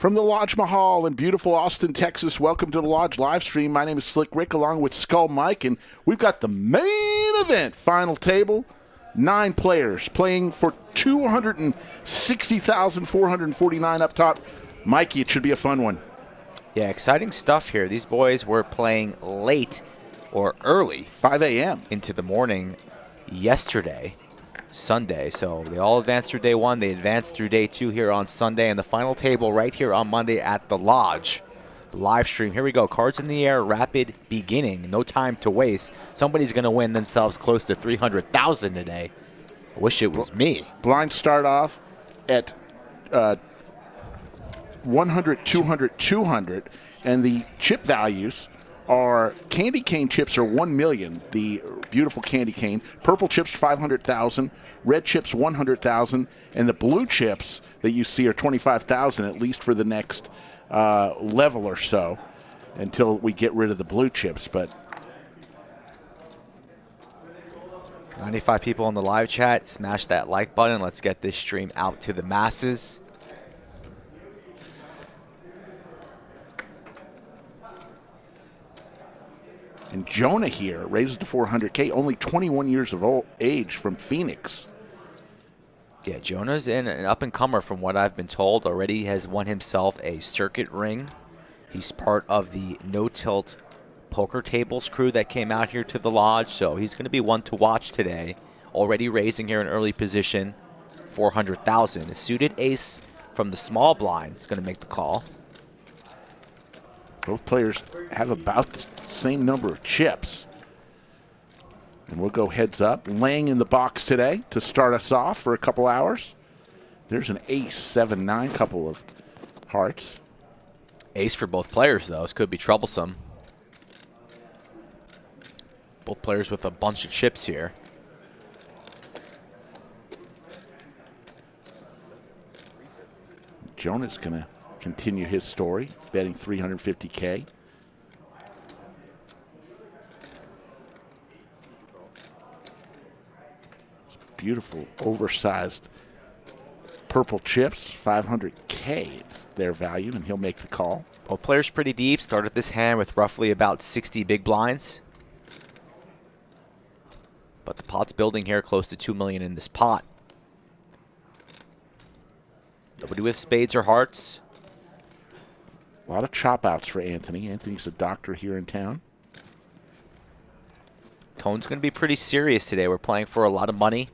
From the Lodge Mahal in beautiful Austin, Texas, welcome to the Lodge live stream. My name is Slick Rick along with Skull Mike, and we've got the main event, final table. 9 players playing for $260,449 up top. Mikey, it should be a fun one. Yeah, exciting stuff here. These boys were playing late or early. 5 a.m. into the morning yesterday, Sunday. So they all advanced through day 1. They advanced through day 2 here on Sunday. And the final table right here on Monday at the Lodge. Live stream. Here we go. Cards in the air, rapid beginning. No time to waste. Somebody's going to win themselves close to $300,000 today. I wish it was me. Blinds start off at 100, 200, 200. And the chip values are candy cane chips are 1 million, the beautiful candy cane. Purple chips 500,000, red chips 100,000, and the blue chips that you see are 25,000 at least for the next level or so until we get rid of the blue chips. But 95 people in the live chat. Smash that like button. Let's get this stream out to the masses. And Jonah here raises to 400K, only 21 years of age from Phoenix. Yeah, Jonah's an up-and-comer from what I've been told. Already has won himself a circuit ring. He's part of the no-tilt poker tables crew that came out here to the Lodge, so he's going to be one to watch today. Already raising here in early position, 400,000. A suited ace from the small blind is going to make the call. Both players have about the same number of chips. And we'll go heads up. Laying in the box today to start us off for a couple hours. There's an ace, 7-9, couple of hearts. Ace for both players, though. This could be troublesome. Both players with a bunch of chips here. Jonah's going to continue his story, betting 350K. Beautiful, oversized purple chips, 500K is their value, and he'll make the call. Both players pretty deep. Started this hand with roughly about 60 big blinds. But the pot's building here, close to $2 million in this pot. Nobody with spades or hearts. A lot of chop outs for Anthony. Anthony's a doctor here in town. Tone's going to be pretty serious today. We're playing for a lot of money.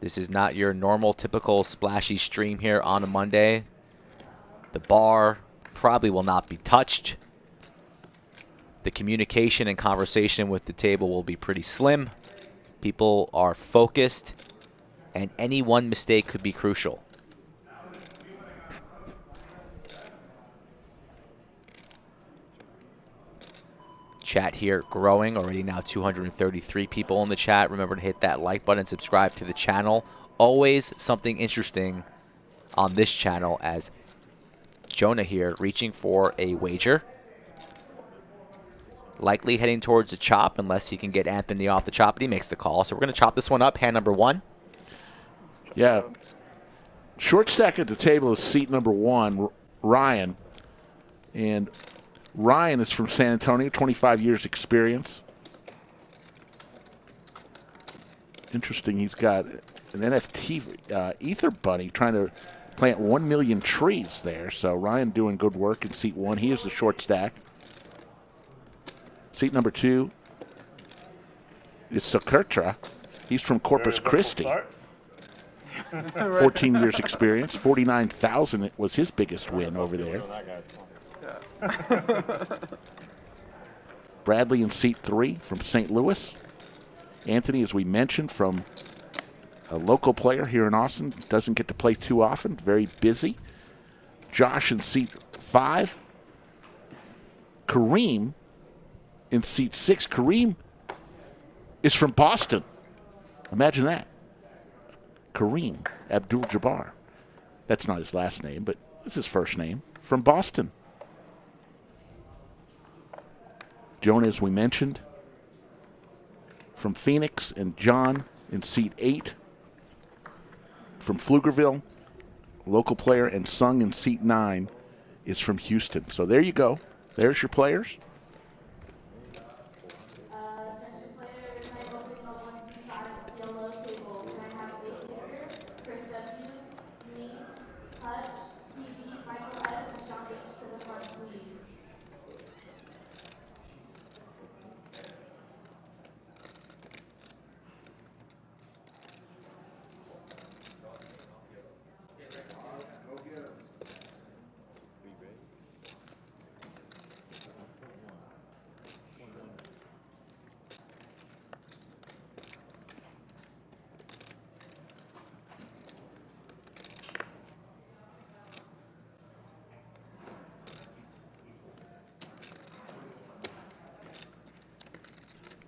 This is not your normal, typical splashy stream here on a Monday. The bar probably will not be touched. The communication and conversation with the table will be pretty slim. People are focused, and any one mistake could be crucial. Chat here growing, already now 233 people in the chat. Remember to hit that like button, subscribe to the channel. Always something interesting on this channel, as Jonah here reaching for a wager. Likely heading towards a chop unless he can get Anthony off the chop, and he makes the call. So we're going to chop this one up, hand number 1. Yeah. Short stack at the table is seat number 1, Ryan. And Ryan is from San Antonio, 25 years experience. Interesting, he's got an NFT Ether Bunny trying to plant 1 million trees there. So Ryan doing good work in seat 1. He is the short stack. Seat number 2 is Sokertra. He's from Corpus Christi. 14 years experience. 49,000 was his biggest win over there. Bradley in seat 3 from St. Louis. Anthony, as we mentioned, from a local player here in Austin. Doesn't get to play too often. Very busy. Josh in seat 5. Kareem in seat 6. Kareem is from Boston. Imagine that. Kareem Abdul-Jabbar. That's not his last name, but it's his first name. From Boston. Jonah, as we mentioned, from Phoenix, and John in seat 8 from Pflugerville. local player, and Sung in seat 9 is from Houston. So there you go. There's your players.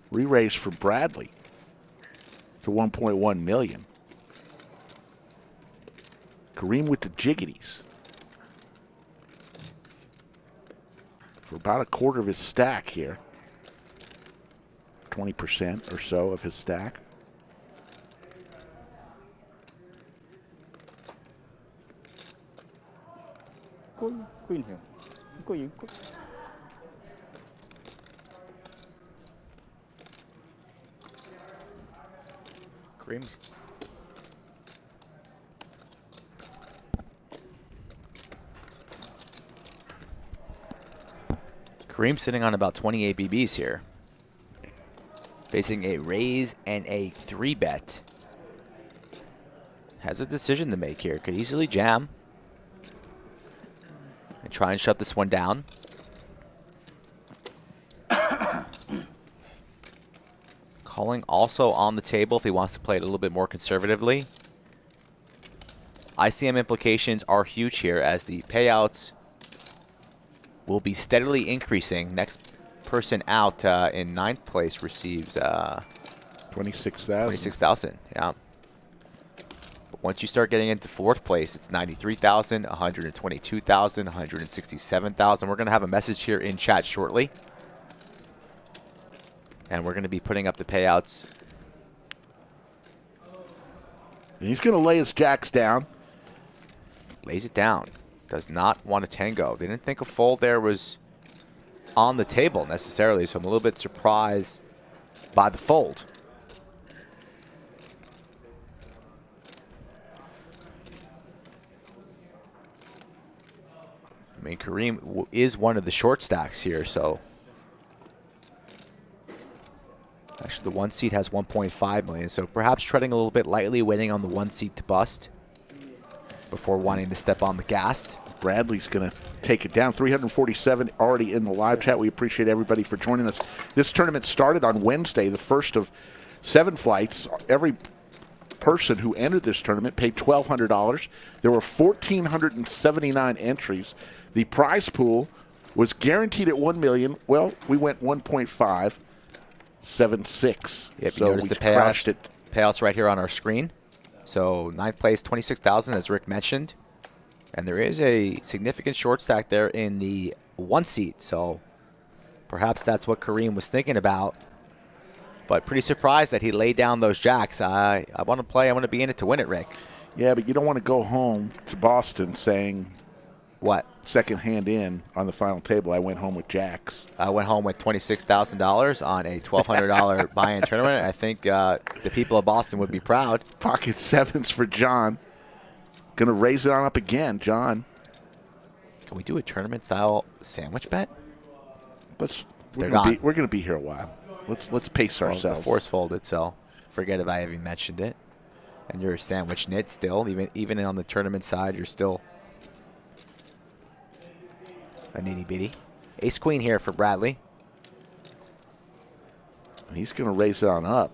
Re-raise for Bradley to 1.1 million. Kareem with the jiggities for about a quarter of his stack here. 20% or so of his stack. Queen here. Queen. Kareem's sitting on about 20 ABBs here. Facing a raise and a 3-bet. Has a decision to make here. Could easily jam. And try and shut this one down. Calling also on the table if he wants to play it a little bit more conservatively. ICM implications are huge here as the payouts will be steadily increasing. Next person out in 9th place receives 26,000. 26,000, yeah. But once you start getting into 4th place, it's 93,000, 122,000, 167,000. We're going to have a message here in chat shortly. And we're going to be putting up the payouts. And he's going to lay his jacks down. Lays it down. Does not want to tango. They didn't think a fold there was on the table necessarily, so I'm a little bit surprised by the fold. I mean, Kareem is one of the short stacks here, so actually the 1 seat has 1.5 million, so perhaps treading a little bit lightly, waiting on the 1 seat to bust before wanting to step on the gas. Bradley's going to take it down. 347 already in the live chat. We appreciate everybody for joining us. This tournament started on Wednesday, the first of 7 flights. Every person who entered this tournament paid $1,200. There were 1,479 entries. The prize pool was guaranteed at 1 million. Well, we went 1.576. Yep, so you notice we the crashed it. Payouts right here on our screen. So 9th place, 26,000, as Rick mentioned. And there is a significant short stack there in the 1 seat. So perhaps that's what Kareem was thinking about. But pretty surprised that he laid down those jacks. I want to play. I want to be in it to win it, Rick. Yeah, but you don't want to go home to Boston saying, what? Second hand in on the final table. I went home with jacks. I went home with $26,000 on a $1,200 buy-in tournament. I think the people of Boston would be proud. Pocket 7s for John. Going to raise it on up again, John. Can we do a tournament-style sandwich bet? We're going to be here a while. Let's pace ourselves. The force folded, so forget if I even mentioned it. And you're a sandwich knit still, even on the tournament side, you're still a nitty-bitty. Ace-queen here for Bradley. He's going to raise it on up.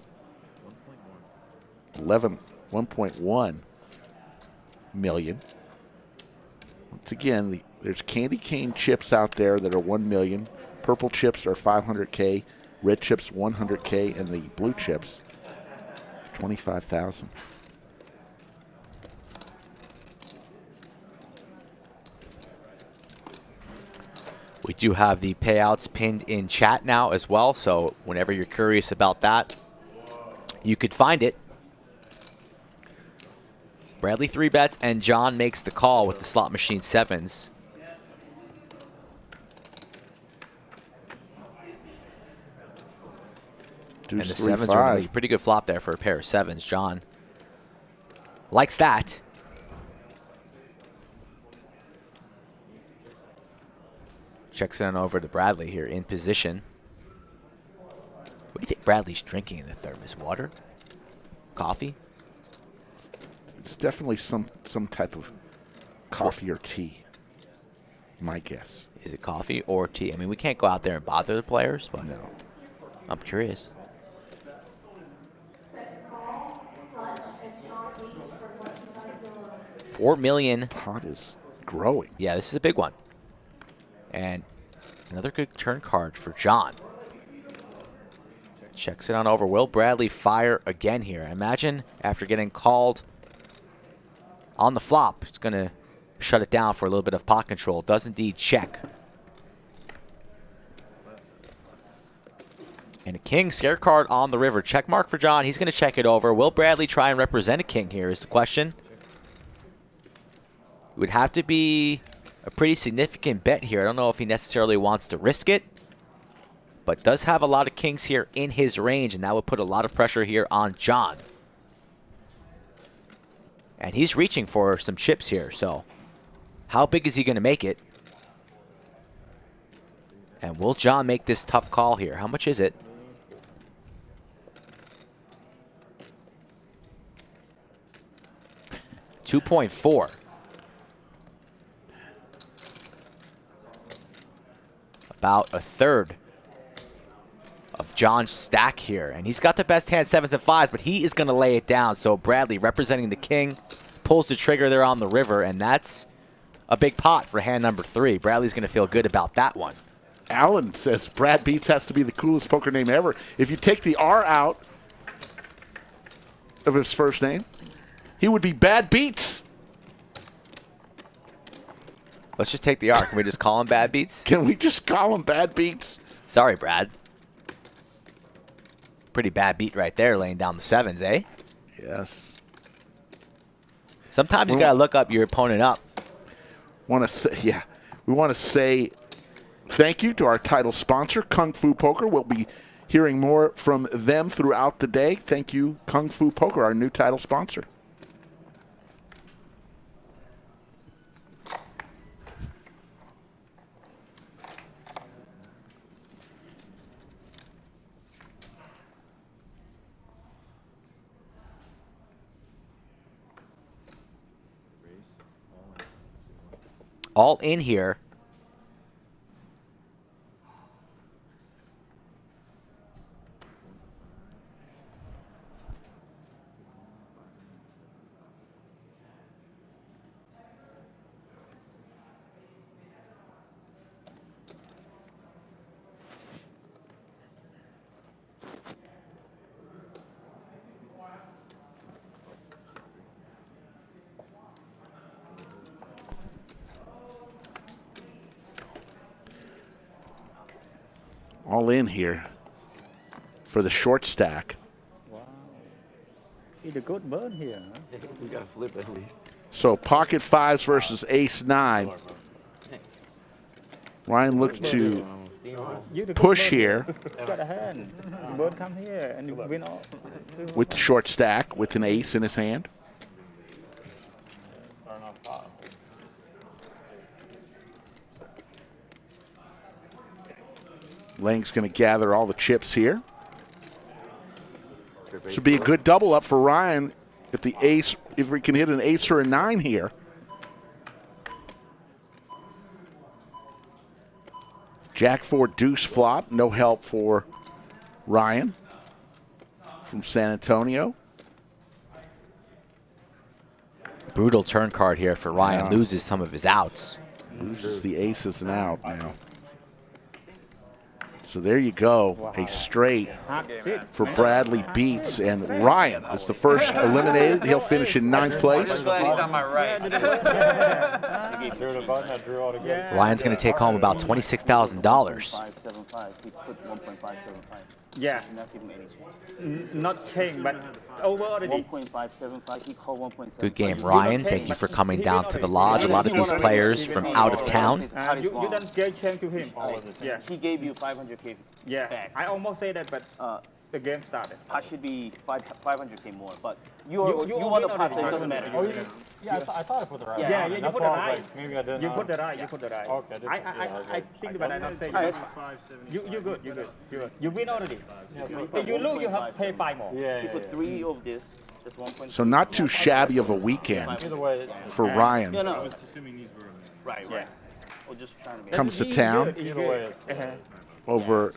1.1 million. Once again, there's candy cane chips out there that are 1 million. Purple chips are 500K. Red chips 100K, and the blue chips 25,000. We do have the payouts pinned in chat now as well, so whenever you're curious about that, you could find it. Bradley 3-bets, and John makes the call with the slot machine 7s. And the 7s are really pretty good flop there for a pair of 7s. John likes that. Checks it on over to Bradley here in position. What do you think Bradley's drinking in the thermos? Water? Coffee? It's definitely some type of coffee or tea, my guess. Is it coffee or tea? I mean, we can't go out there and bother the players, but No. I'm curious. $4 million. Pot is growing. Yeah, this is a big one. And another good turn card for John. Checks it on over. Will Bradley fire again here? Imagine after getting called on the flop, it's going to shut it down for a little bit of pot control. Does indeed check. And a king scare card on the river. Check mark for John. He's going to check it over. Will Bradley try and represent a king here is the question. It would have to be a pretty significant bet here. I don't know if he necessarily wants to risk it, but does have a lot of kings here in his range, and that would put a lot of pressure here on John. And he's reaching for some chips here, so how big is he going to make it? And will John make this tough call here? How much is it? $2.4. About a third of John's stack here. And he's got the best hand, 7s and 5s, but he is going to lay it down. So Bradley, representing the king, pulls the trigger there on the river, and that's a big pot for hand number 3. Bradley's going to feel good about that one. Alan says Brad Beats has to be the coolest poker name ever. If you take the R out of his first name, he would be Bad Beats. Let's just take the R. Can we just call him Bad Beats? Can we just call him Bad Beats? Sorry, Brad. Pretty bad beat right there, laying down the 7s, eh? Yes. Sometimes you got to look up your opponent up. Want to say, yeah, we want to say thank you to our title sponsor, Kung Fu Poker. We'll be hearing more from them throughout the day. Thank you, Kung Fu Poker, our new title sponsor. All in here. All in here for the short stack. Wow. It's a good burn here. Huh? We got to flip at least. So pocket 5s versus ace 9. Ryan looked to You the good push burn. here Got a hand. Burn come here and you win all. with the short stack with an ace in his hand. Lang's going to gather all the chips here. This would be a good double up for Ryan if the ace, if we can hit an ace or a 9 here. Jack 4 deuce flop, no help for Ryan from San Antonio. Brutal turn card here for Ryan. Loses some of his outs. Loses the aces and out now. So there you go, a straight for Bradley Beats, and Ryan is the first eliminated. He'll finish in 9th place. Glad he's on my right. Yeah. I drew the button, I drew all the good. Yeah. Ryan's going to take home about $26,000. 575. He put 1.575. Yeah. Not giving any change. Not change, but over already. 1.575. He called 1.75. Good game, Ryan. Thank you for coming down to the lodge. A lot of these players from out of town. You don't give change to him. Yeah. He gave you 500K Yeah. back. I almost say that, but the game started. Pot should be 500K more, but you You want the win pot, so already. it doesn't matter. Oh, yeah, I thought I put the right. Yeah, one. you That's put why the I was right. like, maybe I didn't. You put the right. You put the right. Okay, I did. I think, but I not say. Alright, You good. You good. You good. You win already. If you lose, you have to pay 5 more. Yeah, He yeah, put 3 of this. Just 1.5. So not too shabby of a weekend Either way, for Ryan. Yeah, no. Right. We're just trying to make. Comes to town either way, it's.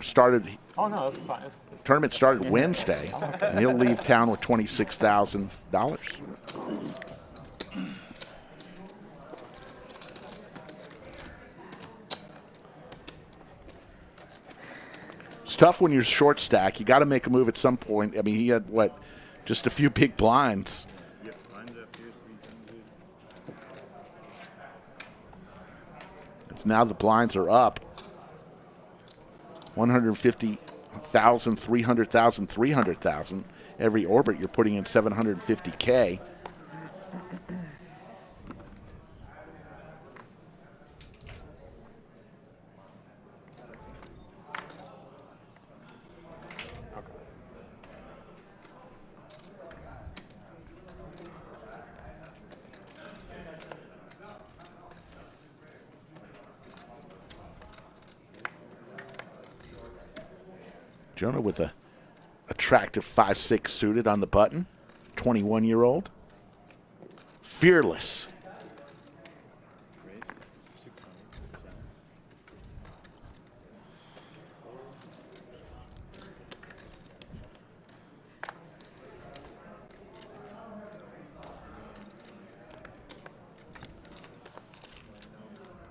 started. Oh no, it's fine. Tournament started Wednesday, and he'll leave town with $26,000. It's tough when you're short stack. You got to make a move at some point. I mean, he had just a few big blinds. It's now the blinds are up. 150,000, 300,000, 300,000. Every orbit you're putting in 750K. Jonah with a attractive 5'6" suited on the button, 21-year-old. Fearless.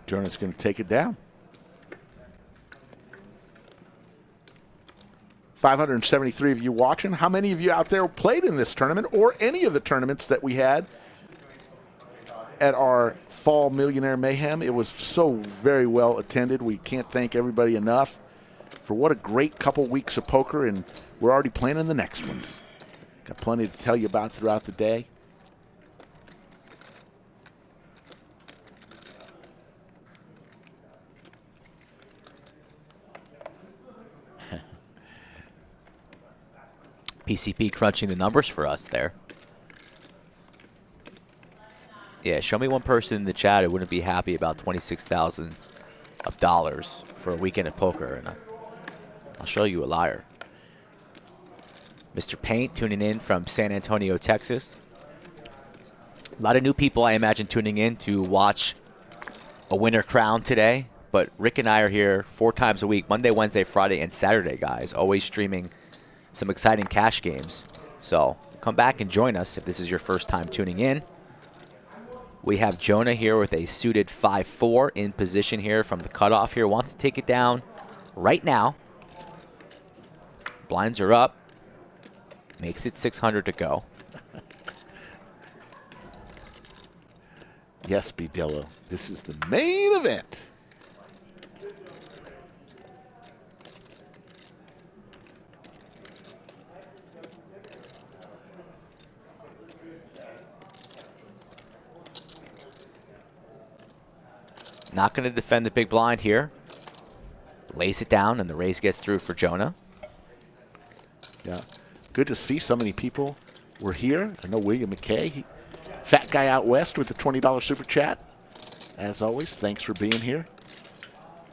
Jonah's going to take it down. 573 of you watching. How many of you out there played in this tournament or any of the tournaments that we had at our fall Millionaire Mayhem? It was so very well attended. We can't thank everybody enough for what a great couple weeks of poker, and we're already planning the next ones. Got plenty to tell you about throughout the day. PCP crunching the numbers for us there. Yeah, show me one person in the chat who wouldn't be happy about $26,000 for a weekend of poker, and I'll show you a liar. Mr. Paint tuning in from San Antonio, Texas. A lot of new people, I imagine, tuning in to watch a winner crown today. But Rick and I are here 4 times a week, Monday, Wednesday, Friday, and Saturday, guys, always streaming some exciting cash games. So come back and join us if this is your first time tuning in. We have Jonah here with a suited 5-4 in position here from the cutoff here. Wants to take it down right now. Blinds are up. Makes it 600 to go. Yes, Bedillo. This is the main event. Not going to defend the big blind here. Lays it down, and the raise gets through for Jonah. Yeah. Good to see so many people were here. I know William McKay, fat guy out west with the $20 super chat. As always, thanks for being here.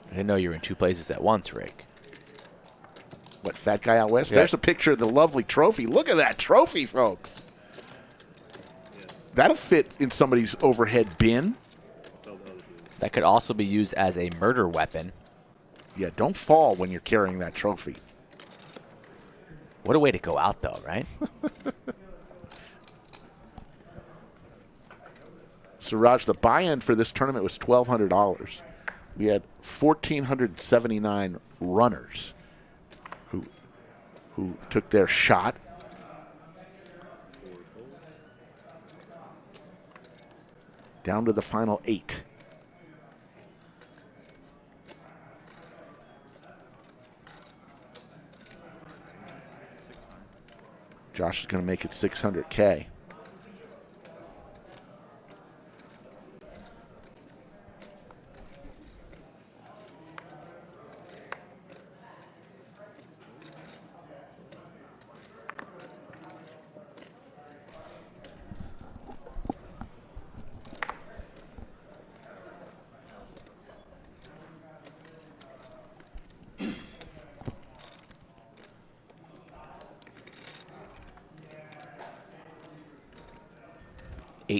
I didn't know you were in 2 places at once, Rick. What, fat guy out west? Yeah. There's a picture of the lovely trophy. Look at that trophy, folks. That'll fit in somebody's overhead bin. That could also be used as a murder weapon. Yeah, don't fall when you're carrying that trophy. What a way to go out, though, right? So, Raj, the buy-in for this tournament was $1,200. We had 1,479 runners who took their shot. Down to the final 8. Josh is going to make it 600K.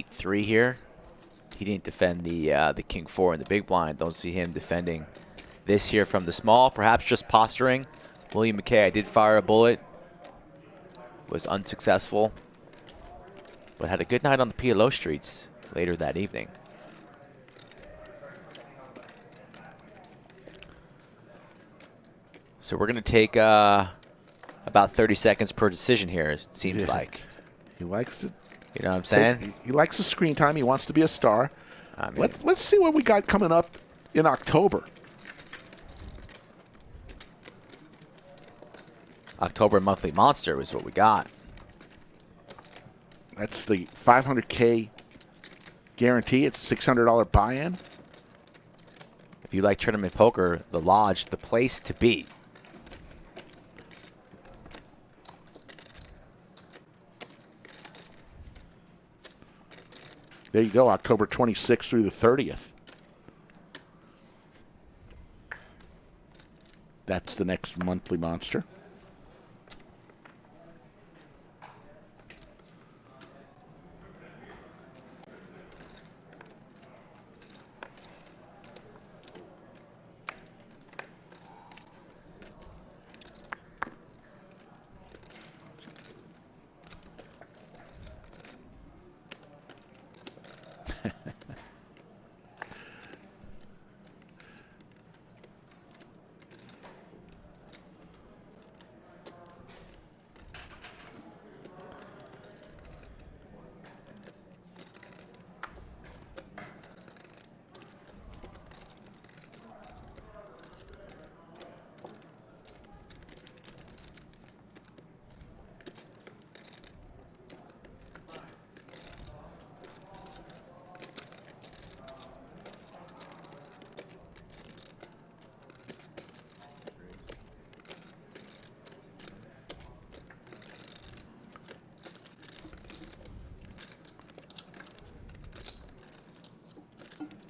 Three here. He didn't defend the king four in the big blind. Don't see him defending this here from the small. Perhaps just posturing. William McKay, I did fire a bullet. Was unsuccessful. But had a good night on the PLO streets later that evening. So we're going to take about 30 seconds per decision here, it seems like. He likes to. You know what I'm saying? He likes the screen time. He wants to be a star. I mean, Let's see what we got coming up in October. October monthly monster is what we got. That's the 500K guarantee. It's $600 buy-in. If you like tournament poker, the Lodge, the place to be. There you go, October 26th through the 30th. That's the next monthly monster.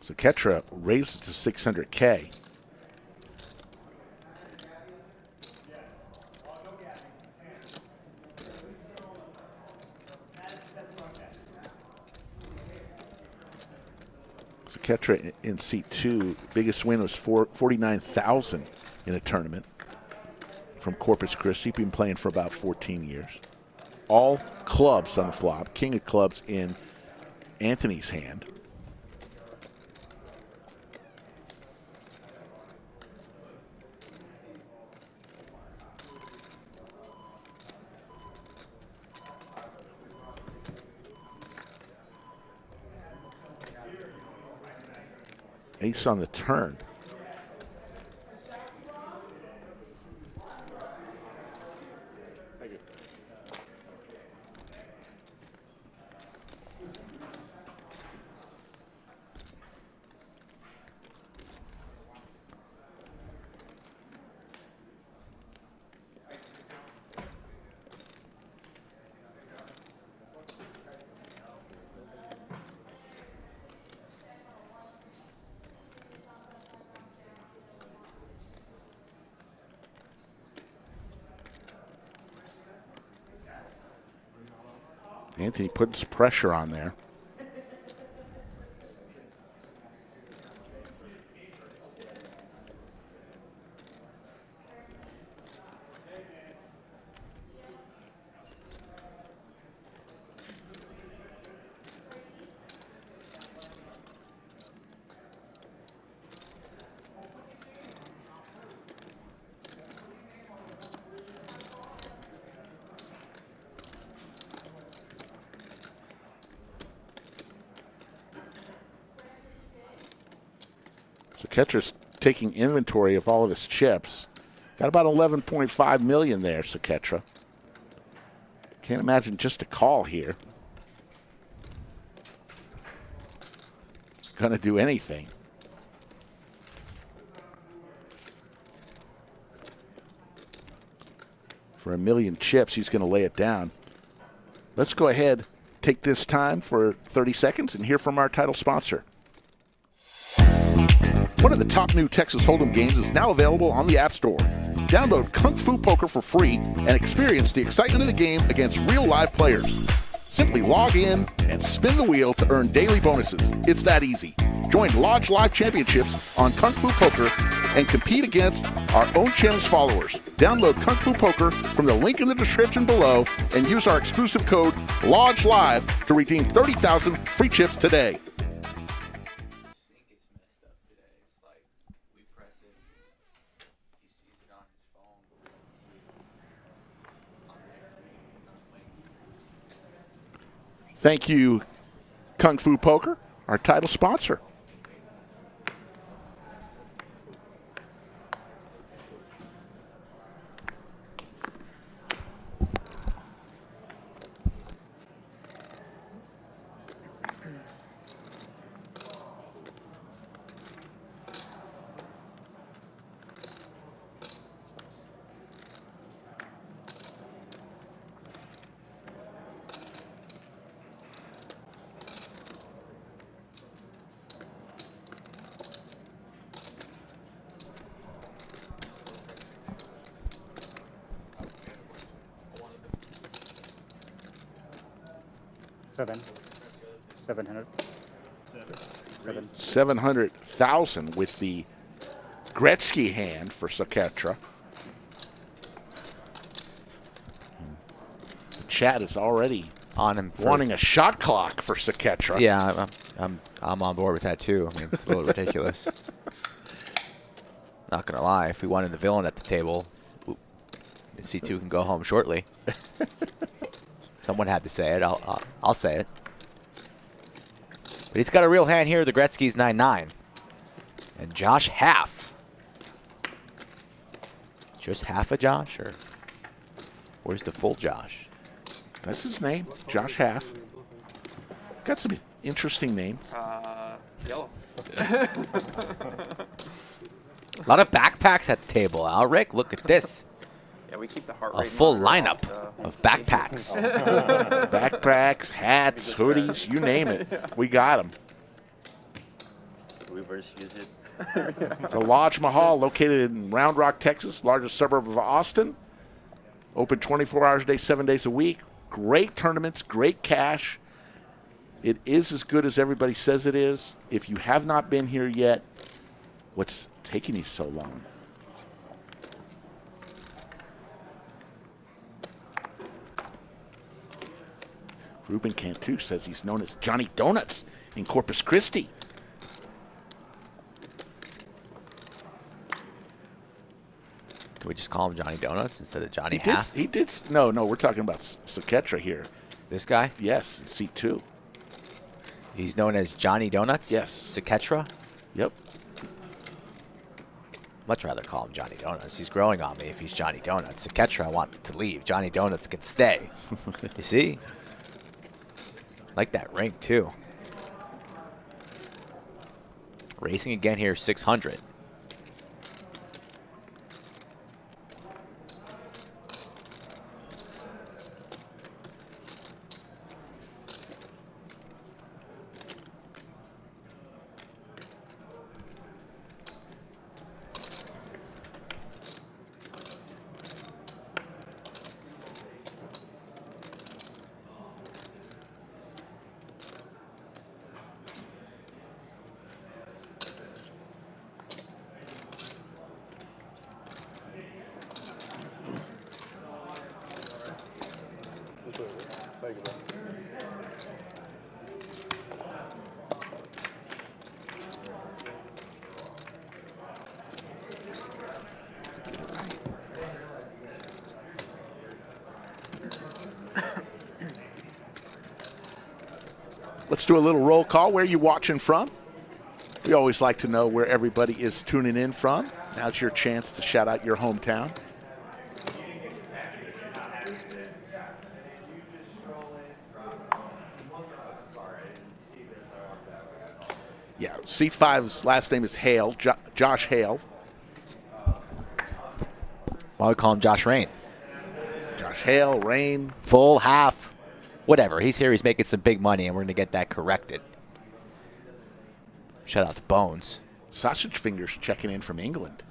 So Ketra raises to 600K. So Ketra in seat 2, biggest win was 49,000 in a tournament from Corpus Christi. Been playing for about 14 years. All clubs on the flop. King of clubs in Anthony's hand. Ace on the turn. Anthony putting some pressure on there. So Ketra's taking inventory of all of his chips. Got about 11.5 million there, so Ketra. Can't imagine just a call here. Gonna do anything. For 1,000,000 chips, he's gonna lay it down. Let's go ahead, take this time for 30 seconds and hear from our title sponsor. One of the top new Texas Hold'em games is now available on the App Store. Download Kung Fu Poker for free and experience the excitement of the game against real live players. Simply log in and spin the wheel to earn daily bonuses. It's that easy. Join Lodge Live Championships on Kung Fu Poker and compete against our own channel's followers. Download Kung Fu Poker from the link in the description below and use our exclusive code LodgeLive to redeem 30,000 free chips today. Thank you, Kung Fu Poker, our title sponsor. $700. 700,000 with the Gretzky hand for Saketra. The chat is already On him. wanting a shot clock for Saketra. Yeah, I'm on board with that too. I mean, it's a little ridiculous. Not gonna lie, if we wanted the villain at the table, C2 can go home shortly. Someone had to say it. I'll say it. But he's got a real hand here. The Gretzky's 9-9, and Josh half. Just half a Josh, or where's the full Josh? That's his name, Josh Half. Got some interesting names. Yellow. A lot of backpacks at the table, Alric. Look at this. Yeah, we keep the heart A rate full monitor lineup off the- of backpacks. Backpacks, hats, hoodies, you name it. We got them. Reverse use it. The Lodge Mahal, located in Round Rock, Texas, largest suburb of Austin. Open 24 hours a day, 7 days a week. Great tournaments, great cash. It is as good as everybody says it is. If you have not been here yet, what's taking you so long? Ruben Cantu says he's known as Johnny Donuts in Corpus Christi. Can we just call him Johnny Donuts instead of Johnny Half? He did. No, we're talking about Saketra here. This guy? Yes, C2. He's known as Johnny Donuts? Yes. Saketra? Yep. Much rather call him Johnny Donuts. He's growing on me if he's Johnny Donuts. Saketra, I want to leave. Johnny Donuts can stay. You see? Like that ring, too. Racing again here, 600. Let's do a little roll call. Where are you watching from? We always like to know where everybody is tuning in from. Now's your chance to shout out your hometown. Seat 5's last name is Hale, Josh Hale. Why we call him Josh Rain? Josh Hale, Rain. Full, half, whatever. He's here. He's making some big money, and we're going to get that corrected. Shout out to Bones. Sausage Fingers checking in from England.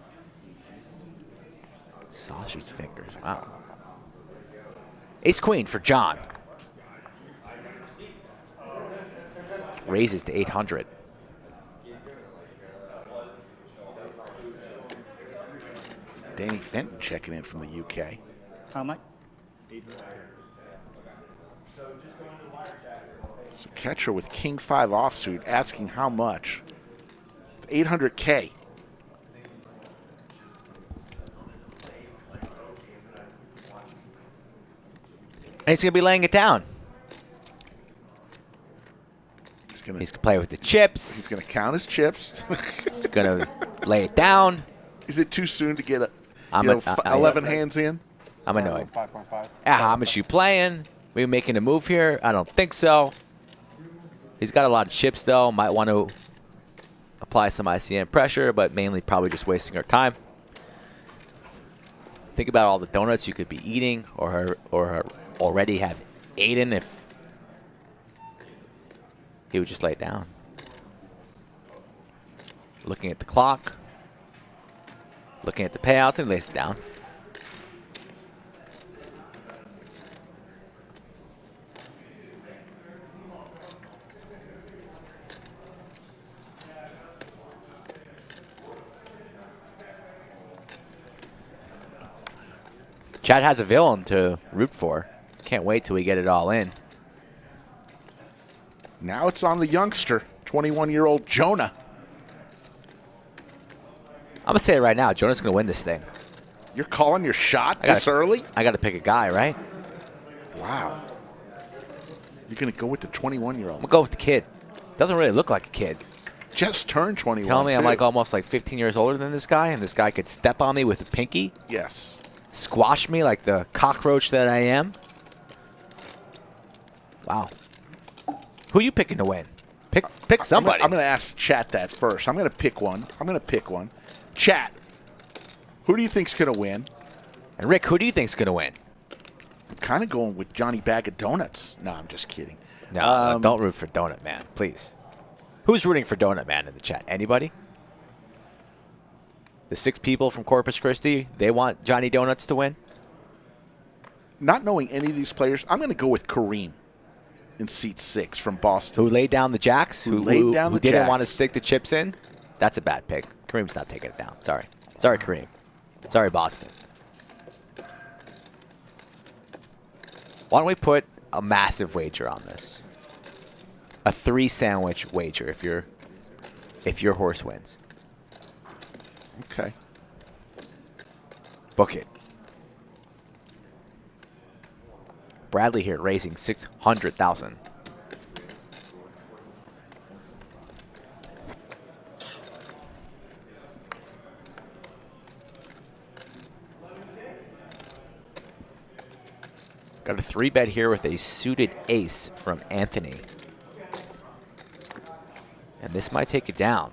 Sausage Fingers. Wow. Ace Queen for John. Raises to 800. Danny Fenton checking in from the UK. How much? So catcher with King 5 offsuit asking how much. 800K. And he's going to be laying it down. He's going to play with the chips. He's going to count his chips. He's going to lay it down. Is it too soon to get 11 11 hands in? I'm annoyed. 5.5. How much you playing? We making a move here? I don't think so. He's got a lot of chips, though. Might want to apply some ICM pressure, but mainly probably just wasting our time. Think about all the donuts you could be eating or already have eaten if he would just lay it down. Looking at the clock. Looking at the payouts, and he lays it down. Chad has a villain to root for. Can't wait till we get it all in. Now it's on the youngster, 21-year-old Jonah. I'm going to say it right now. Jonah's going to win this thing. You're calling your shot this early? I got to pick a guy, right? Wow. You're going to go with the 21-year-old. I'm going to go with the kid. Doesn't really look like a kid. Just turned 21. Tell me I'm too. like almost like 15 years older than this guy, and this guy could step on me with a pinky. Yes. Squash me like the cockroach that I am. Wow. Who you picking to win? Pick somebody. I'm going to ask chat that first. I'm going to pick one. Chat, who do you think's going to win? And Rick, who do you think's going to win? I'm kind of going with Johnny Bag of Donuts. No, I'm just kidding. No, don't root for Donut Man, please. Who's rooting for Donut Man in the chat? Anybody? The 6 people from Corpus Christi, they want Johnny Donuts to win? Not knowing any of these players, I'm going to go with Kareem in seat 6 from Boston. Who laid down the jacks? Who didn't want to stick the chips in? That's a bad pick. Kareem's not taking it down. Sorry. Sorry, Kareem. Sorry, Boston. Why don't we put a massive wager on this? A 3-sandwich wager if your horse wins. Okay. Book it. Bradley here raising 600,000. Got a 3-bet here with a suited ace from Anthony. And this might take it down.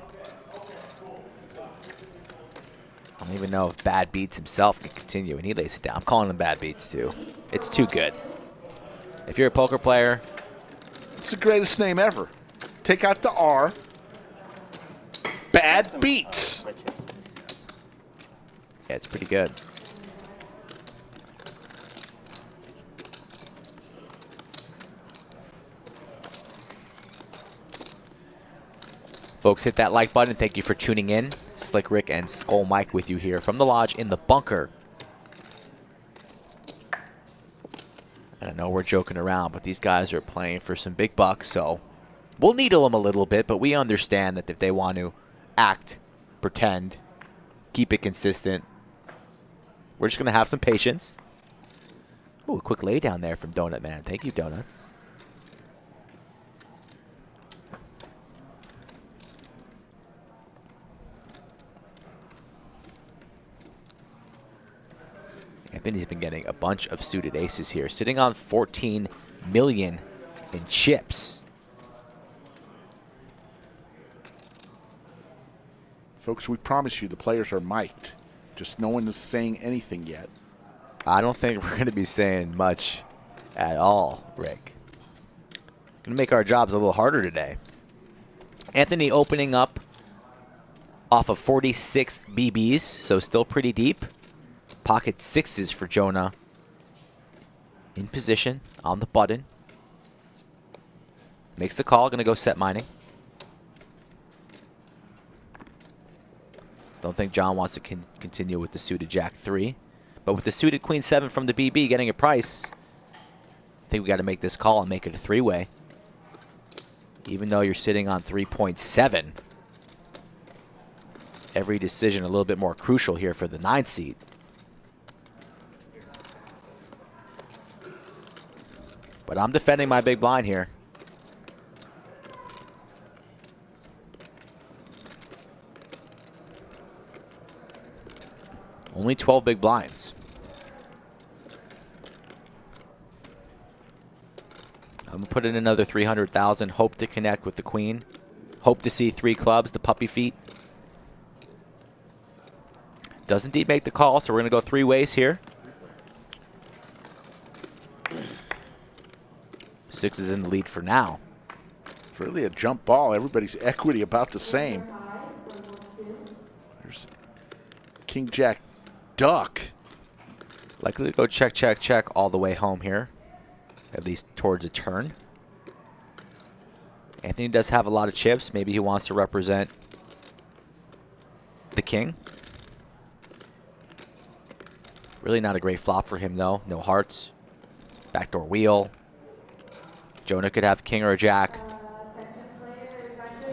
I don't even know if Bad Beats himself can continue, and he lays it down. I'm calling him Bad Beats, too. It's too good. If you're a poker player, it's the greatest name ever. Take out the R. Bad Beats. yeah, it's pretty good. Folks, hit that like button. Thank you for tuning in. Slick Rick and Skull Mike with you here from the lodge in the bunker. And I know we're joking around, but these guys are playing for some big bucks, so we'll needle them a little bit, but we understand that if they want to act, pretend, keep it consistent, we're just going to have some patience. Ooh, a quick lay down there from Donut Man. Thank you, Donuts. Anthony's been getting a bunch of suited aces here, sitting on 14 million in chips. Folks, we promise you the players are mic'd. Just no one is saying anything yet. I don't think we're going to be saying much at all, Rick. Going to make our jobs a little harder today. Anthony opening up off of 46 BBs, so still pretty deep. Pocket sixes for Jonah. In position on the button. Makes the call, going to go set mining. Don't think John wants to continue with the suited Jack 3. But with the suited Queen 7 from the BB getting a price, I think we got to make this call and make it a three-way. Even though you're sitting on 3.7. Every decision a little bit more crucial here for the 9th seed. But I'm defending my big blind here. Only 12 big blinds. I'm going to put in another 300,000. Hope to connect with the queen. Hope to see 3 clubs, the puppy feet. Does indeed make the call, so we're going to go 3 ways here. 6 is in the lead for now. It's really a jump ball. Everybody's equity about the same. There's King Jack Duck. Likely to go check, check, check all the way home here. At least towards a turn. Anthony does have a lot of chips. Maybe he wants to represent the king. Really not a great flop for him, though. No hearts. Backdoor wheel. Jonah could have king or a jack.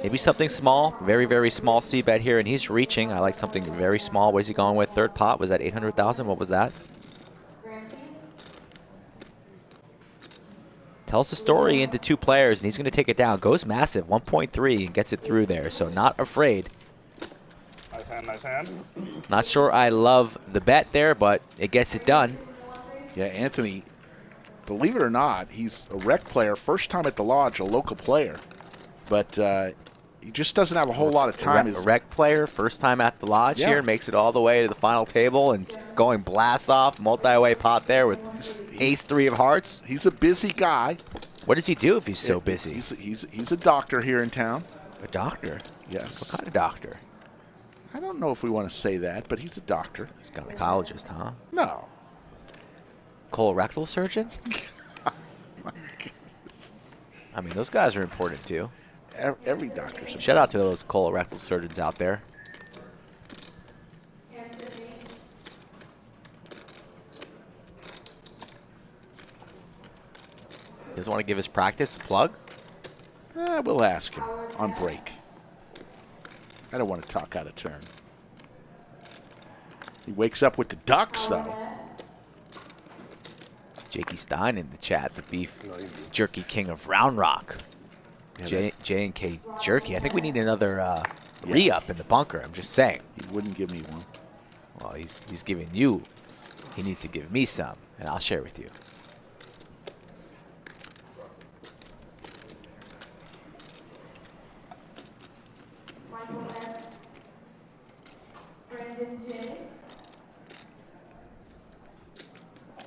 Maybe something small. Very, very small c-bet here, and he's reaching. I like something very small. What is he going with? Third pot. Was that 800,000? What was that? Tells the story into 2 players, and he's going to take it down. Goes massive, 1.3, and gets it through there. So not afraid. Nice hand, nice hand. Not sure I love the bet there, but it gets it done. Yeah, Anthony, believe it or not, he's a rec player. First time at the lodge, a local player. But he just doesn't have a whole lot of time. A rec player, first time at the lodge here, makes it all the way to the final table and going blast off, multi-way pot there with ace-3 of hearts. He's a busy guy. What does he do if he's so busy? He's a doctor here in town. A doctor? Yes. What kind of doctor? I don't know if we want to say that, but he's a doctor. He's a gynecologist, huh? No. Colorectal surgeon? I mean, those guys are important too. Every doctor's important. Shout out to those colorectal surgeons out there. Doesn't want to give his practice a plug? We'll ask him on break. I don't want to talk out of turn. He wakes up with the ducks, though. Jakey Stein in the chat, the beef jerky king of Round Rock. Yeah, J&K jerky. I think we need another re-up in the bunker. I'm just saying. He wouldn't give me one. Well, he's giving you. He needs to give me some, and I'll share with you.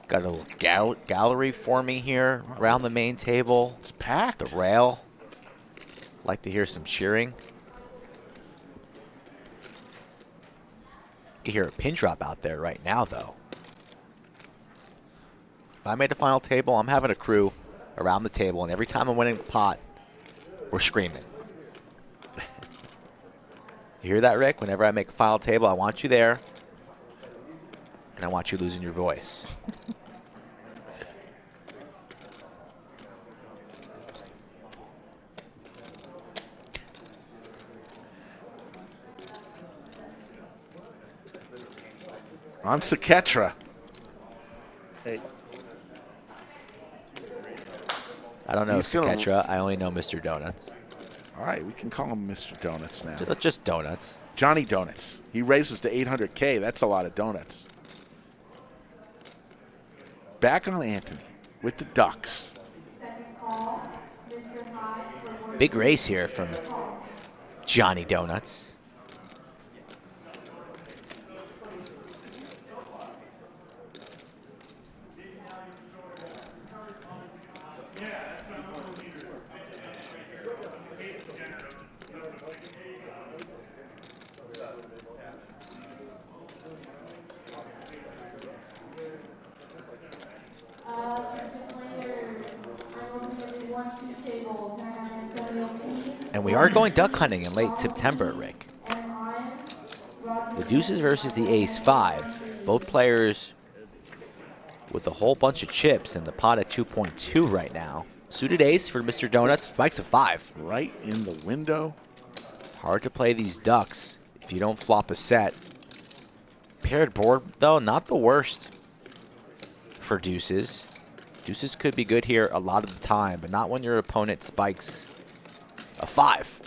Got a little gallery forming here around the main table. It's packed. The rail. Like to hear some cheering. You can hear a pin drop out there right now, though. If I made the final table, I'm having a crew around the table, and every time I'm winning a pot, we're screaming. You hear that, Rick? Whenever I make a final table, I want you there, and I want you losing your voice. On Saketra. Hey. I don't know He's gonna- Saketra. I only know Mr. Donuts. All right, we can call him Mr. Donuts now. Just donuts. Johnny Donuts. He raises to 800K. That's a lot of donuts. Back on Anthony with the Ducks. Big race here from Johnny Donuts. We are going duck hunting in late September, Rick. The deuces versus the ace-5. Both players with a whole bunch of chips in the pot at 2.2 right now. Suited ace for Mr. Donuts, spikes a 5. Right in the window. Hard to play these ducks if you don't flop a set. Paired board, though, not the worst for deuces. Deuces could be good here a lot of the time, but not when your opponent spikes a 5.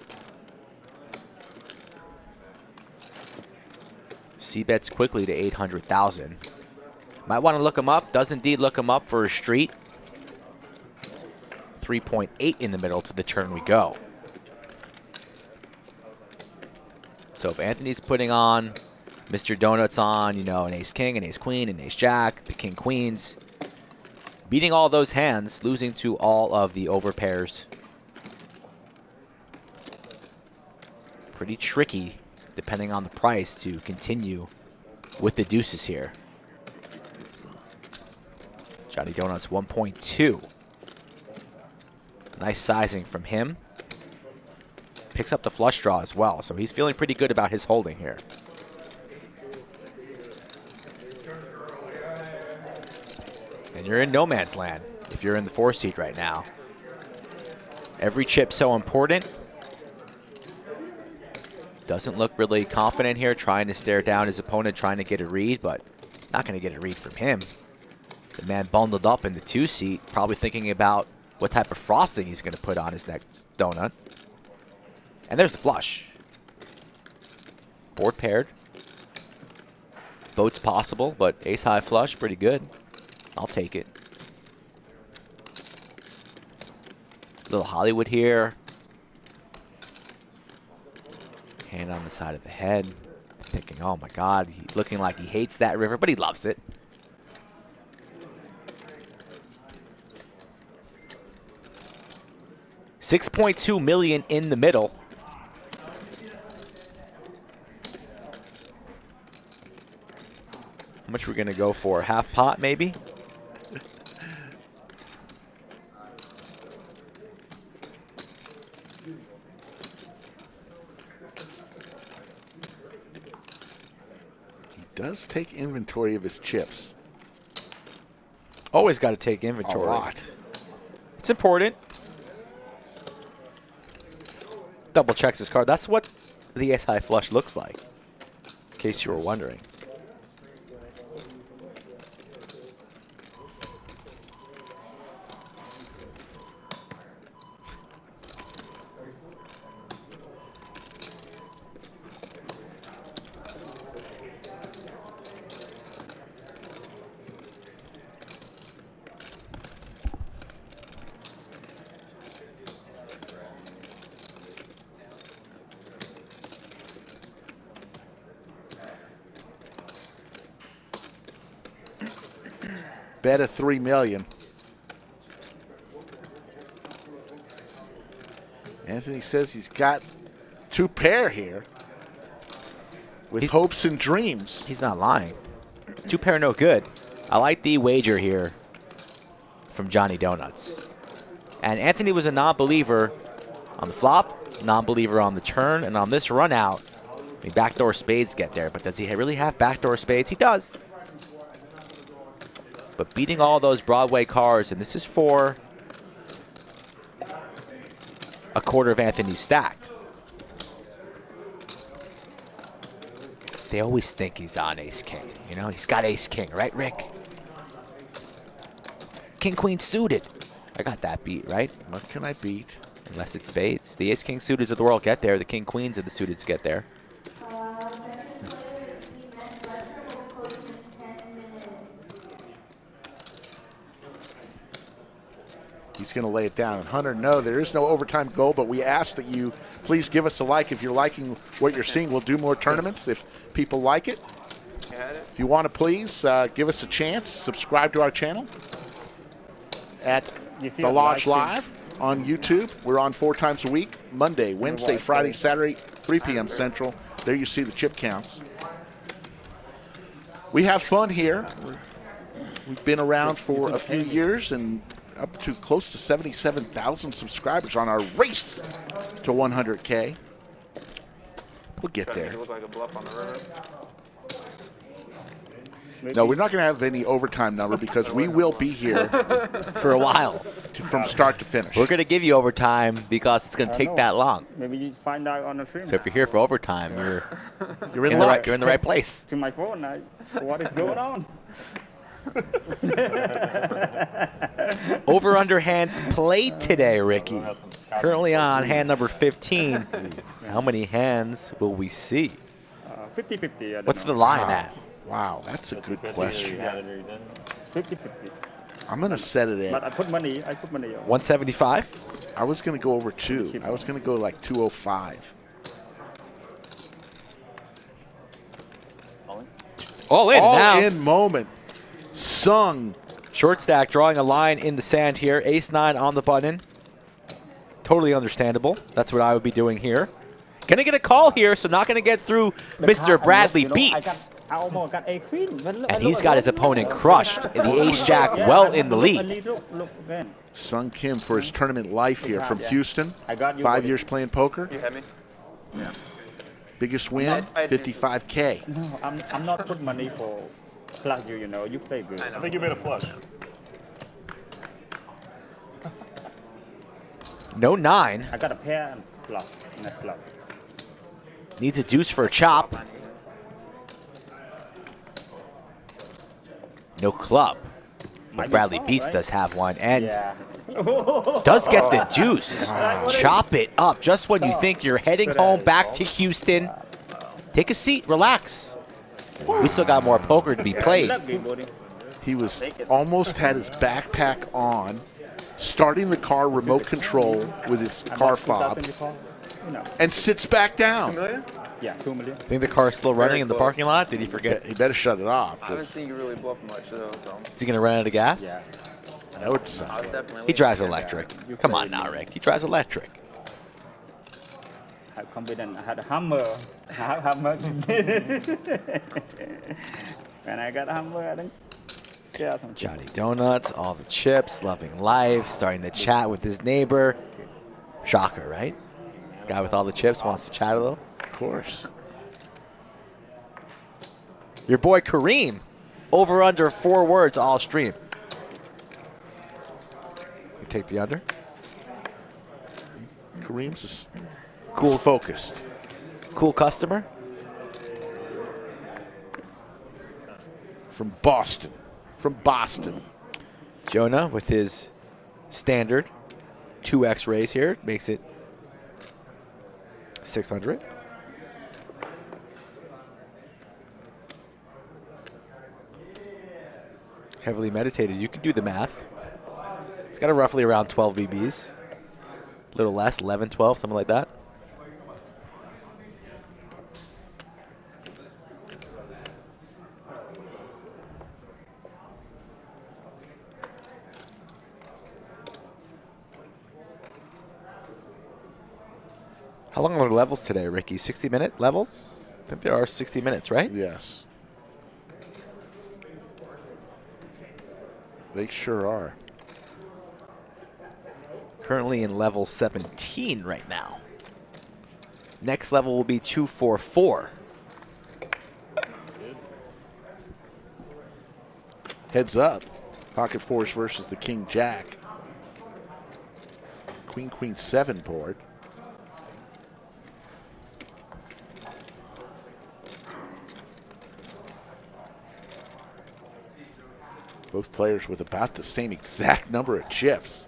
C-bets quickly to 800,000. Might want to look him up. Does indeed look him up for a street. 3.8 in the middle to the turn we go. So if Anthony's putting on, Mr. Donuts on, you know, an ace-king, an ace-queen, an ace-jack, the king-queens, beating all those hands, losing to all of the overpairs. Pretty tricky, depending on the price, to continue with the deuces here. Johnny Donuts 1.2. Nice sizing from him. Picks up the flush draw as well, so he's feeling pretty good about his holding here. And you're in no man's land if you're in the 4 seat right now. Every chip so important. Doesn't look really confident here, trying to stare down his opponent, trying to get a read, but not going to get a read from him. The man bundled up in the 2 seat, probably thinking about what type of frosting he's going to put on his next donut. And there's the flush. Board paired. Boat's possible, but ace-high flush, pretty good. I'll take it. Little Hollywood here. Hand on the side of the head. Thinking, oh my God, looking like he hates that river, but he loves it. $6.2 million in the middle. How much we're gonna go for? Half pot, maybe? He does take inventory of his chips. Always got to take inventory. A lot. It's important. Double checks his card. That's what the ace-high flush looks like, in case you were wondering. Bet of $3 million. Anthony says he's got 2 pair here with hopes and dreams. He's not lying. 2 pair no good. I like the wager here from Johnny Donuts. And Anthony was a non-believer on the flop, non-believer on the turn, and on this run out, I mean, backdoor spades get there, but does he really have backdoor spades? He does. But beating all those Broadway cards, and this is for a quarter of Anthony's stack. They always think he's on ace-king. You know, he's got ace-king, right, Rick? King-queen suited. I got that beat, right? What can I beat? Unless it's spades. The ace-king suiteds of the world get there. The king-queens of the suiteds get there. He's going to lay it down. And Hunter, no, there is no overtime goal, but we ask that you please give us a like if you're liking what you're seeing. We'll do more tournaments if people like it. If you want to, please give us a chance. Subscribe to our channel at The Lodge Live on YouTube. We're on 4 times a week, Monday, Wednesday, Friday, Saturday, 3 p.m. Central. There you see the chip counts. We have fun here. We've been around for a few years and up to close to 77,000 subscribers on our race to 100K. We'll get there. Look like a bluff on the river. No, we're not going to have any overtime number because we will be here For a while. from start to finish. We're going to give you overtime because it's going to take know. that long. Maybe you find out on the stream. So if you're here for overtime, you're You're in in the luck. right, you're in the right place. To my phone, what is going on? Over under hands played today, Ricky. Currently on hand number 15. How many hands will we see? 50-50. What's the line Wow. at? Wow, that's a good question. 50-50. I'm going to set it But at, I put money. on. 175? I was going to go over 2. I was going to go like 205. All in All now. in moment. Sung. Short stack drawing a line in the sand here. Ace-9 on the button. Totally understandable. That's what I would be doing here. Gonna get a call here, so not gonna get through Mr. Bradley Beats. I almost got a queen. And he's got his opponent crushed. And the ace-jack well in the lead. Look again. Sung Kim for his tournament life here from Houston. I got you, 5 buddy. years playing poker. You had me? Biggest win, I did. 55K. No, I'm not put money for plus you. You know, you play good. I think you made a flush. No 9. I got a pair and plus. Net plus. Needs a deuce for a chop. No club. Might But be Bradley call, Beats right? does have one. And Yeah. does get the deuce. Chop it up just when you think you're heading home back to Houston. Take a seat, relax. We still got more poker to be played. Lucky, buddy. He was almost had his backpack on, starting the car remote control with his I car bought fob, 2000 before, you know. and sits back down. Familiar? Yeah, 2 million. Think the car's still running in the parking lot? Did he forget? He better shut it off. I haven't 'Cause seen you really bluff much, though. So. Is he going to run out of gas? Yeah. that would I suck. was definitely. He drives electric. Come on now, Rick. He drives electric. I have confidence. I had a Hummer. I have Hummer. When I got a Hummer, I think. Yeah, some Johnny Donuts, all the chips, loving life, starting to chat with his neighbor. Shocker, right? Guy with all the chips wants to chat a little. Of course. Your boy Kareem, over under 4 words all stream. You take the under. Kareem's is Cool, focused. cool customer. From Boston. From Boston. Jonah with his standard 2x raise here makes it 600. Heavily meditated. You can do the math. It's got a roughly around 12 BBs. A little less, 11, 12, something like that. How long are the levels today, Ricky? 60-minute levels? I think there are 60 minutes, right? Yes. They sure are. Currently in level 17 right now. Next level will be 244. Heads up. Pocket fours versus the King Jack. Queen, Queen 7 board. Both players with about the same exact number of chips.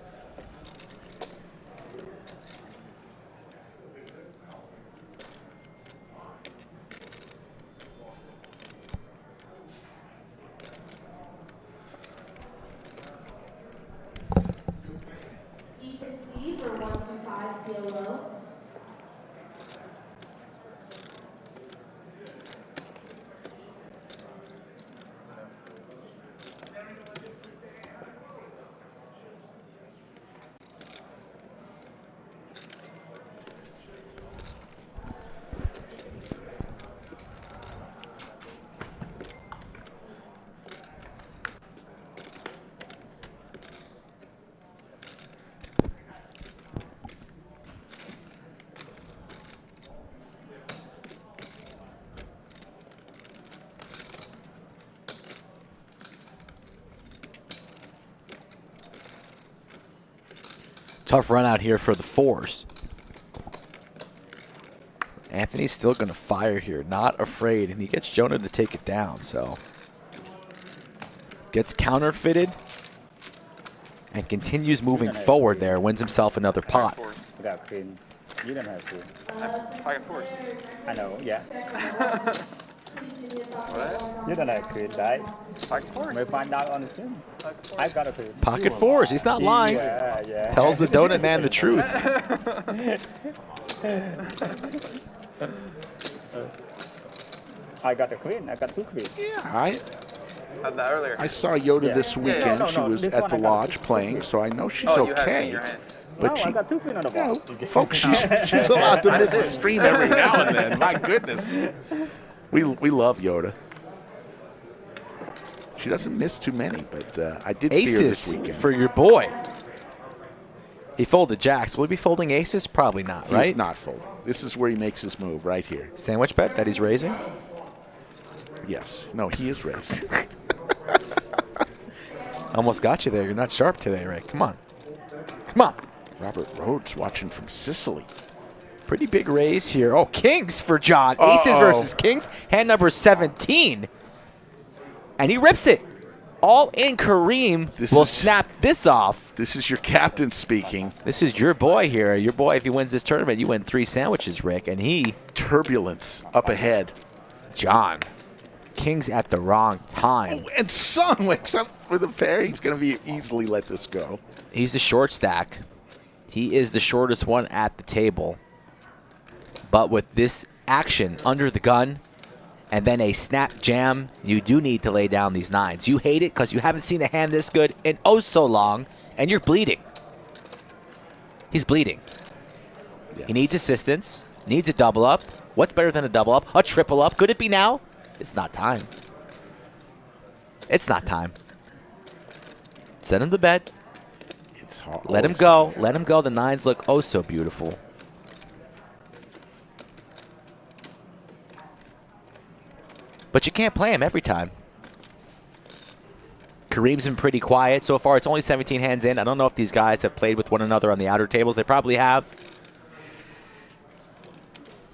Ethan C for 125 PLO. Tough run out here for the fours. Anthony's still going to fire here, not afraid, and he gets Jonah to take it down. So gets counterfeited and continues moving forward there. Wins himself another pot. Without queen, you don't have to. Pocket fours. I know, yeah. What? You don't have queen, right? Pocket fours. We find out on the stream. I got a queen. Pocket fours. He's not lying. Yeah. Tells the donut man the truth. I got a queen. I got two queens. Yeah, Had that earlier. I saw Yoda this weekend. No, She was this at one the I got lodge two playing, queens. so I know she's Oh, you had it in okay. your hand. But No, she, I got two queens on the you know, ball. folks, she's allowed to miss a stream every now and then. My goodness. We love Yoda. She doesn't miss too many, but I did see her this Aces weekend. for your boy. He folded jacks. Will he be folding aces? Probably not, right? He's not folding. This is where he makes his move, right here. Sandwich bet that he's raising. Yes. No, he is raised. Almost got you there. You're not sharp today, Rick. Come on. Come on. Robert Rhodes watching from Sicily. Pretty big raise here. Oh, kings for John. Aces versus kings. Hand number 17. And he rips it. All in Kareem will snap this off. This is your captain speaking. This is your boy here. Your boy, if he wins this tournament, you win 3 sandwiches, Rick. And he, Turbulence up ahead. John, kings at the wrong time. And Son wakes up with a pair. He's going to be easily let this go. He's the short stack. He is the shortest one at the table. But with this action under the gun and then a snap jam, you do need to lay down these nines. You hate it because you haven't seen a hand this good in oh so long, and you're bleeding. He's bleeding. Yes. He needs assistance, needs a double up. What's better than a double up? A triple up. Could it be now? It's not time. It's not time. Send him to bed. It's hard. Let him go. Let him go. The nines look oh so beautiful. But you can't play him every time. Kareem's been pretty quiet so far. It's only 17 hands in. I don't know if these guys have played with one another on the outer tables. They probably have.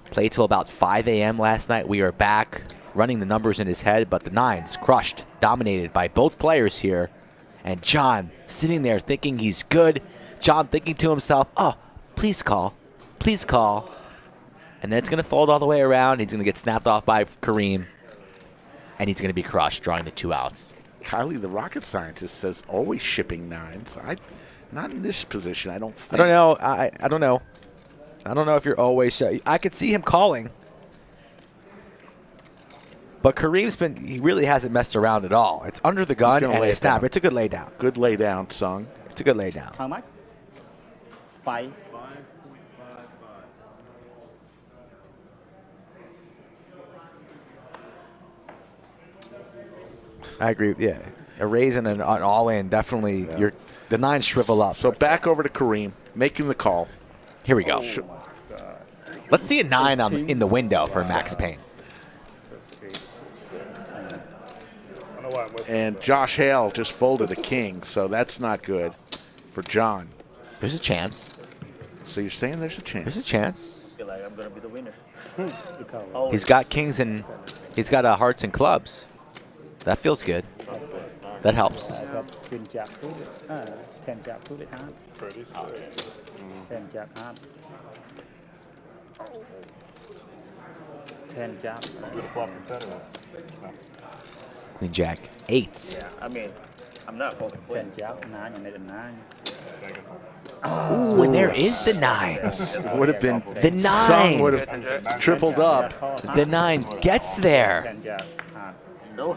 Played till about 5 a.m. last night. We are back running the numbers in his head, but the nines crushed, dominated by both players here. And John sitting there thinking he's good. John thinking to himself, oh, please call. Please call. And then it's going to fold all the way around. He's going to get snapped off by Kareem. And he's going to be crushed, drawing the 2 outs. Kylie, the rocket scientist, says always shipping nines. Not in this position, I don't think. I don't know. I don't know. I don't know if you're always. I could see him calling. But Kareem's he really hasn't messed around at all. It's under the gun and a snap. It's a good lay down. Good lay down, Sung. It's a good lay down. How much? 5. I agree. Yeah, a raise and an all-in definitely. Yeah. The nines shrivel up. So back over to Kareem, making the call. Here we go. Let's see a 9 in the window for Max Payne. And Josh Hale just folded a king, so that's not good for John. There's a chance. So you're saying there's a chance? There's a chance. I feel like I'm gonna be the winner. He's got kings and he's got hearts and clubs. That feels good. That helps. I got queen jack suited. 10 jack suited hand. 10 jack hand. 10 jack. Queen Jack 8. Yeah, I mean, I'm not folding 10 queens. jack 9 and then 9. Ooh, and there is the 9. It would have been The 9. Sung would have tripled up. The 9 gets there. 10 jack hand.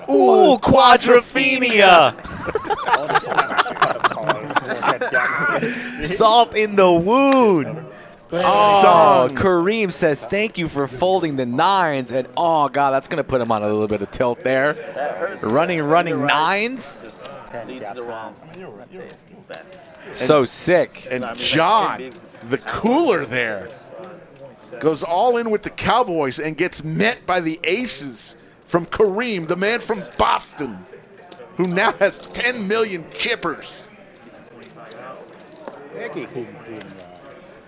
Ooh, quadrophenia. Salt in the wound. Oh, Kareem says thank you for folding the 9s. And, oh, God, that's going to put him on a little bit of tilt there. That hurts. Running 9s. Leads to the wrong. So sick. And John, the cooler there, goes all in with the Cowboys and gets met by the aces from Kareem, the man from Boston, who now has 10 million chippers.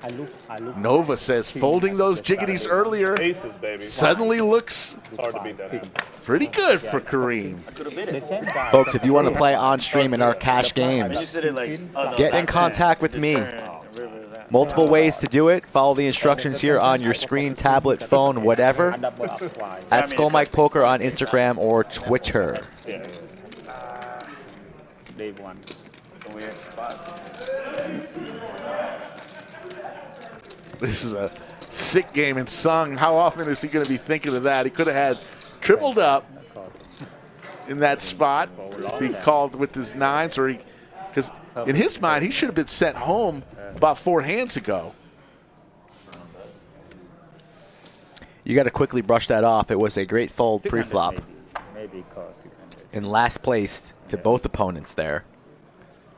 I look. Nova says folding those jiggities earlier Aces, baby. suddenly looks It's hard to beat that hand. pretty good for Kareem. The same guy. Folks, if you want to play on stream in our cash games, Did it like, get in contact with me. Multiple ways to do it. Follow the instructions here on your screen, tablet, phone, whatever. Double up twice. At Skull Mike Poker on Instagram or Twitter. Day one. This is a sick game, and Sung, how often is he going to be thinking of that? He could have had tripled up in that spot if he called with his nines, or because in his mind he should have been sent home about 4 hands ago. You got to quickly brush that off. It was a great fold pre-flop. Maybe call 600. In last place to both opponents there.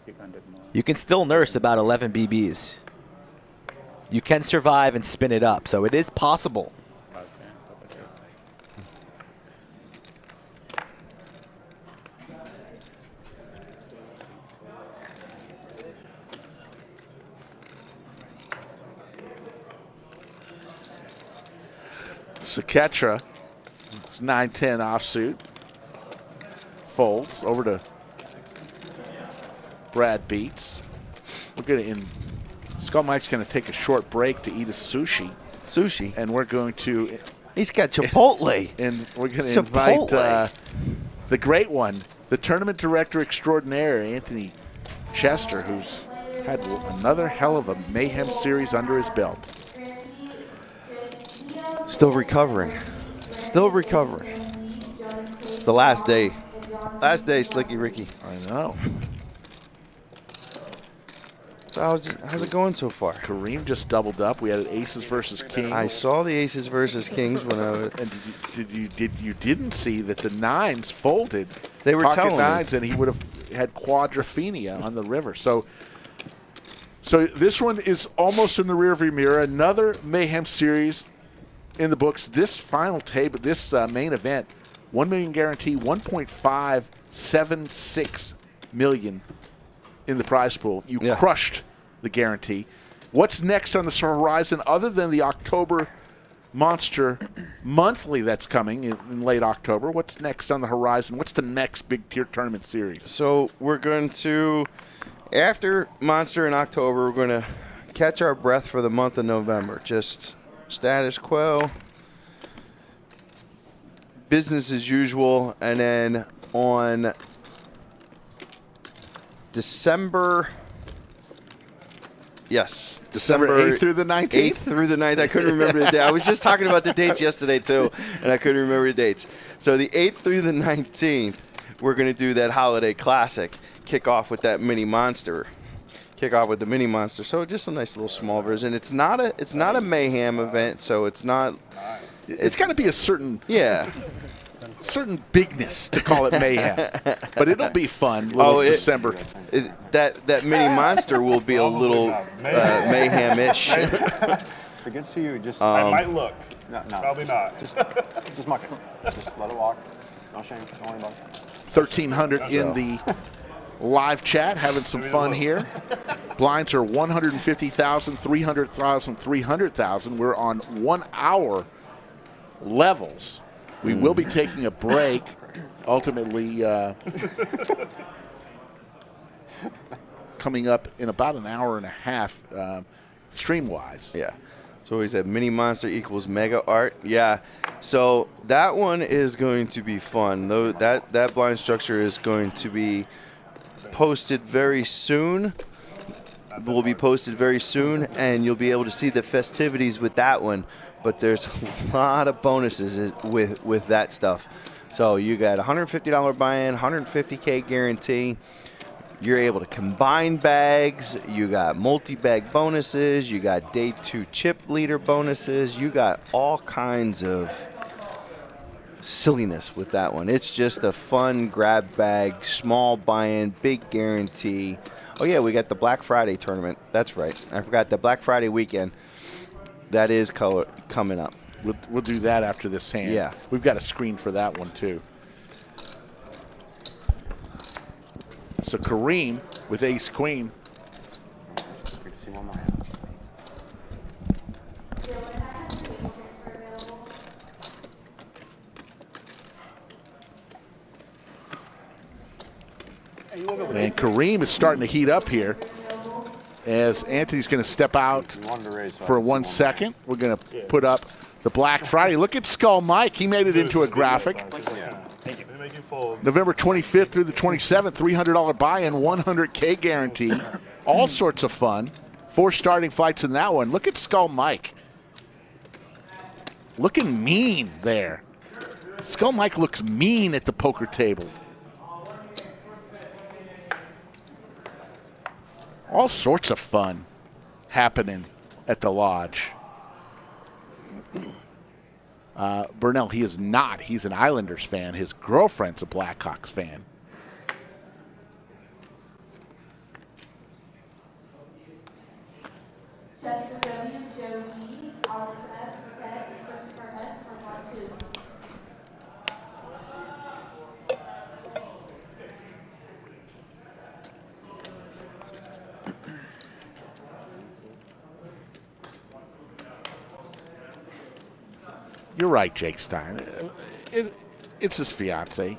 600 more. You can still nurse about 11 BBs. You can survive and spin it up, so it is possible. Okay. Saketra, it's 9-10 offsuit. Folds over to Brad Beats. We're going to Skull Mike's going to take a short break to eat his sushi, Sushi. and we're going to He's got Chipotle. and we're going to invite Chipotle. the great one, the tournament director extraordinaire, Anthony Chester, who's had another hell of a Mayhem series under his belt. Still recovering. Still recovering. It's the last day. Last day, Slicky Ricky. I know. So how's it going so far? Kareem just doubled up. We had an aces versus king. I saw the aces versus kings when I was. And you didn't see that the nines folded. They were pocket telling me. nines, and he would have had quadrophenia on the river. So this one is almost in the rearview mirror. Another Mayhem series in the books. This final table, this main event, 1 million guarantee, 1.576 million in the prize pool. You crushed the guarantee. What's next on the horizon other than the October Monster monthly that's coming in late October? What's next on the horizon? What's the next big tier tournament series? So we're going to, after Monster in October, we're going to catch our breath for the month of November. Just status quo, business as usual, and then on December 8th through the 19th? 8th through the 9th. I couldn't remember the day. I was just talking about the dates yesterday, too, and I couldn't remember the dates. So the 8th through the 19th, we're going to do that holiday classic. Kick off with that mini monster. Kick off with the mini monster. So just a nice little small version. It's not a Mayhem event, so it's not. It's got to be a certain bigness to call it Mayhem, but it'll be fun. December. That mini monster will be a little Mayhem-ish. If it gets to you, just I might look. No, probably not. Just muck it. Just let it walk. No shame. Don't worry about it. 1,300 in the live chat, having some fun here. Blinds are 150,000, 300,000, 300,000. We're on 1 hour levels. We will be taking a break, ultimately coming up in about an hour and a half, stream-wise. Yeah. So he said mini monster equals mega art. Yeah. So that one is going to be fun. Though that blind structure is going to be posted very soon. Will be posted very soon, and you'll be able to see the festivities with that one. But there's a lot of bonuses with that stuff. So you got $150 buy-in, $150K guarantee. You're able to combine bags. You got multi-bag bonuses. You got day 2 chip leader bonuses. You got all kinds of silliness with that one. It's just a fun grab bag, small buy-in, big guarantee. Oh yeah, we got the Black Friday tournament. That's right. I forgot the Black Friday weekend. That is coming up. We'll do that after this hand. Yeah. We've got a screen for that one, too. So Kareem with ace-queen. on my ass. And Kareem is starting to heat up here as Anthony's going to step out for 1 second. We're going to put up the Black Friday. Look at Skull Mike. He made it into a graphic. November 25th through the 27th, $300 buy-in, $100K guarantee. All sorts of fun. 4 starting flights in that one. Look at Skull Mike. Looking mean there. Skull Mike looks mean at the poker table. All sorts of fun happening at the lodge. Burnell, he is not. He's an Islanders fan. His girlfriend's a Blackhawks fan. Chester W, Joe D, Alex F, Ted, Christopher S for 1-2. You're right, Jake Stein. It's his fiance.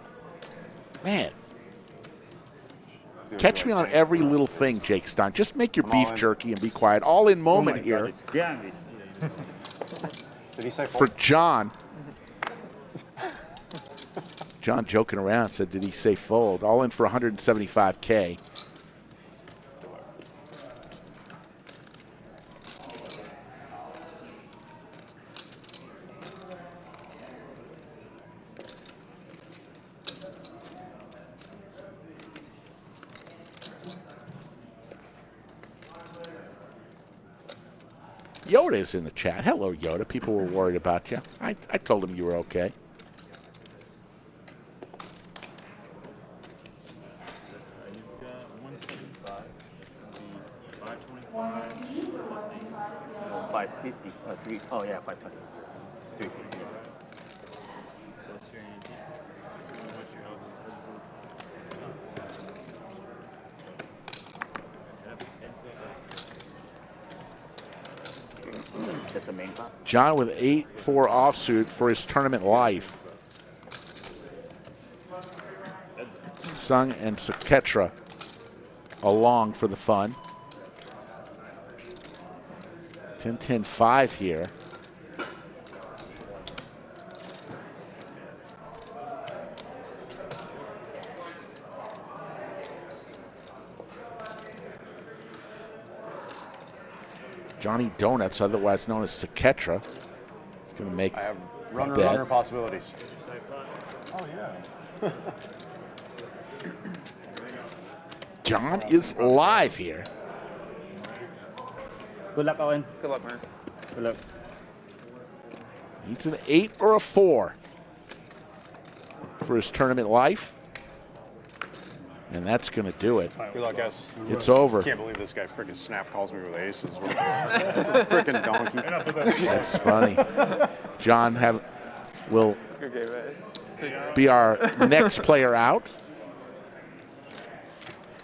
Man. Catch me on every little thing, Jake Stein. Just make your beef jerky and be quiet. All in moment here. Did he say For John. John joking around said, did he say fold? All in for 175K. Yoda is in the chat. Hello, Yoda. People were worried about you. I told them you were okay. Oh, yeah, 520. 350. That's the main pot. John with 8-4 offsuit for his tournament life. Sung and Saketra along for the fun. 10-10-5 here. Johnny Donuts, otherwise known as Saketra, is going to make I have a runner bet. possibilities. Oh, yeah. John is live here. Good luck, Owen. Good luck, man. Good luck. Needs an 8 or a 4 for his tournament life. And that's going to do it. Good luck, guys. It's over. I can't believe this guy freaking snap calls me with aces. Freaking donkey. That's funny. John will Okay, man. be our next player out.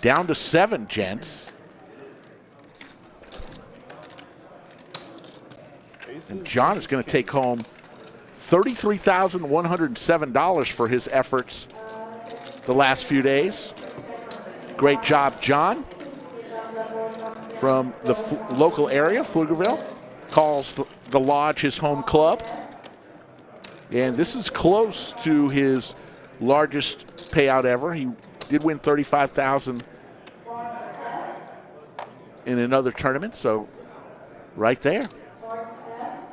Down to 7, gents. And John is going to take home $33,107 for his efforts the last few days. Great job, John, from the local area, Pflugerville. Calls the lodge his home club. And this is close to his largest payout ever. He did win $35,000 in another tournament, so right there.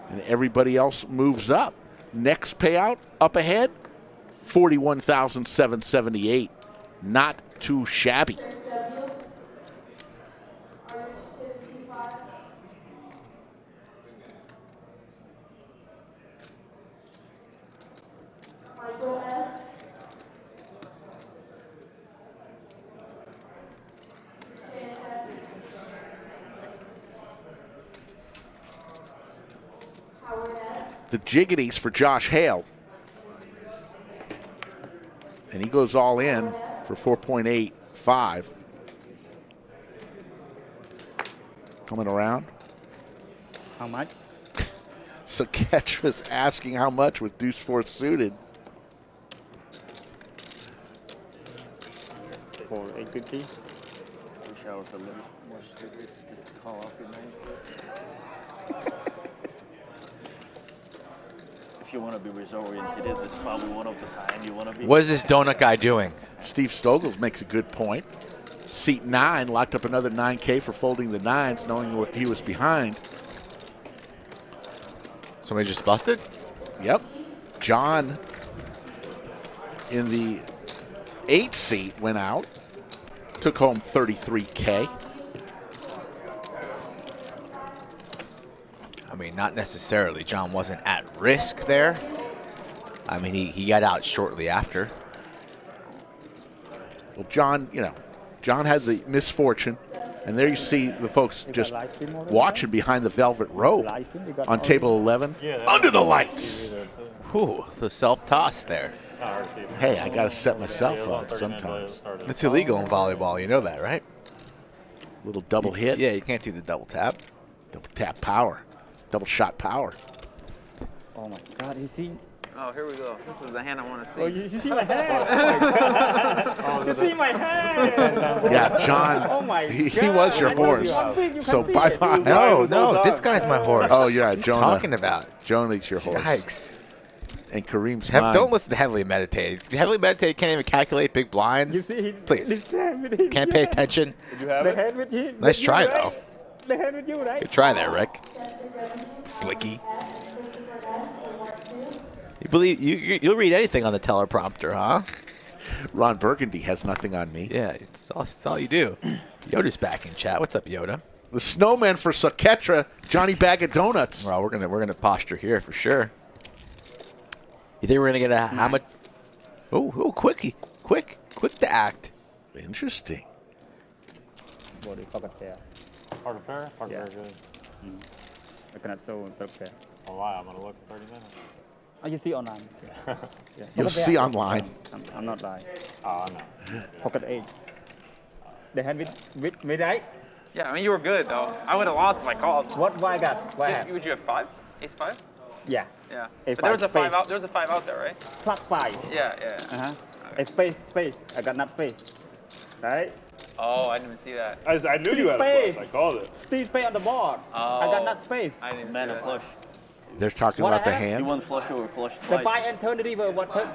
And everybody else moves up. Next payout up ahead, $41,778. Not too shabby. Michael S. Howard S. The jiggities for Josh Hale. And he goes all in for 4.85. coming around. How much? So Ketra's asking how much with deuce 4 suited. For 850. Wish I was a little more serious just to call off your names. If you want to be resort-oriented, it's probably one of the time you want to be. What is this donut guy doing? Steve Stogels makes a good point. Seat 9 locked up another 9K for folding the 9s, knowing what he was behind. Somebody just busted? Yep. John in the 8 seat went out. Took home 33K. I mean, not necessarily. John wasn't at risk there. I mean, he got out shortly after. Well, John, John had the misfortune, and there you see the folks just watching behind the velvet rope on table 11 under the lights. Whew, the self-toss there. Hey, I got to set myself up sometimes. It's illegal in volleyball. You know that, right? Little double hit. Yeah, you can't do the double tap. Double tap power. Double shot power. Oh my God, you see? Oh, here we go. This is the hand I want to see. Oh, you see my hand? You see my hand? Yeah, John, Oh my he God. was your horse. So bye-bye. No, this guy's my horse. Oh, yeah, What are you Jonah. talking about? Jonah's your horse. Yikes. And Kareem's mine. Don't listen to Heavily Meditated. Heavily Meditated can't even calculate big blinds. You see, Please. this hand with him. Can't pay attention. Did you have The it? hand with him. Nice with you, try, right? though. The hand with you, right? Good try there, Rick. Slicky. You believe you'll read anything on the teleprompter, huh? Ron Burgundy has nothing on me. Yeah, it's all you do. Yoda's back in chat. What's up, Yoda? The snowman for Saketra, Johnny Bag of Donuts. Well, we're gonna posture here for sure. You think we're gonna get a how much? Oh, quick to act. Interesting. Body pocket pair. Parker Fair? Parker Yeah. Fair, good. I cannot show pocket pair. Oh, wow, I'm going to look in 30 minutes. Oh, you see online. Yeah. You'll Pocket see pair. online. I'm not lying. Oh, no. Pocket 8. The hand with me, right? Yeah, I mean, you were good, though. I would have lost if I called. What I got? What I have? Would you have 5? Ace 5? Yeah. Yeah. Ace But there was a 5 5 out. There was a 5 out there, right? Plus 5. Yeah. Uh-huh. A space. I got not space. Right? Oh, I didn't even see that. I knew you had a Space. flush. I called it. Steve space on the board. I got not space. I didn't Man, see a that. flush. They're talking What about the I have? You hand won flush over flush The twice. 5 and turn the river. What turn?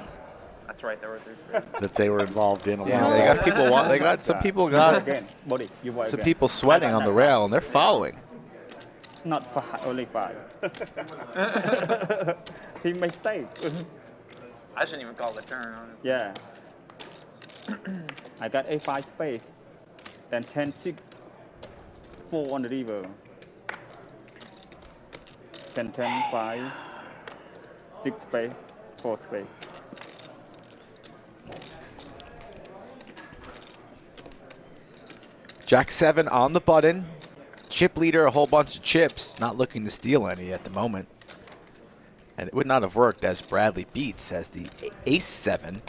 That's right. There were 3 straight. that they were involved in. A Yeah, while they back. got people. They got some people Again. Body. You work some again. people sweating on the rail, and they're following. Not 5. Only 5. He mistake. I shouldn't even call the turn, honestly. Yeah. I got A5 space. Then 10, 6, 4 on the river. 10, 5, 6 space, 4 space. Jack 7 on the button. Chip leader, a whole bunch of chips. Not looking to steal any at the moment. And it would not have worked as Bradley beats as the Ace 7.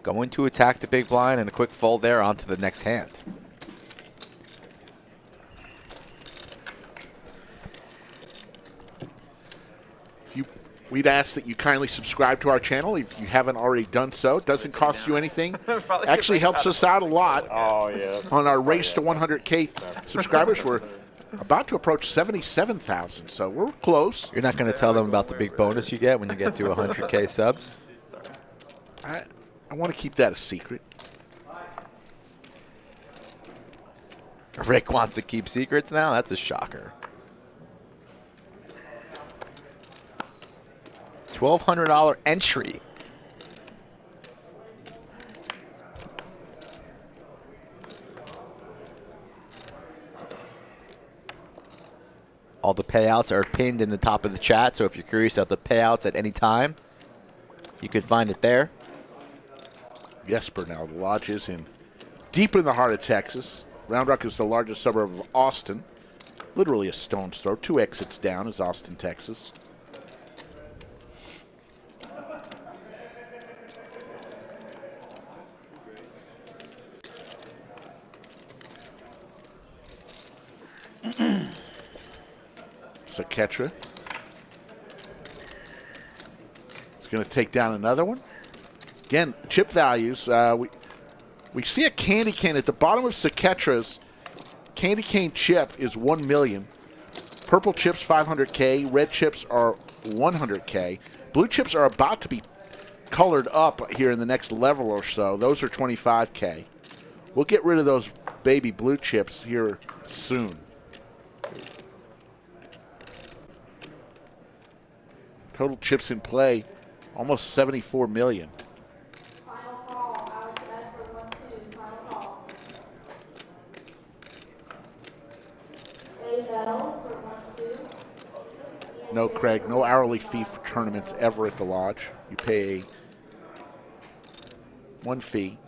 Going to attack the big blind and a quick fold there onto the next hand. We'd ask that you kindly subscribe to our channel if you haven't already done so. It doesn't cost you anything. Actually helps us out a lot Oh, yeah. on our race to 100K subscribers. We're about to approach 77,000, so we're close. You're not going to tell them about the big bonus you get when you get to 100K subs? I want to keep that a secret. Rick wants to keep secrets now? That's a shocker. $1,200 entry. All the payouts are pinned in the top of the chat, so if you're curious about the payouts at any time, you can find it there. Yes, Burnell. The lodge is deep in the heart of Texas. Round Rock is the largest suburb of Austin. Literally a stone's throw. 2 exits down is Austin, Texas. Saketra. He's going to take down another one. Again, chip values. We see a candy cane at the bottom of Saketra's. Candy cane chip is 1 million. Purple chips 500K. Red chips are 100K. Blue chips are about to be colored up here in the next level or so. Those are 25K. We'll get rid of those baby blue chips here soon. Total chips in play, almost 74 million. Final call, Alex F for 1-2, final call. A Bell for 1-2. No, Craig, no hourly fee for tournaments ever at the lodge. You pay one fee,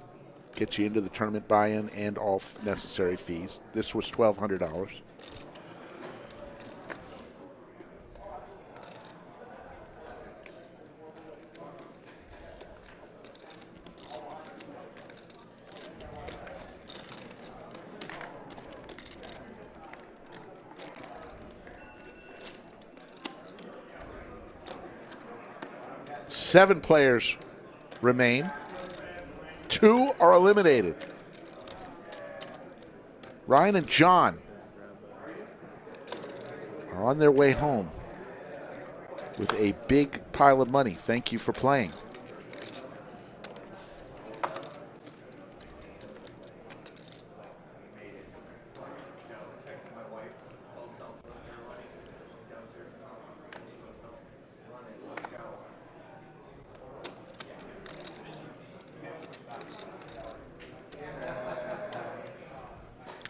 gets you into the tournament buy-in and all necessary fees. This was $1,200. Seven players remain. 2 are eliminated. Ryan and John are on their way home with a big pile of money. Thank you for playing.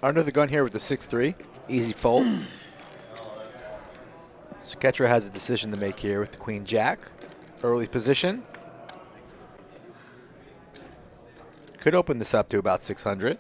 Under the gun here with the 6-3. Easy fold. Saketra has a decision to make here with the Queen Jack. Early position. Could open this up to about 600.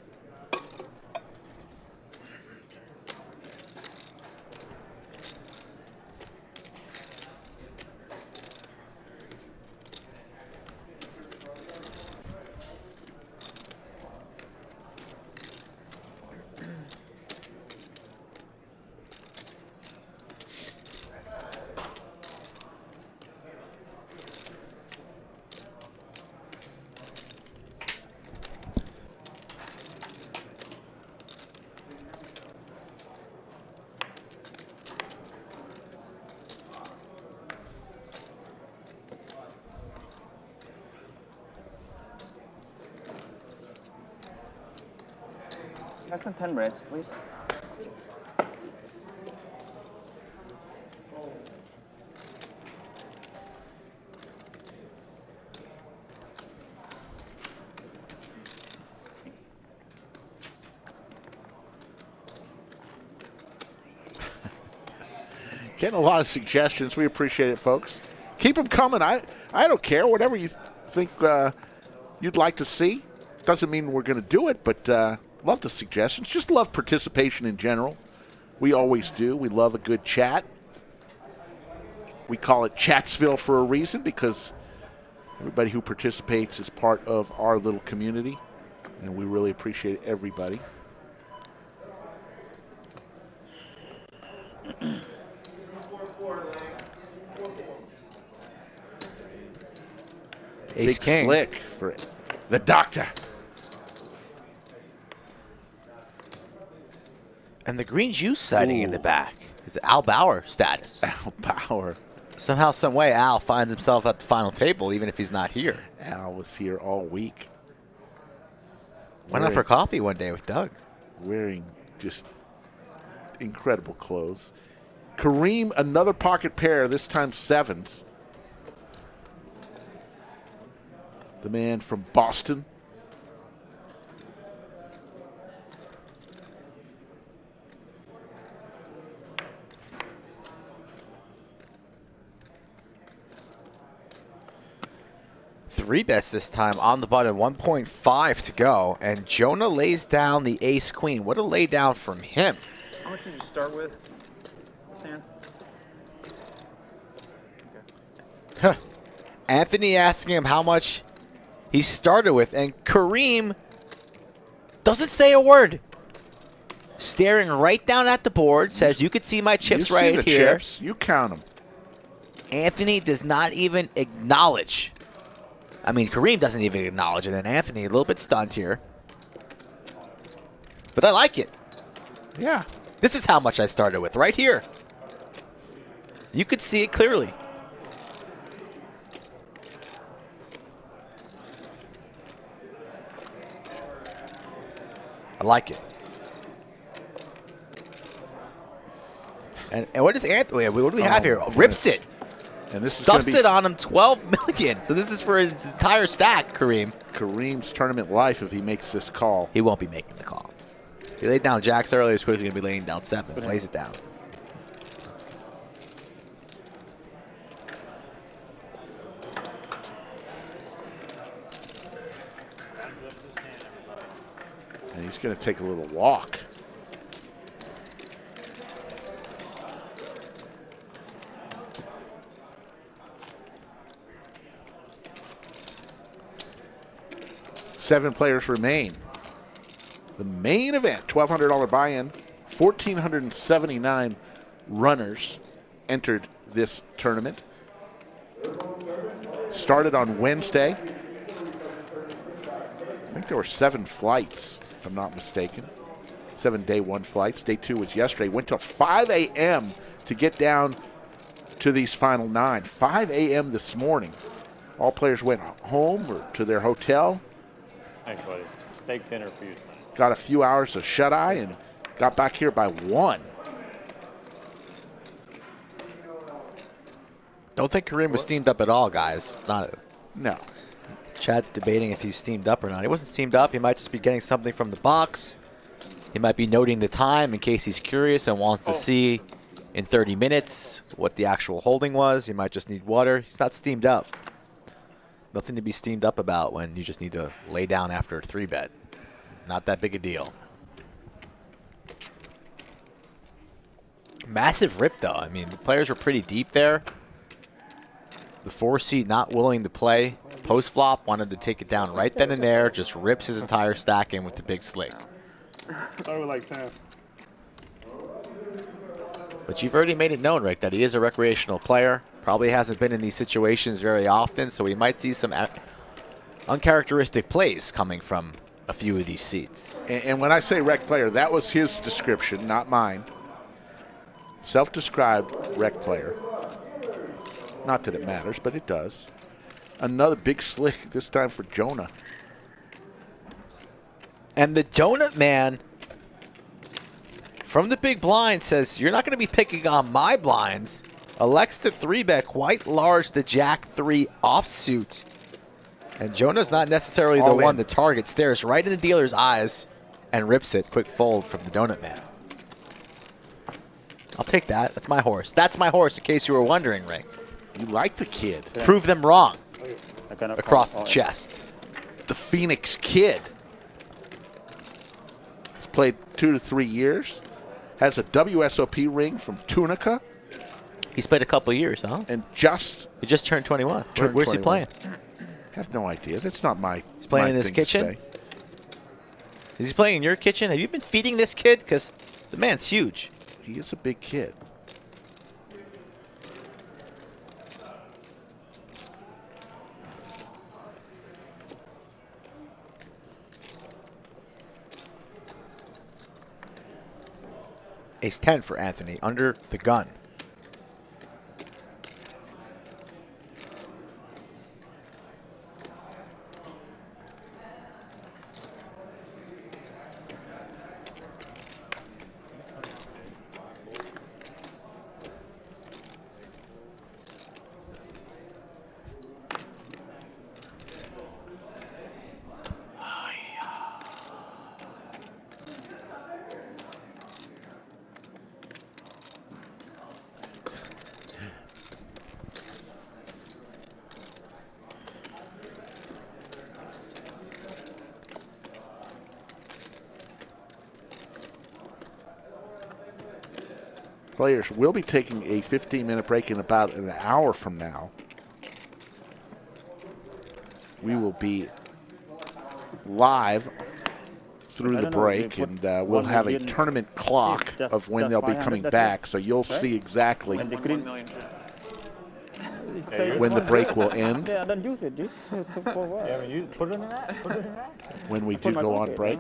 Have some 10 reds, please. Getting a lot of suggestions. We appreciate it, folks. Keep them coming. I don't care. Whatever you think you'd like to see. Doesn't mean we're going to do it, but love the suggestions. Just love participation in general. We always do. We love a good chat. We call it Chatsville for a reason because everybody who participates is part of our little community, and we really appreciate everybody. Ace Big King. Slick for the doctor. And the green juice sighting in the back. It's Al Bauer status. Al Bauer. Somehow, some way, Al finds himself at the final table, even if he's not here. Al was here all week. Went out for coffee one day with Doug. Wearing just incredible clothes. Kareem, another pocket pair, this time sevens. The man from Boston. Three bets this time on the button, 1.5 to go. And Jonah lays down the ace queen. What a lay down from him. How much did you start with, Stan? Huh. Anthony asking him how much he started with, and Kareem doesn't say a word. staring right down at the board, says, you could see my chips you right see the here. Chips. You count them. Anthony does not even acknowledge. I mean, Kareem doesn't even acknowledge it, and Anthony a little bit stunned here. But I like it. Yeah. This is how much I started with, right here. You could see it clearly. I like it. And what is Anthony? What do we have here? Rips it. And this Stuffs is gonna it on him, 12 million. So this is for his entire stack, Kareem. Kareem's tournament life if he makes this call. He won't be making the call. He laid down jacks earlier. He's quickly going to be laying down 7s. Lays it down. And he's going to take a little walk. Seven players remain. The main event, $1,200 buy-in, 1,479 runners entered this tournament. Started on Wednesday. I think there were 7 flights, if I'm not mistaken. 7 day 1 flights. Day 2 was yesterday. Went till 5 a.m. to get down to these final 9. 5 a.m. this morning. All players went home or to their hotel. Thanks, buddy. Steak dinner for you tonight. Got a few hours of shut-eye and got back here by 1. Don't think Kareem was steamed up at all, guys. It's not. No. Chad debating if he's steamed up or not. He wasn't steamed up. He might just be getting something from the box. He might be noting the time in case he's curious and wants to see in 30 minutes what the actual holding was. He might just need water. He's not steamed up. Nothing to be steamed up about when you just need to lay down after a 3-bet. Not that big a deal. Massive rip, though. I mean, the players were pretty deep there. The 4-seed not willing to play. Post-flop wanted to take it down right then and there. Just rips his entire stack in with the big slick. I would like 10. But you've already made it known, Rick, that he is a recreational player. Probably hasn't been in these situations very often, so we might see some uncharacteristic plays coming from a few of these seats. And when I say rec player, that was his description, not mine. Self-described rec player. Not that it matters, but it does. Another big slick, this time for Jonah. And the donut man from the big blind says, you're not going to be picking on my blinds. Elects to 3-bet quite large the Jack 3 offsuit. And Jonah's not necessarily the one to target. Stares right in the dealer's eyes and rips it. Quick fold from the donut man. I'll take that. That's my horse. That's my horse, in case you were wondering, Ring. You like the kid. Prove them wrong. Across the chest. The Phoenix Kid. He's played 2 to 3 years. Has a WSOP ring from Tunica. He's played a couple of years, huh? And he just turned 21. Where's he playing? I have no idea. That's not my. He's playing in his kitchen. Is he playing in your kitchen? Have you been feeding this kid? Because the man's huge. He is a big kid. Ace 10 for Anthony under the gun. Players will be taking a 15-minute break in about an hour from now. We will be live through I the don't know, they break, put and we'll 1 have a million. tournament clock Just- of when just they'll be 500, coming that's back. it. So you'll Right? see exactly When the 1 green, million chips. when the break will end. yeah, I don't use it. This for what? Yeah, I mean, you put it in that. Put it in that. When we do put my go on pocket, break.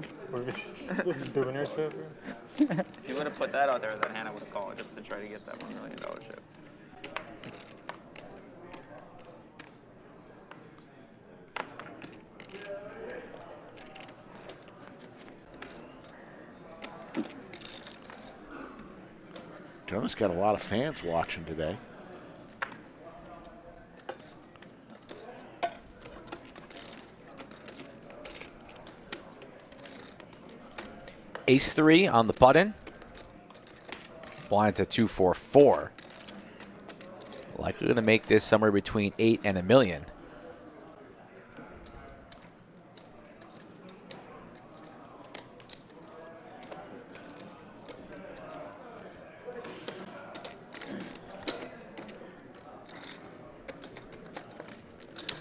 Souvenir chip. If you would have put that out there, then Hannah would have called just to try to get that $1 million chip. Jonah's got a lot of fans watching today. Ace-3 on the button. Blinds at 244. Likely going to make this somewhere between 8 and $1 million.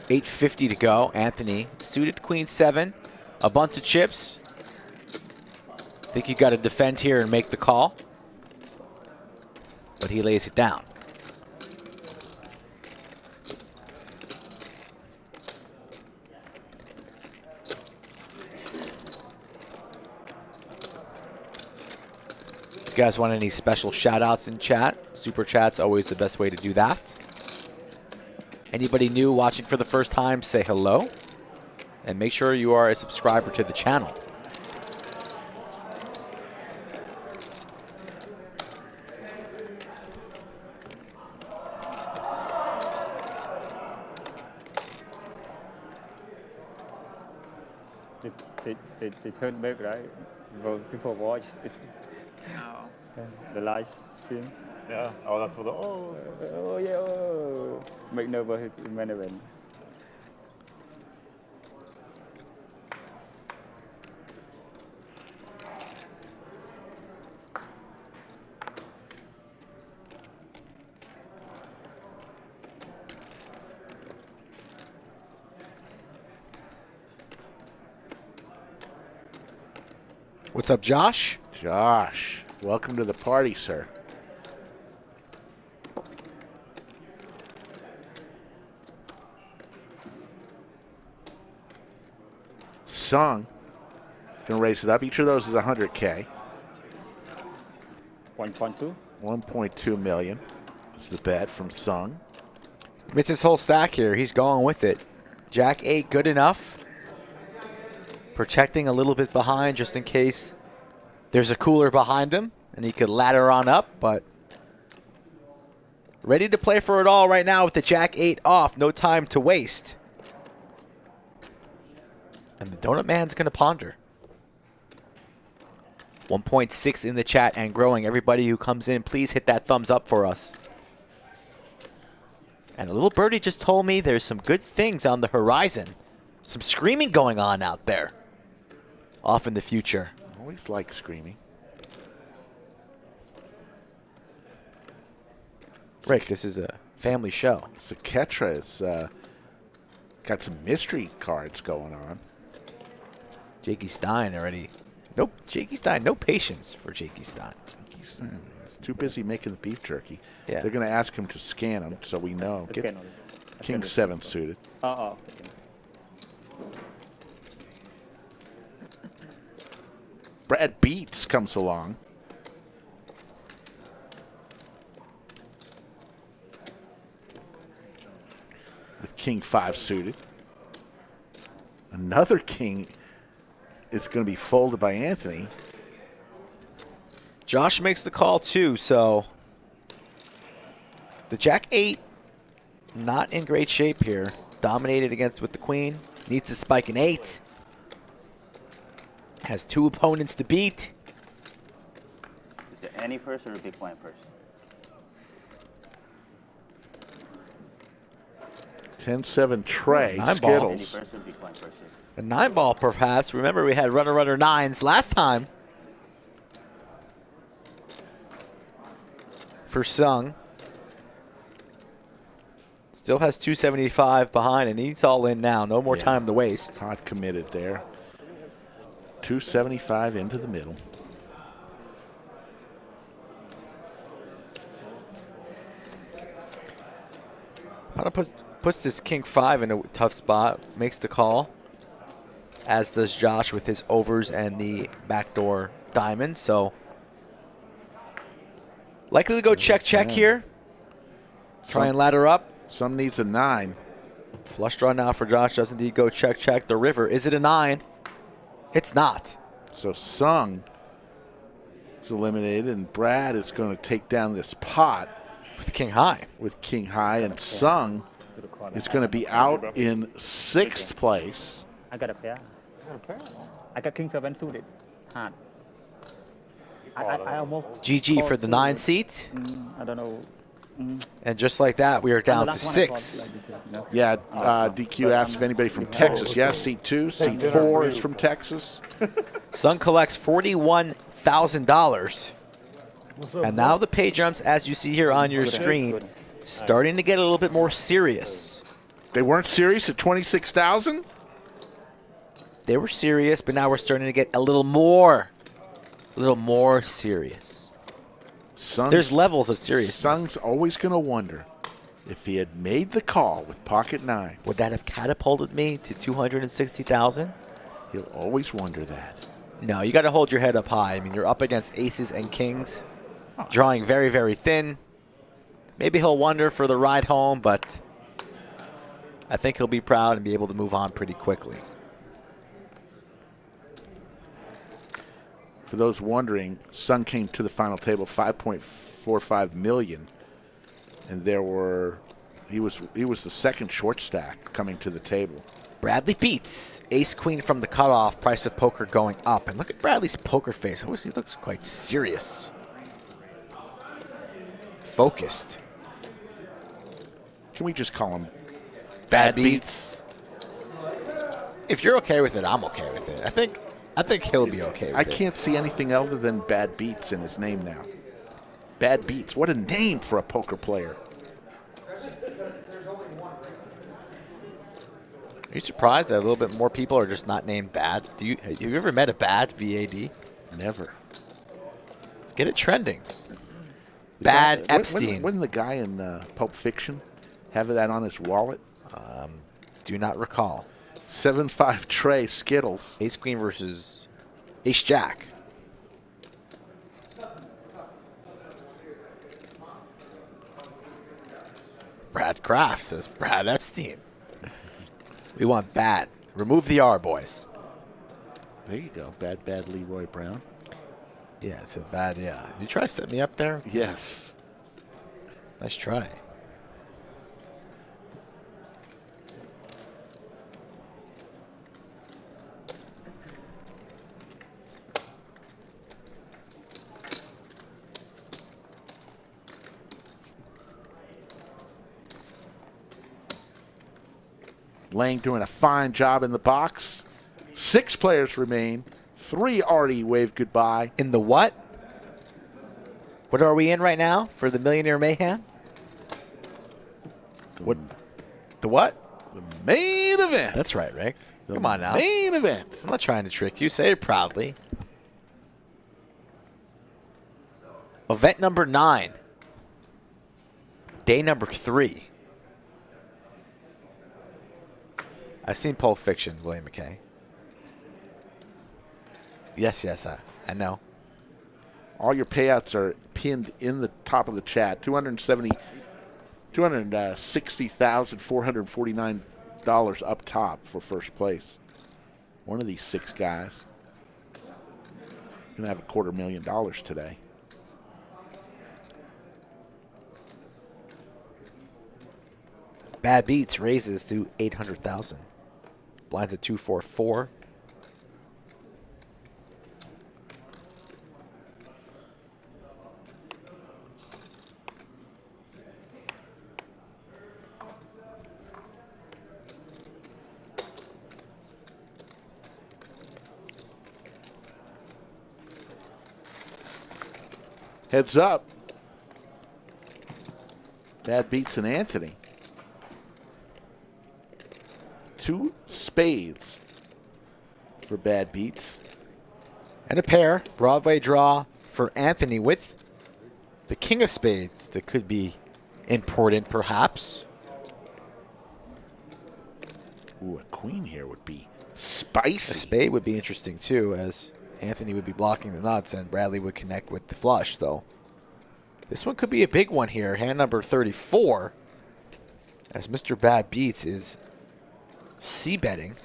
$8.50 to go. Anthony suited queen 7. A bunch of chips. Think you got to defend here and make the call. But he lays it down. If you guys want any special shout outs in chat, super chat's always the best way to do that. Anybody new watching for the first time, say hello. And make sure you are a subscriber to the channel. They turn back, right? Well, people watch it, No. the live stream. Yeah. Oh, that's for the. Oh. Oh yeah, oh. Make nervous in main event. What's up, Josh? Josh, welcome to the party, sir. Sung gonna raise it up. Each of those is 100K. 1.2. 1.2 million is the bet from Sung. It's his whole stack here. He's going with it. Jack 8 good enough. Protecting a little bit behind just in case there's a cooler behind him and he could ladder on up, but ready to play for it all right now with the Jack 8 off. No time to waste. And the Donut Man's going to ponder. 1.6 in the chat and growing. Everybody who comes in, please hit that thumbs up for us. And a little birdie just told me there's some good things on the horizon. Some screaming going on out there. Off in the future. Always like screaming. Rick, this is a family show. Saketra has got some mystery cards going on. Jakey Stein already. Nope, Jakey Stein, no patience for Jakey Stein. He's too busy making the beef jerky. Yeah. They're going to ask him to scan them so we know. Get Scan on it. King 7 suited. Oh. Brad Beats comes along. With King 5 suited. Another King is going to be folded by Anthony. Josh makes the call too, so the Jack 8 not in great shape here. Dominated against with the Queen. Needs to spike an 8. Has 2 opponents to beat. Is there any first or a big blind first? 10-7 Trey, Nine ball. Any Skittles. first or big blind first? A 9 ball perhaps. Remember we had runner 9s last time. For Sung. Still has 275 behind and he's all in now. No more time to waste. Todd committed there. 275 into the middle. Pana puts this king 5 in a tough spot, makes the call, as does Josh with his overs and the backdoor diamond. So likely to go check here. Try and ladder up. Some needs a 9. Flush draw now for Josh. Does indeed go check. The river. Is it a 9? It's not. So Sung is eliminated, and Brad is going to take down this pot with king high. And Sung is going to be out in 6th place. I got a pair. I got king 7 suited. Hard. I almost. GG for the 9 seat. I don't know. And just like that, we are down to 6. Yeah, DQ asked if anybody from Texas. Yes, seat 2. Seat 4 is from Texas. Sung collects $41,000. And now the pay jumps, as you see here on your screen, starting to get a little bit more serious. They weren't serious at 26,000? They were serious, but now we're starting to get a little more serious. There's levels of seriousness. Sung's always going to wonder if he had made the call with pocket 9s. Would that have catapulted me to 260,000? He'll always wonder that. No, you got to hold your head up high. I mean, you're up against aces and kings, drawing very, very thin. Maybe he'll wonder for the ride home, but I think he'll be proud and be able to move on pretty quickly. For those wondering, Sung came to the final table 5.45 million, and he was the second short stack coming to the table. Bradley beats ace queen from the cutoff, price of poker going up. And look at Bradley's poker face. He looks quite serious. Focused. Can we just call him Bad beats? If you're okay with it, I'm okay with it. I think he'll be okay with it. I can't see anything other than Bad Beats in his name now. Bad Beats. What a name for a poker player. Are you surprised that a little bit more people are just not named Bad? Have you ever met a Bad, B-A-D? Never. Let's get it trending. Bad Epstein. Wouldn't the guy in Pulp Fiction have that on his wallet? Do not recall. 7-5 Trey Skittles. Ace Queen versus Ace Jack. Brad Kraft says Brad Epstein. We want Bad. Remove the R, boys. There you go. Bad Leroy Brown. Yeah, it's a bad, yeah. You try to set me up there? Yes. Nice try. Lang doing a fine job in the box. 6 players remain. 3 already waved goodbye. In the what? What are we in right now for the Millionaire Mayhem? What? The what? The main event. That's right, Rick. Come on now. Main event. I'm not trying to trick you. Say it proudly. Event number 9. Day number 3. I've seen Pulp Fiction, William McKay. Yes, I know. All your payouts are pinned in the top of the chat. $260,449 up top for first place. One of these 6 guys gonna have $250,000 today. Bad Beats raises to 800,000. Blinds at 244. Heads up. Bad Beats and Anthony. 2 spades for Bad Beats. And a pair. Broadway draw for Anthony with the king of spades. That could be important, perhaps. Ooh, a queen here would be A spicy. spade would be interesting, too, as Anthony would be blocking the nuts and Bradley would connect with the flush, though. This one could be a big one here. Hand number 34, as Mr. Bad Beats is c-betting.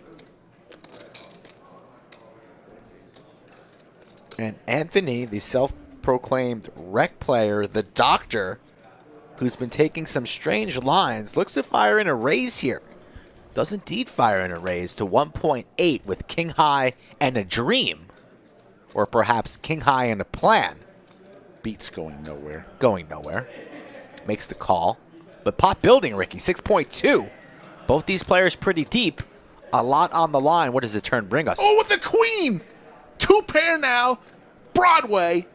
And Anthony, the self-proclaimed rec player, the doctor, who's been taking some strange lines, looks to fire in a raise here. Does indeed fire in a raise to 1.8 with king high and a dream. Or perhaps king high and a plan. Beats going nowhere. Going nowhere. Makes the call. But pot building, Ricky, 6.2. Both these players pretty deep. A lot on the line. What does the turn bring us? Oh, with the queen! 2 pair now. Broadway.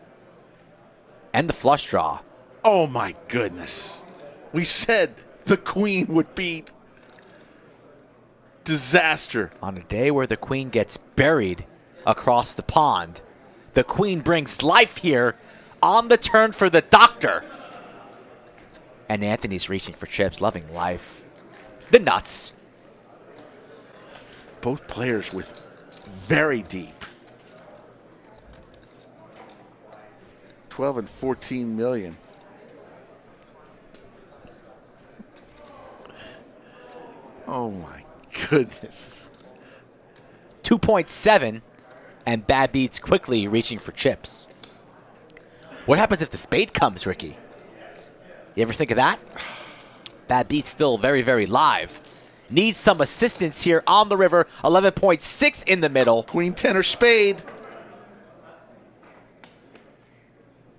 And the flush draw. Oh, my goodness. We said the queen would beat. Disaster. On a day where the queen gets buried across the pond, the queen brings life here on the turn for the doctor. And Anthony's reaching for chips, loving life. The nuts. Both players with very deep. 12 and 14 million. Oh, my goodness. 2.7, and Bad Beats quickly reaching for chips. What happens if the spade comes, Ricky? You ever think of that? Bad Beats still very, very live. Needs some assistance here on the river. 11.6 in the middle. Queen 10 or spade.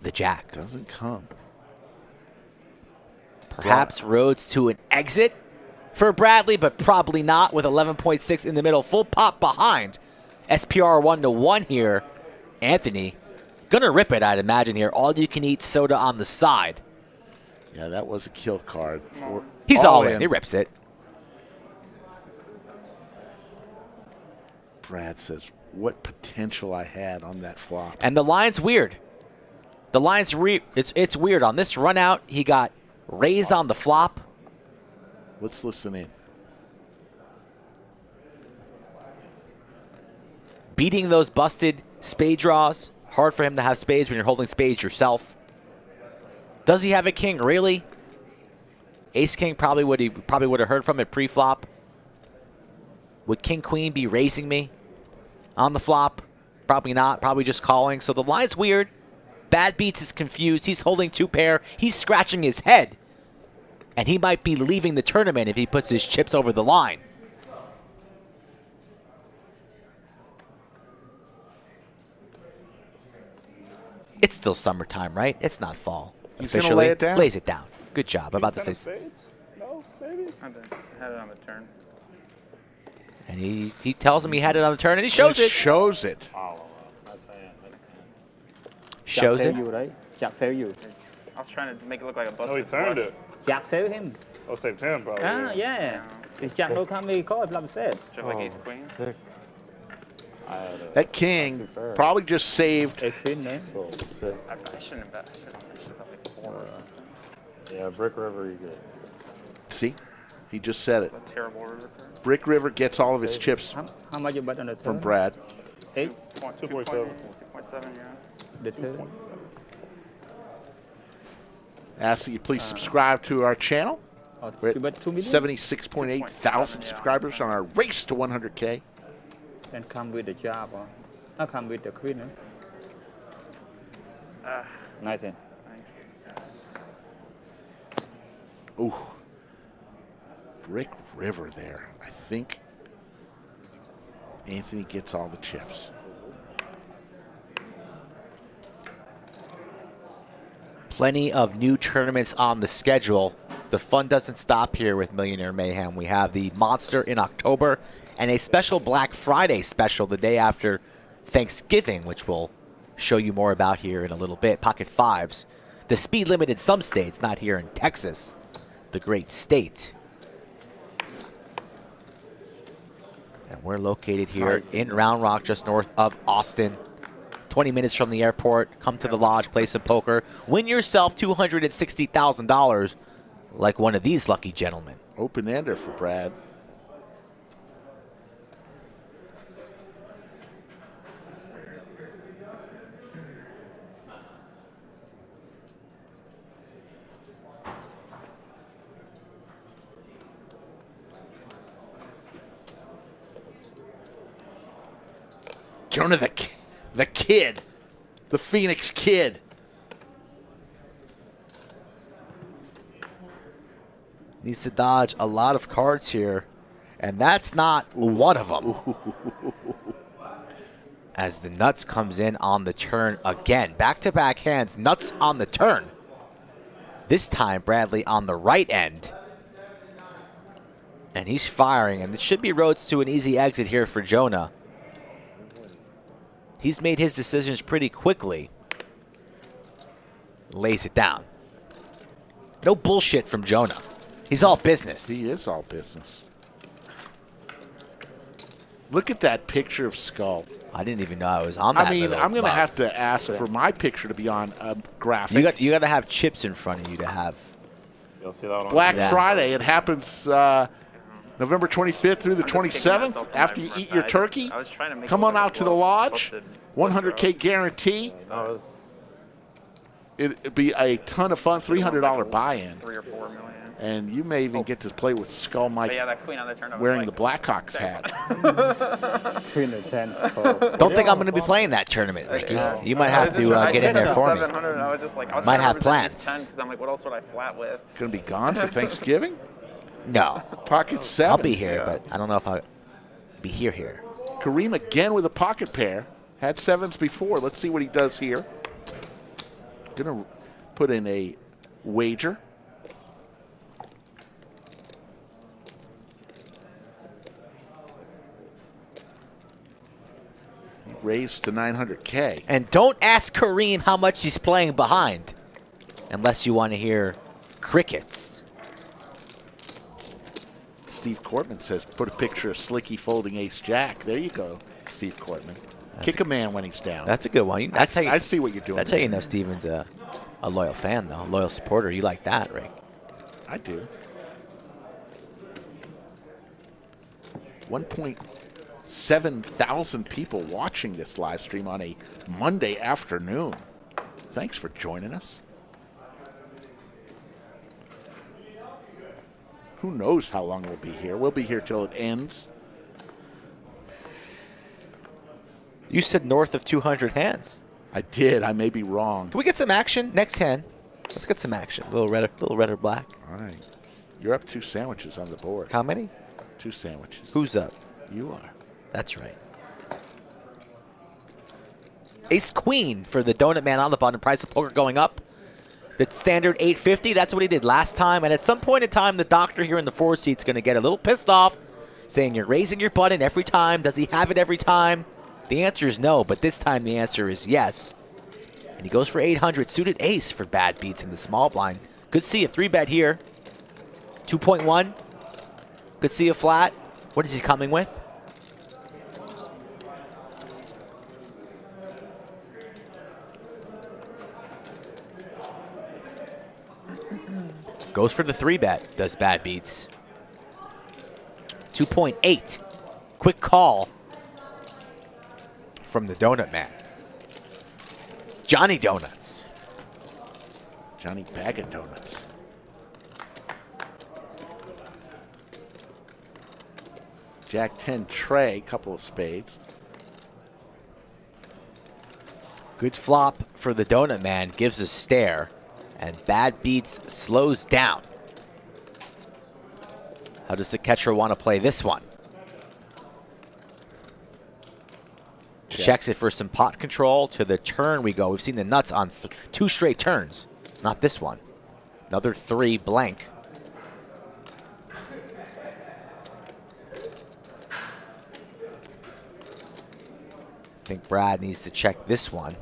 The jack. Doesn't come. Perhaps roads to an exit for Bradley, but probably not with 11.6 in the middle. Full pot behind. SPR 1-1 here. Anthony gonna rip it, I'd imagine here. All you can eat soda on the side. Yeah, that was a kill card. For He's all in. He rips it. Brad says, what potential I had on that flop. And the line's weird. The line's it's weird. On this run out, he got raised on the flop. Let's listen in. Beating those busted spade draws. Hard for him to have spades when you're holding spades yourself. Does he have a king? Really? Ace king probably would have heard from it pre-flop. Would king queen be raising me on the flop? Probably not. Probably just calling. So the line's weird. Bad Beats is confused. He's holding 2 pair. He's scratching his head. And he might be leaving the tournament if he puts his chips over the line. It's still summertime, right? It's not fall. He's gonna lay it down. Lays it down. Good job. I'm about to say. Spades? No, maybe. Had it on the turn. And he tells him he had it on the turn, and he shows it. Shows it. Oh, that's hand. Shows Jack it. xéo you đấy. Jack xéo you. I was trying to make it look like a busted No, he turned flush. it. Jack xéo him. Oh, saved him, probably. Ah, yeah. If Jack no come, he call it like I said. Should have like ace queen. Sick. I had it. That king probably just saved. A queen, man. So sick. I shouldn't have bet. I should have bet like 4. Yeah, Brick River, you good. See? He just said it. That's a terrible river card. Brick River gets all of his chips How much you bet on the from turn? Brad. 8. 2.7. 2.7, yeah. The turn. Ask that you please subscribe to our channel. Oh, We're you bet 2 million? 76.8 thousand yeah. subscribers on our race to 100K. Then come with the job, or not come with the queen, huh? Nice. Then. Ooh. Brick River there. I think Anthony gets all the chips. Plenty of new tournaments on the schedule. The fun doesn't stop here with Millionaire Mayhem. We have the Monster in October and a special Black Friday special the day after Thanksgiving, which we'll show you more about here in a little bit. Pocket fives. The speed limit in some states, not here in Texas, the great state. And we're located here in Round Rock, just north of Austin. 20 minutes from the airport, come to the lodge, play some poker, win yourself $260,000 like one of these lucky gentlemen. Open-ender for Brad. Jonah the kid, the Phoenix Kid. Needs to dodge a lot of cards here, and that's not one of them. As the nuts comes in on the turn again. Back-to-back hands, nuts on the turn. This time, Bradley on the right end. And he's firing, and it should be roads to an easy exit here for Jonah. He's made his decisions pretty quickly. Lays it down. No bullshit from Jonah. He's all business. He is all business. Look at that picture of Skull. I didn't even know I was on that. I mean, I'm going to mug. have to ask for my picture to be on a graphic. You got to have chips in front of you to have. You'll see that one. Black Friday. It happens November 25th through the 27th. After you eat your turkey, come on out to the lodge. 100K guarantee. No, It'd be a ton of fun. $300 buy-in. 3 or 4 million. And you may even get to play with Skull Mike But yeah, that queen on the turn. wearing the Blackhawks hat. Queen of 10. Don't think I'm going to be playing that tournament, Ricky. You might have to get in there for me. 700. I was just like, I was Might trying to have represent plans. 10 because I'm like, what else would I flat with? Going to be gone for Thanksgiving? No. Pocket seven. I'll be here, but I don't know if I'll be here. Kareem again with a pocket pair. Had sevens before. Let's see what he does here. Going to put in a wager. He raised to 900K. And don't ask Kareem how much he's playing behind unless you want to hear crickets. Steve Cortman says, put a picture of Slicky folding ace-jack. There you go, Steve Cortman. Kick a man when he's down. That's a good one. I see what you're doing. That's how you know Steven's a loyal fan, though. A loyal supporter. You like that, Rick? I do. 1.7 thousand people watching this live stream on a Monday afternoon. Thanks for joining us. Who knows how long we'll be here? We'll be here till it ends. You said north of 200 hands. I did. I may be wrong. Can we get some action? Next hand. Let's get some action. A little red or black. All right. You're up 2 sandwiches on the board. How many? 2 sandwiches. Who's up? You are. That's right. Ace queen for the donut man on the button. Price of poker going up. The standard 850. That's what he did last time. And at some point in time, the doctor here in the 4 seat's going to get a little pissed off, saying you're raising your button every time. Does he have it every time? The answer is no, but this time the answer is yes. And he goes for 800. Suited ace for bad beats in the small blind. Could see a 3-bet here. 2.1. Could see a flat. What is he coming with? Goes for the 3-bet. Does bad beats. 2.8. Quick call from the donut man. Johnny Donuts. Johnny Bag of Donuts. Jack 10 tray, couple of spades. Good flop for the donut man. Gives a stare. And bad beats slows down. How does the catcher want to play this one? Checks it for some pot control. To the turn we go. We've seen the nuts on 2 straight turns. Not this one. Another 3 blank. I think Brad needs to check this one.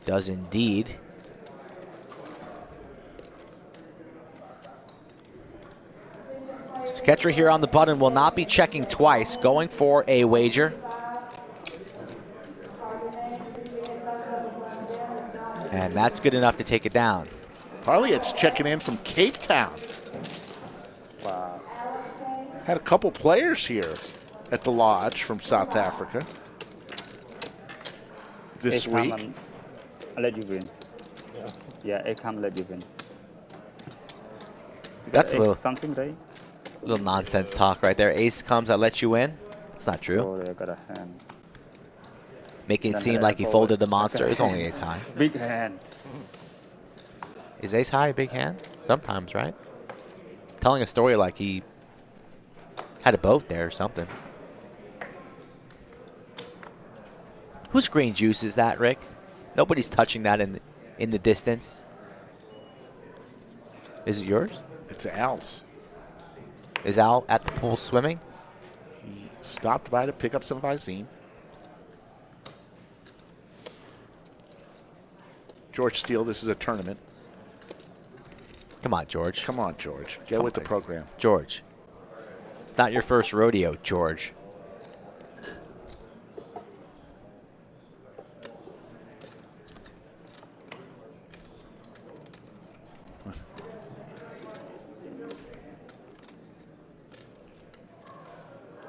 Does indeed. So catcher here on the button will not be checking twice. Going for a wager. And that's good enough to take it down. Parliet's checking in from Cape Town. Wow. Had a couple players here at the lodge from South Africa this week. I'll let you win. Yeah, I can't let you win. That's a something, right? little nonsense talk right there. Ace comes, I let you in. It's not true. Oh, I got a hand. Making it Then seem I like he forward. folded the monster. It's only ace high. Big hand. Is ace high a big hand? Sometimes, right? Telling a story like he had a boat there or something. Whose green juice is that, Rick? Nobody's touching that in the distance. Is it yours? It's Al's. Is Al at the pool swimming? He stopped by to pick up some Visine. George Steele, this is a tournament. Come on, George. Come on, George. Get with the program. George. It's not your first rodeo, George.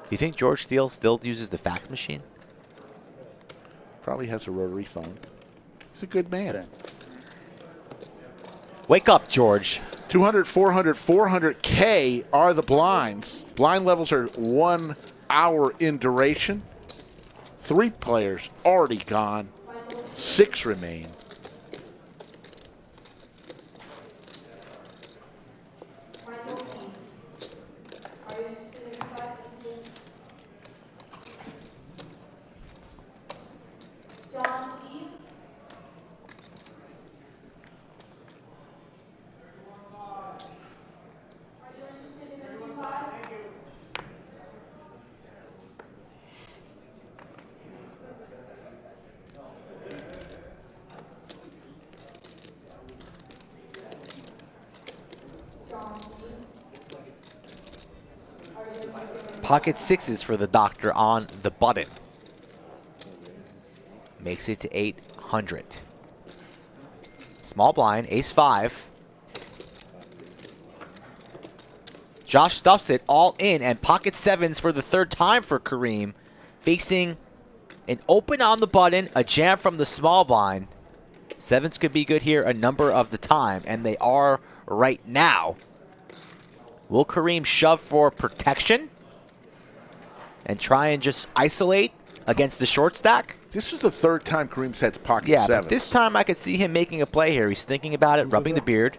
You think George Steele still uses the fax machine? Probably has a rotary phone. He's a good man. Wake up, George. 200, 400, 400K are the blinds. Blind levels are 1 hour in duration. 3 players already gone. 6 remain. Pocket sixes for the doctor on the button. Makes it to 800. Small blind, ace 5. Josh stuffs it all in, and pocket sevens for the 3rd time for Kareem. Facing an open on the button, a jam from the small blind. Sevens could be good here a number of the time, and they are right now. Will Kareem shove for protection and try and just isolate against the short stack? This is the 3rd time Kareem's had pocket Yeah, sevens. but this time I could see him making a play here. He's thinking about it, rubbing the beard.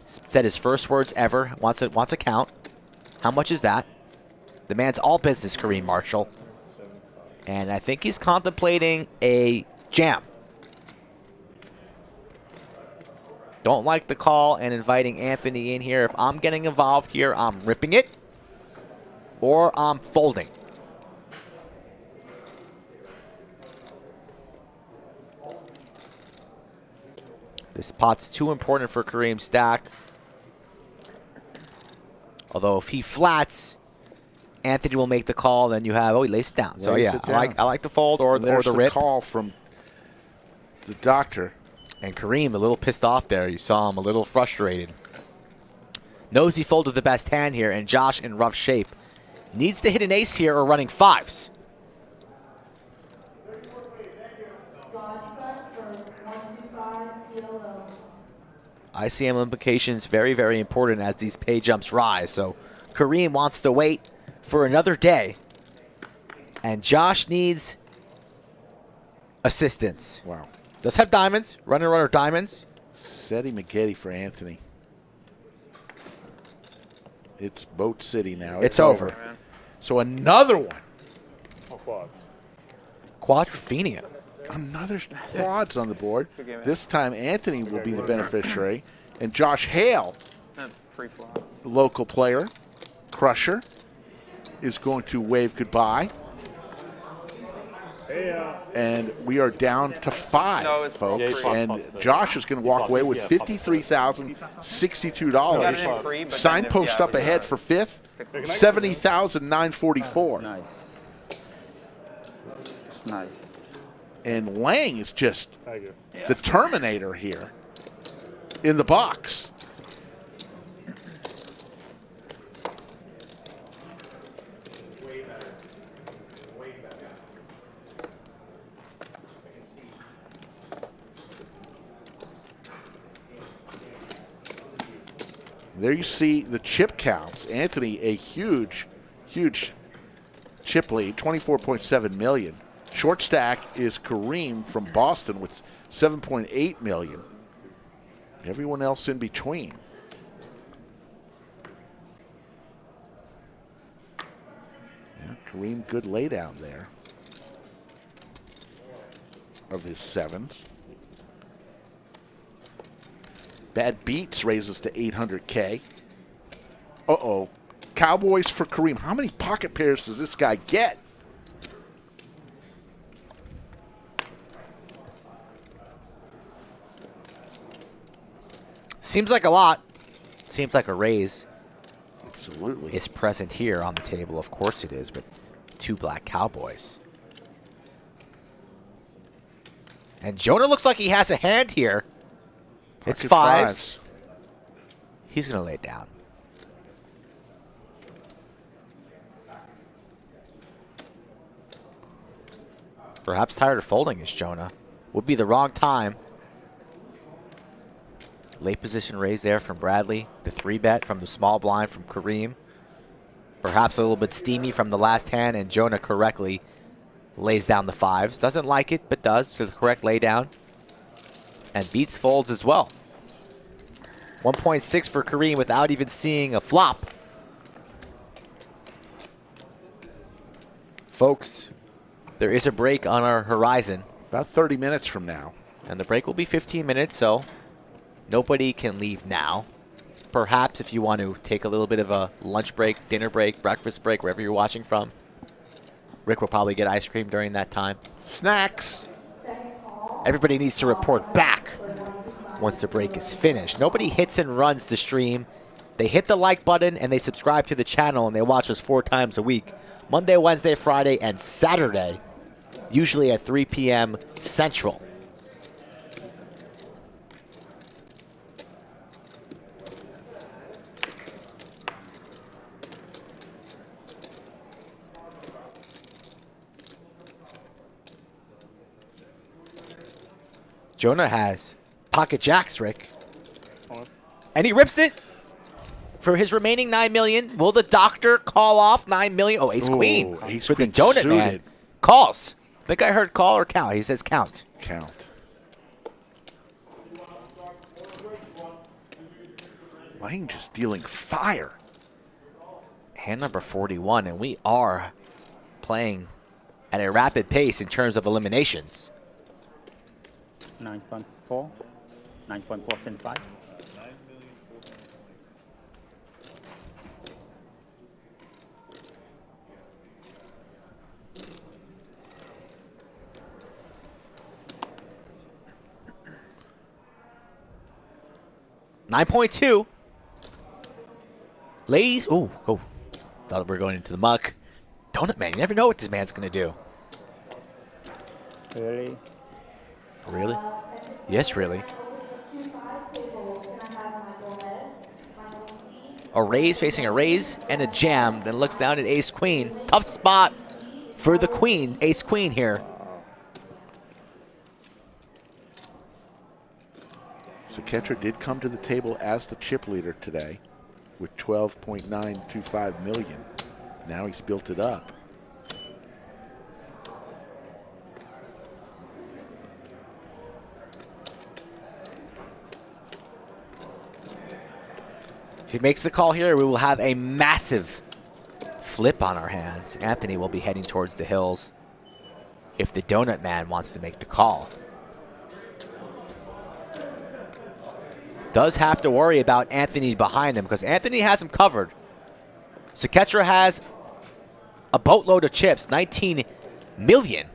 Said his first words ever. Wants a count. How much is that? The man's all business, Kareem Marshall. And I think he's contemplating a jam. Don't like the call and inviting Anthony in here. If I'm getting involved here, I'm ripping it or I'm folding. This pot's too important for Kareem's stack. Although if he flats, Anthony will make the call. Then you have, oh, he lays it down. So yeah, I like the fold or the rip. Call from the doctor. And Kareem a little pissed off there. You saw him a little frustrated. Knows he folded the best hand here, and Josh in rough shape. Needs to hit an ace here or running 5s. ICM implications very, very important as these pay jumps rise. So Kareem wants to wait for another day. And Josh needs assistance. Wow. Does have diamonds. Runner diamonds. Seti McGetty for Anthony. It's Boat City now. It's over. So another one. Quads. Quadrophenia. Another quads on the board. This time Anthony will be the beneficiary. And Josh Hale, local player, crusher, is going to wave goodbye. And we are down to 5, folks. And Josh is going to walk away with $53,062. Signpost up ahead for 5th, $70,944. Nice. Nice. And Lang is just Thank you. the Terminator here in the box. There you see the chip counts. Anthony, a huge, huge chip lead, 24.7 million. Short stack is Kareem from Boston with 7.8 million. Everyone else in between. Yeah, Kareem, good laydown there of his sevens. Bad Beats raises to 800K. Uh-oh. Cowboys for Kareem. How many pocket pairs does this guy get? Seems like a lot. Seems like a raise. Absolutely. Is present here on the table. Of course it is, but 2 black Cowboys. And Jonah looks like he has a hand here. It's Pocket fives. He's going to lay it down. Perhaps tired of folding is Jonah. Would be the wrong time. Late position raise there from Bradley. The 3-bet from the small blind from Kareem. Perhaps a little bit steamy from the last hand, and Jonah correctly lays down the fives. Doesn't like it, but does for the correct laydown. And Beats folds as well. 1.6 for Kareem without even seeing a flop. Folks, there is a break on our horizon. About 30 minutes from now. And the break will be 15 minutes, so nobody can leave now. Perhaps if you want to take a little bit of a lunch break, dinner break, breakfast break, wherever you're watching from. Rick will probably get ice cream during that time. Snacks. Everybody needs to report back once the break is finished. Nobody hits and runs the stream. They hit the like button and they subscribe to the channel and they watch us 4 times a week. Monday, Wednesday, Friday, and Saturday. Usually at 3 p.m. Central. Jonah has pocket jacks, Rick. And he rips it for his remaining 9 million. Will the doctor call off 9 million? Oh, ace queen. Ace for queen the donut suited. man. Calls. I think I heard call or count. He says count. Count. Lang just dealing fire. Hand number 41, and we are playing at a rapid pace in terms of eliminations. 9.4. 9.475. $9.2. Ladies, oh, thought we were going into the muck. Donut man, you never know what this man's gonna do. Really? Really? Yes, really. A raise facing a raise and a jam. Then looks down at ace queen. Tough spot for the queen, ace queen here. So Ketra did come to the table as the chip leader today with 12.925 million. Now he's built it up. If he makes the call here, we will have a massive flip on our hands. Anthony will be heading towards the hills if the donut man wants to make the call. Does have to worry about Anthony behind him because Anthony has him covered. Saketra has a boatload of chips, 19 million.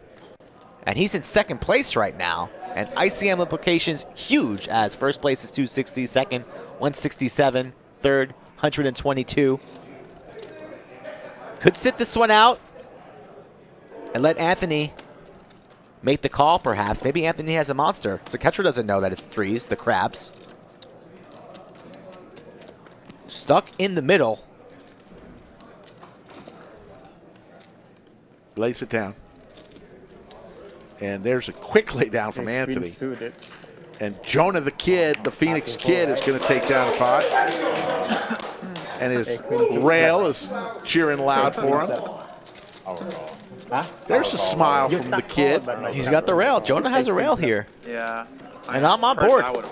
And he's in second place right now. And ICM implications huge as first place is 260, second 167, third 122. Could sit this one out and let Anthony make the call, perhaps. Maybe Anthony has a monster. So Ketcher doesn't know that it's threes, the crabs. Stuck in the middle. Lays it down. And there's a quick lay down from Anthony. Suited. And Jonah the Kid, the Phoenix Kid, is going to take down the pot. And his rail is cheering loud for him. Huh? There's a smile from the kid. He's got the rail. Jonah has a rail here. Yeah. And I'm on board. I would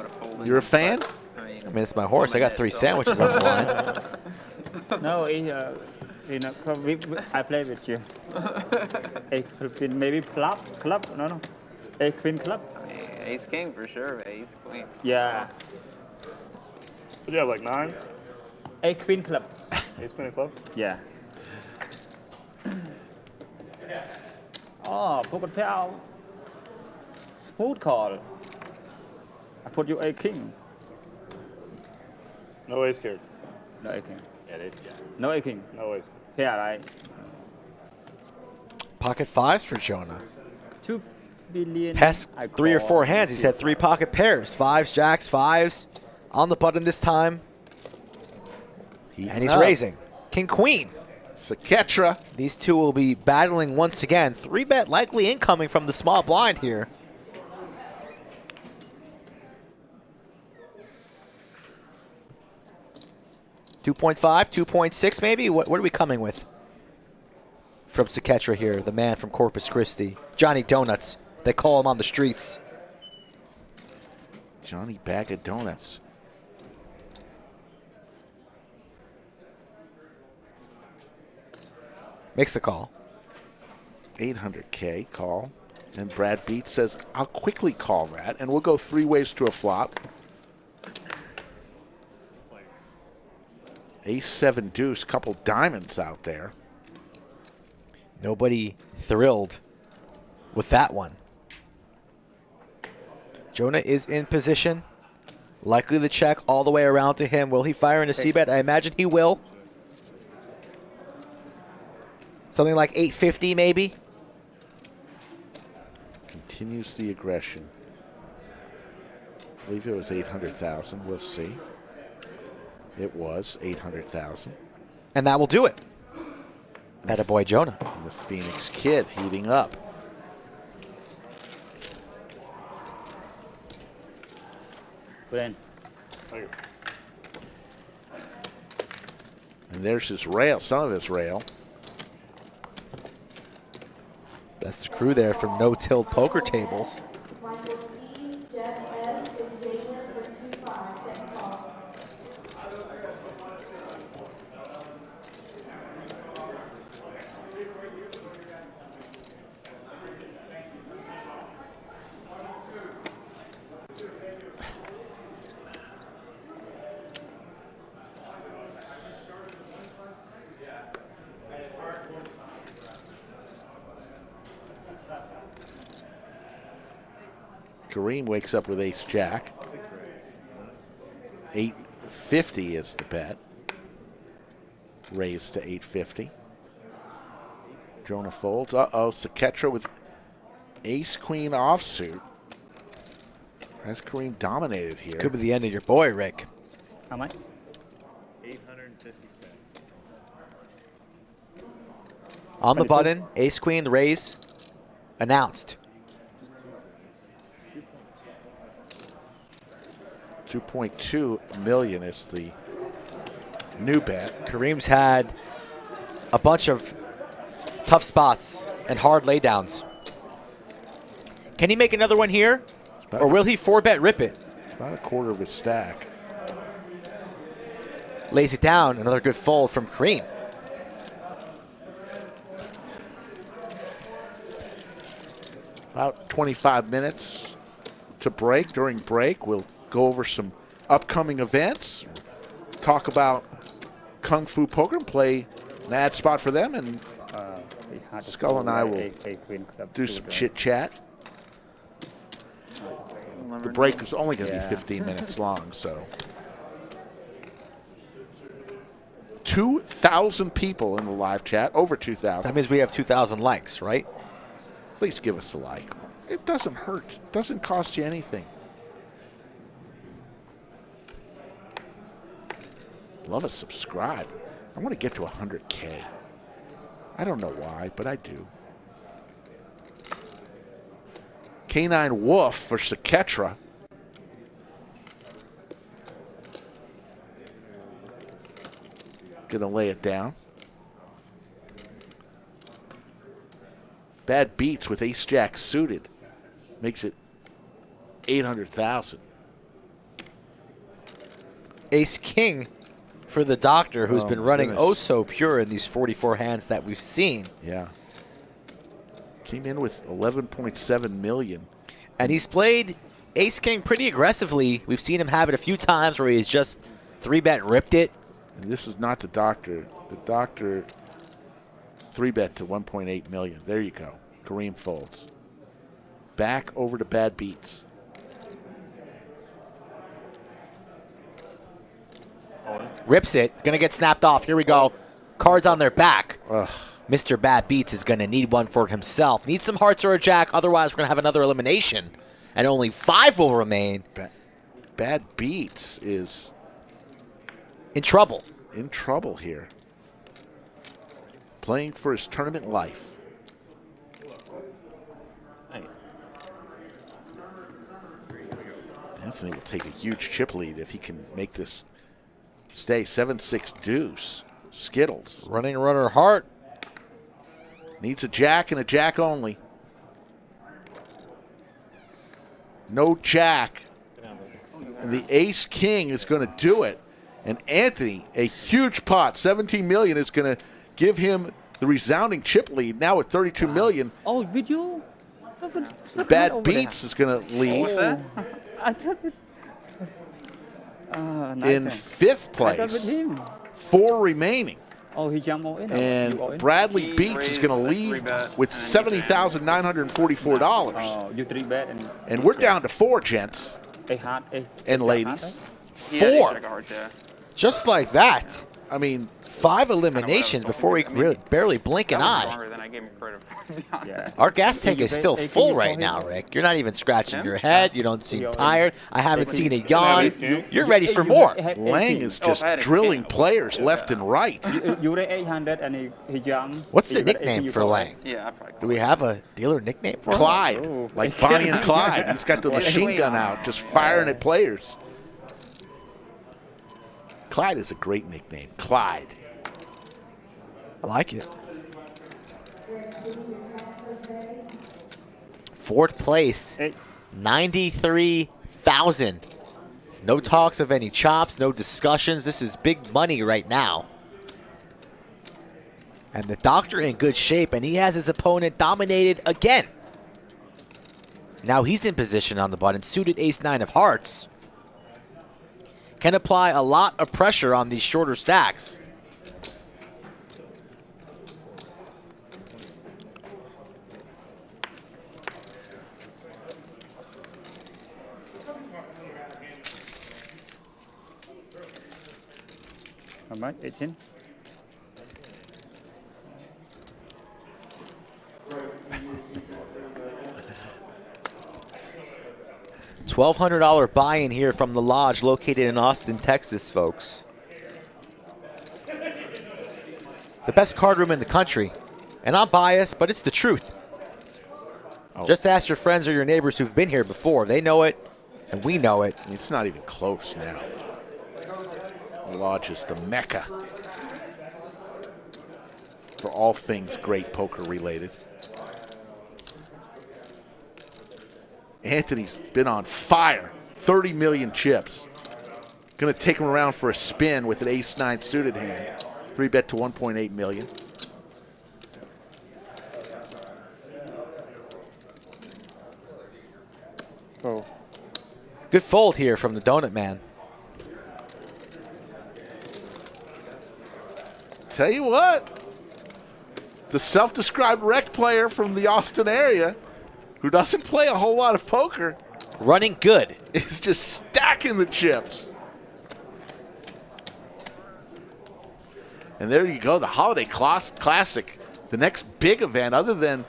have folded. You're a fan? I mean, I mean, it's my horse. I got 3 sandwiches on the line. No, I play with you. A queen, maybe club, no. A queen club. ace king for sure, but ace queen. Yeah. What do you have, like nines? A queen club. Ace queen of clubs? Yeah. Oh, poker pair. Smooth call. I put you a king. No ace card. No a king. Yeah, ace. Yeah. No a king. No ace. Pair, right? Pocket fives for Jonah. 2 billion. Has I 3 or call. 4 hands. He's had 3 pocket pairs. Fives, jacks, fives. On the button this time. And he's raising. King, queen. Saketra. These two will be battling once again. 3-bet likely incoming from the small blind here. $2.5, 2.6 maybe? What are we coming with? From Saketra here, the man from Corpus Christi. Johnny Donuts. They call him on the streets. Johnny Bag of Donuts. Makes the call. 800K call. And Brad Beat says, I'll quickly call that. And we'll go 3 ways to a flop. Ace 7 deuce, couple diamonds out there. Nobody thrilled with that one. Jonah is in position. Likely the check all the way around to him. Will he fire in a C-bet? I imagine he will. Something like 850 maybe. Continues the aggression. I believe it was 800,000. We'll see. It was 800,000. And that will do it. Attaboy Jonah. And the Phoenix Kid heating up. Good end. And there's his rail, some of his rail. That's the crew there from No Tilt Poker Tables. Michael C, Jeff S, and James with 2-5. Second call. Kareem wakes up with ace jack. 850 is the bet. Raised to 850. Jonah folds. Uh-oh, Saketra with ace queen offsuit. Has Kareem dominated here? Could be the end of your boy, Rick. How much? 850. On the button, ace queen, the raise, announced. 2.2 million is the new bet. Kareem's had a bunch of tough spots and hard laydowns. Can he make another one here? Or will he 4-bet rip it? About a quarter of his stack. Lays it down. Another good fold from Kareem. About 25 minutes to break. During break, we'll go over some upcoming events, talk about Kung Fu Poker, and play an ad spot for them, and Skull and I will do some chit-chat. The break is only going to be 15 minutes long, so. 2,000 people in the live chat, over 2,000. That means we have 2,000 likes, right? Please give us a like. It doesn't hurt. It doesn't cost you anything. Love a subscribe. I want to get to 100K. I don't know why, but I do. Canine Wolf for Saketra. Gonna lay it down. Bad Beats with Ace Jack suited. Makes it 800,000. Ace King for the Doctor, who's been running goodness. so pure in these 44 hands that we've seen. Yeah. Came in with 11.7 million. And he's played Ace King pretty aggressively. We've seen him have it a few times where he's just 3-bet ripped it. And this is not the Doctor. The Doctor 3-bet to 1.8 million. There you go. Kareem folds. Back over to Bad Beats. Rips it. Going to get snapped off. Here we go. Cards on their back. Ugh. Mr. Bad Beats is going to need one for himself. Needs some hearts or a jack. Otherwise, we're going to have another elimination. And only 5 will remain. Bad Beats is in trouble. In trouble here. Playing for his tournament life. Anthony will take a huge chip lead if he can make this stay. 7-6 deuce. Skittles. Running runner heart. Needs a jack and a jack only. No jack. And the ace king is going to do it. And Anthony, a huge pot, 17 million, is going to give him the resounding chip lead. Now at 32 million. Oh, video. Bad Beats is going to leave in 5th place. 4 remaining. Oh, he jumped all in. And Bradley Beats is going to leave with $70,944. Oh, you 3-bet and we're down to 4, gents and ladies. 4. Just like that. I mean, 5 eliminations before we barely blink an eye. Our gas tank is still full right now, Rick. You're not even scratching your head. You don't seem tired. I haven't seen a yawn. You're ready for more. Lang is just drilling players left and right. You 800 and he jumped. What's the nickname for Lang? Do we have a dealer nickname for him? Clyde, like Bonnie and Clyde. He's got the machine gun out, just firing at players. Clyde is a great nickname. Clyde. I like it. 4th place, 93,000. No talks of any chops, no discussions. This is big money right now. And the Doctor in good shape, and he has his opponent dominated again. Now he's in position on the button, suited ace-9 of hearts. Can apply a lot of pressure on these shorter stacks. How much? 18? $1,200 buy-in here from the lodge located in Austin, Texas, folks. The best card room in the country. And I'm biased, but it's the truth. Just ask your friends or your neighbors who've been here before. They know it, and we know it. It's not even close now. The lodge is the mecca for all things great poker related. Anthony's been on fire. 30 million chips. Going to take him around for a spin with an ace-9 suited hand. 3-bet to 1.8 million. Oh. Good fold here from the Donut Man. Tell you what, the self-described rec player from the Austin area who doesn't play a whole lot of poker running good is just stacking the chips. And there you go, the Holiday Classic, the next big event other than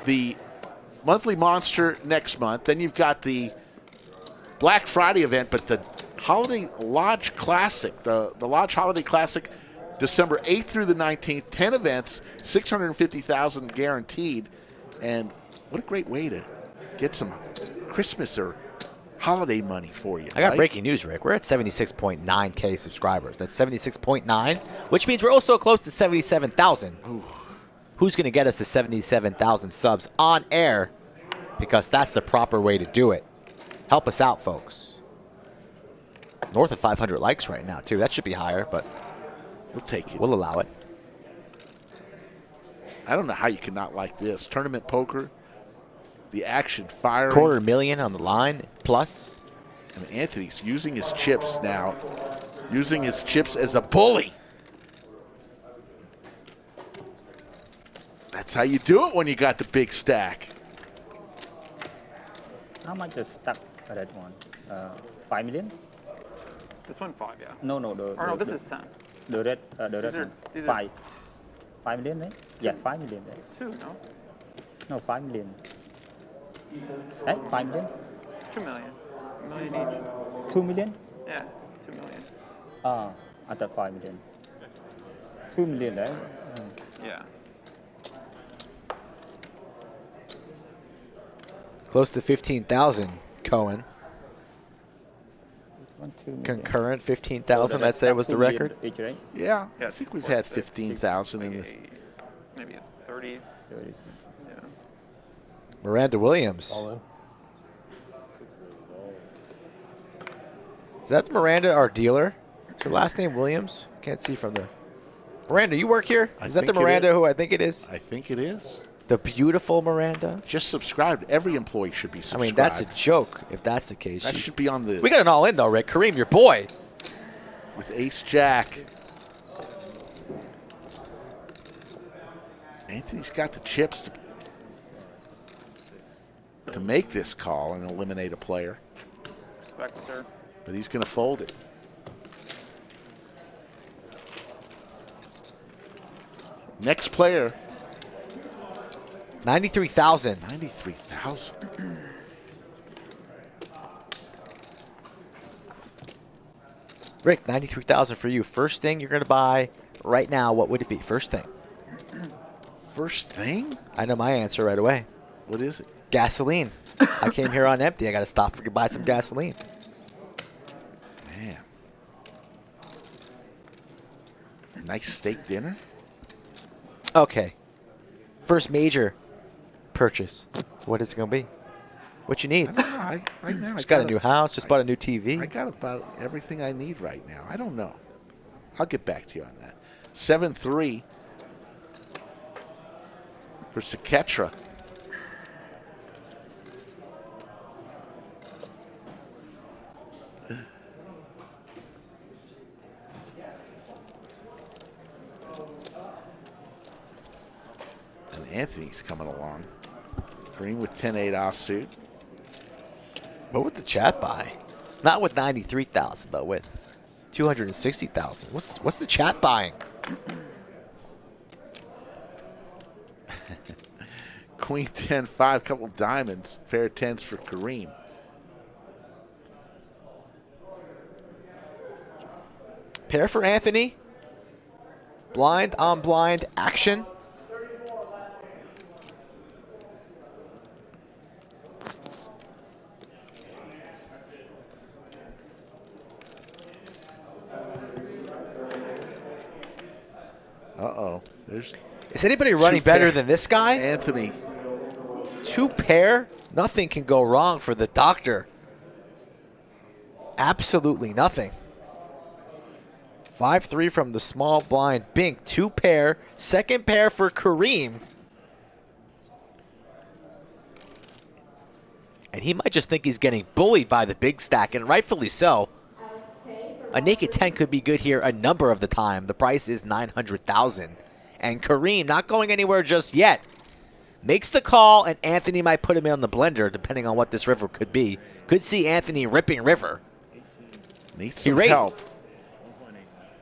the monthly monster next month. Then you've got the Black Friday event, but the Holiday Lodge Classic, the Lodge Holiday Classic, December 8th through the 19th, 10 events, $650,000 guaranteed. And what a great way to get some Christmas or holiday money for you. I got right? breaking news, Rick. We're at 76.9K subscribers. That's 76.9, which means we're also close to 77,000. Who's going to get us to 77,000 subs on air? Because that's the proper way to do it. Help us out, folks. North of 500 likes right now, too. That should be higher, but We'll take it. we'll allow it. I don't know how you cannot like this. Tournament poker, the action firing. $250,000 on the line, plus. And Anthony's using his chips now. Using his chips as a bully. That's how you do it when you got the big stack. How much is stuck that one? 5 million? This one 5, yeah. No. Or no, this is 10. The red one. These are 5. 5 million, right? Yeah, 5 million. Right? 2, no? No, 5 million. Right? 5 million? 2 million. A million each. 2 million? Yeah, 2 million. I thought 5 million. 2 million, right? Yeah. Close to 15,000, Cohen. 1, 2 million. Concurrent, 15,000, I'd say was the 2 million record. Each, right? Yeah, I Yeah, think we've 4, had 6, 15,000 in this. Maybe 30. 36. Yeah. Miranda Williams. Is that Miranda, our dealer? Is her last name Williams? Can't see from there. Miranda, you work here? I Is that the think it Miranda is. who I think it is? I think it is. The beautiful Miranda? Just subscribed. Every employee should be I subscribed. mean, that's a joke if that's the case. That should be on the We got an all-in, though, Rick. Kareem, your boy. with Ace Jack. Anthony's got the chips to make this call and eliminate a player, Respect, sir. but he's going to fold it. Next player, 93,000. 93,000. Rick, 93,000 for you. First thing you're going to buy right now, what would it be? First thing. First thing? I know my answer right away. What is it? Gasoline. I came here on empty. I got to stop to buy some gasoline. Man. Nice steak dinner? Okay. First major purchase. What is it going to be? What you need? I don't know. Right now, Just got a new house. Just bought a new TV. I got about everything I need right now. I don't know. I'll get back to you on that. 7-3 for Saketra. And Anthony's coming along. Green with 10-8 offsuit. What would the chat buy? Not with 93,000, but with 260,000. What's the chat buying? Queen 10-5, couple diamonds. Pair of 10s for Kareem. Pair for Anthony. Blind on blind action. Uh-oh. There's Is anybody running better pair. than this guy? Anthony. Two pair? Nothing can go wrong for the doctor. Absolutely nothing. 5-3 from the small blind. Bink, two pair. Second pair for Kareem. And he might just think he's getting bullied by the big stack, and rightfully so. A naked 10 could be good here a number of the time. The price is $900,000. And Kareem not going anywhere just yet. Makes the call, and Anthony might put him in on the blender, depending on what this river could be. Could see Anthony ripping river. Needs He some raised- help.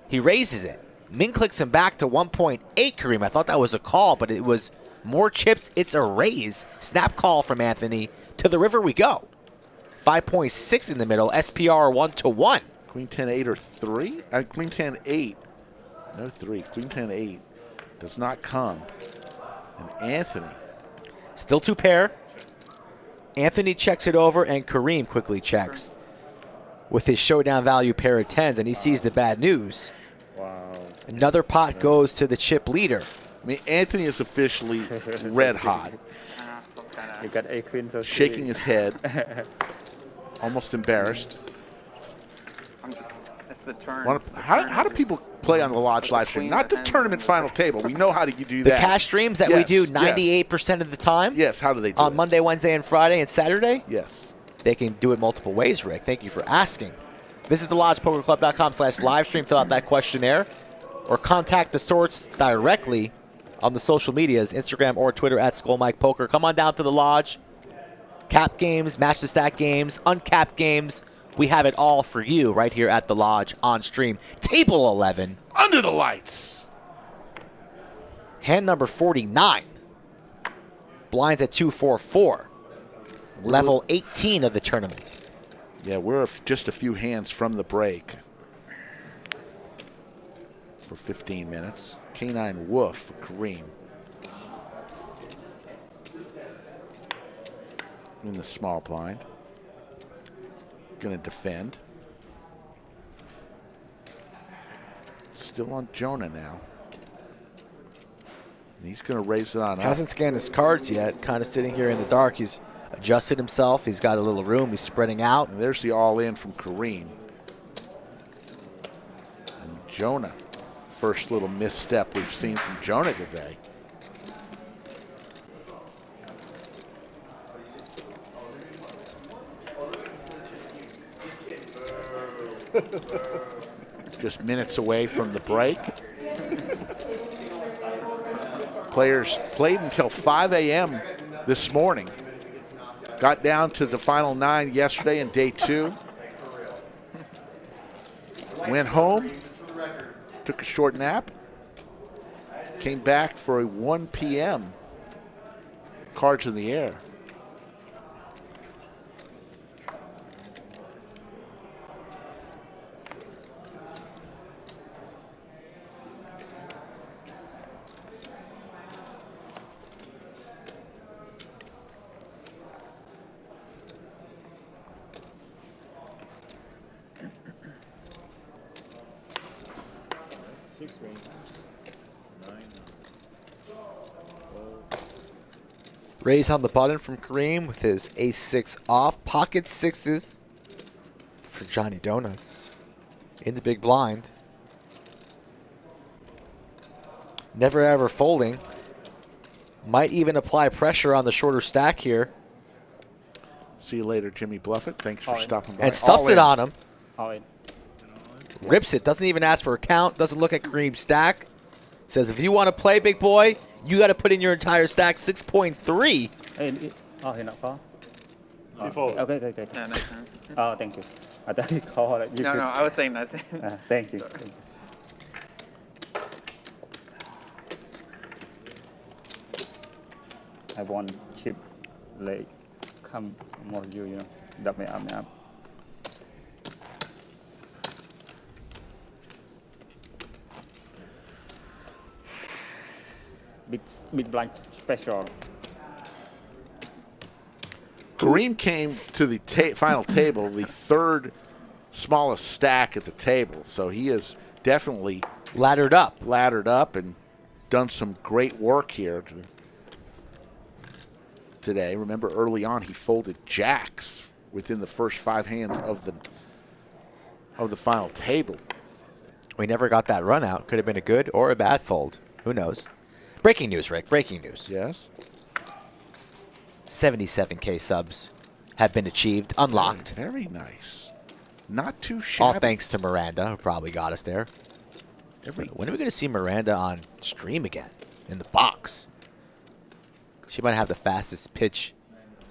He raises it. Min clicks him back to 1.8, Kareem. I thought that was a call, but it was More chips, it's a raise. Snap call from Anthony. To the river we go. 5.6 in the middle. SPR 1-1. Queen 10-8 or 3? Queen 10-8. No 3. Queen 10-8 does not come. And Anthony. Still 2 pair. Anthony checks it over, and Kareem quickly checks with his showdown value pair of 10s, and he sees the bad news. Wow. Another pot goes to the chip leader. I mean, Anthony is officially red hot. You got a queen, so Shaking his head. Almost embarrassed. It's the turn. How do people play on the Lodge live stream? Not the tournament final table. We know how do you do The that. cash streams that we do 98% of the time. Yes, how do they do on it? Monday, Wednesday, and Friday, and Saturday? Yes. They can do it multiple ways, Rick. Thank you for asking. Visit thelodgepokerclub.com/livestream, fill out that questionnaire, or contact the sorts directly on the social medias, Instagram or Twitter at SkullMikePoker. Come on down to the Lodge. Capped games, match the stack games, uncapped games. We have it all for you right here at the Lodge on stream. Table 11. Under the lights. Hand number 49. Blinds at 244. Level 18 of the tournament. Yeah, we're just a few hands from the break for 15 minutes. K9 Wolf for Kareem. In the small blind. Going to defend. Still on Jonah now. And he's going to raise it on up. Hasn't scanned his cards yet. Kind of sitting here in the dark. He's adjusted himself. He's got a little room. He's spreading out. And there's the all-in from Kareem. And Jonah. First little misstep we've seen from Jonah today. Just minutes away from the break. Players played until 5 a.m. this morning. Got down to the final 9 yesterday in day 2. Went home, took a short nap, came back for a 1 p.m. Cards in the air. Raise on the button from Kareem with his ace-6 off. Pocket sixes for Johnny Donuts in the big blind. Never ever folding. Might even apply pressure on the shorter stack here. See you later, Jimmy Bluffett. Thanks for stopping by. And stuffs it on him. All in. Rips it. Doesn't even ask for a count. Doesn't look at Kareem's stack. Says, if you want to play, big boy, you got to put in your entire stack. 6.3. Oh, he not call? He folded. Okay. Yeah, next time. Oh, thank you. I thought he called it. No, I was saying that. Thank you. I want chip leg. Come more you know. Đập mày up. Big blind special. Kareem came to the final table, the third smallest stack at the table. So he is definitely laddered up and done some great work here today. Remember, early on he folded jacks within the first 5 hands of the final table. We never got that run out. Could have been a good or a bad fold. Who knows? Breaking news, Rick. Breaking news. Yes. 77K subs have been achieved, unlocked. Very nice. Not too shabby. All thanks to Miranda, who probably got us there. When are we going to see Miranda on stream again in the box? She might have the fastest pitch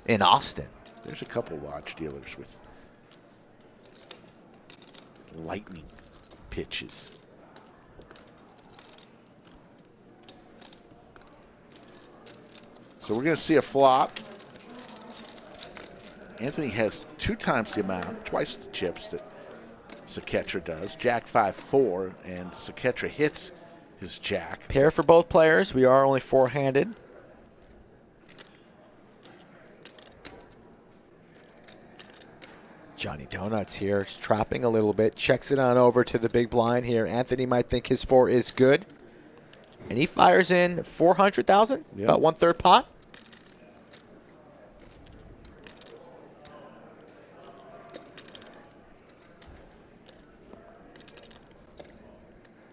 in Austin. There's a couple Lodge dealers with lightning pitches. So we're going to see a flop. Anthony has 2 times the amount, twice the chips that Saketra does. Jack 5-4, and Saketra hits his jack. Pair for both players. We are only 4-handed. Johnny Donuts here, trapping a little bit. Checks it on over to the big blind here. Anthony might think his 4 is good. And he fires in 400,000, Yep. about 1/3 pot.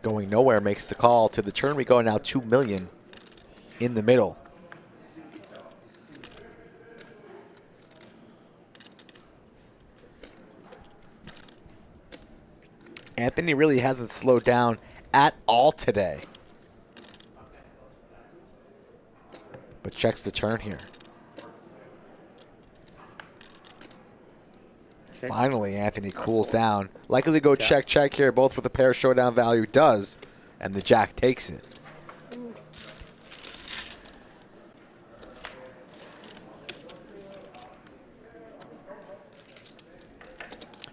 Going nowhere makes the call. To the turn we go now. 2 million in the middle. Anthony really hasn't slowed down at all today. But checks the turn here. Finally, Anthony cools down. Likely to go check here, both with a pair showdown value does, and the jack takes it.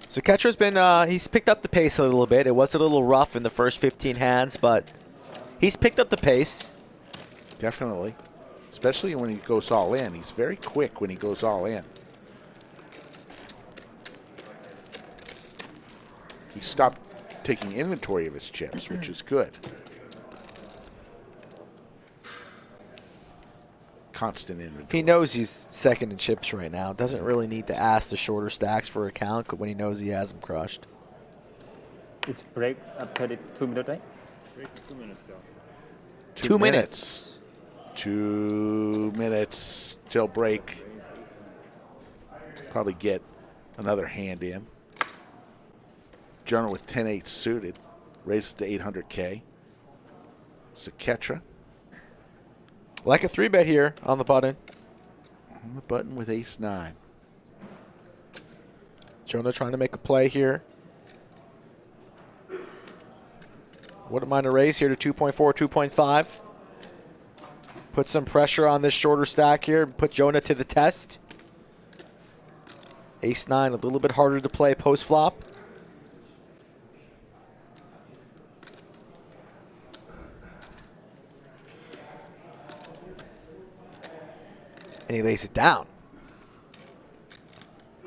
So Ketcher's been, he's picked up the pace a little bit. It was a little rough in the first 15 hands, but he's picked up the pace. Definitely. Especially when he goes all in. He's very quick when he goes all in. He stopped taking inventory of his chips, which is good. Constant inventory. He knows he's second in chips right now. Doesn't really need to ask the shorter stacks for a count when he knows he has them crushed. It's break at 32 minutes, right? Break 2 minutes, though. 2 minutes. 2 minutes till break. Probably get another hand in. Jonah with 10-8 suited. Raises to 800K. Saketra. Like a 3-bet here on the button. On the button with ace-9. Jonah trying to make a play here. Wouldn't mind a raise here to 2.4, 2.5. Put some pressure on this shorter stack here. Put Jonah to the test. Ace-9, a little bit harder to play post-flop. And he lays it down.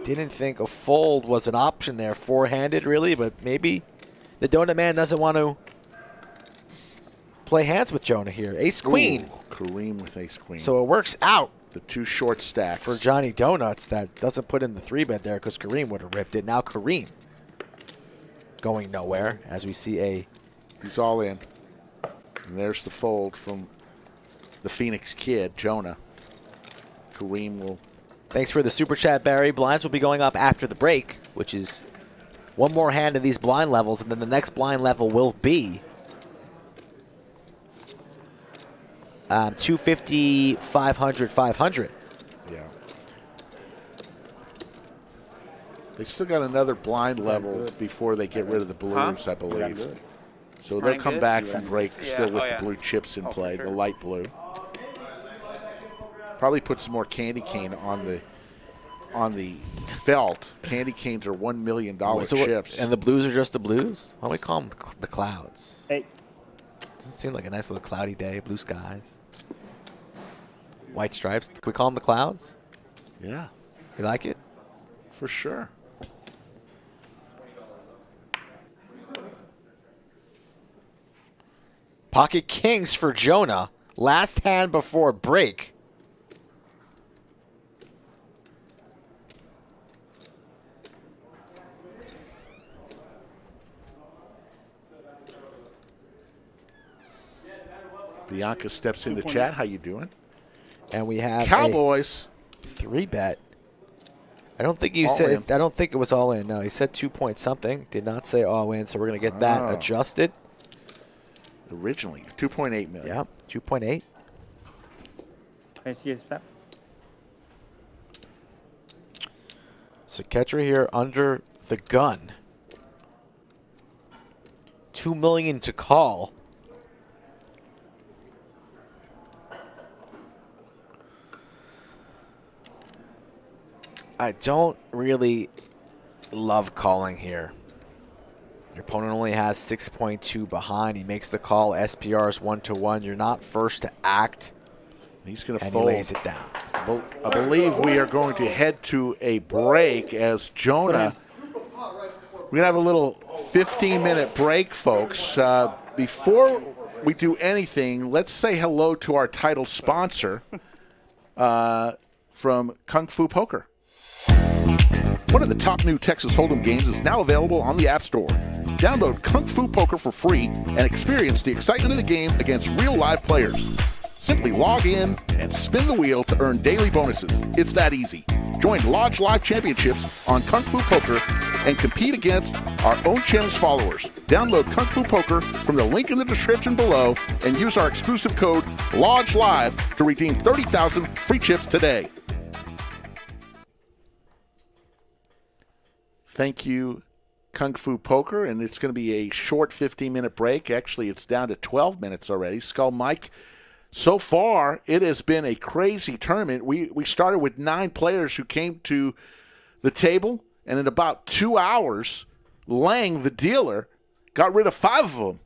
Didn't think a fold was an option there. 4-handed, really, but maybe the Donut Man doesn't want to play hands with Jonah here. Ace-Queen. Kareem with ace-queen. So it works out the 2 short stacks. for Johnny Donuts that doesn't put in the 3-bet there because Kareem would have ripped it. Now Kareem going nowhere as we see He's all in. And there's the fold from the Phoenix Kid, Jonah. Kareem will... Thanks for the super chat, Barry. Blinds will be going up after the break, which is one more hand of these blind levels, and then the next blind level will be 250, 500, 500. Yeah. They still got another blind level before they get rid of the blues, I believe. So they'll come back from break still with the blue chips in play, the light blue. Probably put some more candy cane on the felt. Candy canes are $1 million chips. And the blues are just the blues? Why don't we call them the clouds? Hey. Doesn't seem like a nice little cloudy day, blue skies. White stripes. Can we call them the clouds? Yeah. You like it? For sure. Pocket kings for Jonah. Last hand before break. Bianca steps in the chat. How you doing? And we have Cowboys. 3-bet. I don't think you All said. in. I don't think it was all in. No, he said 2 point something. Did not say all in. So we're gonna get that adjusted. Originally 2.8 million. Yeah, 2.8. I see a step. Saketra here under the gun. 2 million to call. I don't really love calling here. Your opponent only has 6.2 behind. He makes the call. SPR is 1-1. You're not first to act. He's going to And fold. he lays it down. I believe we are going to head to a break as Jonah. We're going to have a little 15-minute break, folks. Before we do anything, let's say hello to our title sponsor from Kung Fu Poker. One of the top new Texas Hold'em games is now available on the App Store. Download Kung Fu Poker for free and experience the excitement of the game against real live players. Simply log in and spin the wheel to earn daily bonuses. It's that easy. Join Lodge Live Championships on Kung Fu Poker and compete against our own channel's followers. Download Kung Fu Poker from the link in the description below and use our exclusive code LodgeLive to redeem 30,000 free chips today. Thank you, Kung Fu Poker, and it's going to be a short 15-minute break. Actually, it's down to 12 minutes already. Skull Mike, so far, it has been a crazy tournament. We started with 9 players who came to the table, and in about 2 hours, Lang, the dealer, got rid of 5 of them.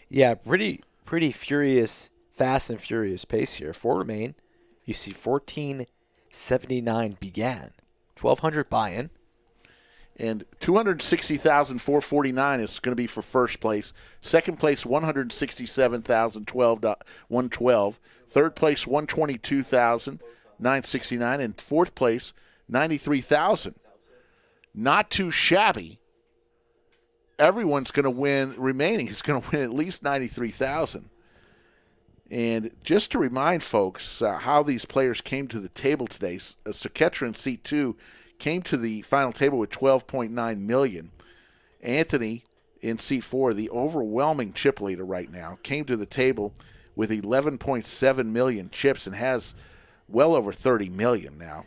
Yeah, pretty furious, fast and furious pace here. 4 remain. You see 1479 began. 1,200 buy-in. And $260,449 is going to be for first place. Second place, $167,112. Third place, $122,969, and fourth place, $93,000. Not too shabby. Everyone's going to win. Remaining is going to win at least $93,000. And just to remind folks how these players came to the table today, Saketra in seat 2 came to the final table with $12.9 million. Anthony in seat 4, the overwhelming chip leader right now, came to the table with 11.7 million chips and has well over 30 million now.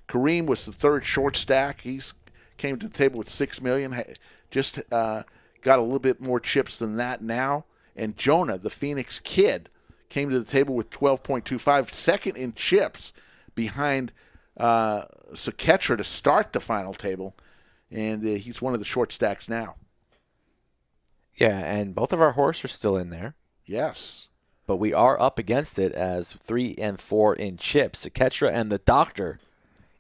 Kareem was the third short stack. He's came to the table with 6 million. Just got a little bit more chips than that now. And Jonah, the Phoenix Kid, came to the table with 12.25, second in chips behind Saketra to start the final table, and he's one of the short stacks now. Yeah, and both of our horses are still in there. Yes. But we are up against it as 3 and 4 in chips. Saketra and the Doctor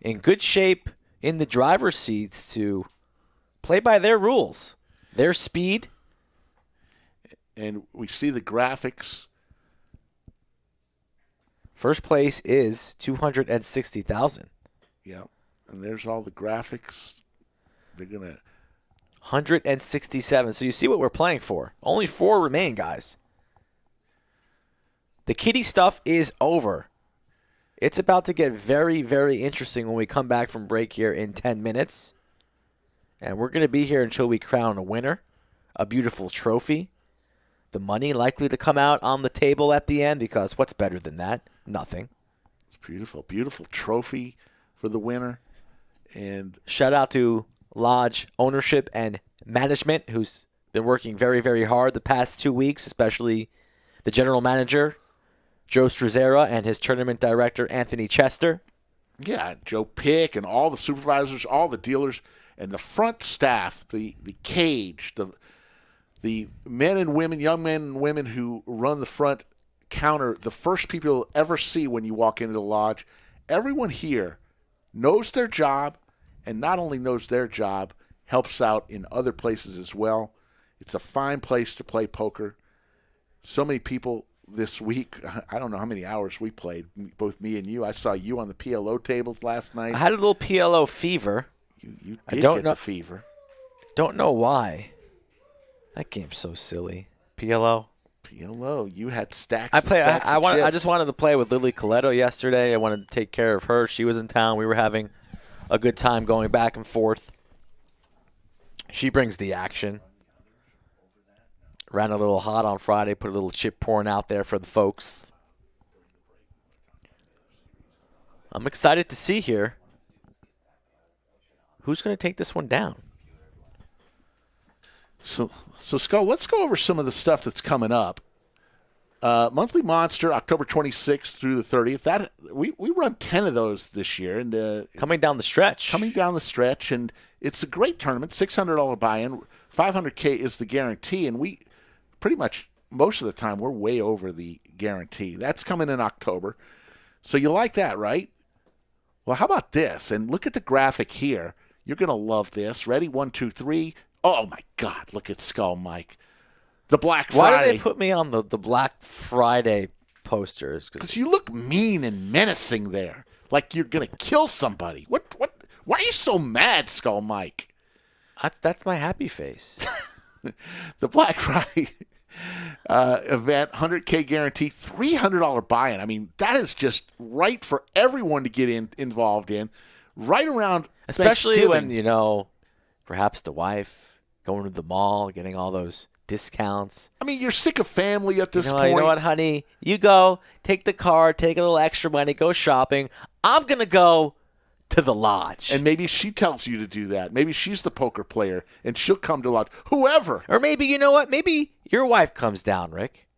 in good shape in the driver's seats to play by their rules, their speed. And we see the graphics. First place is 260,000. Yeah, and there's all the graphics. They're going to 167. So you see what we're playing for. Only 4 remain, guys. The kiddie stuff is over. It's about to get very, very interesting when we come back from break here in 10 minutes. And we're going to be here until we crown a winner, a beautiful trophy. The money likely to come out on the table at the end, because what's better than that? Nothing. It's beautiful, beautiful trophy for the winner. And shout out to Lodge ownership and management, who's been working very, very hard the past 2 weeks, especially the general manager, Joe Strazzera, and his tournament director, Anthony Chester. Yeah, Joe Pick and all the supervisors, all the dealers, and the front staff, the cage, the men and women, young men and women who run the front counter, the first people you'll ever see when you walk into the lodge. Everyone here knows their job, and not only knows their job, helps out in other places as well. It's a fine place to play poker. So many people this week, I don't know how many hours we played, both me and you. I saw you on the PLO tables last night. I had a little PLO fever. You did get the fever. Don't know why. That game's so silly. PLO. You had stacks. I just wanted to play with Lily Coletto yesterday. I wanted to take care of her. She was in town. We were having a good time going back and forth. She brings the action. Ran a little hot on Friday. Put a little chip pouring out there for the folks. I'm excited to see here who's going to take this one down. So Skull, let's go over some of the stuff that's coming up. Monthly Monster, October 26th through the 30th. That we run 10 of those this year, and Coming down the stretch. and it's a great tournament. $600 buy-in, $500K is the guarantee, and we pretty much most of the time we're way over the guarantee. That's coming in October, so you like that, right? Well, how about this? And look at the graphic here. You're gonna love this. Ready? 1, 2, 3. Oh my God! Look at Skull Mike. The Black Friday. Why do they put me on the Black Friday posters? Because you look mean and menacing there, like you're gonna kill somebody. What? Why are you so mad, Skull Mike? That's my happy face. The Black Friday event, 100K guarantee, $300 buy-in. I mean, that is just right for everyone to get involved in, right around Especially when, Thanksgiving. Perhaps the wife going to the mall, getting all those discounts. I mean, you're sick of family at this point. You know what, honey? You go, take the car, take a little extra money, go shopping. I'm going to go to the lodge. And maybe she tells you to do that. Maybe she's the poker player, and she'll come to the lodge. Whoever. Or maybe, you know what? Maybe your wife comes down, Rick,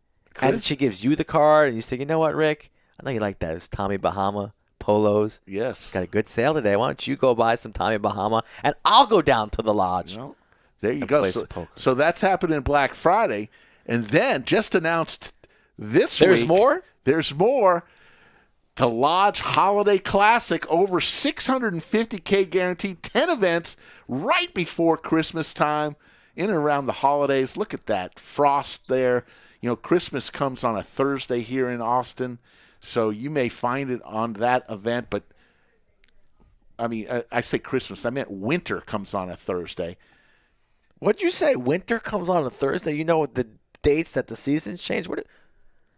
and she gives you the card, and you say, you know what, Rick? I know you like those Tommy Bahama polos. Yes. Got a good sale today. Why don't you go buy some Tommy Bahama, and I'll go down to the lodge. Well, there you go. Play some poker. So that's happening Black Friday. And then just announced this There's week. more? There's more. The Lodge Holiday Classic, over $650K guaranteed, 10 events right before Christmas time, in and around the holidays. Look at that frost there. Christmas comes on a Thursday here in Austin, so you may find it on that event. But, I mean, I say Christmas. I meant winter comes on a Thursday. What'd you say? Winter comes on a Thursday? You know what the dates that the seasons change?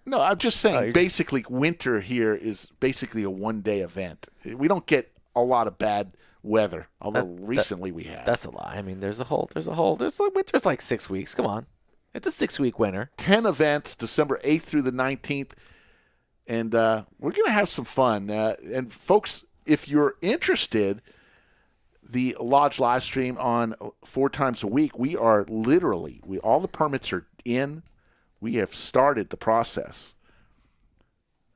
No, I'm just saying, basically, winter here is basically a one-day event. We don't get a lot of bad weather, although recently we have. That's a lie. I mean, there's winter's like 6 weeks. Come on. It's a 6-week winter. 10 events, December 8th through the 19th, and we're going to have some fun. And, folks, if you're interested, the Lodge live stream on 4 times a week, we are literally, all the permits are in. We have started the process.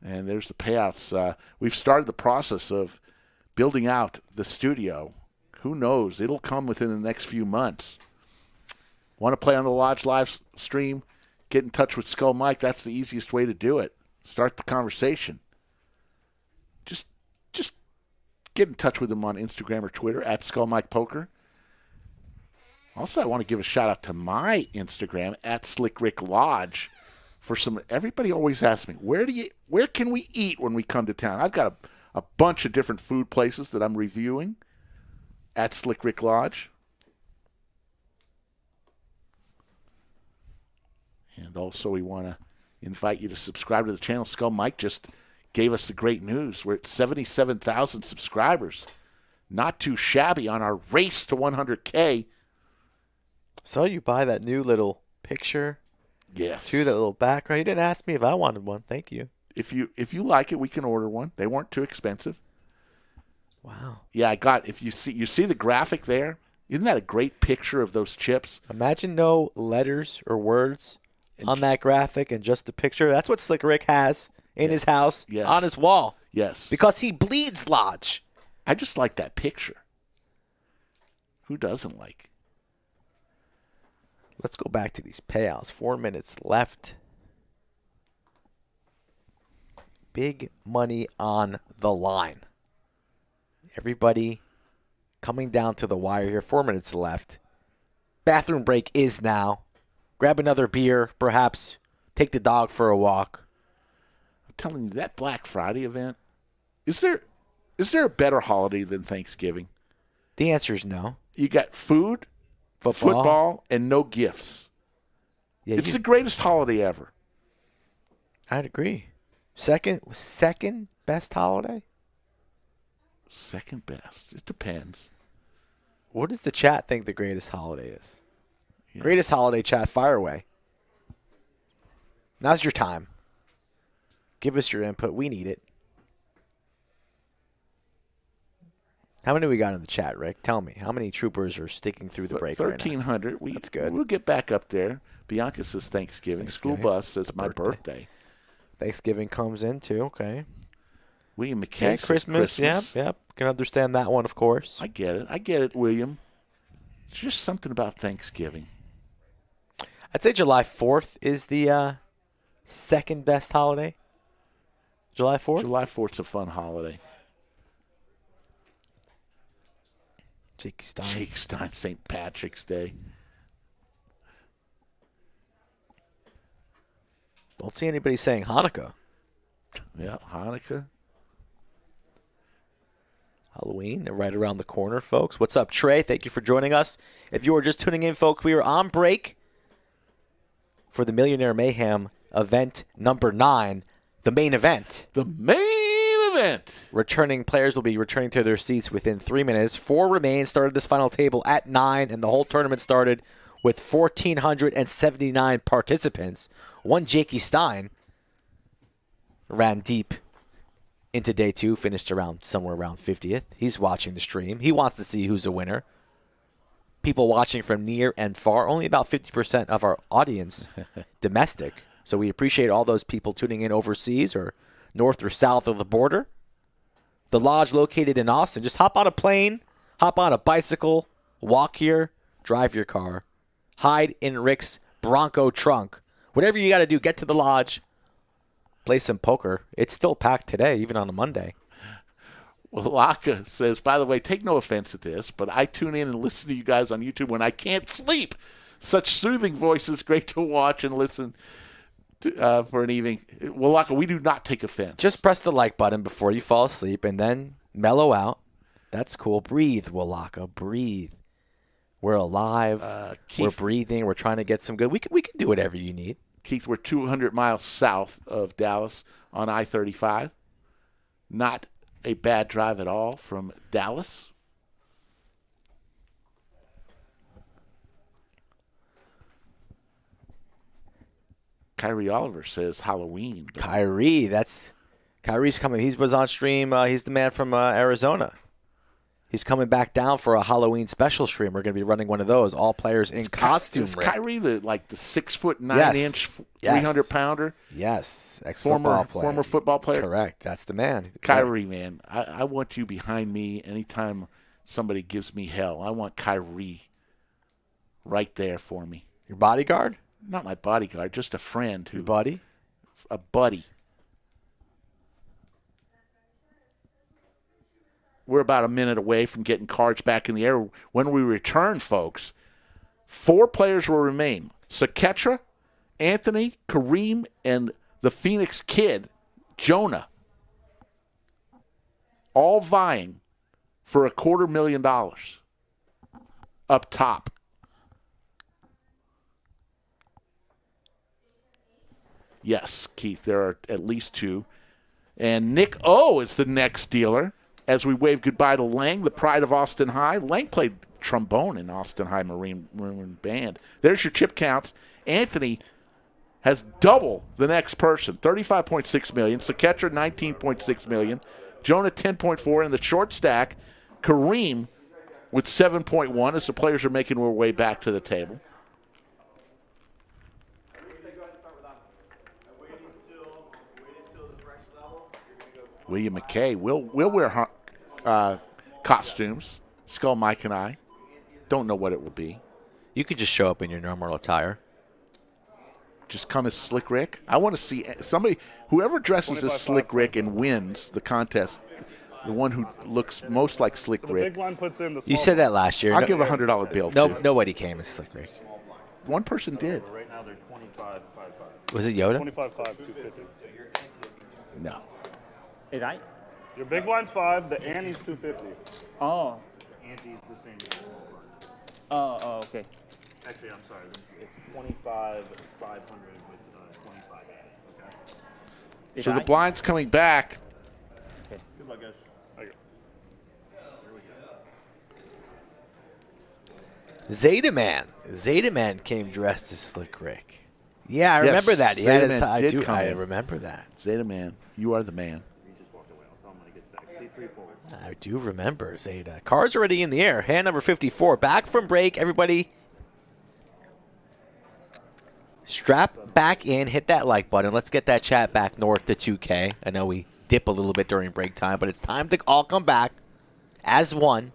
And there's the payouts. We've started the process of building out the studio. Who knows? It'll come within the next few months. Want to play on the Lodge live stream? Get in touch with Skull Mike. That's the easiest way to do it. Start the conversation. Just get in touch with him on Instagram or Twitter at Skull Mike Poker. Also, I want to give a shout out to my Instagram at Slick Rick Lodge for some. Everybody always asks me, where can we eat when we come to town? I've got a bunch of different food places that I'm reviewing at Slick Rick Lodge. And also, we want to invite you to subscribe to the channel. Skull Mike just gave us the great news. We're at 77,000 subscribers. Not too shabby on our race to 100K. So you buy that new little picture? Yes. That little background. You didn't ask me if I wanted one. Thank you. If you like it, we can order one. They weren't too expensive. Wow. Yeah, if you see the graphic there, isn't that a great picture of those chips? Imagine no letters or words on that graphic and just a picture. That's what Slick Rick has in his house on his wall. Yes. Because he bleeds Lodge. I just like that picture. Who doesn't like? Let's go back to these payouts. 4 minutes left. Big money on the line. Everybody coming down to the wire here. 4 minutes left. Bathroom break is now. Grab another beer, perhaps. Take the dog for a walk. I'm telling you, that Black Friday event, is there a better holiday than Thanksgiving? The answer is no. You got food, football, and no gifts. Yeah, it's the greatest holiday ever. I'd agree. Second best holiday? Second best. It depends. What does the chat think the greatest holiday is? Yeah. Greatest holiday, chat, fire away. Now's your time. Give us your input. We need it. How many we got in the chat, Rick? Tell me. How many troopers are sticking through the break 1,300. Right now? That's good. We'll get back up there. Bianca says Thanksgiving. School bus says my birthday. Thanksgiving comes in, too. Okay. William McKay Okay, says Christmas. Yep. Can understand that one, of course. I get it, William. It's just something about Thanksgiving. I'd say July 4th is the second best holiday. July 4th? July 4th's a fun holiday. Jake Stein. Jake Stein, St. Patrick's Day. Don't see anybody saying Hanukkah. Yeah, Hanukkah. Halloween, they're right around the corner, folks. What's up, Trey? Thank you for joining us. If you are just tuning in, folks, we are on break for the Millionaire Mayhem event number 9, the main event. The main event. Returning players will be returning to their seats within 3 minutes. 4 remain. Started this final table at 9, and the whole tournament started with 1,479 participants. One Jakey Stein ran deep into day 2, finished somewhere around 50th. He's watching the stream. He wants to see who's a winner. People watching from near and far. Only about 50% of our audience domestic. So we appreciate all those people tuning in overseas or north or south of the border. The lodge located in Austin. Just hop on a plane, hop on a bicycle, walk here, drive your car. Hide in Rick's Bronco trunk. Whatever you got to do, get to the lodge. Play some poker. It's still packed today, even on a Monday. Well, Laka says, by the way, take no offense at this, but I tune in and listen to you guys on YouTube when I can't sleep. Such soothing voices, great to watch and listen to, for an evening. Well, Laka, we do not take offense. Just press the like button before you fall asleep and then mellow out. That's cool. Breathe, Walaka. Breathe. We're alive. Keith, we're breathing. We're trying to get some good. We can do whatever you need. Keith, we're 200 miles south of Dallas on I-35. Not a bad drive at all from Dallas. Kyrie Oliver says Halloween. Kyrie's coming. He was on stream. He's the man from Arizona. He's coming back down for a Halloween special stream. We're going to be running one of those. All players in costume. Is Kyrie the 6'9" 300-pounder? Yes. Former football player. Correct. That's the man. Kyrie, man, I want you behind me anytime somebody gives me hell. I want Kyrie right there for me. Your bodyguard? Not my bodyguard, just a friend who. Your buddy? A buddy. We're about a minute away from getting cards back in the air. When we return, folks, 4 players will remain. Saketra, Anthony, Kareem, and the Phoenix Kid, Jonah, all vying for $250,000 up top. Yes, Keith, there are at least 2. And Nick O is the next dealer. As we wave goodbye to Lang, the pride of Austin High. Lang played trombone in Austin High Marine Band. There's your chip counts. Anthony has double the next person, $35.6 million. Saketra, $19.6 million. Jonah, $10.4. And the short stack, Kareem with $7.1 as the players are making their way back to the table. William McKay will wear costumes. Skull Mike and I don't know what it will be. You could just show up in your normal attire. Just come as Slick Rick. I want to see somebody, whoever dresses as Slick Rick and wins the contest, the one who looks most like Slick Rick. You said that last year. I'll give a $100 bill. Nobody came as Slick Rick. One person did. Right now they're 25.55. Was it Yoda? 25.5, 250. No. Is right? Your big blind's 5. The ante's 250. Oh. Ante's the same. Oh, okay. Actually, I'm sorry. It's 25,500 with 25. Okay. So the blind's coming back. Okay. Good luck, guys. Zeta Man came dressed as Slick Rick. Yeah, I remember that. He had his I remember that. Zeta Man, you are the man. I do remember Zeta. Cards already in the air. Hand number 54. Back from break, everybody. Strap back in, hit that like button. Let's get that chat back north to 2K. I know we dip a little bit during break time, but it's time to all come back as one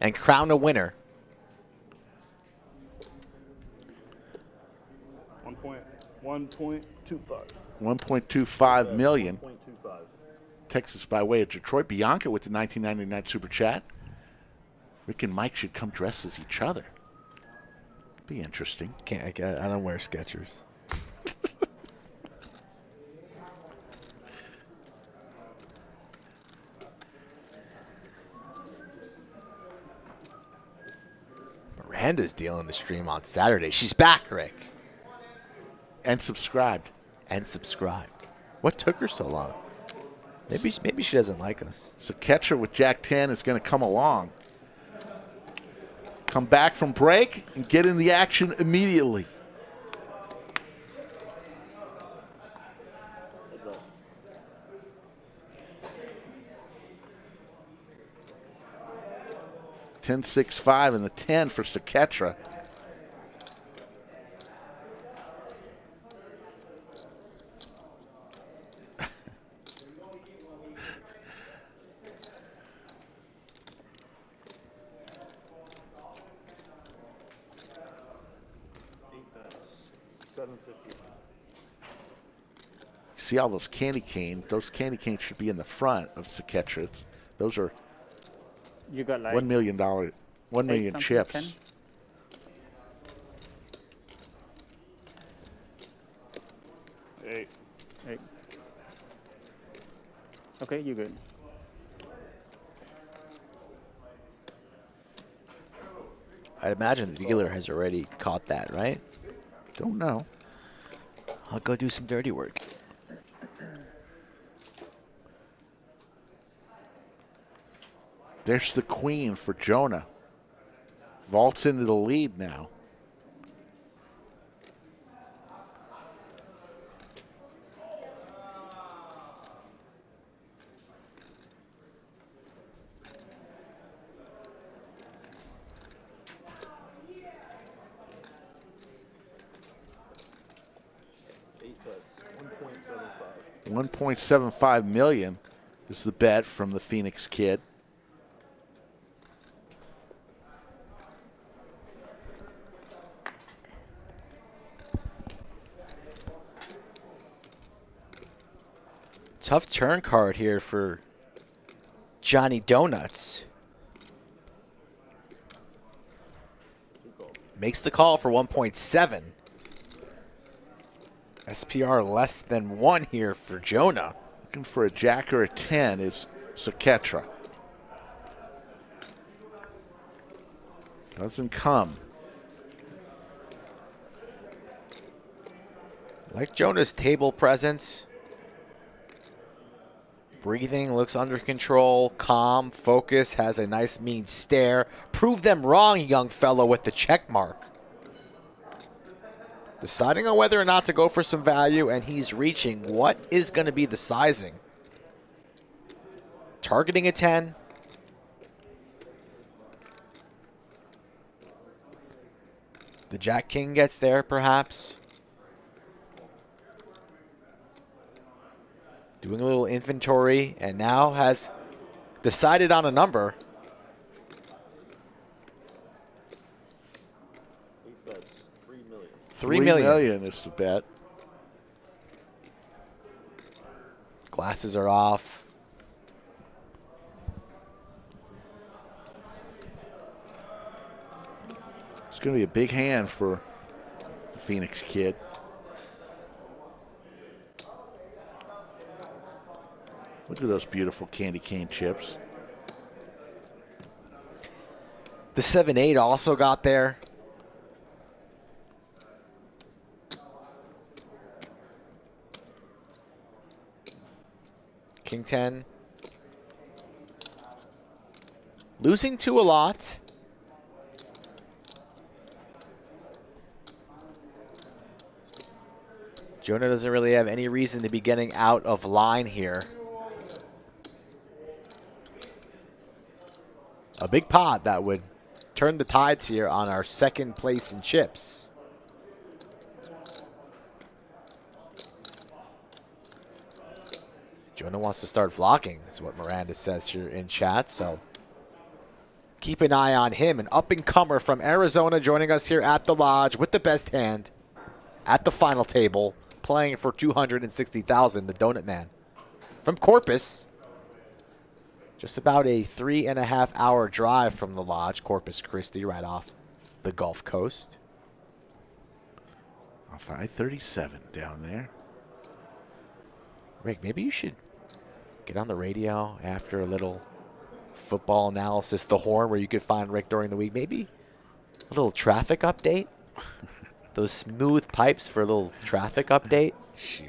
and crown a winner. 1.25. 1.25 million. 1.25. Texas by way of Detroit. Bianca with the 1999 Super Chat. Rick and Mike should come dressed as each other. Be interesting. I don't wear Skechers. Miranda's dealing the stream on Saturday. She's back, Rick. And subscribed. What took her so long? Maybe she doesn't like us. So Catcher with Jack 10 is going to come along. Come back from break and get in the action immediately. $10.65 and the 10 for Saketra. See all those candy canes? Those candy canes should be in the front of Saketras. Those are You got like $1 million, 1 million something, chips. 10? 8. 8. Okay, you good. I'd imagine the dealer has already caught that, right? Don't know. I'll go do some dirty work. There's the queen for Jonah. Vaults into the lead now. $1.75 million is the bet from the Phoenix Kid. Tough turn card here for Johnny Donuts. Makes the call for 1.7. SPR less than 1 here for Jonah. Looking for a jack or a 10 is Saketra. Doesn't come. Like Jonah's table presence. Breathing looks under control, calm, focus, has a nice mean stare. Prove them wrong, young fellow with the check mark. Deciding on whether or not to go for some value, and he's reaching. What is going to be the sizing? Targeting a 10. The Jack King gets there, perhaps. Doing a little inventory, and now has decided on a number. $3 million is the bet. Glasses are off. It's going to be a big hand for the Phoenix Kid. Look at those beautiful candy cane chips. The 7-8 also got there. King 10. Losing to a lot. Jonah doesn't really have any reason to be getting out of line here. A big pot that would turn the tides here on our second place in chips. Jonah wants to start vlogging, is what Miranda says here in chat. So keep an eye on him. An up-and-comer from Arizona joining us here at the Lodge with the best hand at the final table, playing for $260,000, the Donut Man. From Corpus, just about a 3.5-hour drive from the Lodge, Corpus Christi, right off the Gulf Coast. Off I-37 down there. Rick, maybe you should get on the radio after a little football analysis, the Horn, where you could find Rick during the week. Maybe a little traffic update. Those smooth pipes for a little traffic update. Shoot.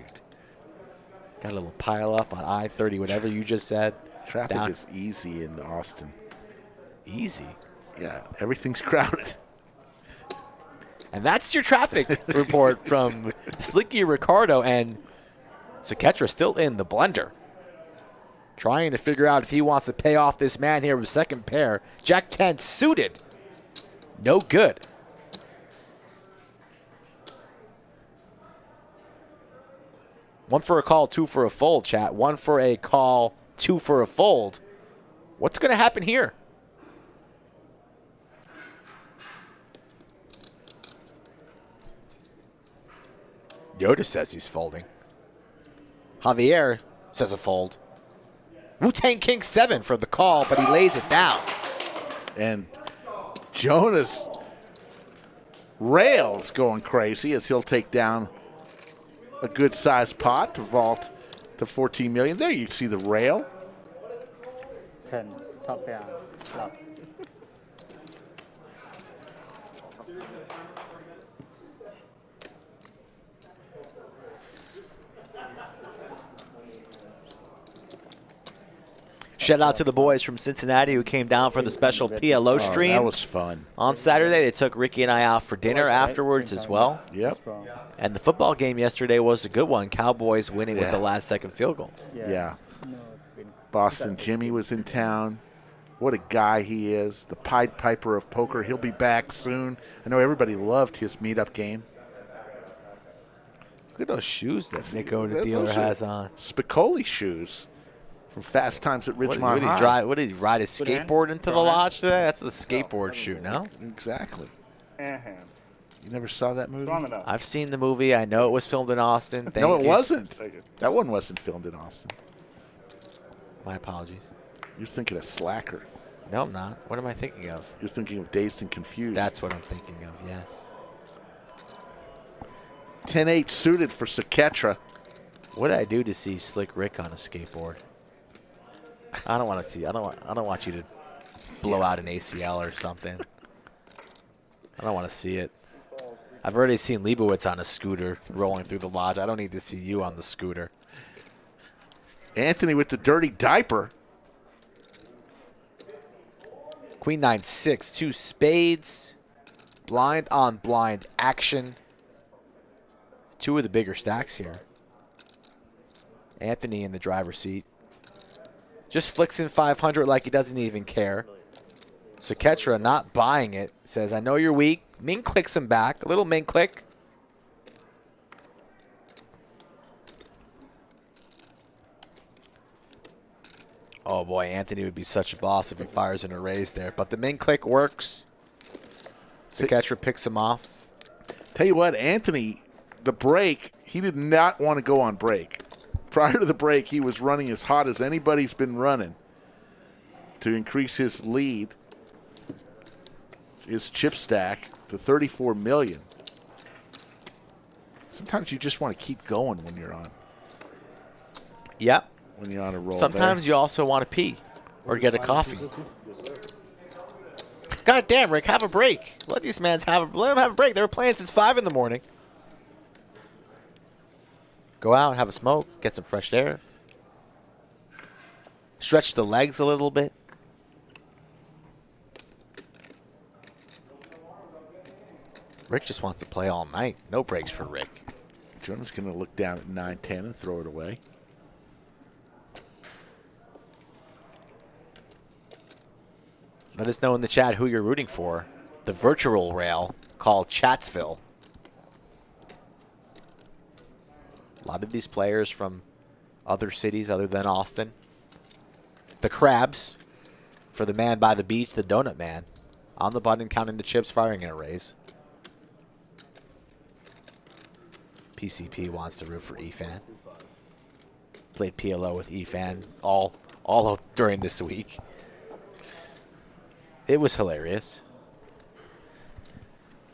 Got a little pile up on I-30, whatever you just said. Traffic Down. is easy in Austin. Easy. Yeah, everything's crowded. And that's your traffic report from Slicky Ricardo, and Saketra still in the blender. Trying to figure out if he wants to pay off this man here with second pair. Jack 10 suited. No good. One for a call, two for a fold, chat. One for a call, two for a fold. What's going to happen here? Yoda says he's folding. Javier says a fold. Wu-Tang King 7 for the call, but he lays it down. And Jonas rails going crazy as he'll take down a good-sized pot to vault to 14 million. There you see the rail. 10, top pair, flop. Shout out to the boys from Cincinnati who came down for the special PLO stream. That was fun. On Saturday, they took Ricky and I out for dinner afterwards as well. Yep. And the football game yesterday was a good one. Cowboys winning with the last-second field goal. Yeah. Boston Jimmy was in town. What a guy he is. The Pied Piper of poker. He'll be back soon. I know everybody loved his meetup game. Look at those shoes that Nico the dealer Those are has on. Spicoli shoes from Fast Times at Ridgemont High. What did he ride his skateboard into the lodge today? That's the skateboard shoe, no? Exactly. Mayhem. You never saw that movie? Strong enough. I've seen the movie. I know it was filmed in Austin. No, it wasn't. Thank you. That one wasn't filmed in Austin. My apologies. You're thinking of Slacker. No, I'm not. What am I thinking of? You're thinking of Dazed and Confused. That's what I'm thinking of, yes. 10-8 suited for Saketra. What did I do to see Slick Rick on a skateboard? I don't want to see. I don't want you to blow out an ACL or something. I don't want to see it. I've already seen Leibowitz on a scooter rolling through the lodge. I don't need to see you on the scooter. Anthony with the dirty diaper. Queen 9-6, two spades, blind on blind action. Two of the bigger stacks here. Anthony in the driver's seat. Just flicks in 500 like he doesn't even care. Saketra not buying it. Says, I know you're weak. Ming clicks him back. A little Ming click. Oh boy, Anthony would be such a boss if he fires in a raise there. But the Ming click works. Saketra picks him off. Tell you what, Anthony, the break, he did not want to go on break. Prior to the break, he was running as hot as anybody's been running to increase his lead, his chip stack, to 34 million. Sometimes you just want to keep going when you're on. Yep. When you're on a roll. Sometimes you also want to pee or get a coffee. God damn, Rick, have a break. Let these mans let them have a break. They were playing since 5 in the morning. Go out, have a smoke, get some fresh air. Stretch the legs a little bit. Rick just wants to play all night. No breaks for Rick. Jordan's going to look down at 9-10 and throw it away. Let us know in the chat who you're rooting for. The virtual rail called Chatsville. A lot of these players from other cities other than Austin. The Crabs for the man by the beach, the Donut Man. On the button, counting the chips, firing in a raise. PCP wants to root for EFAN. Played PLO with EFAN all during this week. It was hilarious.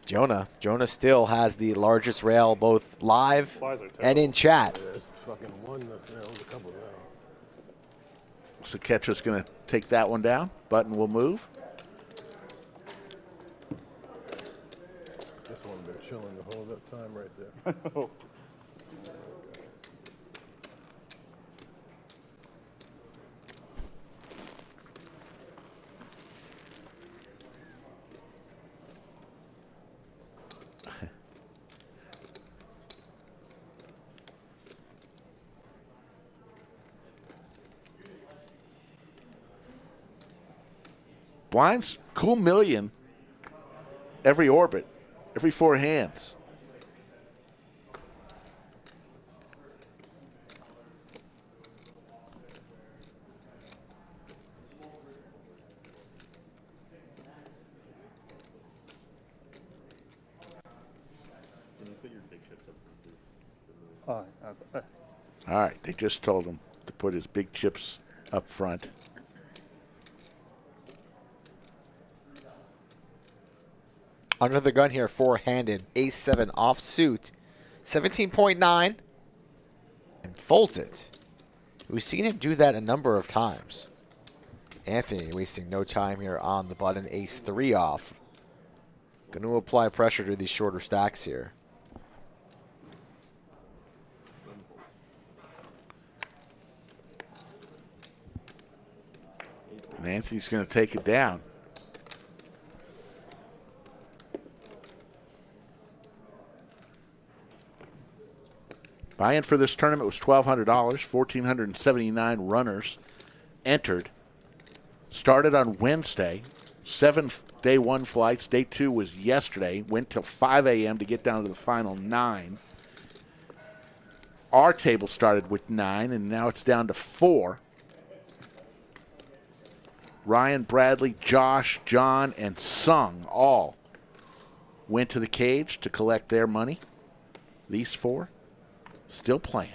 Jonah still has the largest rail both live and in chat. So Ketcher's going to take that one down. Button will move. This one been chilling the whole time right there. Blinds, cool million every orbit, every 4 hands. All right, they just told him to put his big chips up front. Under the gun here, four-handed, ace-7 offsuit, 17.9, and folds it. We've seen him do that a number of times. Anthony wasting no time here on the button, ace-3 off. Going to apply pressure to these shorter stacks here. And Anthony's going to take it down. Buy-in for this tournament was $1,200. 1,479 runners entered. Started on Wednesday. 7 day 1 flights. Day 2 was yesterday. Went till 5 a.m. to get down to the final 9. Our table started with 9, and now it's down to 4. Ryan, Bradley, Josh, John, and Sung all went to the cage to collect their money. These 4 still playing.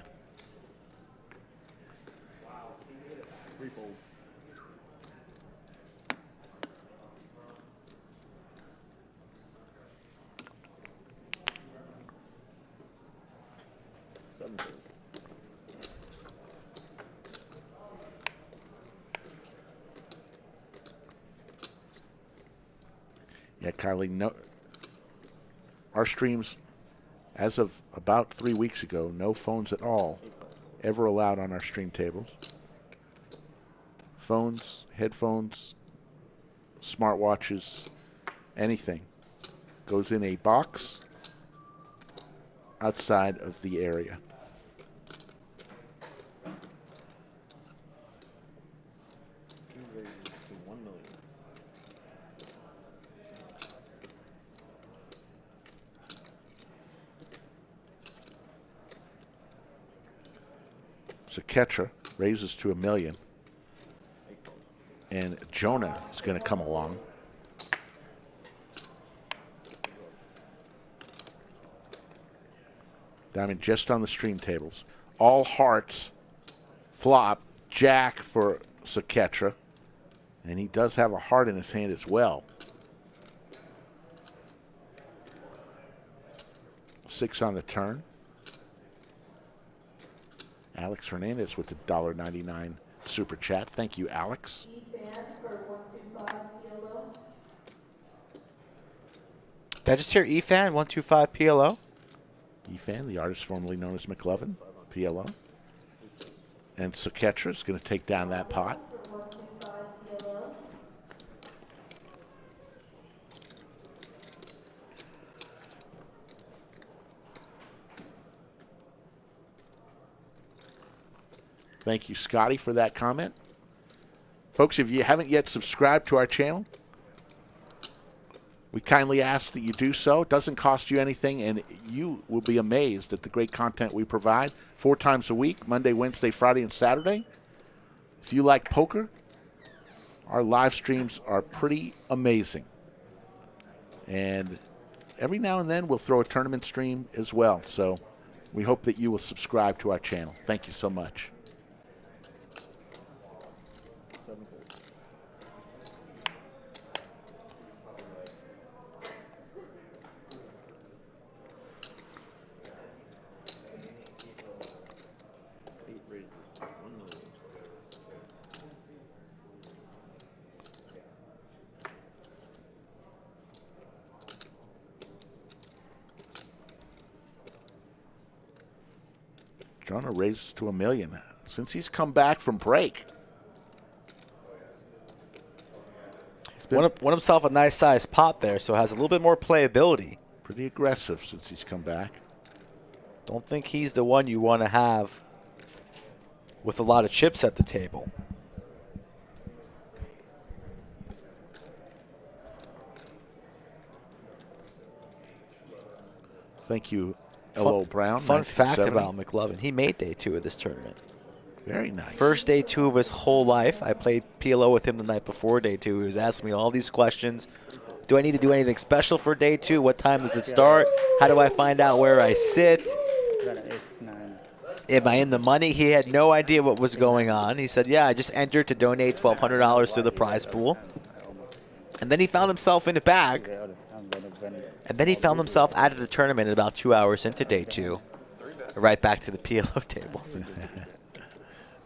Yeah, Kylie, no, our streams, as of about 3 weeks ago, no phones at all ever allowed on our stream tables. Phones, headphones, smartwatches, anything goes in a box outside of the area. So Ketra raises to $1 million. And Jonah is going to come along. Diamond just on the stream tables. All hearts flop. Jack for Saketra. And he does have a heart in his hand as well. 6 on the turn. Alex Hernandez with the $1.99 super chat. Thank you, Alex. Did I just hear EFAN 125 PLO? EFAN, the artist formerly known as McLovin, PLO. And Saketra is going to take down that pot. Thank you, Scotty, for that comment. Folks, if you haven't yet subscribed to our channel, We kindly ask that you do so. It doesn't cost you anything, and you will be amazed at the great content we provide 4 times a week, Monday, Wednesday, Friday, and Saturday. If you like poker, our live streams are pretty amazing. And every now and then we'll throw a tournament stream as well. So we hope that you will subscribe to our channel. Thank you so much. Jonah raises to $1 million since he's come back from break. Won himself a nice sized pot there, so has a little bit more playability. Pretty aggressive since he's come back. Don't think he's the one you want to have with a lot of chips at the table. Thank you, L.O. Brown. Fun fact about McLovin, he made day 2 of this tournament. Very nice. First day 2 of his whole life. I played PLO with him the night before day 2. He was asking me all these questions. Do I need to do anything special for day 2? What time does it start? How do I find out where I sit? Am I in the money? He had no idea what was going on. He said, yeah, I just entered to donate $1,200 to the prize pool. And then he found himself in a bag. And then he found himself out of the tournament about 2 hours into day 2. Right back to the PLO tables.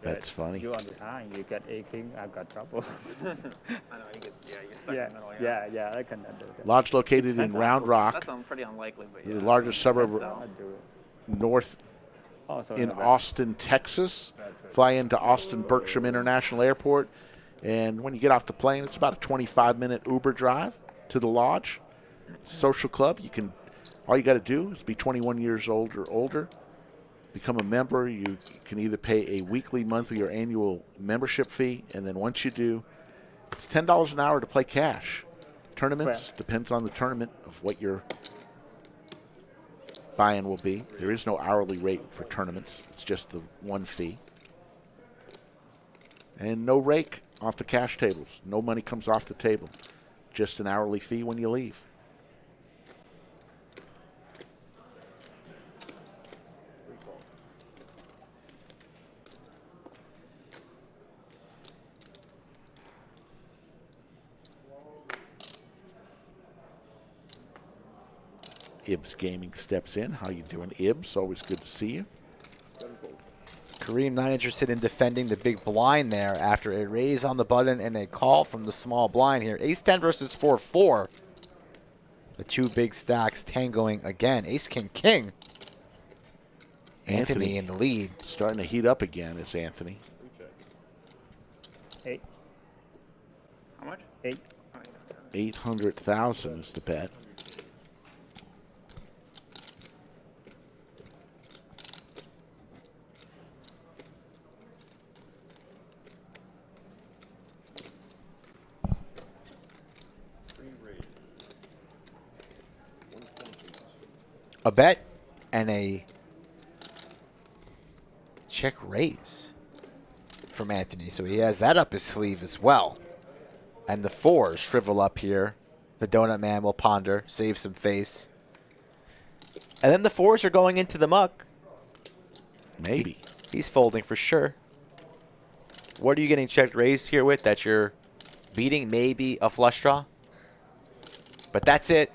That's funny. You on the high, you get a king, I got trouble. I know, you get, you're stuck in the middle. Yeah, I can do that. Lodge located in Round Rock, That's pretty unlikely, but the largest suburb north in Austin, Texas. Fly into Austin Bergstrom International Airport, and when you get off the plane, it's about a 25-minute Uber drive to the lodge. Social club. All you got to do is be 21 years old or older. Become a member. You can either pay a weekly, monthly, or annual membership fee, and then once you do, it's $10 an hour to play cash. Tournaments depends on the tournament of what your buy-in will be. There is no hourly rate for tournaments. It's just the one fee. And no rake off the cash tables. No money comes off the table. Just an hourly fee when you leave. Ibs Gaming steps in. How you doing, Ibs? Always good to see you. Kareem not interested in defending the big blind there after a raise on the button and a call from the small blind here. Ace-10 versus 4-4. The 2 big stacks tangoing again. Ace-King-King. Anthony in the lead. Starting to heat up again is Anthony. 8. How much? 8. 800,000 is the bet. A bet and a check raise from Anthony. So he has that up his sleeve as well. And the 4s shrivel up here. The Donut Man will ponder, save some face. And then the 4s are going into the muck. Maybe. He's folding for sure. What are you getting checked raised here with that you're beating? Maybe a flush draw. But that's it.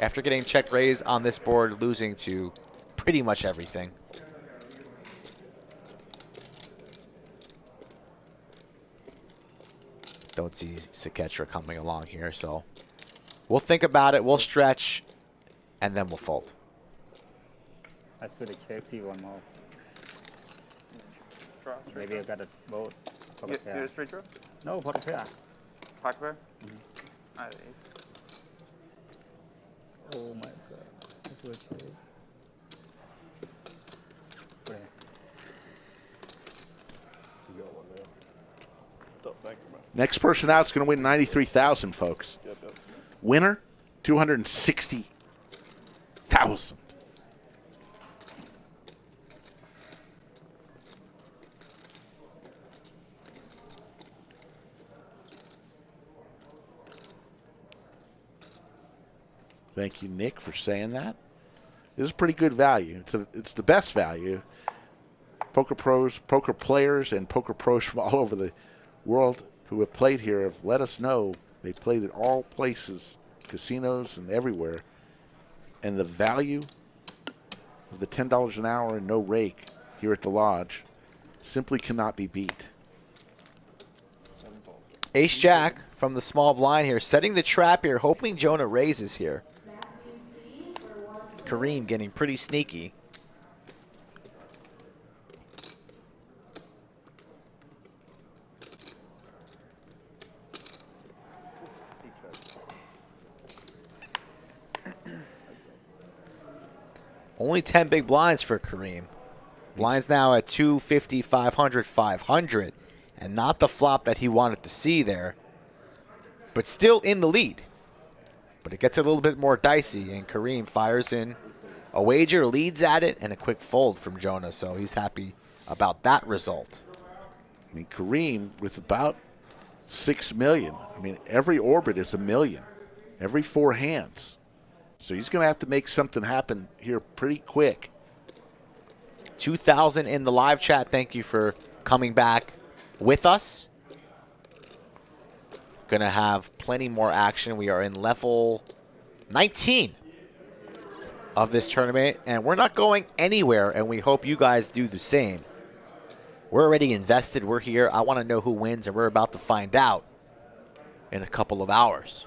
After getting check raised on this board, losing to pretty much everything. Don't see Saketra coming along here, so we'll think about it, we'll stretch, and then we'll fold. I should have checked, see one more. Maybe I got a vote. You a straight draw? No, for the pair. Pocket pair? I had ace. Oh my god. That's what you Next person out is going to win 93,000, folks. Yep. Winner, 260,000. Thank you, Nick, for saying that. This is pretty good value. It's the best value. Poker pros, poker players, and poker pros from all over the world who have played here have let us know they played at all places, casinos and everywhere. And the value of the $10 an hour and no rake here at the lodge simply cannot be beat. Ace-Jack from the small blind here, setting the trap here, hoping Jonah raises here. Kareem getting pretty sneaky. Only 10 big blinds for Kareem. Blinds now at 250, 500, 500. And not the flop that he wanted to see there. But still in the lead. But it gets a little bit more dicey, and Kareem fires in a wager, leads at it, and a quick fold from Jonah. So he's happy about that result. I mean, Kareem with about 6 million. I mean, every orbit is $1 million. Every 4 hands. So he's going to have to make something happen here pretty quick. 2,000 in the live chat. Thank you for coming back with us. Going to have plenty more action. We are in level 19 of this tournament, and we're not going anywhere, and we hope you guys do the same. We're already invested. We're here. I want to know who wins, and we're about to find out in a couple of hours.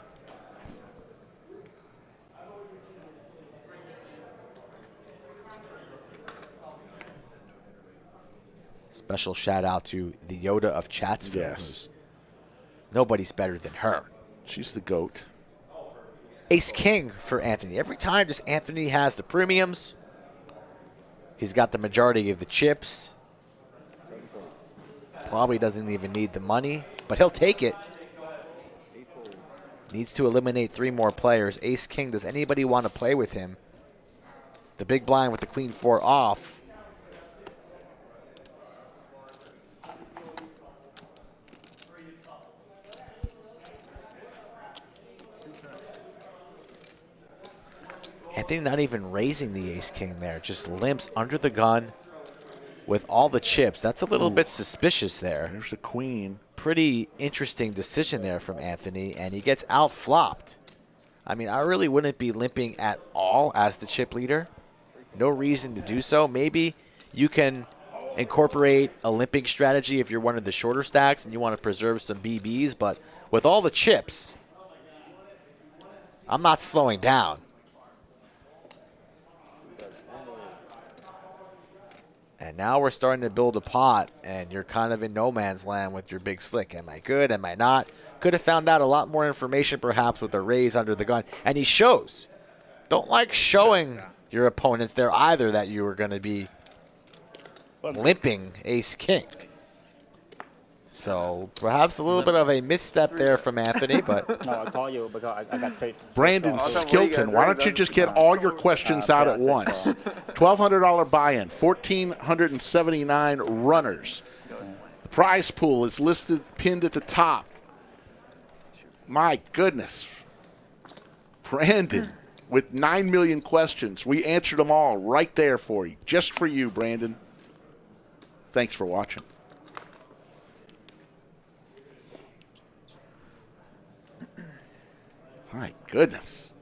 Special shout out to the Yoda of Chatsville. Yes. Nobody's better than her. She's the GOAT. Ace King for Anthony. Every time just Anthony has the premiums. He's got the majority of the chips. Probably doesn't even need the money, but he'll take it. Needs to eliminate 3 more players. Ace King, does anybody want to play with him? The big blind with the Queen 4 off. Anthony not even raising the Ace-King there. Just limps under the gun with all the chips. That's a little bit suspicious there. There's the Queen. Pretty interesting decision there from Anthony, and he gets out-flopped. I mean, I really wouldn't be limping at all as the chip leader. No reason to do so. Maybe you can incorporate a limping strategy if you're one of the shorter stacks and you want to preserve some BBs, but with all the chips, I'm not slowing down. And now we're starting to build a pot, and you're kind of in no man's land with your big slick. Am I good? Am I not? Could have found out a lot more information perhaps with a raise under the gun. And he shows. Don't like showing your opponents there either that you were going to be limping Ace-King. So perhaps a little bit of a misstep there from Anthony, but No, I call you because I got paid. Brandon Skilton, why don't you just get all your questions out at once? $1,200 buy-in, 1,479 runners. The prize pool is listed, pinned at the top. My goodness. Brandon, with 9 million questions. We answered them all right there for you, just for you, Brandon. Thanks for watching. My goodness.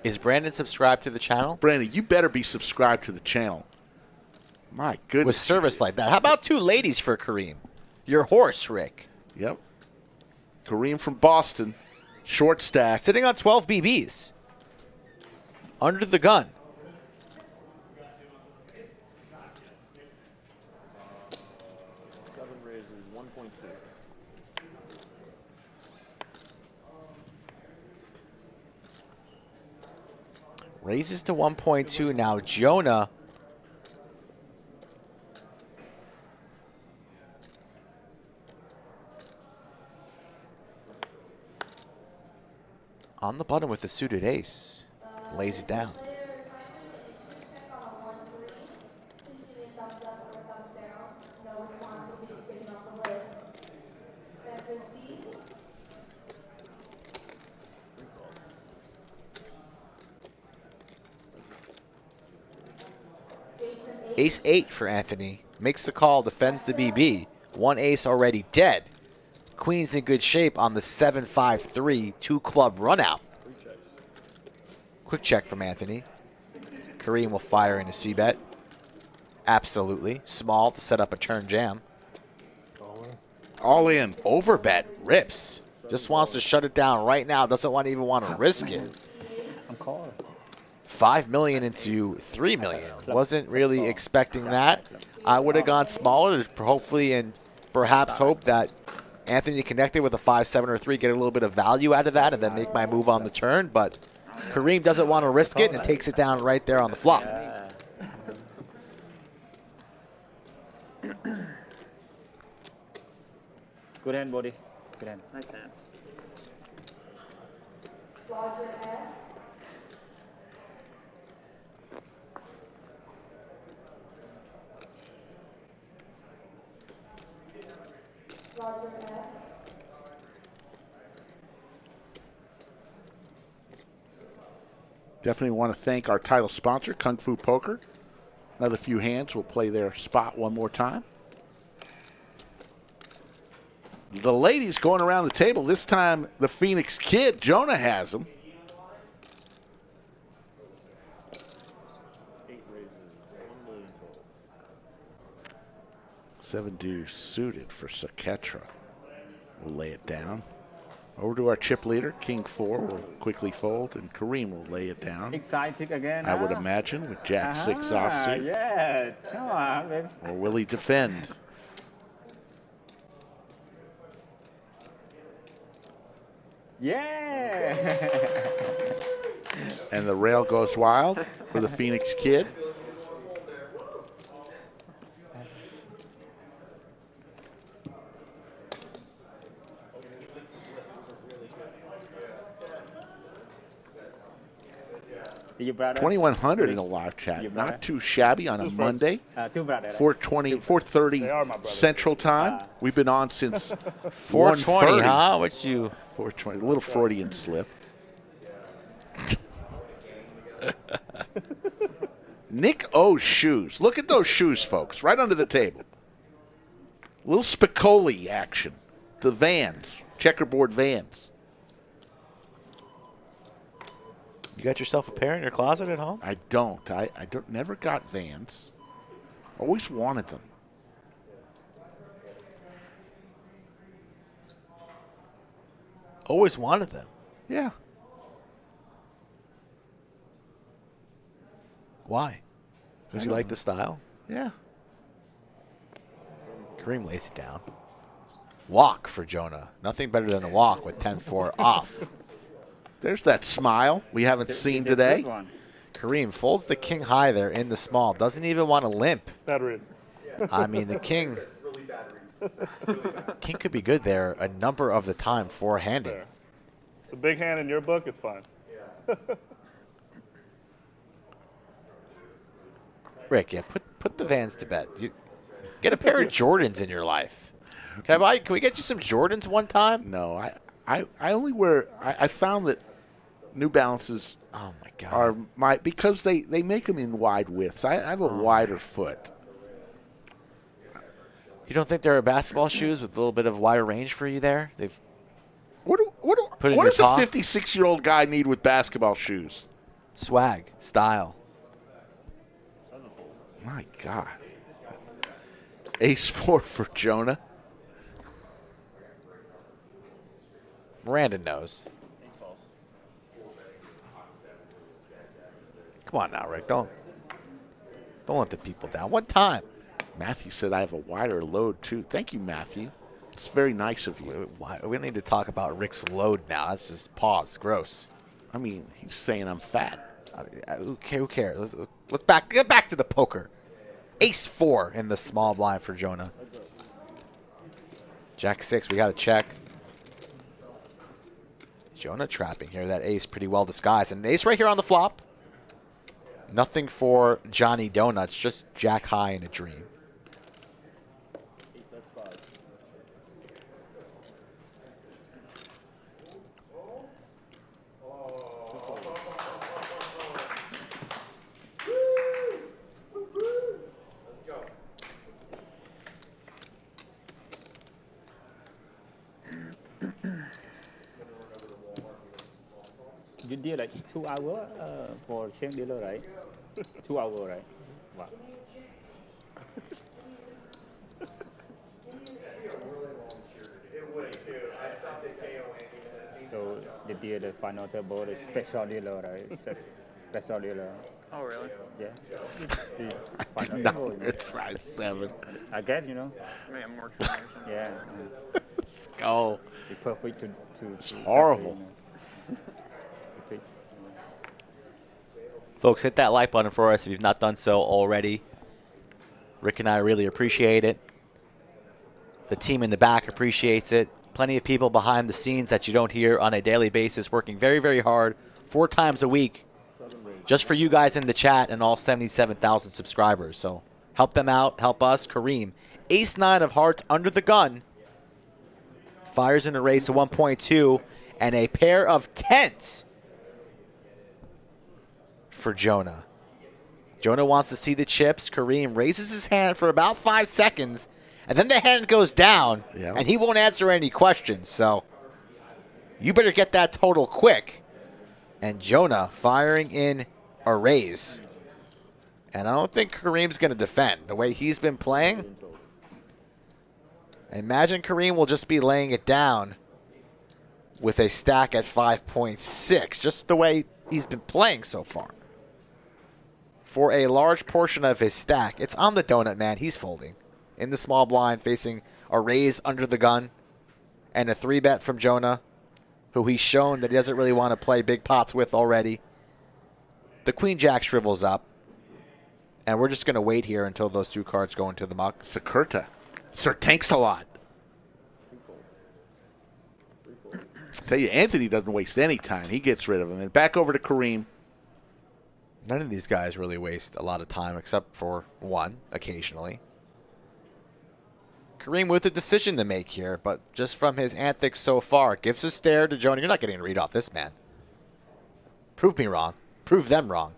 is Brandon subscribed to the channel? Brandon, you better be subscribed to the channel. My goodness. With service like that. How about 2 ladies for Kareem? Your horse, Rick. Yep. Kareem from Boston. Short stack. Sitting on 12 BBs. Under the gun. Raises to 1.2 now. Jonah. On the button with the suited ace. Lays it down. Ace 8 for Anthony. Makes the call, defends the BB. One ace already dead. Queen's in good shape on the 7-5-3 two-club runout. Quick check from Anthony. Kareem will fire in a C-bet. Absolutely. Small to set up a turn jam. All in. Overbet. Rips. Just wants to shut it down right now. Doesn't even want to risk it. I'm calling. 5 million into 3 million. Wasn't really expecting that. I would have gone smaller to hopefully and perhaps hope that Anthony connected with a 5, 7, or 3, get a little bit of value out of that, and then make my move on the turn. But Kareem doesn't want to risk it and takes it down right there on the flop. Good hand, buddy. Good hand. Nice hand. Definitely want to thank our title sponsor, Kung Fu Poker. Another few hands will play their spot one more time. The ladies going around the table. This time, the Phoenix Kid, Jonah, has them. Seven deuce suited for Saketra. We'll lay it down. Over to our chip leader, King 4 will quickly fold, and Kareem will lay it down. Excited again. I would imagine with Jack 6 offsuit. Yeah, come on, baby. Or will he defend? Yeah. And the rail goes wild for the Phoenix Kid. You brother? 2100 in the live chat. Not too shabby on a Monday. 4:20, 4:30 Central Time. We've been on since 4:20, huh? What's you? 4:20. A little Freudian slip. Nick O's shoes. Look at those shoes, folks. Right under the table. Little Spicoli action. The Vans. Checkerboard Vans. You got yourself a pair in your closet at home? I don't. I don't. Never got Vans. Always wanted them. Always wanted them. Yeah. Why? Because you like the style? Yeah. Kareem lays it down. Walk for Jonah. Nothing better than a walk with 10-4 off. There's that smile we haven't seen today. Kareem folds the king high there in the small. Doesn't even want to limp. Battery. I mean, the king could be good there a number of the time four-handed. It's a big hand in your book. It's fine. Rick, yeah, put the Vans to bed. You get a pair of Jordans in your life. Can we get you some Jordans one time? No, I only wear. I found that New Balances. Oh my God. Because they make them in wide widths. I have a wider foot. You don't think there are basketball shoes with a little bit of wider range for you there? What does a 56-year-old guy need with basketball shoes? Swag, style. My God. Ace 4 for Jonah. Miranda knows. Come on now, Rick. Don't let the people down. One time. Matthew said I have a wider load, too. Thank you, Matthew. It's very nice of you. We don't need to talk about Rick's load now. That's just pause. Gross. I mean, he's saying I'm fat. Who cares? Let's get back to the poker. Ace 4 in the small blind for Jonah. Jack 6, we got to check. Jonah trapping here. That ace pretty well disguised. And an ace right here on the flop. Nothing for Johnny Donuts, just jack high in a dream. You did like 2 hours for check dealer, right? 2 hours, right? Wow. So the deal, the final table, is special dealer, right? It's a special dealer. Oh, really? Yeah. The I final do not table, wear size 7. I guess, you know. Maybe I'm more excited or something. Yeah. Let's go. It's perfect to It's horrible. Folks, hit that like button for us if you've not done so already. Rick and I really appreciate it. The team in the back appreciates it. Plenty of people behind the scenes that you don't hear on a daily basis working very, very hard 4 times a week just for you guys in the chat and all 77,000 subscribers. So help them out. Help us. Kareem, ace-9 of hearts under the gun. Fires in a raise to 1.2 and a pair of 10s for Jonah. Jonah wants to see the chips. Kareem raises his hand for about 5 seconds, and then the hand goes down, and he won't answer any questions. So you better get that total quick. And Jonah firing in a raise. And I don't think Kareem's going to defend the way he's been playing. I imagine Kareem will just be laying it down with a stack at 5.6, just the way he's been playing so far. For a large portion of his stack, it's on the donut, man. He's folding in the small blind, facing a raise under the gun and a 3-bet from Jonah, who he's shown that he doesn't really want to play big pots with already. The queen jack shrivels up, and we're just going to wait here until those 2 cards go into the muck. Sakurta. Sir tanks a lot. Tell you, Anthony doesn't waste any time. He gets rid of him. And back over to Kareem. None of these guys really waste a lot of time except for one occasionally. Kareem with a decision to make here, but just from his antics so far, gives a stare to Jonah. You're not getting a read off this man. Prove me wrong. Prove them wrong.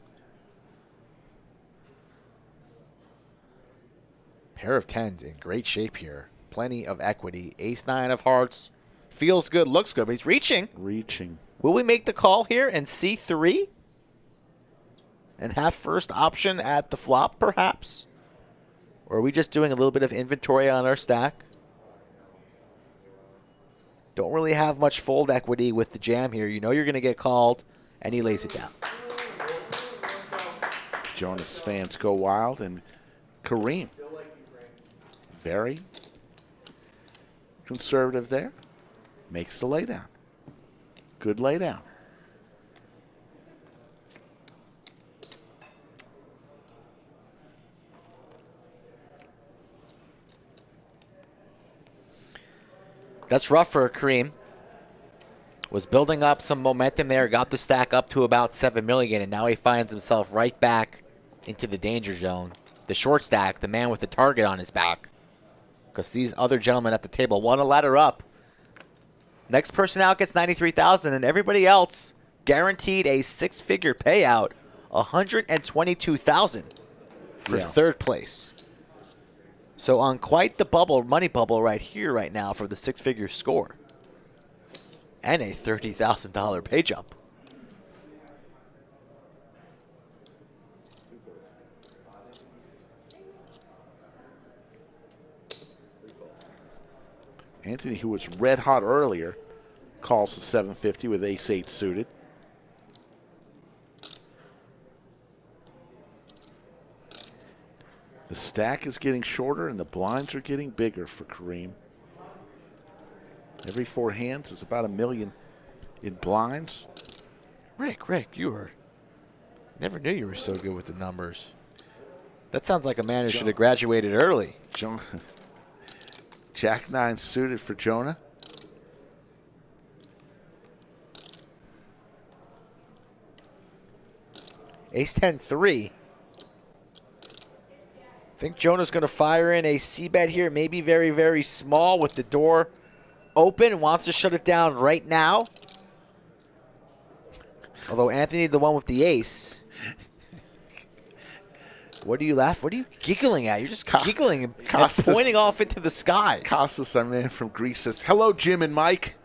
Pair of 10s in great shape here. Plenty of equity. Ace-9 of hearts. Feels good, looks good, but he's reaching. Reaching. Will we make the call here and see 3? And have first option at the flop, perhaps? Or are we just doing a little bit of inventory on our stack? Don't really have much fold equity with the jam here. You know you're going to get called, and he lays it down. Jonah's fans go wild, and Kareem, very conservative there, makes the laydown. Good laydown. That's rough for Kareem. Was building up some momentum there, got the stack up to about 7 million, and now he finds himself right back into the danger zone. The short stack, the man with the target on his back. Because these other gentlemen at the table want to ladder up. Next person out gets 93,000, and everybody else guaranteed a 6-figure payout, 122,000 for 3rd place. So on quite the bubble, money bubble right here, right now for the 6-figure score. And a $30,000 pay jump. Anthony, who was red hot earlier, calls the 750 with ace-8 suited. The stack is getting shorter and the blinds are getting bigger for Kareem. Every 4 hands is about $1 million in blinds. Rick, you were... Never knew you were so good with the numbers. That sounds like a man who should have graduated early. Jack 9 suited for Jonah. Ace-10-3. I think Jonah's going to fire in a C-bet here, maybe very, very small with the door open. Wants to shut it down right now. Although Anthony, the one with the ace. What do you laugh? What are you giggling at? You're just giggling and pointing off into the sky. Costas, our man from Greece, says, hello, Jim and Mike.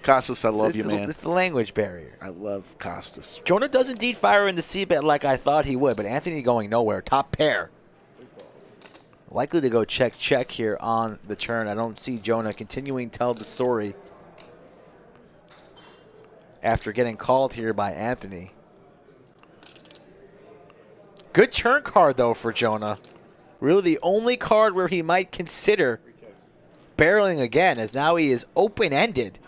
Costas, I love you, man. It's the language barrier. I love Costas. Jonah does indeed fire in the C-bet like I thought he would, but Anthony going nowhere. Top pair. Likely to go check here on the turn. I don't see Jonah continuing to tell the story after getting called here by Anthony. Good turn card, though, for Jonah. Really the only card where he might consider barreling again, as now he is open-ended.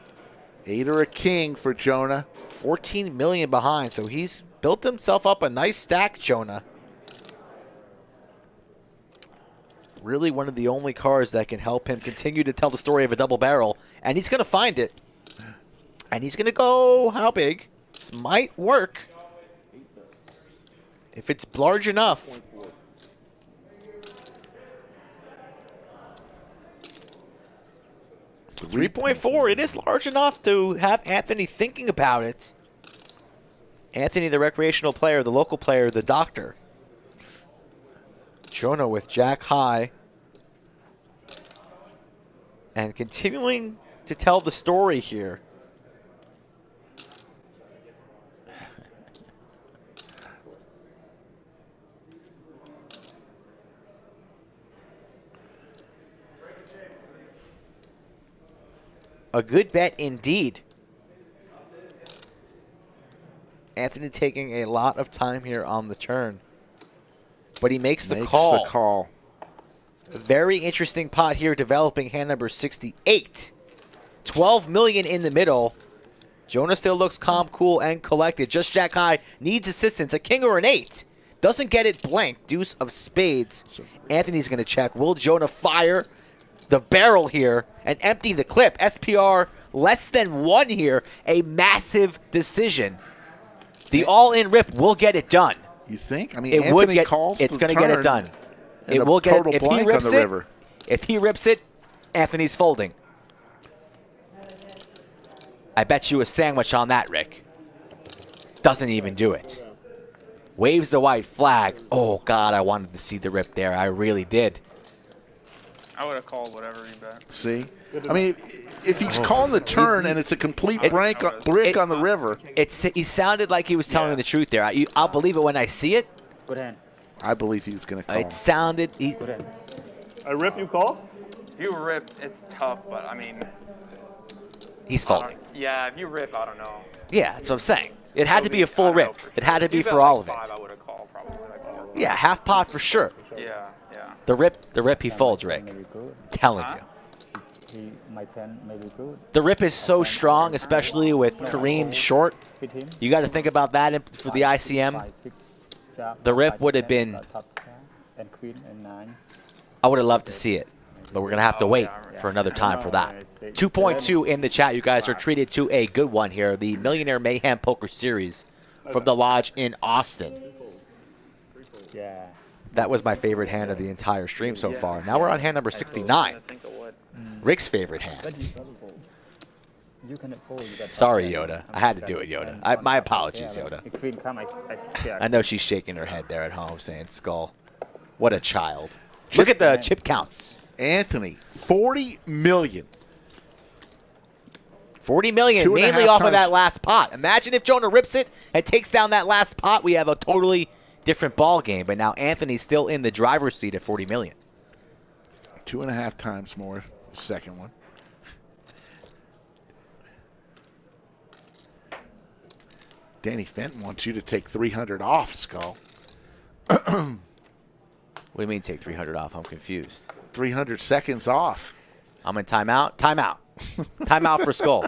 8 or a king for Jonah. 14 million behind, so he's built himself up a nice stack, Jonah. Really one of the only cards that can help him continue to tell the story of a double barrel, and he's going to find it. And he's going to go, how big? This might work. If it's large enough. 3.4, it is large enough to have Anthony thinking about it. Anthony, the recreational player, the local player, the doctor. Jonah with jack high. And continuing to tell the story here. A good bet indeed. Anthony taking a lot of time here on the turn. But he makes the call. A very interesting pot here developing, hand number 68. 12 million in the middle. Jonah still looks calm, cool, and collected. Just jack high, needs assistance. A king or an 8. Doesn't get it blank. Deuce of spades. Anthony's going to check. Will Jonah fire the barrel here and empty the clip? SPR less than 1 here. A massive decision. The all-in rip will get it done. You think? I mean, it Anthony calls it's going to get it done. It will get it. If he rips it, if he rips it, Anthony's folding. I bet you a sandwich on that, Rick. Doesn't even do it. Waves the white flag. Oh, God, I wanted to see the rip there. I really did. I would have called whatever he bet. See? I mean, if he's calling the turn and it's a complete brick on the river. He sounded like he was telling the truth there. I'll believe it when I see it. Good hand. I believe he was going to call. It sounded. I rip, you call? If you rip, it's tough, but I mean. He's folding. Yeah, if you rip, I don't know. Yeah, that's what I'm saying. It had to be a full rip. It had to be for all of it. I would have called probably. Yeah, half pot for sure. Yeah. The rip he folds, Rick. I'm telling you. The rip is so strong, especially with Kareem short. You got to think about that for the ICM. The rip would have been. I would have loved to see it, but we're going to have to wait for another time for that. 2.2 in the chat. You guys are treated to a good one here. The Millionaire Mayhem Poker Series from the Lodge in Austin. Yeah. That was my favorite hand of the entire stream so far. Now we're on hand number 69. Rick's favorite hand. Sorry, Yoda. I had to do it, Yoda. My apologies, Yoda. I know she's shaking her head there at home saying skull. What a child. Look at the chip counts. Anthony, 40 million. 40 million, mainly off of that last pot. Imagine if Jonah rips it and takes down that last pot. We have a totally different ball game, but now Anthony's still in the driver's seat at 40 million. 2.5 times more. Second one. Danny Fenton wants you to take 300 off, Skull. What do you mean take 300 off? I'm confused. 300 seconds off. I'm in timeout. Timeout. Timeout for Skull.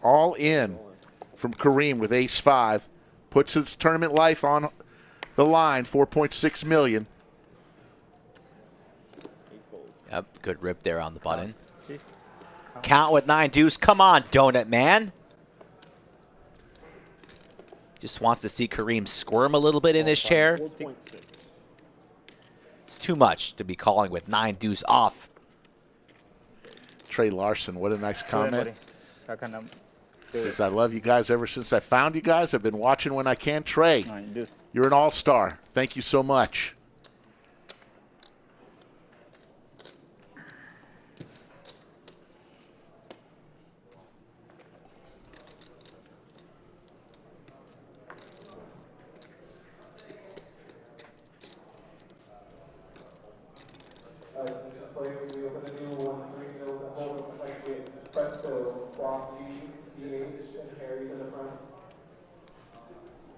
All in. from Kareem with ace-5. Puts his tournament life on the line, 4.6 million. Yep, good rip there on the button. Count with 9 deuce. Come on, Donut Man. Just wants to see Kareem squirm a little bit in his chair. It's too much to be calling with 9 deuce off. Trey Larson, what a nice comment. Buddy. Says, I love you guys ever since I found you guys. I've been watching when I can. Trey, you're an all-star. Thank you so much.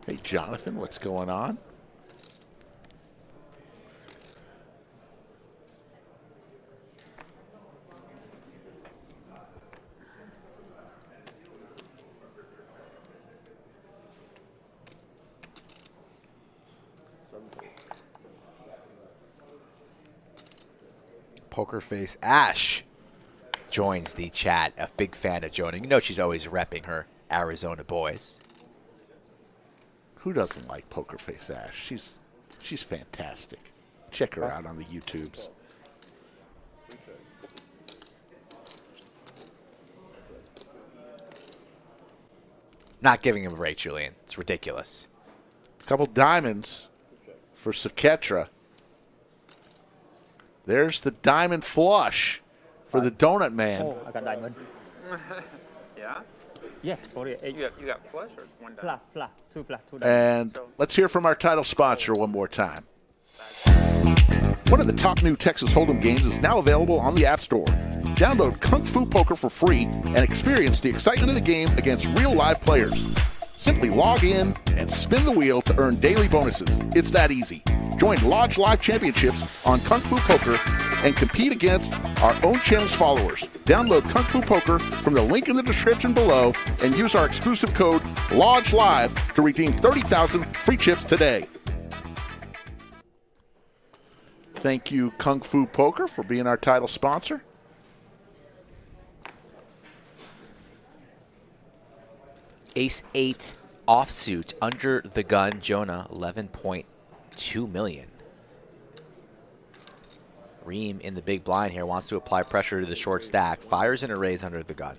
Hey, Jonathan, what's going on? Poker Face Ash joins the chat. A big fan of joining. You know she's always repping her Arizona boys. Who doesn't like Poker Face Ash? She's fantastic. Check her out on the YouTubes. Not giving him a break, Julian. It's ridiculous. A couple diamonds for Saketra. There's the diamond flush for the Donut Man. Oh, I got diamond. Yeah? Yeah, 48. You got flush or one diamond? Plus, two diamonds. And let's hear from our title sponsor one more time. One of the top new Texas Hold'em games is now available on the App Store. Download Kung Fu Poker for free and experience the excitement of the game against real live players. Simply log in and spin the wheel to earn daily bonuses. It's that easy. Join Lodge Live Championships on Kung Fu Poker and compete against our own channel's followers. Download Kung Fu Poker from the link in the description below and use our exclusive code LodgeLive to redeem 30,000 free chips today. Thank you, Kung Fu Poker, for being our title sponsor. Ace-8 offsuit under the gun. Jonah, 11.2 million. Reem in the big blind here wants to apply pressure to the short stack. Fires and a raise under the gun.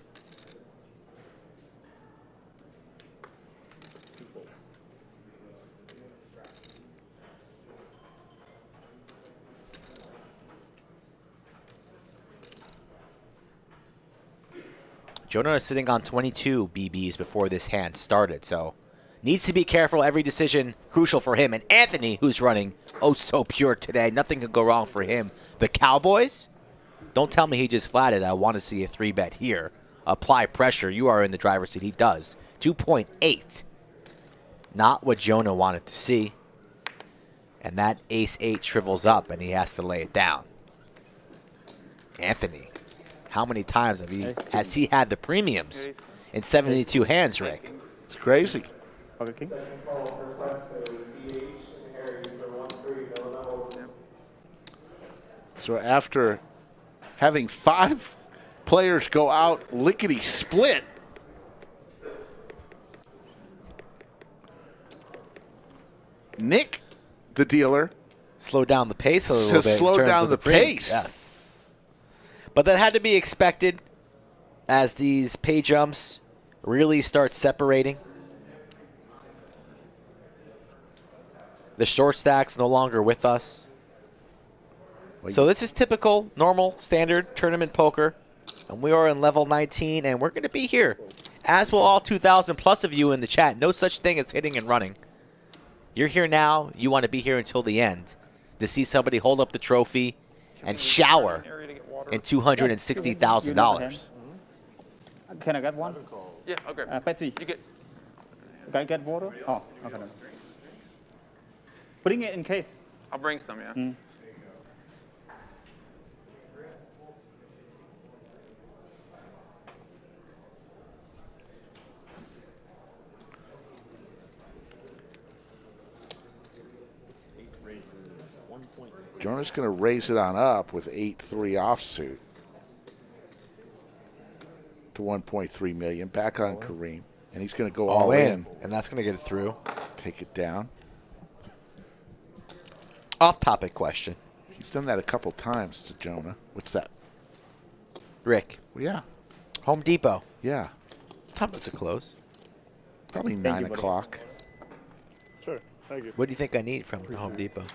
Jonah is sitting on 22 BBs before this hand started, so needs to be careful. Every decision crucial for him. And Anthony, who's running oh so pure today, nothing could go wrong for him. The Cowboys, don't tell me he just flatted. I want to see a 3-bet here. Apply pressure. You are in the driver's seat. He does. 2.8. Not what Jonah wanted to see. And that ace-8 shrivels up, and he has to lay it down. Anthony. How many times has he had the premiums in 72 hands, Rick? It's crazy. Okay. So after having 5 players go out lickety-split, Nick, the dealer, slowed down the pace a little bit. Slowed down the pace. Yes. But that had to be expected as these pay jumps really start separating. The short stack's no longer with us. So this is typical, normal, standard tournament poker. And we are in level 19, and we're going to be here. As will all 2,000 plus of you in the chat. No such thing as hitting and running. You're here now. You want to be here until the end to see somebody hold up the trophy and shower in $260,000. Can I get one? Yeah, I'll grab it. Pepsi. You get. Can I get water? Oh, okay. Putting it in case. I'll bring some, yeah. Jonah's going to raise it on up with 8-3 offsuit to 1.3 million. Back on Kareem, and he's going to go all in, and that's going to get it through. Take it down. Off-topic question. He's done that a couple times to Jonah. What's that? Rick. Well, yeah. Home Depot. Yeah. What time does it close? Probably 9 o'clock. Sure. Thank you. What do you think I need from the Home Depot?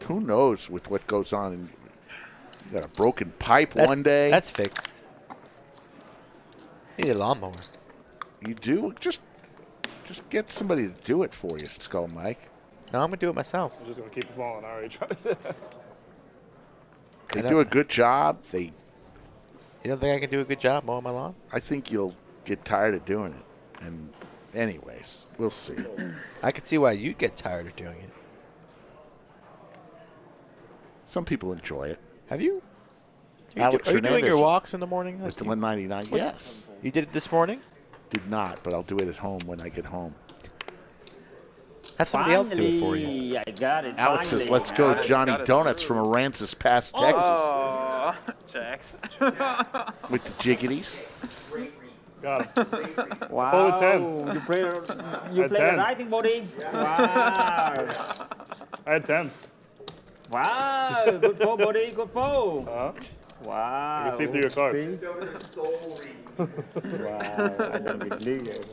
Who knows with what goes on? And you got a broken pipe one day. That's fixed. You need a lawnmower. You do? Just get somebody to do it for you, Skull Mike. No, I'm going to do it myself. I'm just going to keep it falling. I already tried. They do a good job. You don't think I can do a good job mowing my lawn? I think you'll get tired of doing it. And anyways, we'll see. I can see why you'd get tired of doing it. Some people enjoy it. Have you? Alex are you doing Hernandez your walks in the morning? with the 199? Yes. You did it this morning? Did not, but I'll do it at home when I get home. Have somebody else do it for you. Yeah, I got it. Alex says, let's go Johnny Donuts from Aransas Pass, Texas. Oh, Jax. With the jiggities. Got him. Wow. Full You play Had the tens. rising body. Wow. I had 10. Wow. Good four, body. Good four. Uh-huh. Wow. You can see through your cards. Wow. I don't believe it.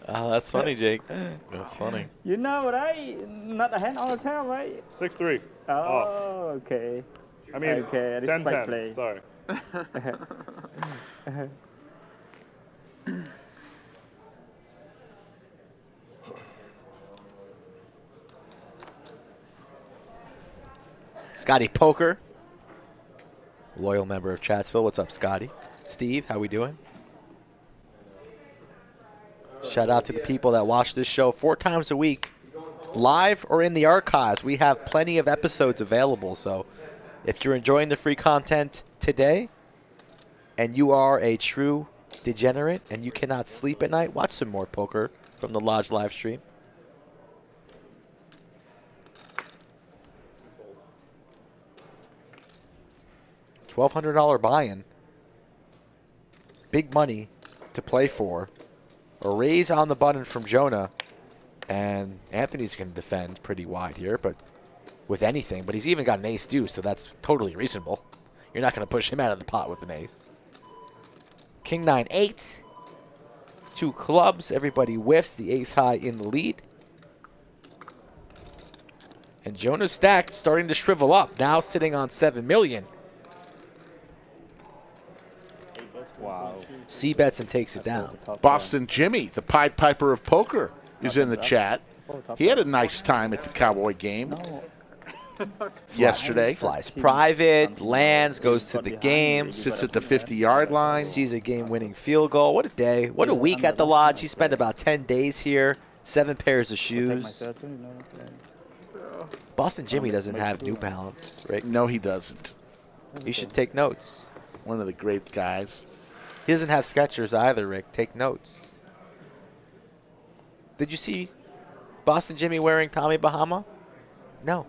Oh, that's funny, Jake. That's funny. You know, right? Not a hand all the time, right? 6-3. Oh, Off. okay. I mean, Okay, 10-10. play. Sorry. Scotty Poker, loyal member of Chatsville. What's up, Scotty? Steve, how we doing? Shout out to the people that watch this show 4 times a week, live or in the archives. We have plenty of episodes available, so if you're enjoying the free content today and you are a true degenerate and you cannot sleep at night, watch some more poker from the Lodge live stream. $1,200 buy-in. Big money to play for. A raise on the button from Jonah. And Anthony's going to defend pretty wide here, but with anything. But he's even got an ace deuce, so that's totally reasonable. You're not going to push him out of the pot with an ace. King 9-8. 2 clubs. Everybody whiffs. The ace high in the lead. And Jonah's stack starting to shrivel up. Now sitting on 7 million. Wow. C bets and takes it down. Boston Jimmy, the Pied Piper of poker, is in the chat. He had a nice time at the Cowboy game yesterday. Flies private, lands, goes to the game. Sits at the 50-yard line. Sees a game-winning field goal. What a day. What a week at the Lodge. He spent about 10 days here. 7 pairs of shoes. Boston Jimmy doesn't have New Balance, right? No, he doesn't. You should take notes. One of the great guys. He doesn't have Skechers either, Rick. Take notes. Did you see Boston Jimmy wearing Tommy Bahama? No.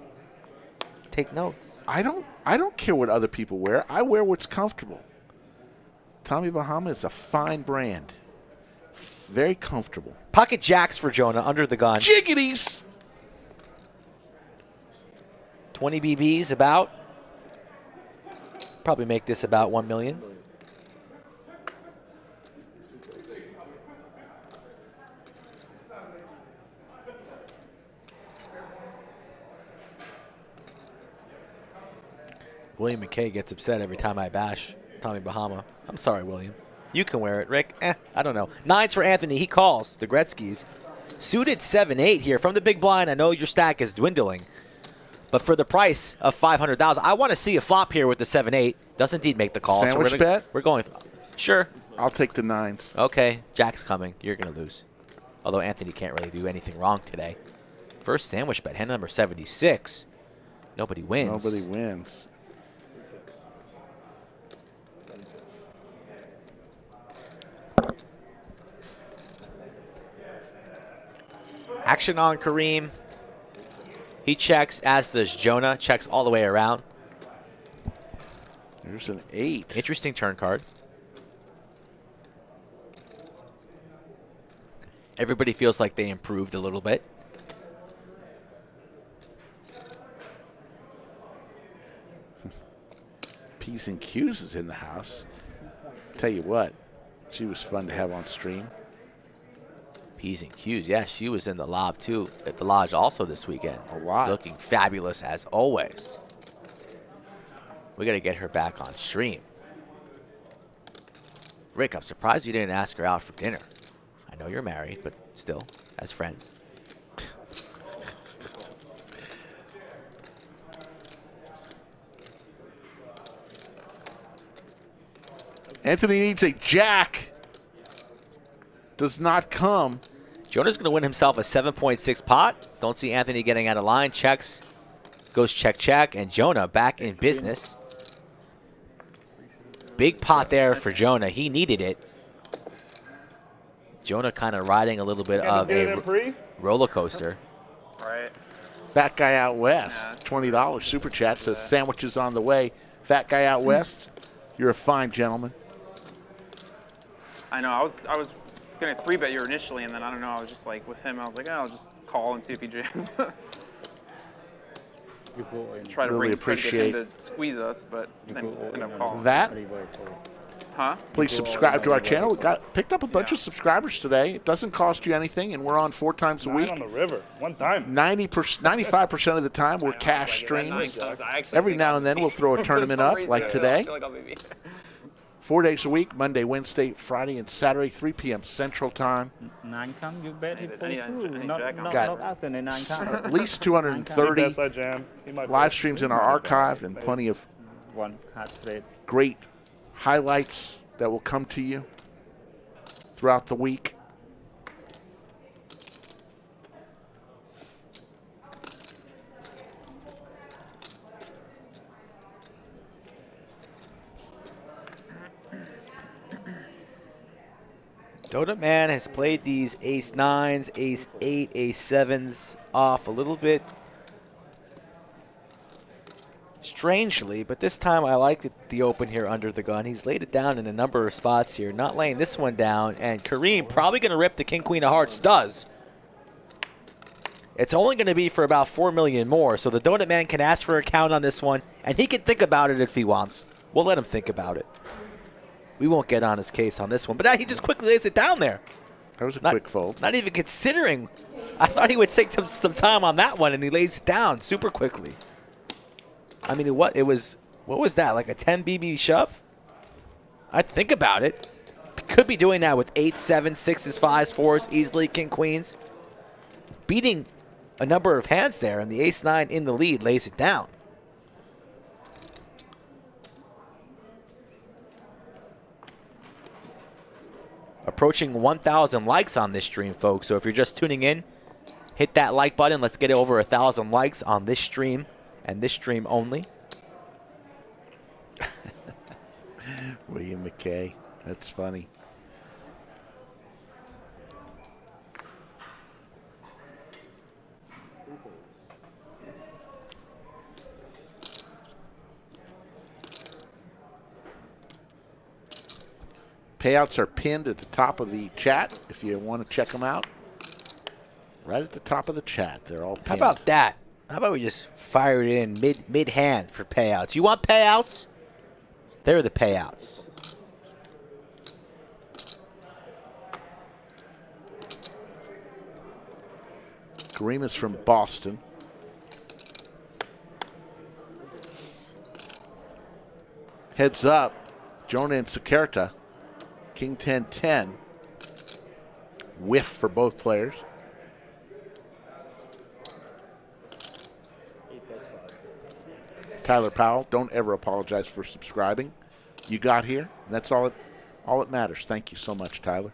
Take notes. I don't care what other people wear. I wear what's comfortable. Tommy Bahama is a fine brand. Very comfortable. Pocket jacks for Jonah under the gun. Jiggities! 20 BBs about. Probably make this about 1 million. William McKay gets upset every time I bash Tommy Bahama. I'm sorry, William. You can wear it, Rick. I don't know. 9s for Anthony. He calls the Gretzkys. Suited 7-8 here from the big blind. I know your stack is dwindling. But for the price of $500,000, I want to see a flop here with the 7-8. Does indeed make the call. Sandwich so bet? We're going. Sure. I'll take the 9s. Okay. Jack's coming. You're going to lose. Although Anthony can't really do anything wrong today. First sandwich bet. Hand number 76. Nobody wins. Nobody wins. Action on Kareem. He checks, as does Jonah. Checks all the way around. There's an 8. Interesting turn card. Everybody feels like they improved a little bit. P's and Q's is in the house. Tell you what, she was fun to have on stream. P's and Q's, yeah, she was in the lob too, at the lodge also this weekend. A lot. Looking fabulous as always. We got to get her back on stream. Rick, I'm surprised you didn't ask her out for dinner. I know you're married, but still, as friends. Anthony needs a jack. Does not come. Jonah's going to win himself a 7.6 pot. Don't see Anthony getting out of line. Checks. Goes check, check. And Jonah back in business. Big pot there for Jonah. He needed it. Jonah kind of riding a little bit of a roller coaster. Right. Fat guy out west. $20 super chat says sandwiches on the way. Fat guy out west. You're a fine gentleman. I know. I was gonna 3-bet you initially, and then I don't know. I was just like with him. I was like, oh, I'll just call and see if he jams. Try to Really try to get him to squeeze us, but then end up calling. That. Huh? Please subscribe to our channel. We picked up a bunch of subscribers today. It doesn't cost you anything, and we're on 4 times a week. On the river, one time. 95% of the time we're cash streams. Every now and then we'll throw a tournament up, like today. 4 days a week, Monday, Wednesday, Friday, and Saturday, 3 p.m. Central Time. 9 come, you bet he pull any through. jack on. Not us in the 9 come. At least 230 live streams in our archive and plenty of One hard straight. great highlights that will come to you throughout the week. Donut Man has played these ace-9s, ace-8, ace-7s off a little bit strangely, but this time I like the open here under the gun. He's laid it down in a number of spots here, not laying this one down, and Kareem probably going to rip the king-queen of hearts, does. It's only going to be for about 4 million more, so the Donut Man can ask for a count on this one, and he can think about it if he wants. We'll let him think about it. We won't get on his case on this one, but now he just quickly lays it down there. That was a quick fold. Not even considering. I thought he would take some time on that one, and he lays it down super quickly. I mean, what was that, like a 10 BB shove? I'd think about it. Could be doing that with 8, 7, 6s, 5s, 4s, easily king, queens. Beating a number of hands there, and the ace-9 in the lead lays it down. Approaching 1,000 likes on this stream, folks. So if you're just tuning in, hit that like button. Let's get over 1,000 likes on this stream and this stream only. William McKay. That's funny. Payouts are pinned at the top of the chat if you want to check them out. Right at the top of the chat. They're all pinned. How about that? How about we just fire it in mid-hand for payouts? You want payouts? They're the payouts. Kareem is from Boston. Heads up, Jonah and Sakerta. King 10-10. Whiff for both players. Tyler Powell, don't ever apologize for subscribing. You got here, and that's all it matters. Thank you so much, Tyler.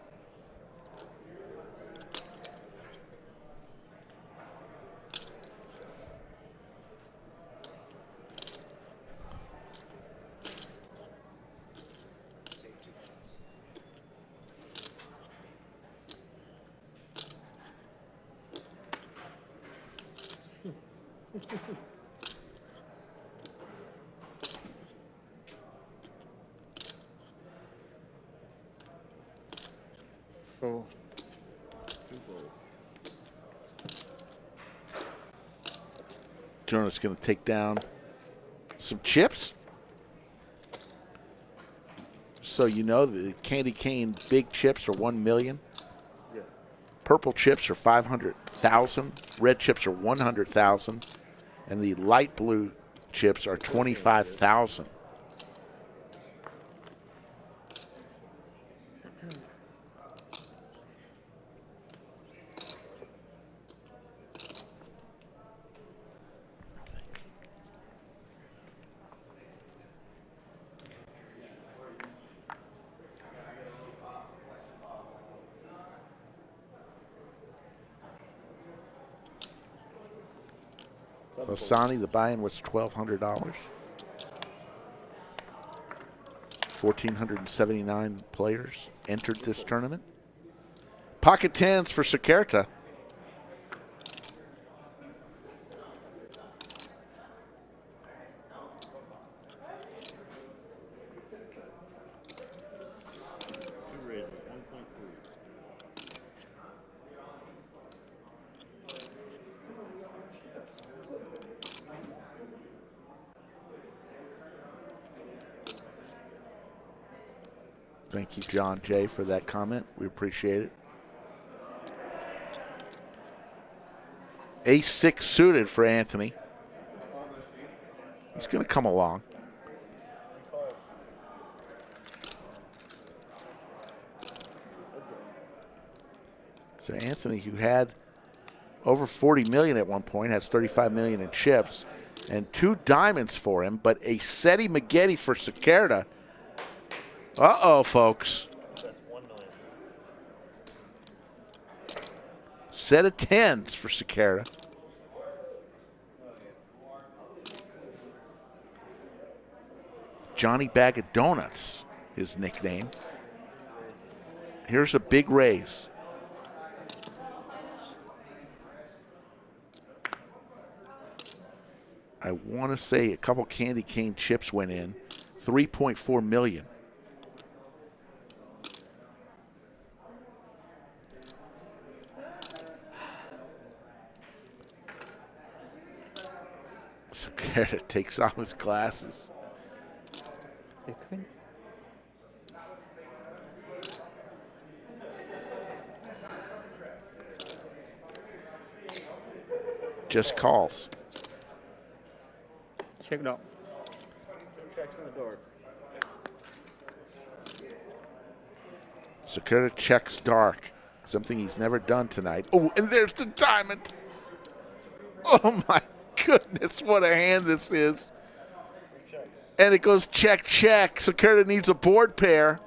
So, Jonah's going to take down some chips. So you know the candy cane big chips are 1 million. Purple chips are 500,000. Red chips are 100,000. And the light blue chips are 25,000. So Sani, the buy-in was $1,200. 1,479 players entered this tournament. Pocket tens for Sakerta. Thank you, John Jay, for that comment. We appreciate it. Ace-6 suited for Anthony. He's going to come along. So Anthony, who had over 40 million at one point, has 35 million in chips, and 2 diamonds for him, but a Seti Maggette for Sakerta. Uh-oh, folks. Set of 10s for Sakerta. Johnny Bag of Donuts, his nickname. Here's a big raise. I want to say a couple candy cane chips went in. 3.4 million. Sakerta takes off his glasses. Just calls. check it out. Checks in the door. Sakerta checks dark. Something he's never done tonight. Oh, and there's the diamond. Oh, my goodness. What a hand this is. And it goes check, check. Sakerta needs a board pair.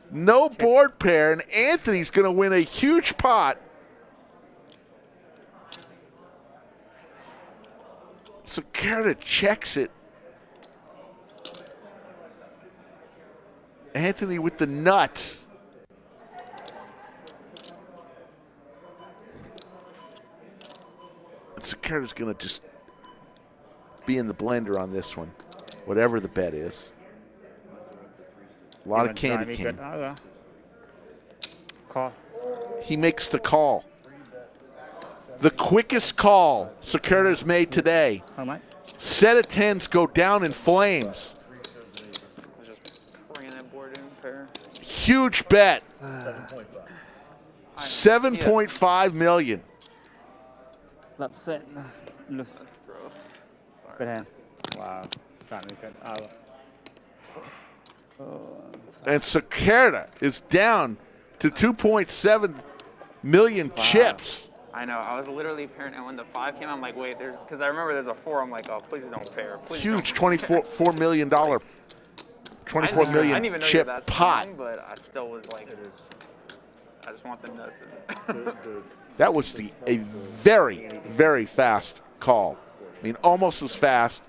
No board pair, and Anthony's going to win a huge pot. Sakerta checks it. Anthony with the nuts. And Sakerta's going to just be in the blender on this one, whatever the bet is. A lot of candy cane. Call. He makes the call. The quickest call Sakerta's made today. How much? Set of 10s go down in flames. Bringing that board in pair. Huge bet. 7.5 million. That's it. Look. That's gross. Good hand. Wow. Can't make it out. And Sakerta is down to 2.7 million chips. I know. I was literally pairing, and when the 5 came, I'm like, wait, there's, because I remember there's a 4. I'm like, oh, please don't pair. Please Huge don't pair. $24 million, 24 I million didn't even know chip that's pot. Strong, but I still was like, I just want them nuts in it. That was a very, very fast call. I mean, almost as fast.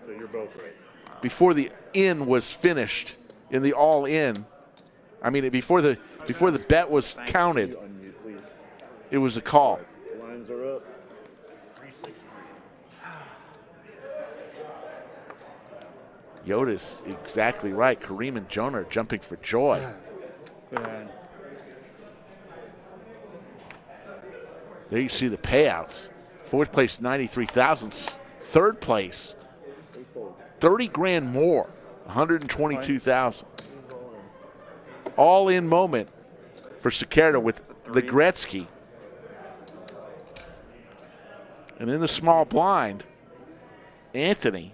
So you're both right. Before the in was finished in the all in. I mean, before the bet was counted, it was a call. Lines are up. Yoda's exactly right. Kareem and Jonah are jumping for joy. Good hand. There you see the payouts. Fourth place, 93,000. Third place, 30 grand more, 122,000. All in moment for Sekerda with the Gretzky. And in the small blind, Anthony,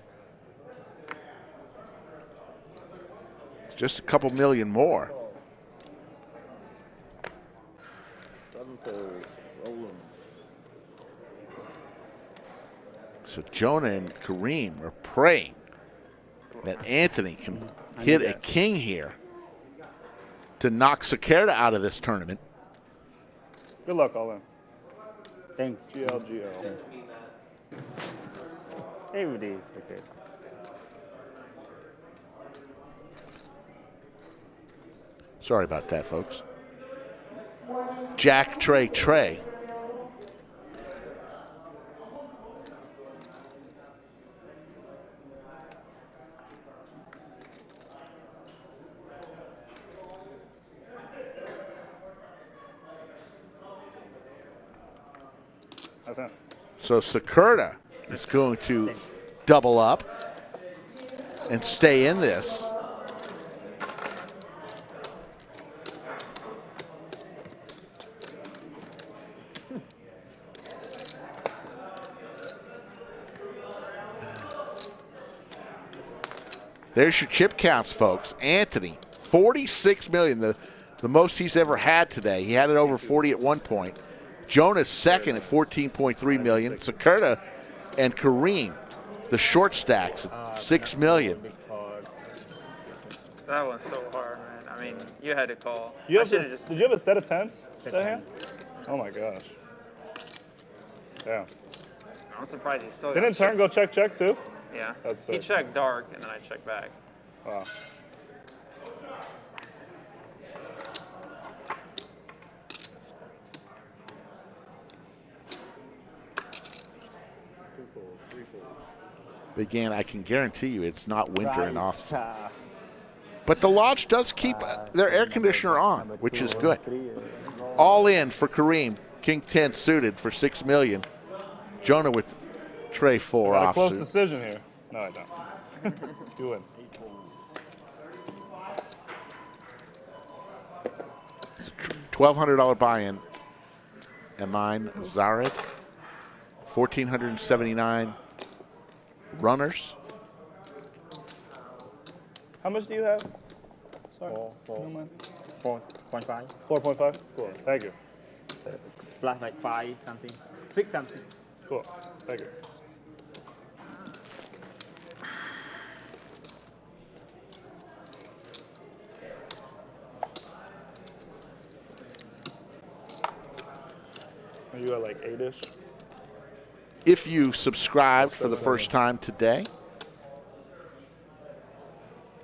just a couple million more. So Jonah and Kareem are praying that Anthony can hit a king here to knock Sekerda out of this tournament. Good luck, all in. Thank GLGL. every day. Okay. Sorry about that, folks. Jack, Trey, Trey. How's that? So Sekerda is going to double up and stay in this. There's your chip counts, folks. Anthony, 46 million, the most he's ever had today. He had it over 40 at one point. Jonah's second at 14.3 million. Sekerda and Kareem, the short stacks at 6 million. That one's so hard, man. I mean, you had to call. You have did you have a set of tens that hand? Oh my gosh. Yeah. I'm surprised he still Didn't Turn go check too? Yeah. That's He sick. checked dark, and then I checked back. Wow. Again, I can guarantee you it's not winter in Austin. But the Lodge does keep their air conditioner on, which is good. All in for Kareem. King 10 suited for 6 million. Jonah with Trey 4 Got a off close suit. decision here. No, I don't. You win. $1,200 buy-in. Amine Zared. 1,479 runners. How much do you have? Sorry. Four. No mind. 4.5. 4.5? Cool. Thank you. Plus like 5 something. 6 something. Cool. Thank you. Are you at like 8-ish? If you subscribed for the first time today,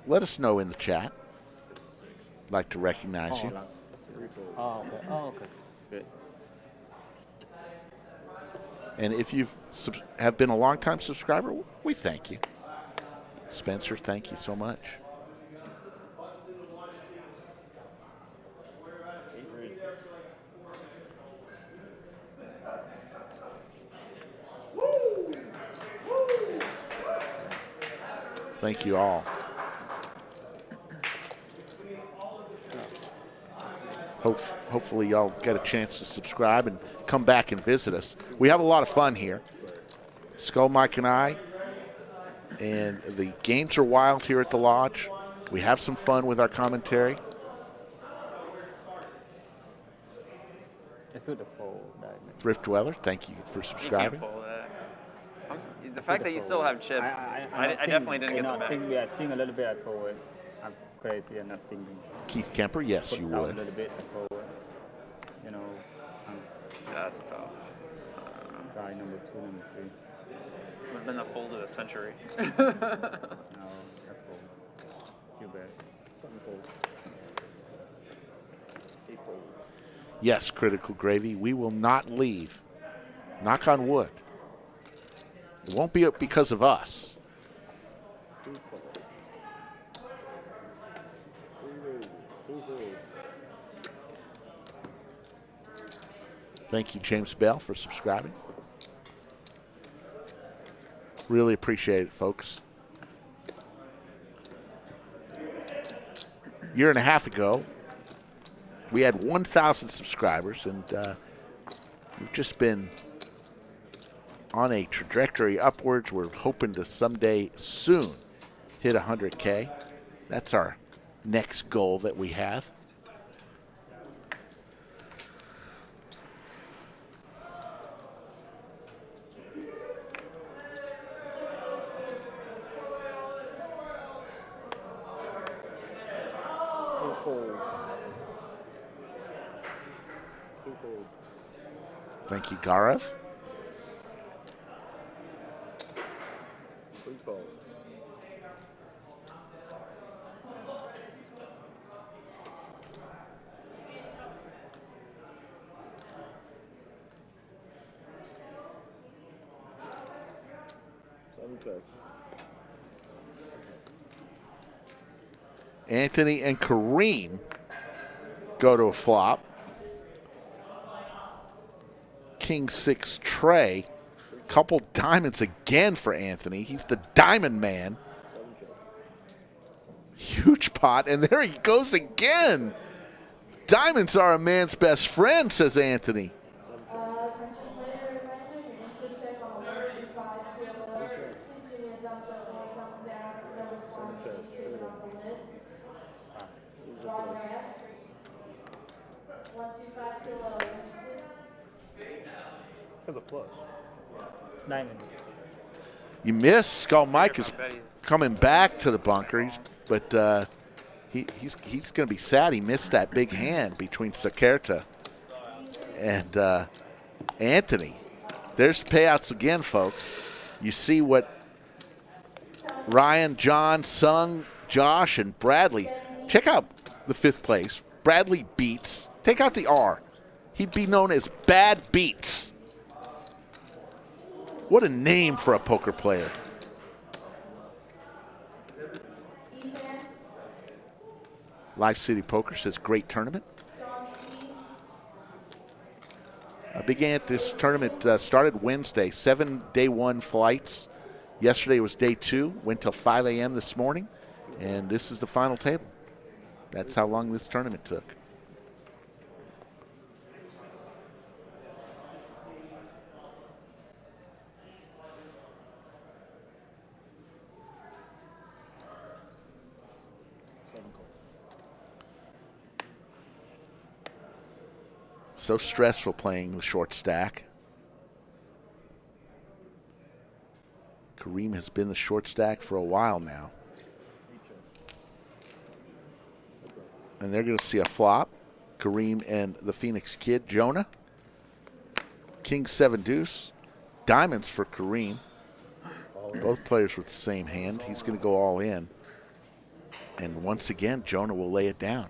let us know in the chat. I'd like to recognize you. Oh, okay. Oh, okay. Good. And if you have been a long-time subscriber, we thank you. Spencer, thank you so much. Thank you all. Hopefully y'all get a chance to subscribe and come back and visit us. We have a lot of fun here. Skull Mike and I, and the games are wild here at the Lodge. We have some fun with our commentary. Thrift Dweller, thank you for subscribing. You can't pull that. The fact that you still have chips, I definitely didn't get them back. I think a little bit forward. I'm crazy and not thinking. Keith Kemper, yes, Put you down would. A little bit forward. You know. That's tough. Try number 2, number 3. Would have been the fold of the century. No, that's fold. Too bad. Something fold. Yes, Critical Gravy, we will not leave. Knock on wood. It won't be because of us. Thank you, James Bell, for subscribing. Really appreciate it, folks. A year and a half ago, we had 1,000 subscribers, and we've just been on a trajectory upwards. We're hoping to someday soon hit 100K. That's our next goal that we have. Thank you, Gaurav. Please call. Anthony and Kareem go to a flop. King 6 Trey. Couple diamonds again for Anthony. He's the diamond man. Huge pot, and there he goes again. Diamonds are a man's best friend, says Anthony. There's a flush. Diamond. You miss. Skull Mike is coming back to the bunker, but he's going to be sad he missed that big hand between Sakerta and Anthony. There's payouts again, folks. You see what Ryan, John, Sung, Josh, and Bradley. Check out the 5th place. Bradley Beats. Take out the R. He'd be known as Bad Beats. What a name for a poker player. Live City Poker says great tournament. Big Ant, this tournament started Wednesday, 7 day 1 flights. Yesterday was day 2, went till 5 a.m. this morning, and this is the final table. That's how long this tournament took. So stressful playing the short stack. Kareem has been the short stack for a while now. And they're going to see a flop. Kareem and the Phoenix Kid, Jonah. King 7 deuce. Diamonds for Kareem. Both players with the same hand. He's going to go all in. And once again, Jonah will lay it down.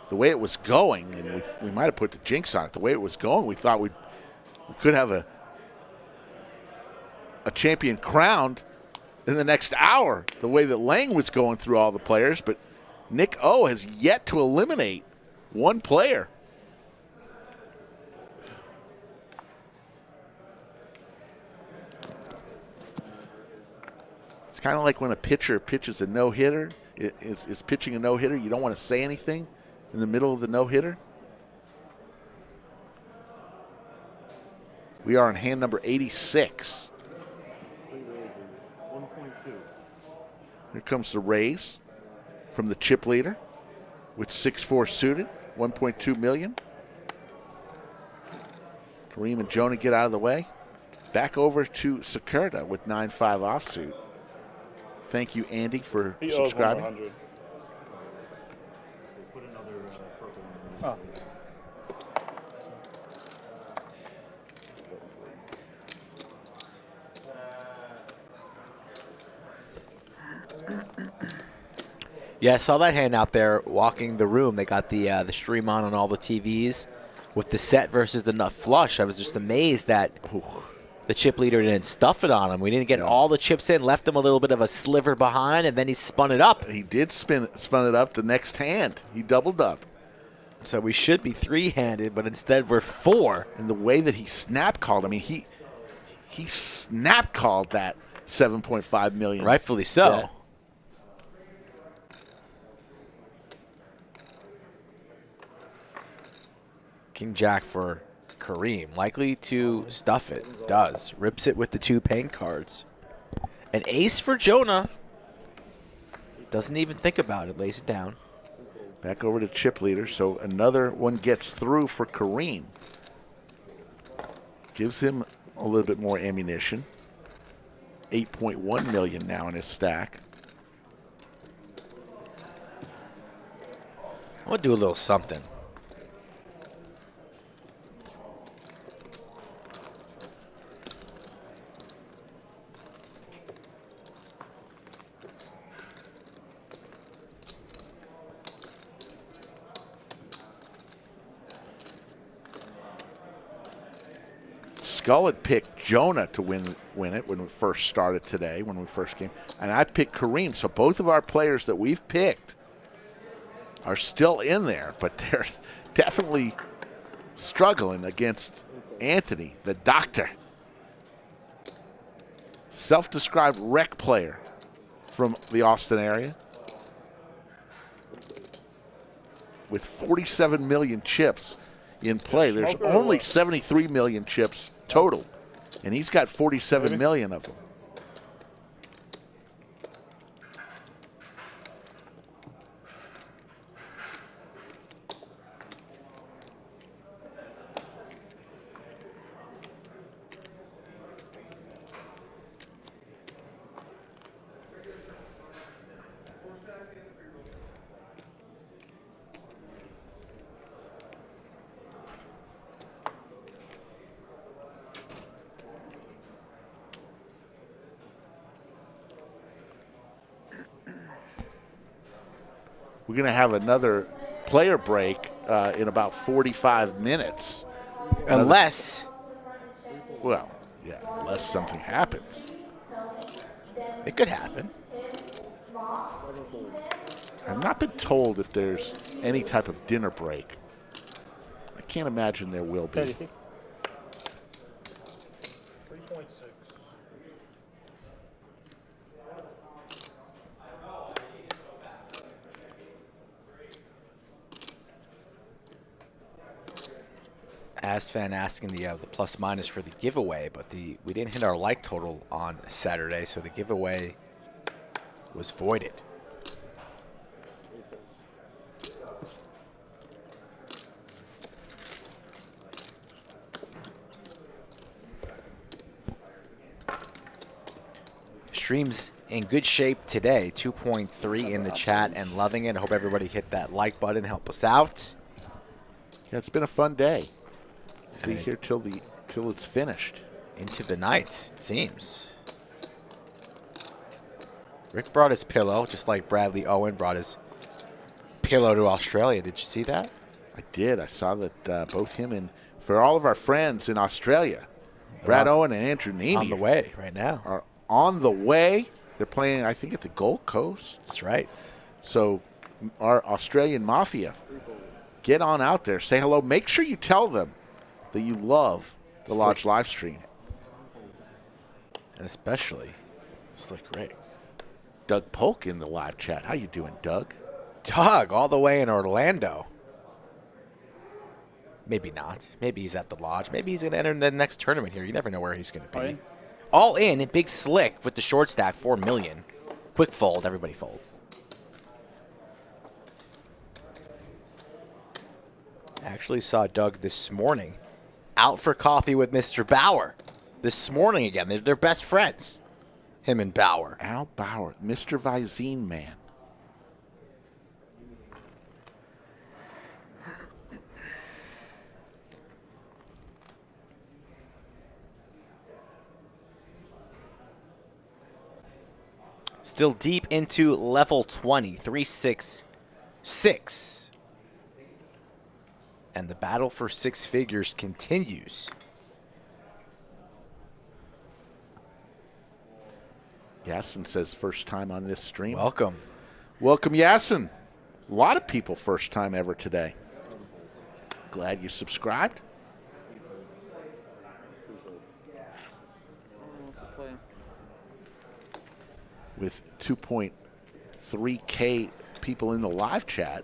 The way it was going, and we might have put the jinx on it, the way it was going, we thought we could have a champion crowned in the next hour, the way that Lang was going through all the players, but Nick O has yet to eliminate one player. It's kind of like when a pitcher pitches a no-hitter, is pitching a no-hitter, you don't want to say anything in the middle of the no-hitter. We are on hand number 86. Here comes the raise from the chip leader with 6-4 suited, 1.2 million. Kareem and Jonah get out of the way. Back over to Sakurta with 9-5 offsuit. Thank you, Andy, for subscribing. Oh. Yeah, I saw that hand out there walking the room. They got the stream on all the TVs with the set versus the nut flush. I was just amazed that the chip leader didn't stuff it on him. We didn't get all the chips in, left him a little bit of a sliver behind, and then he spun it up. He did spun it up the next hand. He doubled up. So we should be three-handed, but instead we're four. And the way that he snap called, I mean, he snap called that $7.5 million. Rightfully so. Yeah. King Jack for Kareem. Likely to stuff it. Does. Rips it with the 2 paint cards. An ace for Jonah. Doesn't even think about it. Lays it down. Back over to chip leader. So another one gets through for Kareem. Gives him a little bit more ammunition. 8.1 million now in his stack. I'm going to do a little something. Skull had picked Jonah to win it when we first started today, when we first came. And I picked Kareem. So both of our players that we've picked are still in there, but they're definitely struggling against Anthony, the doctor. Self-described rec player from the Austin area with 47 million chips in play. There's only 73 million chips total, and he's got 47 million of them. We're going to have another player break in about 45 minutes. Unless something happens. It could happen. I've not been told if there's any type of dinner break. I can't imagine there will be. 3.6. Asfan asking the plus minus for the giveaway, but we didn't hit our like total on Saturday, so the giveaway was voided. Stream's in good shape today. 2.3 in the chat and loving it. I hope everybody hit that like button, help us out. Yeah, it's been a fun day. Be here till it's finished. Into the night, it seems. Rick brought his pillow, just like Bradley Owen brought his pillow to Australia. Did you see that? I did. I saw that both him and for all of our friends in Australia, Brad Owen and Andrew Neeme on the way right now. Are on the way. They're playing, I think, at the Gold Coast. That's right. So our Australian Mafia, get on out there. Say hello. Make sure you tell them that you love the Lodge live stream. And especially Slick Rick. Doug Polk in the live chat. How you doing, Doug? Doug, all the way in Orlando. Maybe not. Maybe he's at the Lodge. Maybe he's going to enter the next tournament here. You never know where he's going to be. All in, big Slick with the short stack, 4 million. Quick fold, everybody fold. Actually saw Doug this morning out for coffee with Mr. Bauer. This morning again. They're best friends, him and Bauer. Al Bauer, Mr. Visine man. still deep into level 20, 366. And the battle for six figures continues. Yasin says first time on this stream. Welcome. Welcome, Yasin. A lot of people first time ever today. Glad you subscribed. With 2.3K people in the live chat,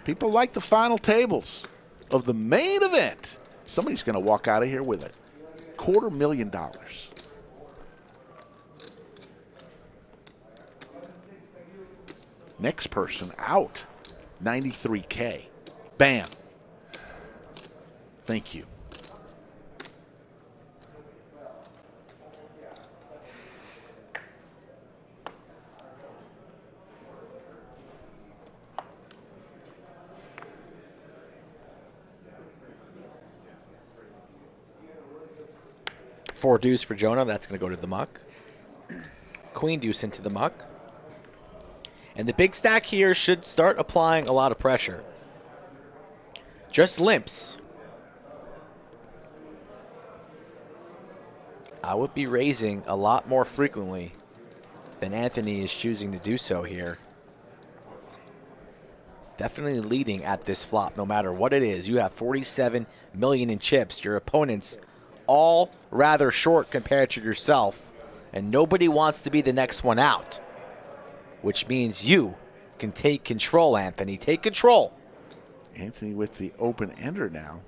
people like the final tables of the main event. Somebody's going to walk out of here with $250,000. Next person out, 93K. Bam. Thank you. Four deuce for Jonah. That's going to go to the muck. Queen deuce into the muck. And the big stack here should start applying a lot of pressure. Just limps. I would be raising a lot more frequently than Anthony is choosing to do so here. Definitely leading at this flop, no matter what it is. You have 47 million in chips. Your opponent's all rather short compared to yourself, and nobody wants to be the next one out, which means you can take control, Anthony. Take control. Anthony with the open ender now.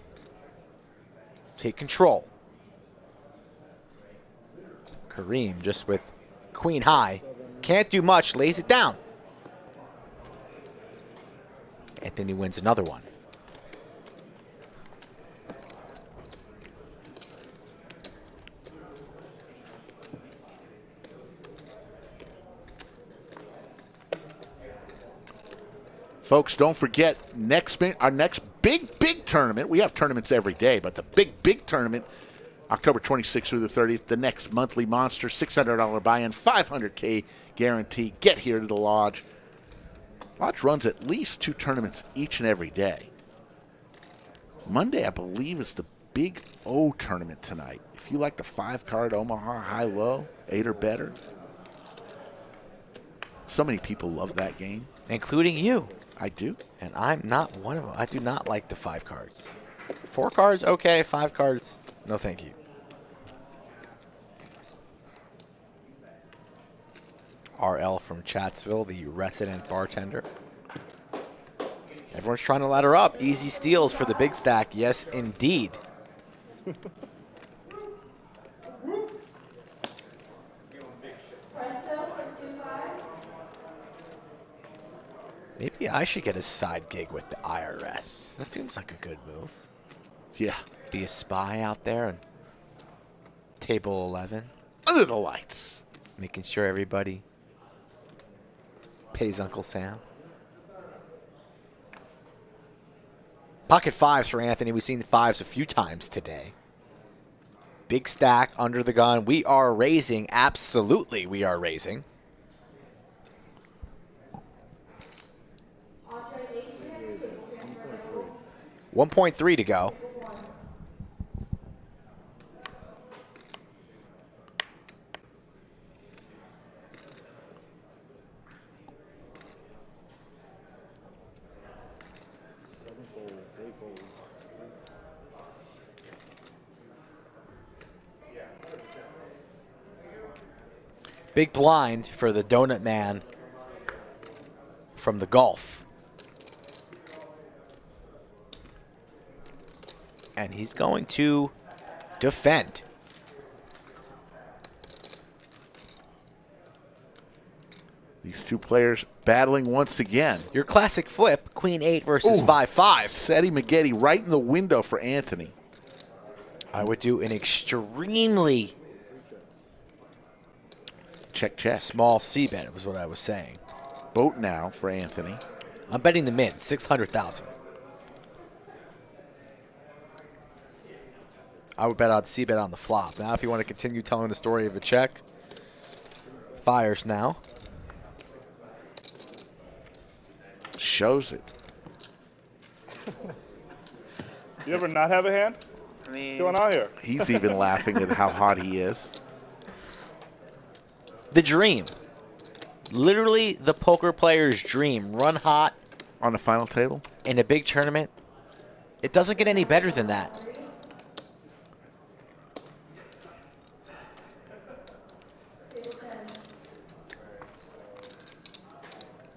Take control. Kareem just with queen high. Can't do much, lays it down. Anthony wins another one. Folks, don't forget our next big tournament. We have tournaments every day, but the big tournament, October 26th through the 30th, the next monthly monster, $600 buy-in, $500K guarantee. Get here to the Lodge. Lodge runs at least 2 tournaments each and every day. Monday, I believe, is the Big O tournament tonight. If you like the 5-card Omaha high-low, 8 or better. So many people love that game. Including you. I do. And I'm not one of them. I do not like the 5 cards. 4 cards, okay. 5 cards, no thank you. RL from Chatsville, the resident bartender. Everyone's trying to ladder up. Easy steals for the big stack. Yes, indeed. Maybe I should get a side gig with the IRS. That seems like a good move. Yeah. Be a spy out there on table 11. Under the lights. Making sure everybody pays Uncle Sam. Pocket 5s for Anthony. We've seen the 5s a few times today. Big stack under the gun. We are raising. Absolutely, we are raising. 1.3 to go. Big blind for the Donut Man from the Gulf. And he's going to defend. These two players battling once again. Your classic flip, Queen 8 versus 5-5. Seti Maggette right in the window for Anthony. I would do an extremely check small C-bet was what I was saying. Boat now for Anthony. I'm betting the mid, 600,000. I would bet on C-bet on the flop. Now, if you want to continue telling the story of a check, fires now. Shows it. You ever not have a hand? I mean, What's going on here? He's even laughing at how hot he is. The dream. Literally the poker player's dream. Run hot On the final table? in a big tournament. It doesn't get any better than that.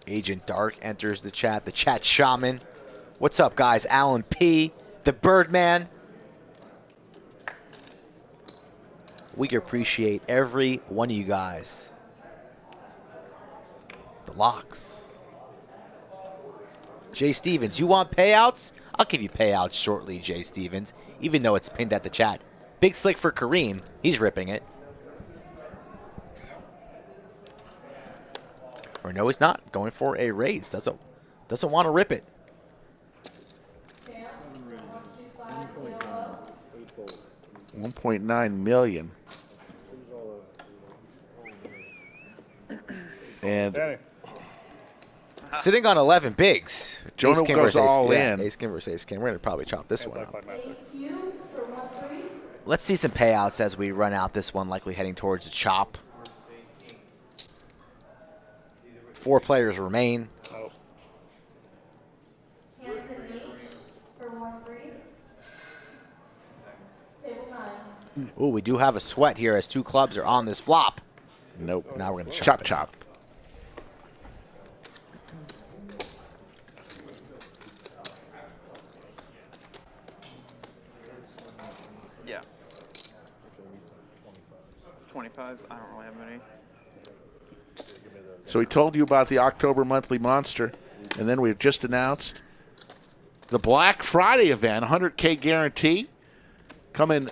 Agent Dark enters the chat. The chat shaman. What's up, guys? Alan P. The Birdman. We appreciate every one of you guys. The locks. Jay Stevens, you want payouts? I'll give you payouts shortly, Jay Stevens, even though it's pinned at the chat. Big slick for Kareem. He's ripping it. Or no, he's not. Going for a raise. Doesn't want to rip it. $1.9 million. And Danny. Sitting on 11 bigs. Jonah Ace King goes versus Ace- all yeah, in. Ace King versus Ace King. We're going to probably chop this one up. Anticlimactic. Let's see some payouts as we run out this one, likely heading towards the chop. 4 players remain. Oh. Hanson H for 1-3. Table 9. Ooh, we do have a sweat here as 2 clubs are on this flop. Nope. Now we're going to Chop, chop. Yeah. 25s. I don't really have many. So we told you about the October monthly monster, and then we've just announced the Black Friday event, 100K guarantee, coming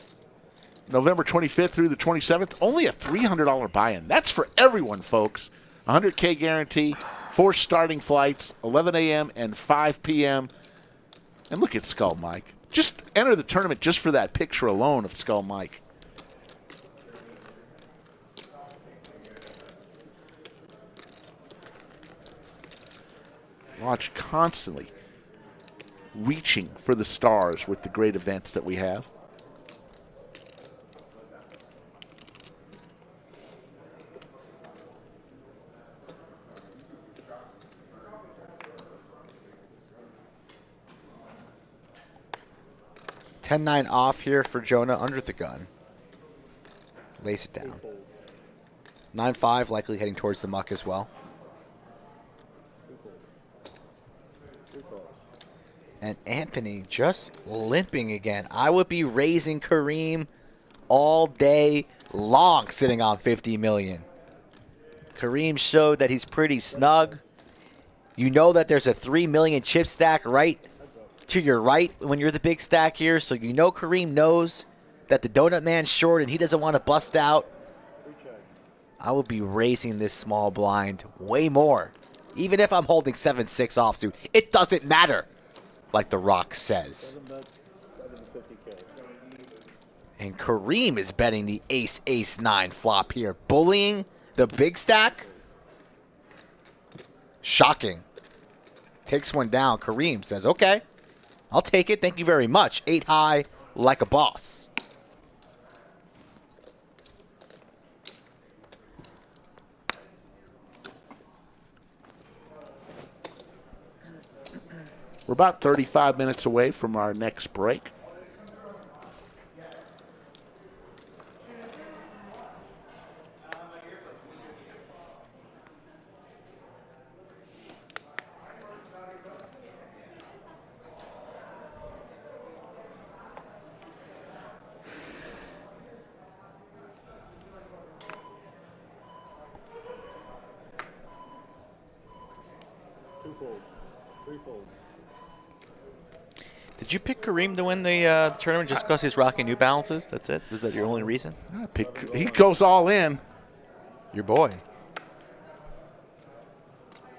November 25th through the 27th. Only a $300 buy-in. That's for everyone, folks. 100K guarantee, 4 starting flights, 11 a.m. and 5 p.m. And look at Skull Mike. Just enter the tournament just for that picture alone of Skull Mike. Watch constantly reaching for the stars with the great events that we have. $10-9 off here for Jonah under the gun. Lace it down. 9-5 likely heading towards the muck as well. And Anthony just limping again. I would be raising Kareem all day long sitting on 50 million. Kareem showed that he's pretty snug. You know that there's a 3 million chip stack right to your right when you're the big stack here. So you know Kareem knows that the Donut Man's short and he doesn't want to bust out. I will be raising this small blind way more. Even if I'm holding 7-6 offsuit, it doesn't matter. Like The Rock says. And Kareem is betting the ace-ace-9 flop here. Bullying the big stack? Shocking. Takes one down. Kareem says, okay, I'll take it. Thank you very much. 8 high like a boss. We're about 35 minutes away from our next break. Did you pick Kareem to win the tournament just because he's rocking New Balances? That's it? Was that your only reason? He goes all in. Your boy.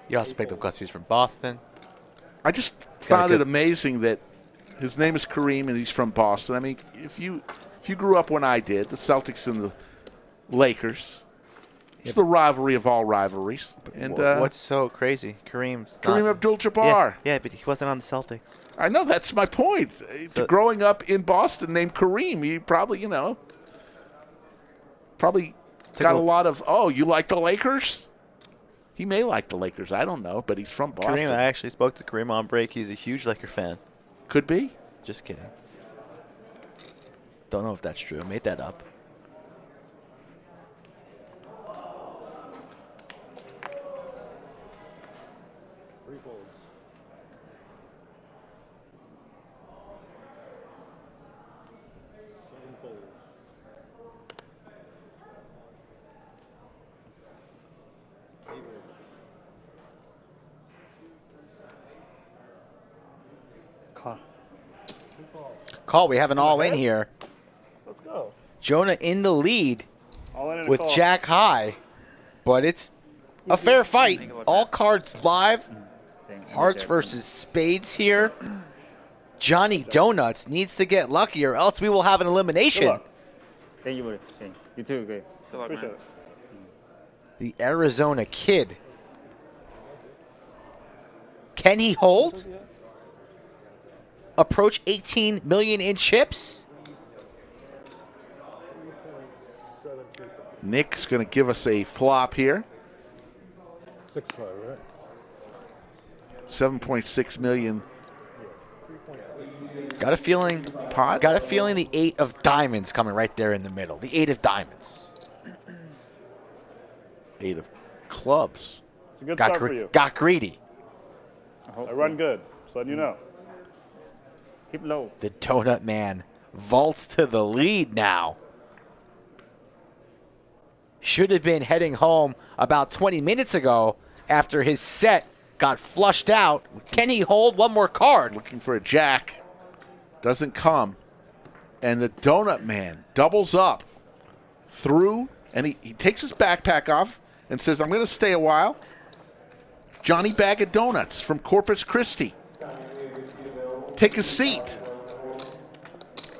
You also picked him because he's from Boston. I just found it amazing that his name is Kareem and he's from Boston. I mean, if you grew up when I did, the Celtics and the Lakers. It's the rivalry of all rivalries. And what's so crazy? Kareem Abdul-Jabbar. Yeah, but he wasn't on the Celtics. I know, that's my point. So, growing up in Boston named Kareem, he probably, got a lot of, oh, you like the Lakers? He may like the Lakers. I don't know, but he's from Boston. Kareem, I actually spoke to Kareem on break. He's a huge Laker fan. Could be. Just kidding. Don't know if that's true. Made that up. Call. We have an all-in here. Let's go. Jonah in the lead All in and a with call. Jack high, but it's a fair fight. All cards live. Hearts versus spades here. Johnny Donuts needs to get lucky or else we will have an elimination. Good luck. Thank you, buddy. Thank you. You too, okay. Good luck, Appreciate man. it. The Arizona Kid. Can he hold? Approach 18 million in chips? Nick's going to give us a flop here. 6-5, right? 7.6 million. Got a feeling. Pot? Got a feeling the 8 of diamonds coming right there in the middle. The 8 of diamonds. 8 of clubs. It's a good start for you. Got greedy. I run good. Just letting you know. Keep low. The Donut Man vaults to the lead now. Should have been heading home about 20 minutes ago after his set got flushed out. Can he hold one more card? Looking for a jack. Doesn't come. And the Donut Man doubles up through, and he takes his backpack off and says, I'm going to stay a while. Johnny Bag of Donuts from Corpus Christi. Take a seat.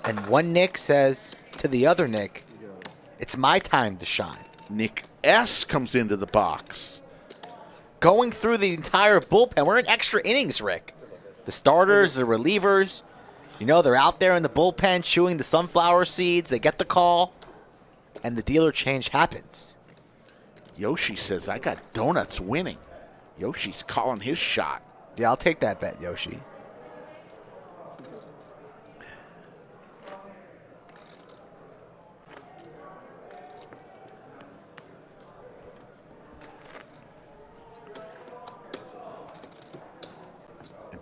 And one Nick says to the other Nick, it's my time to shine. Nick S. comes into the box. Going through the entire bullpen. We're in extra innings, Rick. The starters, the relievers, they're out there in the bullpen chewing the sunflower seeds. They get the call, and the dealer change happens. Yoshi says, I got Donuts winning. Yoshi's calling his shot. Yeah, I'll take that bet, Yoshi.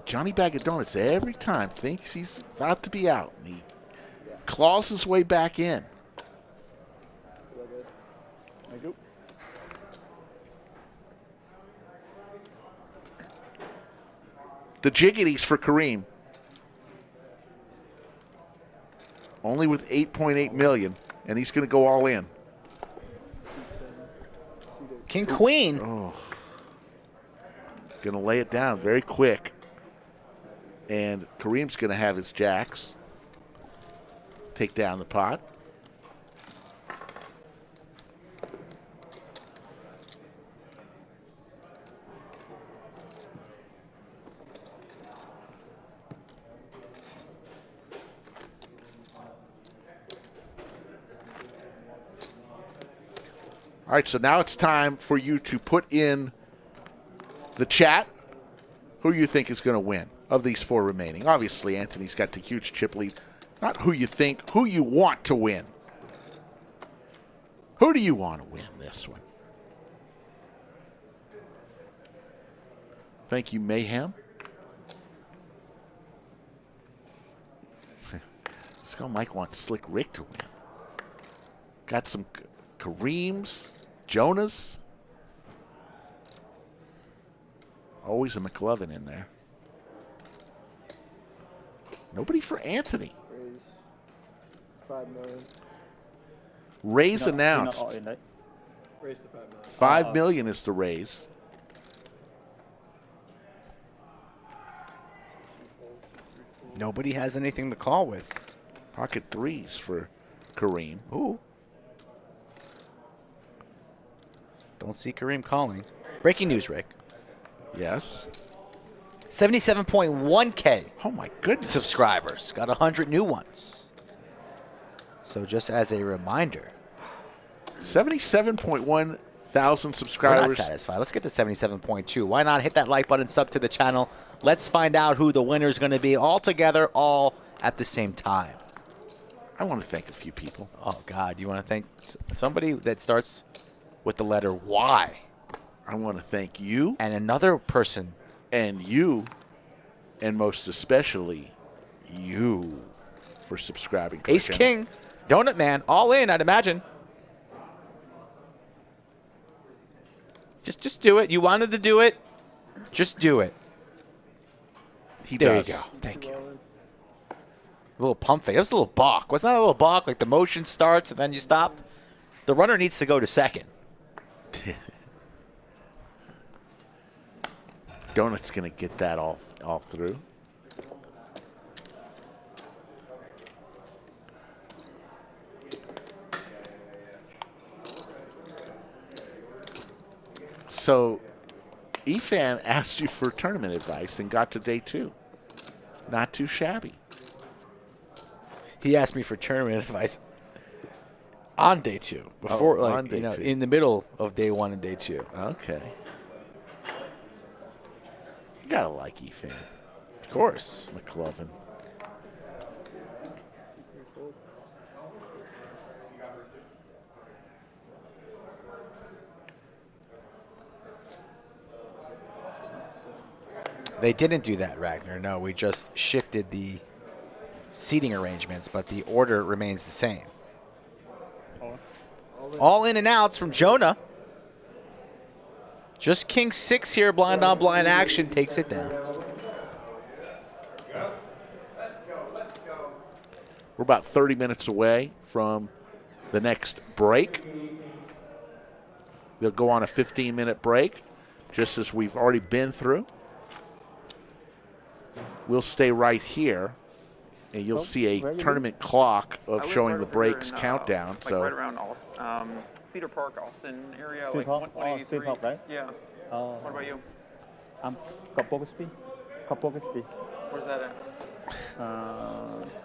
Johnny Bag of Donuts every time thinks he's about to be out. And he claws his way back in. Thank you. The jiggities for Kareem. Only with 8.8 million, and he's going to go all in. King Queen. Oh. Going to lay it down very quick. And Kareem's going to have his jacks. Take down the pot. All right, so now it's time for you to put in the chat who you think is going to win of these 4 remaining. Obviously, Anthony's got the huge chip lead. Not who you think, who you want to win. Who do you want to win this one? Thank you, Mayhem. Skull Mike wants Slick Rick to win. Got some Kareems, Jonas. Always a McLovin in there. Nobody for Anthony. Raise 5 million. Raise announced. Not all in, right? Raise to 5 million. 5 million is the raise. Nobody has anything to call with. Pocket threes for Kareem. Ooh. Don't see Kareem calling. Breaking news, Rick. Yes. 77.1K Oh, my goodness. subscribers. Got 100 new ones. So just as a reminder. 77.1 thousand We're subscribers. not satisfied. Let's get to 77.2. Why not hit that like button, sub to the channel. Let's find out who the winner is going to be all together, all at the same time. I want to thank a few people. Oh, God. You want to thank somebody that starts with the letter Y? I want to thank you. And another person. And you. And most especially you for subscribing to Ace our channel. King. Donut Man. All in, I'd imagine. Just do it. You wanted to do it. Just do it. He there does. you go. Thank you. A little pump fake. It was a little balk. Wasn't that a little balk? Like the motion starts and then you stop? The runner needs to go to second. Donut's going to get that all through. So, Efan asked you for tournament advice and got to day 2. Not too shabby. He asked me for tournament advice on day 2. Before, on day 2. in the middle of day 1 and day 2. Okay. You got to like Efan. Of course. McLovin. They didn't do that, Ragnar. No, we just shifted the seating arrangements, but the order remains the same. All in and outs from Jonah. Just king 6 here, blind on blind action, takes it down. We're about 30 minutes away from the next break. They'll go on a 15-minute break, just as we've already been through. We'll stay right here, and you'll see a tournament clock of showing the breaks countdown. Like so right around Cedar Park, Austin area, Cedar like Park? 183. Cedar Park, right? Yeah. Oh. What about you? I'm Kapokasti. Kapokasti. Where's that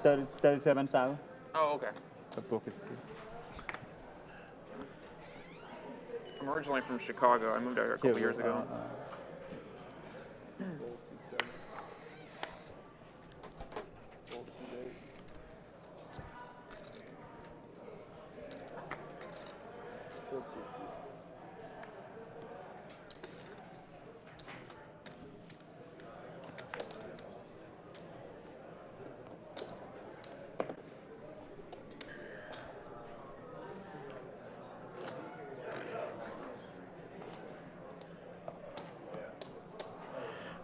at? 37 South. Oh, okay. Kapokasti. I'm originally from Chicago. I moved out here a couple years ago.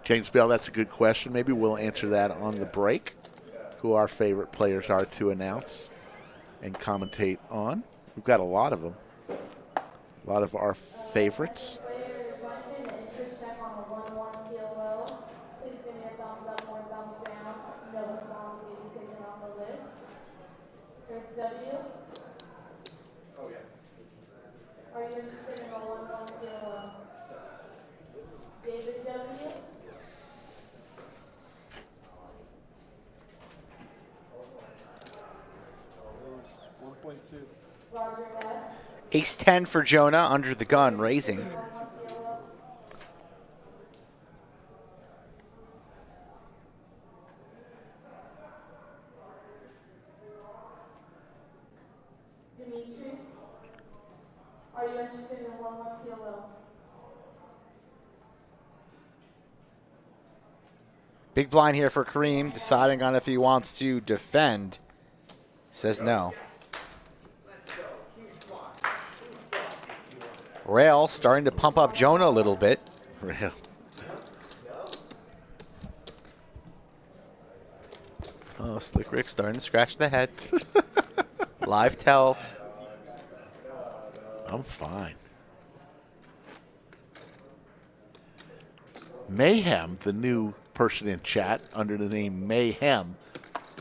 James Bell, that's a good question. Maybe we'll answer that on the break, who our favorite players are to announce and commentate on. We've got a lot of them, a lot of our favorites. Are you interested in a 1-1 PLO? David W. Roger F. Ace 10 for Jonah under the gun, raising. Dimitri, are you interested in 1-1 PLO? Big blind here for Kareem, deciding on if he wants to defend. Says no. Rail starting to pump up Jonah a little bit. Rail. Oh, Slick Rick starting to scratch the head. Live tells. I'm fine. Mayhem, the new person in chat under the name Mayhem.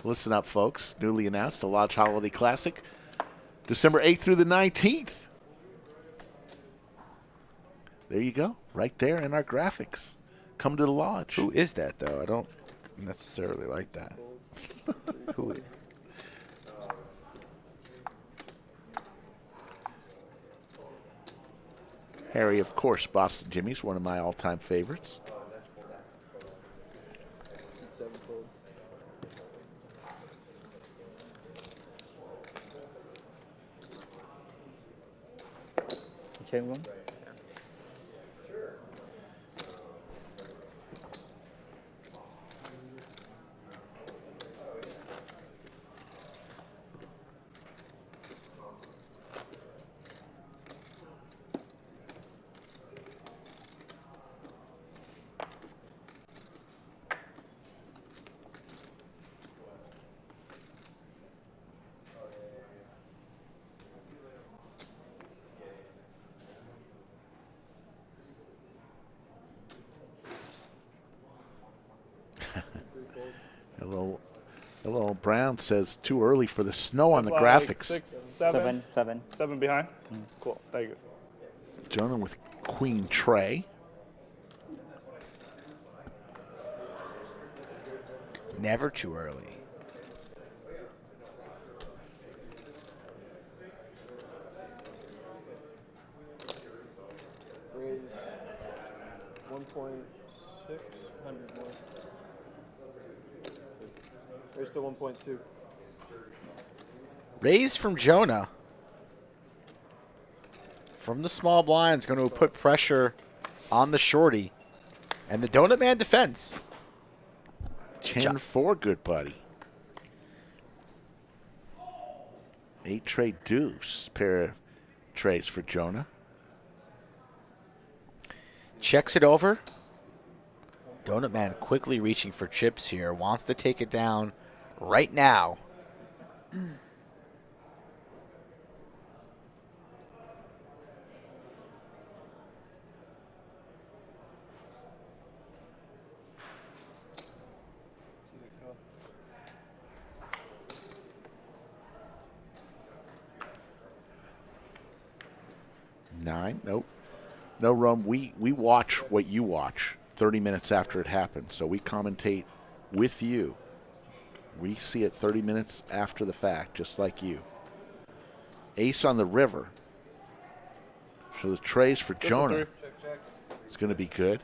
Listen up, folks. Newly announced, the Lodge Holiday Classic, December 8th through the 19th. There you go. Right there in our graphics. Come to the lodge. Who is that, though? I don't necessarily like that. Who is? Harry, of course, Boston Jimmy's one of my all-time favorites. Chơi không? Hello, Brown says too early for the snow on the Like graphics. 6, 7? 7. 7 behind? Cool. Thank you. Jonah with Queen Trey. Never too early. Raise 1.6, 100 more. Raise to 1.2. Raise from Jonah. From the small blinds, going to put pressure on the shorty. And the Donut Man defends. 10-4, good buddy. 8 tray deuce. Pair of trays for Jonah. Checks it over. Donut Man quickly reaching for chips here. Wants to take it down right now. Nine. Nope. No, Rum. We watch what you watch 30 minutes after it happens. So we commentate with you. We see it 30 minutes after the fact, just like you. Ace on the river. So the trays for Jonah. It's going to be good.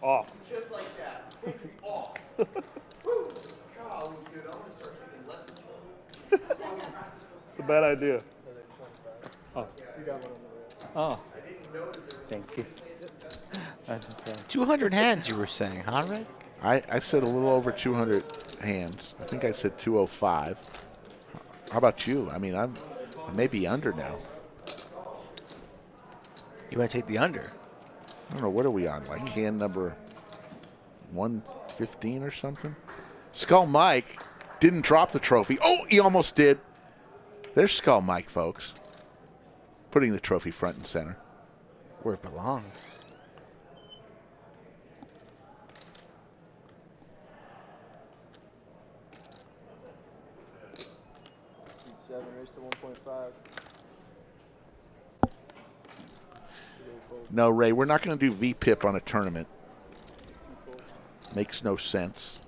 Off. Just like that. Off. It's a bad idea. Oh. Oh. Thank you. 200 hands, you were saying, huh, Rick? I said a little over 200 hands. I think I said 205. How about you? I mean, I may be under now. You want to take the under? I don't know. What are we on? Like hand number 115 or something? Skull Mike didn't drop the trophy. Oh, he almost did. There's Skull Mike, folks. Putting the trophy front and center. Where it belongs. Raise to 1.5. No, Ray, we're not going to do VPIP on a tournament. Makes no sense.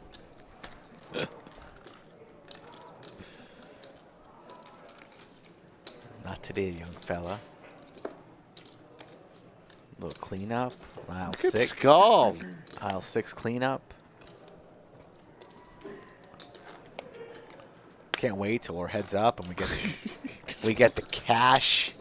Not today, young fella. A little cleanup. Aisle Look at 6. Skull. Aisle 6 cleanup. Can't wait till we're heads up and we get the cash.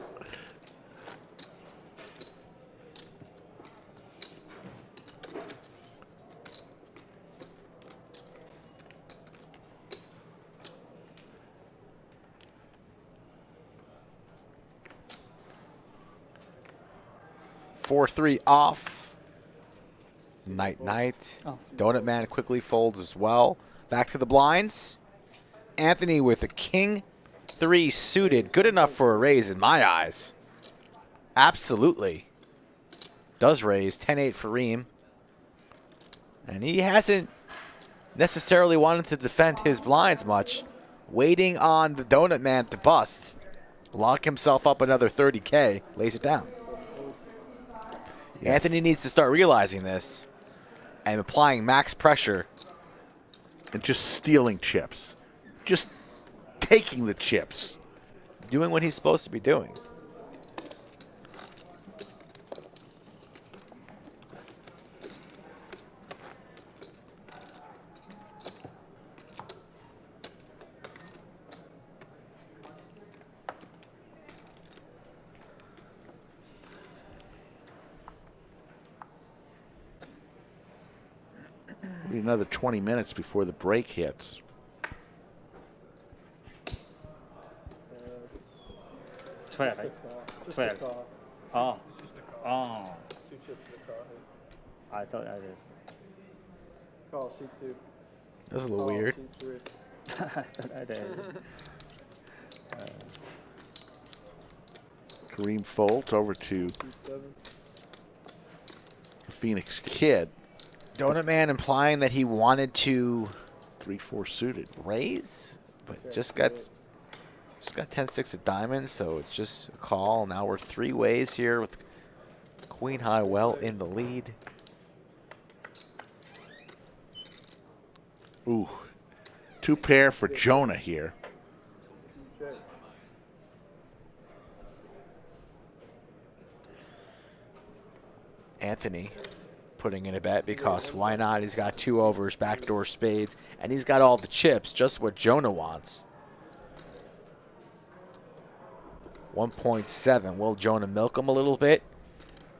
Four, 3 off. Night. Oh. Donut Man quickly folds as well. Back to the blinds. Anthony with a king 3 suited. Good enough for a raise in my eyes. Absolutely. Does raise. 10-8 for Reem. And he hasn't necessarily wanting to defend his blinds much, waiting on the Donut Man to bust, lock himself up another 30K, lays it down. Yes. Anthony needs to start realizing this and applying max pressure. And just stealing chips. Just taking the chips. Doing what he's supposed to be doing. Be another 20 minutes before the break hits. 12, right? 12. Oh. Oh. I thought I did. Call C2. That was a little weird. I thought I did. Kareem folds over to the Phoenix Kid. Donut Man implying that he wanted to 3-4 suited. raise, but just got 10-6 of diamonds, so it's just a call. Now we're 3 ways here with Queen High well in the lead. Ooh. 2 pair for Jonah here. Anthony putting in a bet because why not? He's got 2 overs, backdoor spades, and he's got all the chips, just what Jonah wants. 1.7. Will Jonah milk him a little bit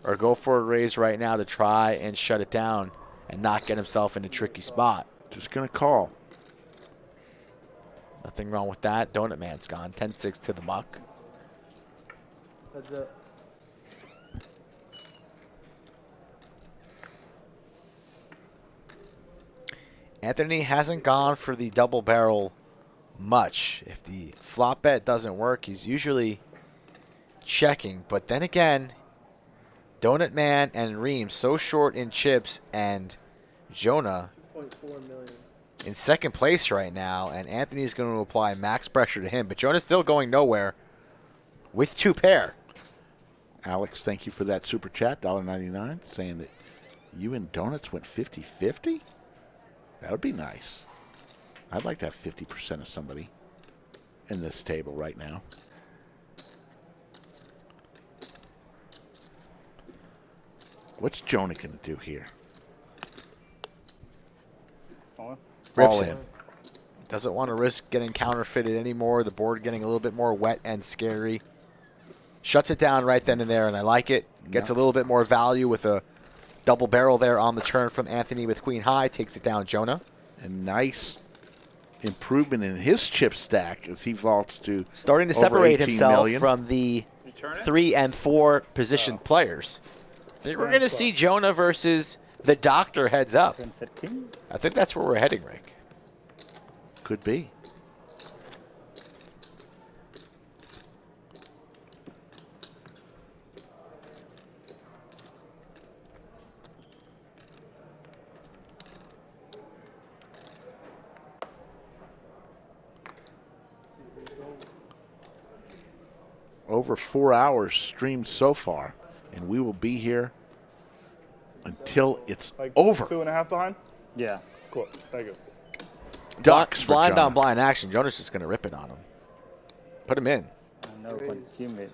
or go for a raise right now to try and shut it down and not get himself in a tricky spot? Just going to call. Nothing wrong with that. Donut Man's gone. 10-6 to the muck. Heads up. Anthony hasn't gone for the double barrel much. If the flop bet doesn't work, he's usually checking. But then again, Donut Man and Reem so short in chips, and Jonah 0.4 million. in second place right now, and Anthony's going to apply max pressure to him. But Jonah's still going nowhere with 2 pair. Alex, thank you for that super chat, $1.99, saying that you and Donuts went 50-50? That would be nice. I'd like to have 50% of somebody in this table right now. What's Jonah going to do here? Rips in. Doesn't want to risk getting counterfeited anymore. The board getting a little bit more wet and scary. Shuts it down right then and there, and I like it. Gets a little bit more value with a double barrel there on the turn from Anthony with Queen High. Takes it down Jonah. A nice improvement in his chip stack as he vaults to starting to over separate 18 himself million. from the 3 and 4 positioned players. I think we're going to see Jonah versus the Doctor heads up. I think that's where we're heading, Rick. Could be. Over 4 hours streamed so far, and we will be here until it's like over. 2.5 behind? Yeah. Cool. Thank you. Ducks for blind Jonah. on blind action. Jonah's just going to rip it on him. Put him in. No consume it.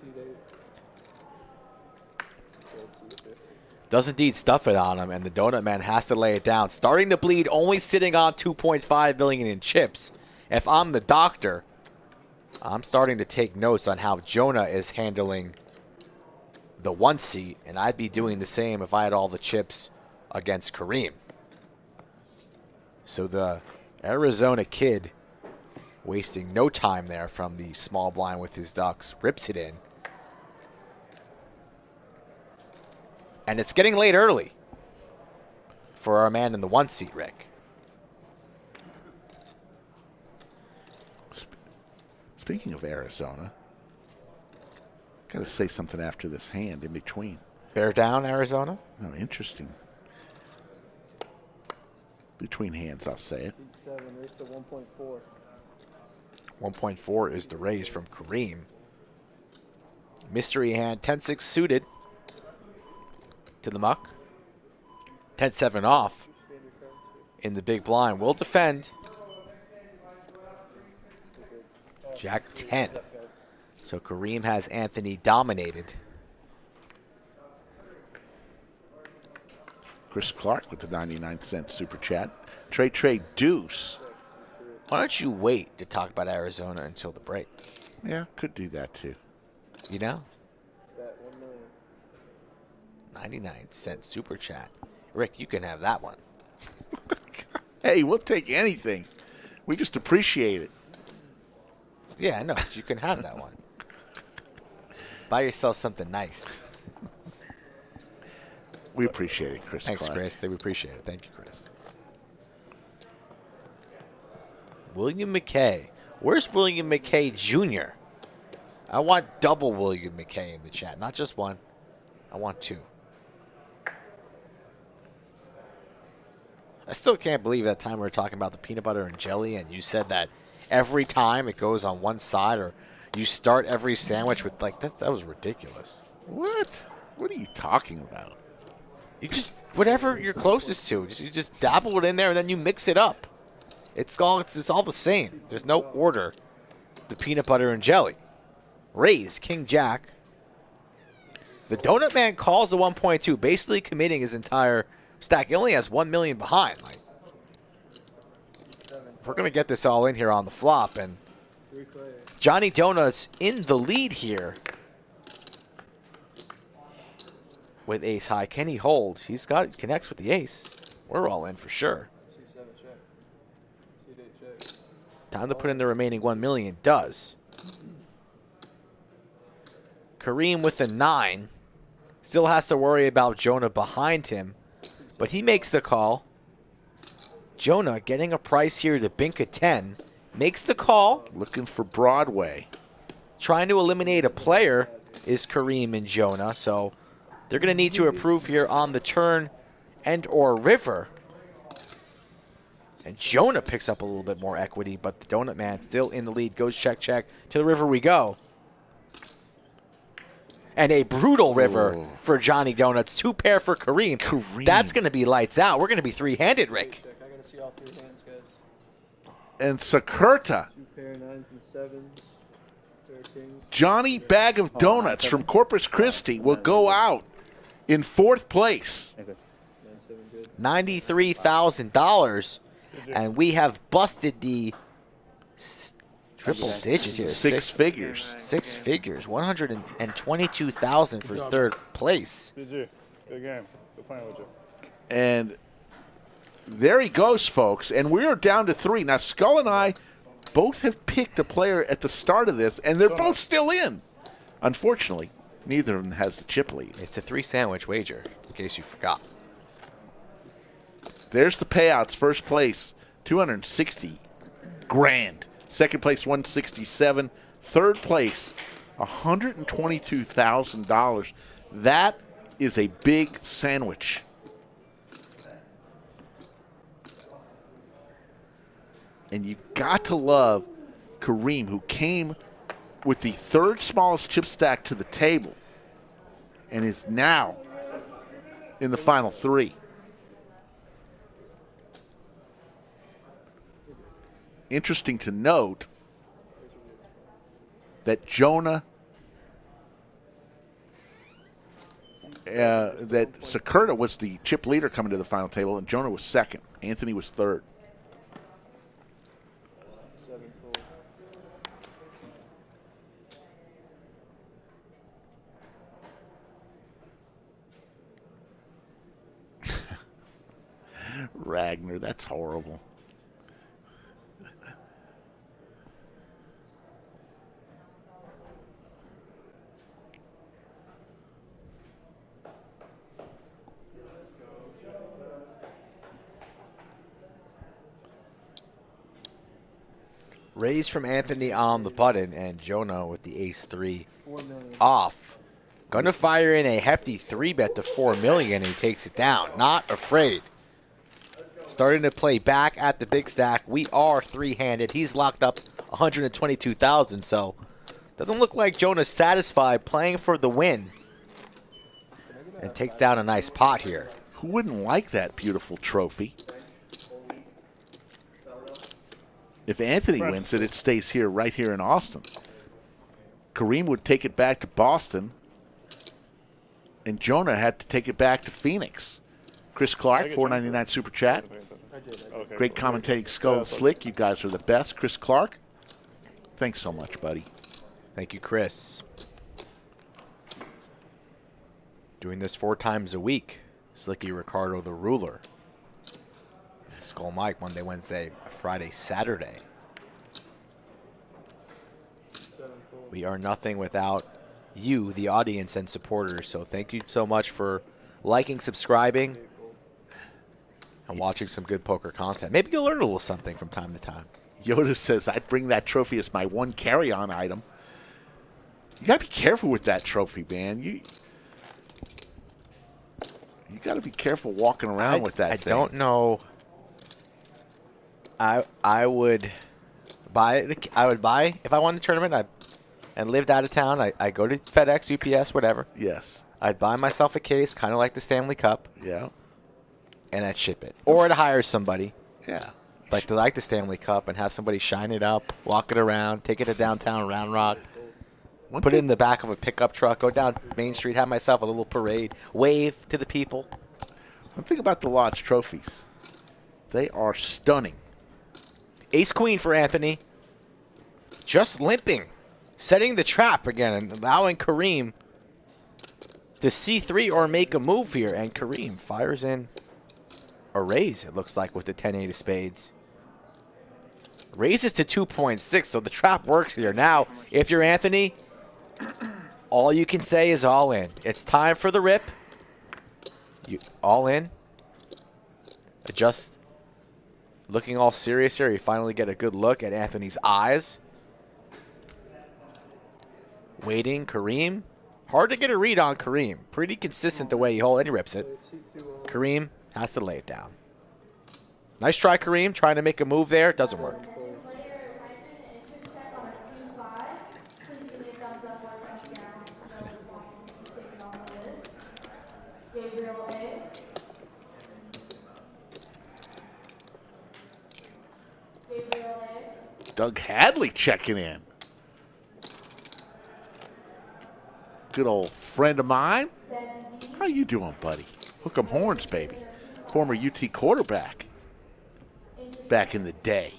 Does indeed stuff it on him, and the Donut Man has to lay it down. Starting to bleed, only sitting on 2.5 million in chips. If I'm the Doctor, I'm starting to take notes on how Jonah is handling the 1 seat, and I'd be doing the same if I had all the chips against Kareem. So the Arizona Kid wasting no time there from the small blind with his ducks. Rips it in. And it's getting late early for our man in the 1 seat, Rick. Speaking of Arizona, got to say something after this hand in between. Bear down, Arizona? Oh, interesting. Between hands, I'll say it. 7, raise to 1.4. 1.4 is the raise from Kareem. Mystery hand, 10-6 suited to the muck. 10-7 off in the big blind. Will defend. Jack 10. So Kareem has Anthony dominated. Chris Clark with the 99-cent super chat. Trade deuce. Why don't you wait to talk about Arizona until the break? Yeah, could do that too. You know? Bet 1 million. 99-cent super chat. Rick, you can have that one. Hey, we'll take anything. We just appreciate it. Yeah, I know. You can have that one. Buy yourself something nice. We appreciate it, Chris. Thanks, Clark. Chris. We appreciate it. Thank you, Chris. William McKay. Where's William McKay Jr.? I want double William McKay in the chat. Not just one. I want two. I still can't believe that time we were talking about the peanut butter and jelly and you said that every time it goes on one side or you start every sandwich with like that was ridiculous. What? What are you talking about? You just whatever you're closest to. You just dabble it in there and then you mix it up. It's all the same. There's no order. The peanut butter and jelly. Raise King Jack. The Donut Man calls the 1.2, basically committing his entire stack. He only has 1 million behind. Like, we're gonna get this all in here on the flop, and Johnny Donuts in the lead here with ace high. Can he hold? He connects with the ace. We're all in for sure. Time to put in the remaining 1 million. Does. Kareem with a 9. Still has to worry about Jonah behind him. But he makes the call. Jonah getting a price here to bink a 10. Makes the call. Looking for Broadway. Trying to eliminate a player is Kareem and Jonah. So they're going to need to approve here on the turn and or river. And Jonah picks up a little bit more equity, but the Donut Man still in the lead. Goes check, check. To the river we go. And a brutal river for Johnny Donuts. 2 pair for Kareem. That's going to be lights out. We're going to be three-handed, Rick. I got to see all 3 hands, guys. And Sakurta. 2 pair 9s and 7s. 13. Johnny Bag of Donuts from Corpus Christi will go out in 4th place. $93,000. And we have busted the triple digits here. 6 figures. 6 figures. 122,000 for 3rd place. GG. Good game. Good playing with you. And there he goes, folks. And we're down to 3. Now, Skull and I both have picked a player at the start of this, and they're both still in. Unfortunately, neither of them has the chip lead. It's a 3-sandwich wager, in case you forgot. There's the payouts. First place, $260 grand. Second place, $167. Third place, $122,000. That is a big sandwich. And you got to love Kareem, who came with the 3rd smallest chip stack to the table and is now in the final 3. Interesting to note that Jonah, that Sakurta was the chip leader coming to the final table, and Jonah was 2nd. Anthony was 3rd. 7 full. Ragnar, that's horrible. Raise from Anthony on the button, and Jonah with the ace-3 off. Gonna fire in a hefty 3-bet to $4 million, and he takes it down. Not afraid starting to play back at the big stack. We are three-handed. He's locked up 122,000, so doesn't look like Jonah's satisfied, playing for the win. And takes down a nice pot here. Who wouldn't like that beautiful trophy? If Anthony wins it, it stays here, right here in Austin. Kareem would take it back to Boston, and Jonah had to take it back to Phoenix. Chris Clark, $4.99 super chat. Great commentating, Skull and Slick. You guys are the best. Chris Clark, thanks so much, buddy. Thank you, Chris. Doing this 4 times a week. Slicky Ricardo, the ruler. Skull Mike, Monday, Wednesday, Friday, Saturday. We are nothing without you, the audience and supporters. So thank you so much for liking, subscribing, and watching some good poker content. Maybe you'll learn a little something from time to time. Yoda says, I'd bring that trophy as my one carry-on item. You got to be careful with that trophy, man. You got to be careful walking around with that thing. I don't know. I would buy it. I would buy, if I won the tournament and lived out of town, I go to FedEx, UPS, whatever. Yes. I'd buy myself a case, kind of like the Stanley Cup. Yeah. And I'd ship it. Or I'd hire somebody. Yeah. Like the Stanley Cup and have somebody shine it up, walk it around, take it to downtown Round Rock, put it in the back of a pickup truck, go down Main Street, have myself a little parade, wave to the people. One thing about the Lodge trophies, they are stunning. Ace-Queen for Anthony. Just limping. Setting the trap again and allowing Kareem to C3 or make a move here. And Kareem fires in a raise, it looks like, with the 10-8 of spades. Raises to 2.6, so the trap works here. Now, if you're Anthony, all you can say is all in. It's time for the rip. You all in. Just looking all serious here. You finally get a good look at Anthony's eyes. Waiting, Kareem. Hard to get a read on Kareem. Pretty consistent the way he holds, and he rips it. Kareem has to lay it down. Nice try, Kareem. Trying to make a move there. Doesn't work. Doug Hadley checking in. Good old friend of mine. How you doing, buddy? Hook 'em horns, baby. Former UT quarterback back in the day.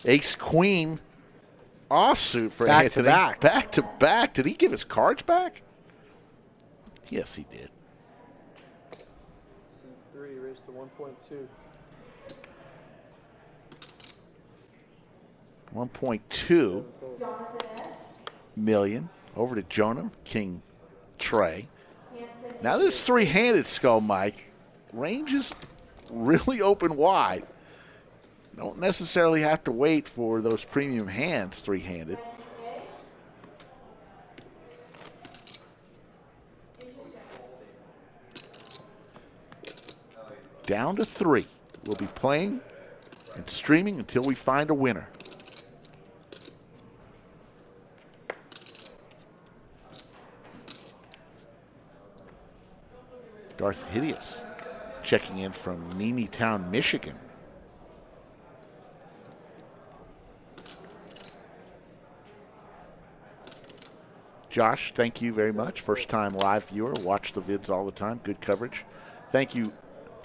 Ace-Queen offsuit for Back Anthony. to back. Back to back. Did he give his cards back? Yes, he did. C3 raised to 1.2. 1.2 million over to Jonah, King Trey. Now this three-handed, Skull Mike. Range is really open wide. Don't necessarily have to wait for those premium hands three-handed. Down to 3. We'll be playing and streaming until we find a winner. Darth Hideous checking in from Nemetown, Michigan. Josh, thank you very much. First time live viewer. Watch the vids all the time. Good coverage. Thank you,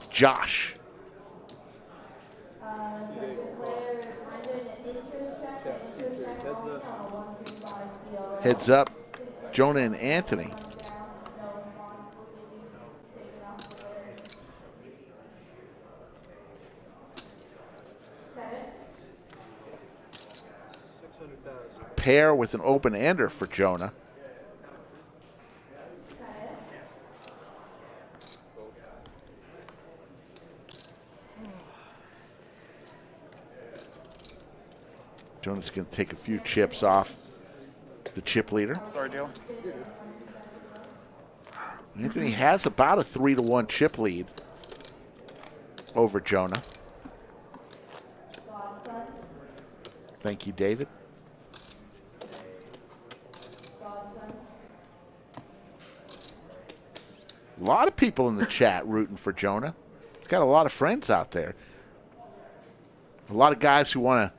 Josh. Heads up, Jonah and Anthony. Pair with an open ender for Jonah. Jonah's going to take a few chips off the chip leader. Sorry, Joe. Anthony has about a 3-1 chip lead over Jonah. Thank you, David. A lot of people in the chat rooting for Jonah. He's got a lot of friends out there. A lot of guys who want to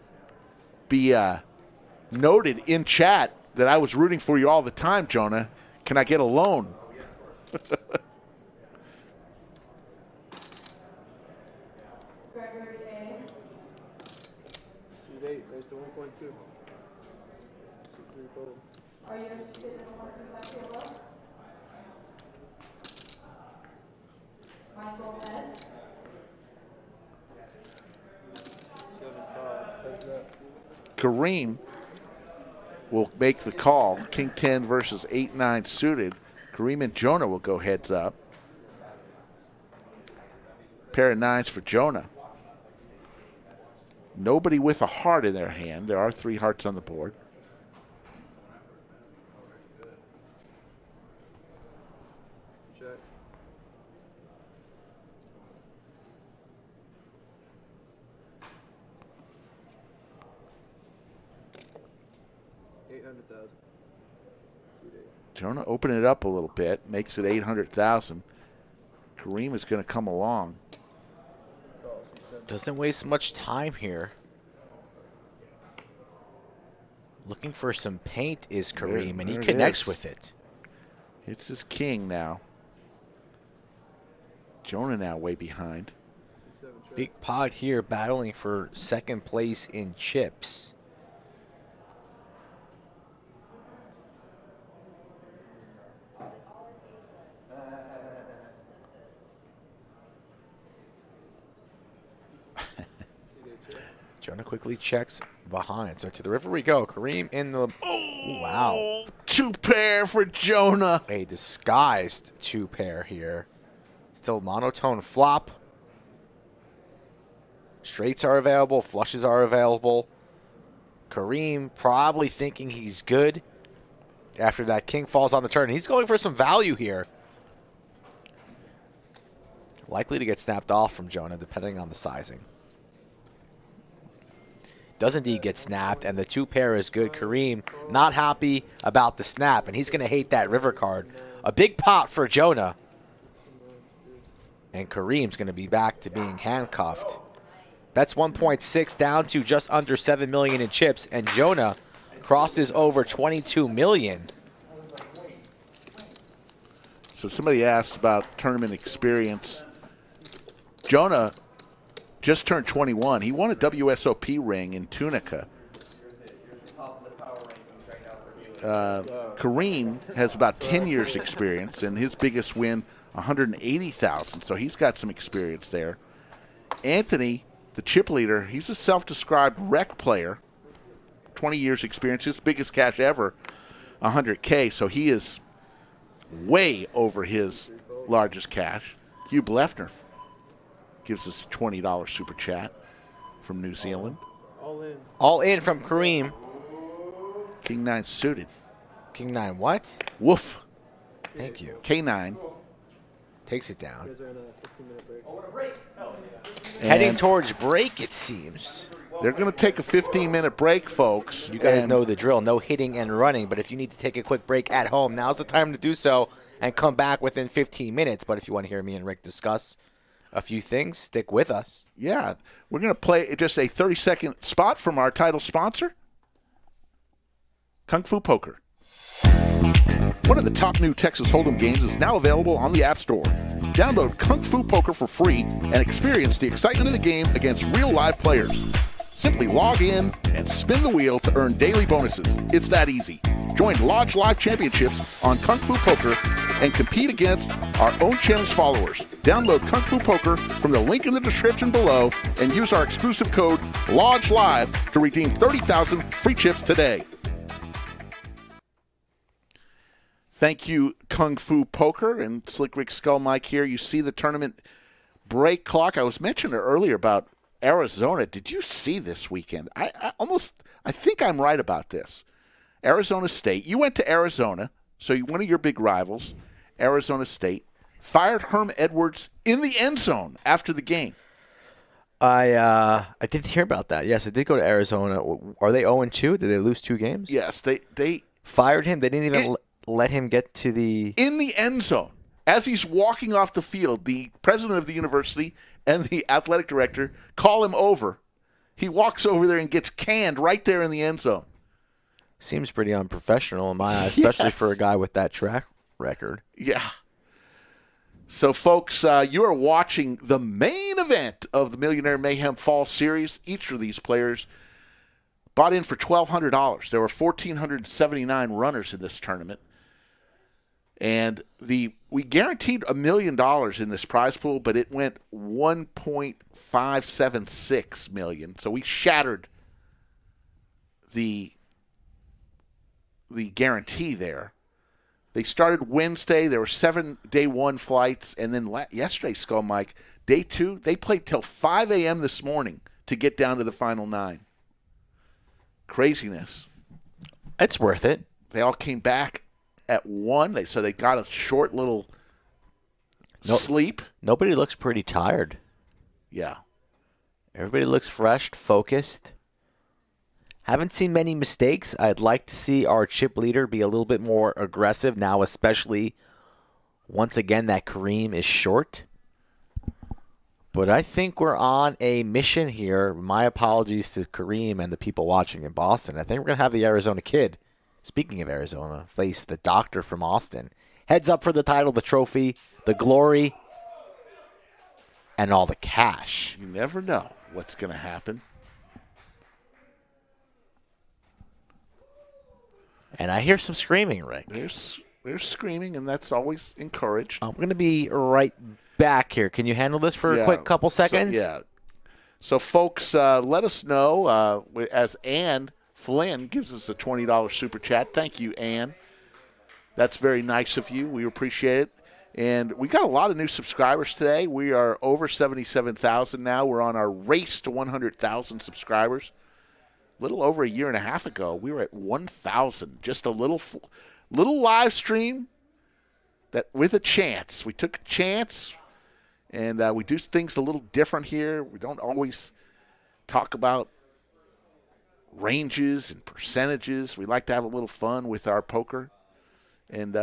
be noted in chat that I was rooting for you all the time, Jonah. Can I get a loan? There's the 1.2. Are you interested in the 1.2 by Michael Best? 7-5. Kareem will make the call. King 10 versus 8-9 suited. Kareem and Jonah will go heads up. Pair of nines for Jonah. Nobody with a heart in their hand. There are 3 hearts on the board. Check. $800,000. Jonah open it up a little bit, makes it 800,000. Kareem is going to come along. Doesn't waste much time here. Looking for some paint is Kareem, and he there it connects is. with it. It's his king now. Jonah now way behind. Big pot here battling for second place in chips. Jonah quickly checks behind. So to the river we go. Kareem in the... Oh, wow. 2 pair for Jonah. A disguised 2 pair here. Still monotone flop. Straights are available. Flushes are available. Kareem probably thinking he's good after that king falls on the turn. He's going for some value here. Likely to get snapped off from Jonah depending on the sizing. Does indeed get snapped, and the 2 pair is good. Kareem not happy about the snap, and he's going to hate that river card. A big pot for Jonah. And Kareem's going to be back to being handcuffed. Bets 1.6 down to just under 7 million in chips, and Jonah crosses over 22 million. So somebody asked about tournament experience. Jonah just turned 21. He won a WSOP ring in Tunica. Kareem has about 10 years experience, and his biggest win, 180,000. So he's got some experience there. Anthony, the chip leader, he's a self-described rec player. 20 years experience. His biggest cash ever, 100K. So he is way over his largest cash. Hugh Blefner gives us a $20 super chat from New Zealand. All in. All in from Kareem. King 9 suited. King 9 what? Woof. Thank you. K9. Takes it down. You guys are in a 15-minute break. Heading towards break, it seems. They're going to take a 15-minute break, folks. You guys know the drill. No hitting and running. But if you need to take a quick break at home, now's the time to do so and come back within 15 minutes. But if you want to hear me and Rick discuss a few things, stick with us. Yeah. We're going to play just a 30-second spot from our title sponsor, Kung Fu Poker. One of the top new Texas Hold'em games is now available on the App Store. Download Kung Fu Poker for free and experience the excitement of the game against real live players. Simply log in and spin the wheel to earn daily bonuses. It's that easy. Join Lodge Live Championships on Kung Fu Poker and compete against our own channel's followers. Download Kung Fu Poker from the link in the description below and use our exclusive code LodgeLive to redeem 30,000 free chips today. Thank you, Kung Fu Poker and Slick Rick Skull Mike here. You see the tournament break clock. I was mentioning earlier about Arizona. Did you see this weekend? I think I'm right about this. Arizona State. You went to Arizona, so one of your big rivals, Arizona State, fired Herm Edwards in the end zone after the game. I didn't hear about that. Yes, I did go to Arizona. Are they 0-2? Did they lose 2 games? Yes, they fired him. They didn't even let him get to the in the end zone. As he's walking off the field, the president of the university and the athletic director call him over. He walks over there and gets canned right there in the end zone. Seems pretty unprofessional in my eyes, especially for a guy with that track record. Yeah. So, folks, you are watching the main event of the Millionaire Mayhem Fall Series. Each of these players bought in for $1,200. There were 1,479 runners in this tournament. And we guaranteed $1 million in this prize pool, but it went $1.576 million. So we shattered the guarantee there. They started Wednesday. There were 7 day 1 flights, and then yesterday, Skull Mike, day 2, they played till 5 a.m. this morning to get down to the final 9. Craziness. It's worth it. They all came back at 1, so they got a short little sleep. Nobody looks pretty tired. Yeah. Everybody looks fresh, focused. Haven't seen many mistakes. I'd like to see our chip leader be a little bit more aggressive now, especially once again that Kareem is short. But I think we're on a mission here. My apologies to Kareem and the people watching in Boston. I think we're going to have the Arizona kid, speaking of Arizona, face the doctor from Austin. Heads up for the title, the trophy, the glory, and all the cash. You never know what's going to happen. And I hear some screaming, Rick. There's screaming, and that's always encouraged. I'm going to be right back here. Can you handle this for a quick couple seconds? So, folks, let us know as Ann Flynn gives us a $20 super chat. Thank you, Ann. That's very nice of you. We appreciate it. And we got a lot of new subscribers today. We are over 77,000 now. We're on our race to 100,000 subscribers. A little over a year and a half ago, we were at 1,000. Just a little live stream that with a chance. We took a chance, and we do things a little different here. We don't always talk about ranges and percentages. We like to have a little fun with our poker. And,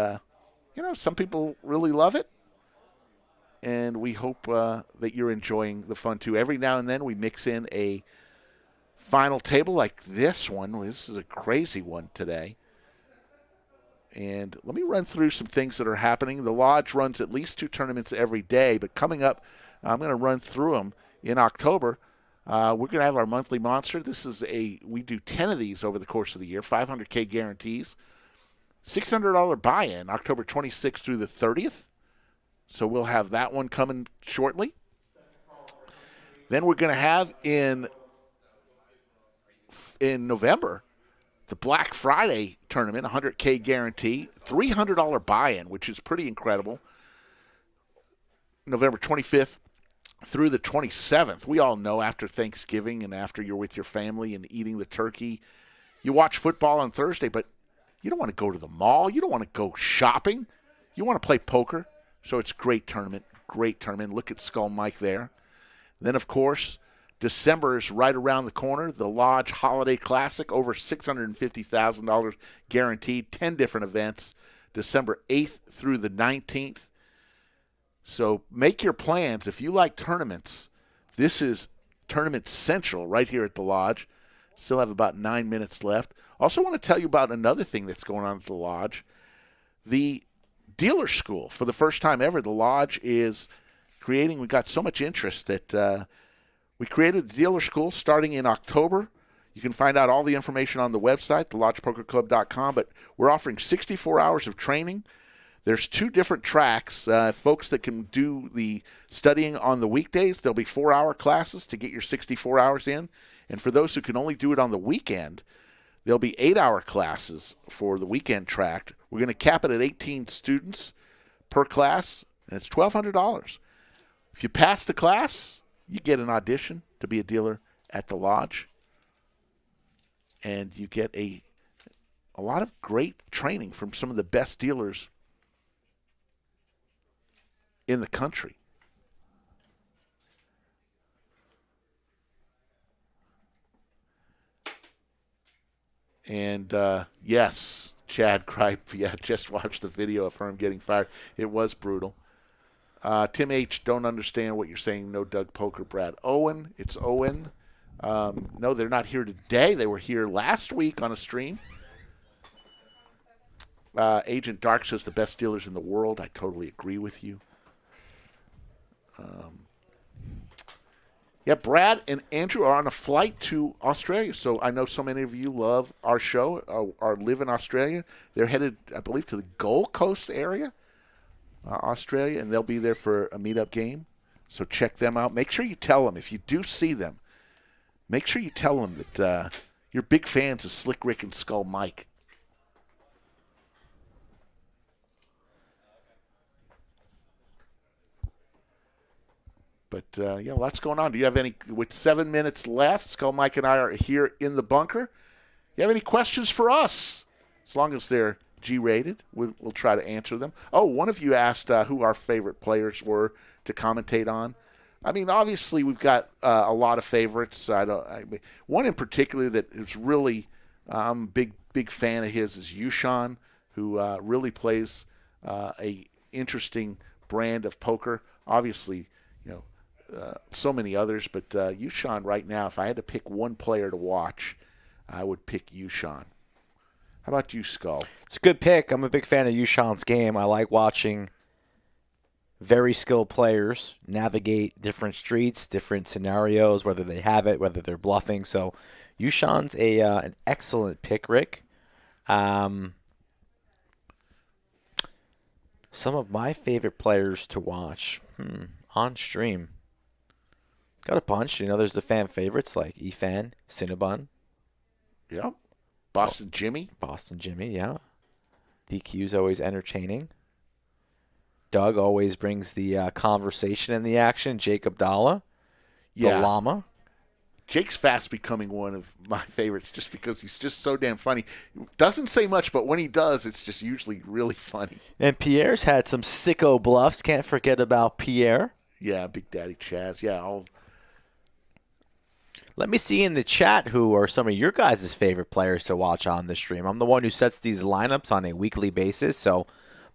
some people really love it. And we hope that you're enjoying the fun, too. Every now and then we mix in a final table like this one. This is a crazy one today. And let me run through some things that are happening. The Lodge runs at least 2 tournaments every day, but coming up, I'm going to run through them in October. We're going to have our monthly monster. We do 10 of these over the course of the year, 500K guarantees. $600 buy-in, October 26th through the 30th. So we'll have that one coming shortly. Then we're going to have in November, the Black Friday tournament, 100K guarantee, $300 buy-in, which is pretty incredible. November 25th through the 27th. We all know after Thanksgiving and after you're with your family and eating the turkey, you watch football on Thursday, but you don't want to go to the mall. You don't want to go shopping. You want to play poker. So it's a great tournament. Great tournament. Look at Skull Mike there. Then, of course, December is right around the corner. The Lodge Holiday Classic, over $650,000 guaranteed. 10 different events. December 8th through the 19th. So make your plans. If you like tournaments, this is Tournament Central right here at the Lodge. Still have about 9 minutes left. Also want to tell you about another thing that's going on at the Lodge. The dealer school. For the first time ever, the Lodge is creating, we got so much interest that we created a dealer school starting in October. You can find out all the information on the website, thelodgepokerclub.com, but we're offering 64 hours of training. There's 2 different tracks. Folks that can do the studying on the weekdays, there'll be 4-hour classes to get your 64 hours in. And for those who can only do it on the weekend, there'll be 8-hour classes for the weekend track. We're going to cap it at 18 students per class, and it's $1,200. If you pass the class, you get an audition to be a dealer at the Lodge. and you get a lot of great training from some of the best dealers in the country. And yes, Chad Kripe, yeah, just watched the video of Herm getting fired. It was brutal. Tim H., don't understand what you're saying. No Doug Poker, Brad. Owen, it's Owen. No, they're not here today. They were here last week on a stream. Agent Dark says the best dealers in the world. I totally agree with you. Yeah, Brad and Andrew are on a flight to Australia. So I know so many of you love our show or live in Australia. They're headed, I believe, to the Gold Coast area, Australia, and they'll be there for a meetup game. So check them out. Make sure you tell them, if you do see them, make sure you tell them that you're big fans of Slick Rick and Skull Mike. But, yeah, lots going on. Do you have any, with 7 minutes left, Skull Mike and I are here in the bunker. You have any questions for us? As long as they're G-rated, we'll try to answer them. Oh, one of you asked who our favorite players were to commentate on. I mean, obviously, we've got a lot of favorites. One in particular that is really, I'm a big fan of his is Yushan, who really plays a interesting brand of poker. Obviously, so many others, but Yushan right now, if I had to pick one player to watch, I would pick Yushan. How about you, Skull? It's a good pick. I'm a big fan of Yushan's game. I like watching very skilled players navigate different streets, different scenarios, whether they have it, whether they're bluffing. So Yushan's an excellent pick, Rick. Some of my favorite players to watch on stream. Got a bunch. There's the fan favorites like Efan, Cinnabon. Yeah. Boston Jimmy. Boston Jimmy, yeah. DQ's always entertaining. Doug always brings the conversation and the action. Jake Abdallah. The Llama. Jake's fast becoming one of my favorites just because he's just so damn funny. Doesn't say much, but when he does, it's just usually really funny. And Pierre's had some sicko bluffs. Can't forget about Pierre. Yeah, Big Daddy Chaz. Yeah, Let me see in the chat who are some of your guys' favorite players to watch on the stream. I'm the one who sets these lineups on a weekly basis, so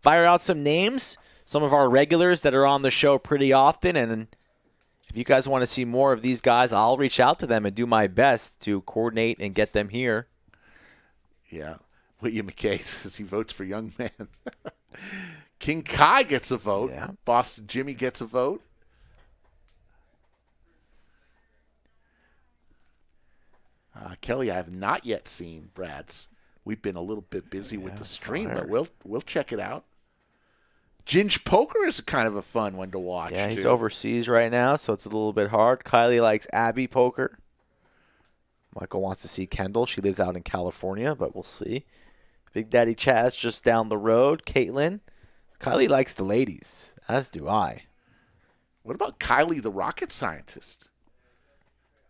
fire out some names, some of our regulars that are on the show pretty often, and if you guys want to see more of these guys, I'll reach out to them and do my best to coordinate and get them here. Yeah. William McKay says he votes for Young Man. King Kai gets a vote. Yeah. Boston Jimmy gets a vote. Kelly, I have not yet seen Brad's. We've been a little bit busy with the stream, but we'll check it out. Ginge Poker is kind of a fun one to watch. Yeah, he's overseas right now, so it's a little bit hard. Kylie likes Abby Poker. Michael wants to see Kendall. She lives out in California, but we'll see. Big Daddy Chaz just down the road. Caitlin. Kylie likes the ladies, as do I. What about Kylie, the rocket scientist?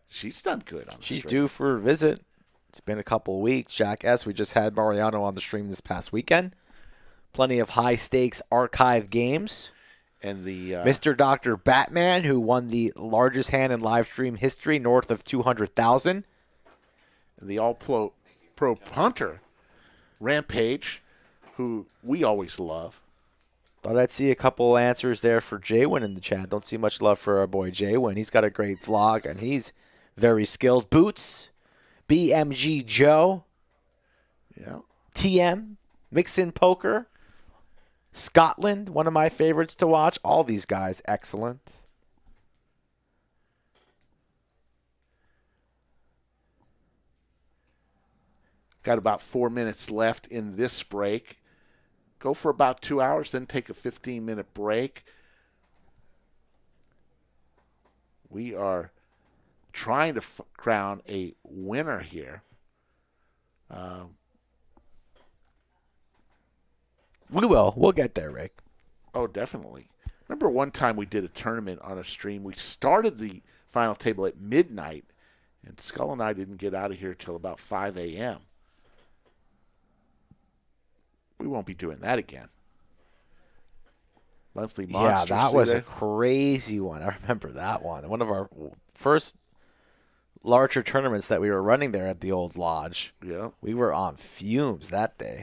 She's done good on the She's stream. due for a visit. It's been a couple of weeks. Jack S., we just had Mariano on the stream this past weekend. Plenty of high-stakes archive games. And the Mr. Dr. Batman, who won the largest hand in live stream history, north of 200,000. And the all-pro punter, Rampage, who we always love. Thought I'd see a couple answers there for Jaywin in the chat. Don't see much love for our boy Jaywin. He's got a great vlog, and he's very skilled. Boots, BMG Joe, TM, Mixin Poker, Scotland, one of my favorites to watch. All these guys, excellent. Got about 4 minutes left in this break. Go for about 2 hours, then take a 15-minute break. We are trying to crown a winner here. We will. We'll get there, Rick. Oh, definitely. Remember one time we did a tournament on a stream. We started the final table at midnight, And Skull and I didn't get out of here till about 5 a.m. We won't be doing that again. Monthly Monsters. Yeah, that was a crazy one. I remember that one. One of our first larger tournaments that we were running there at the old lodge. Yeah. We were on fumes that day.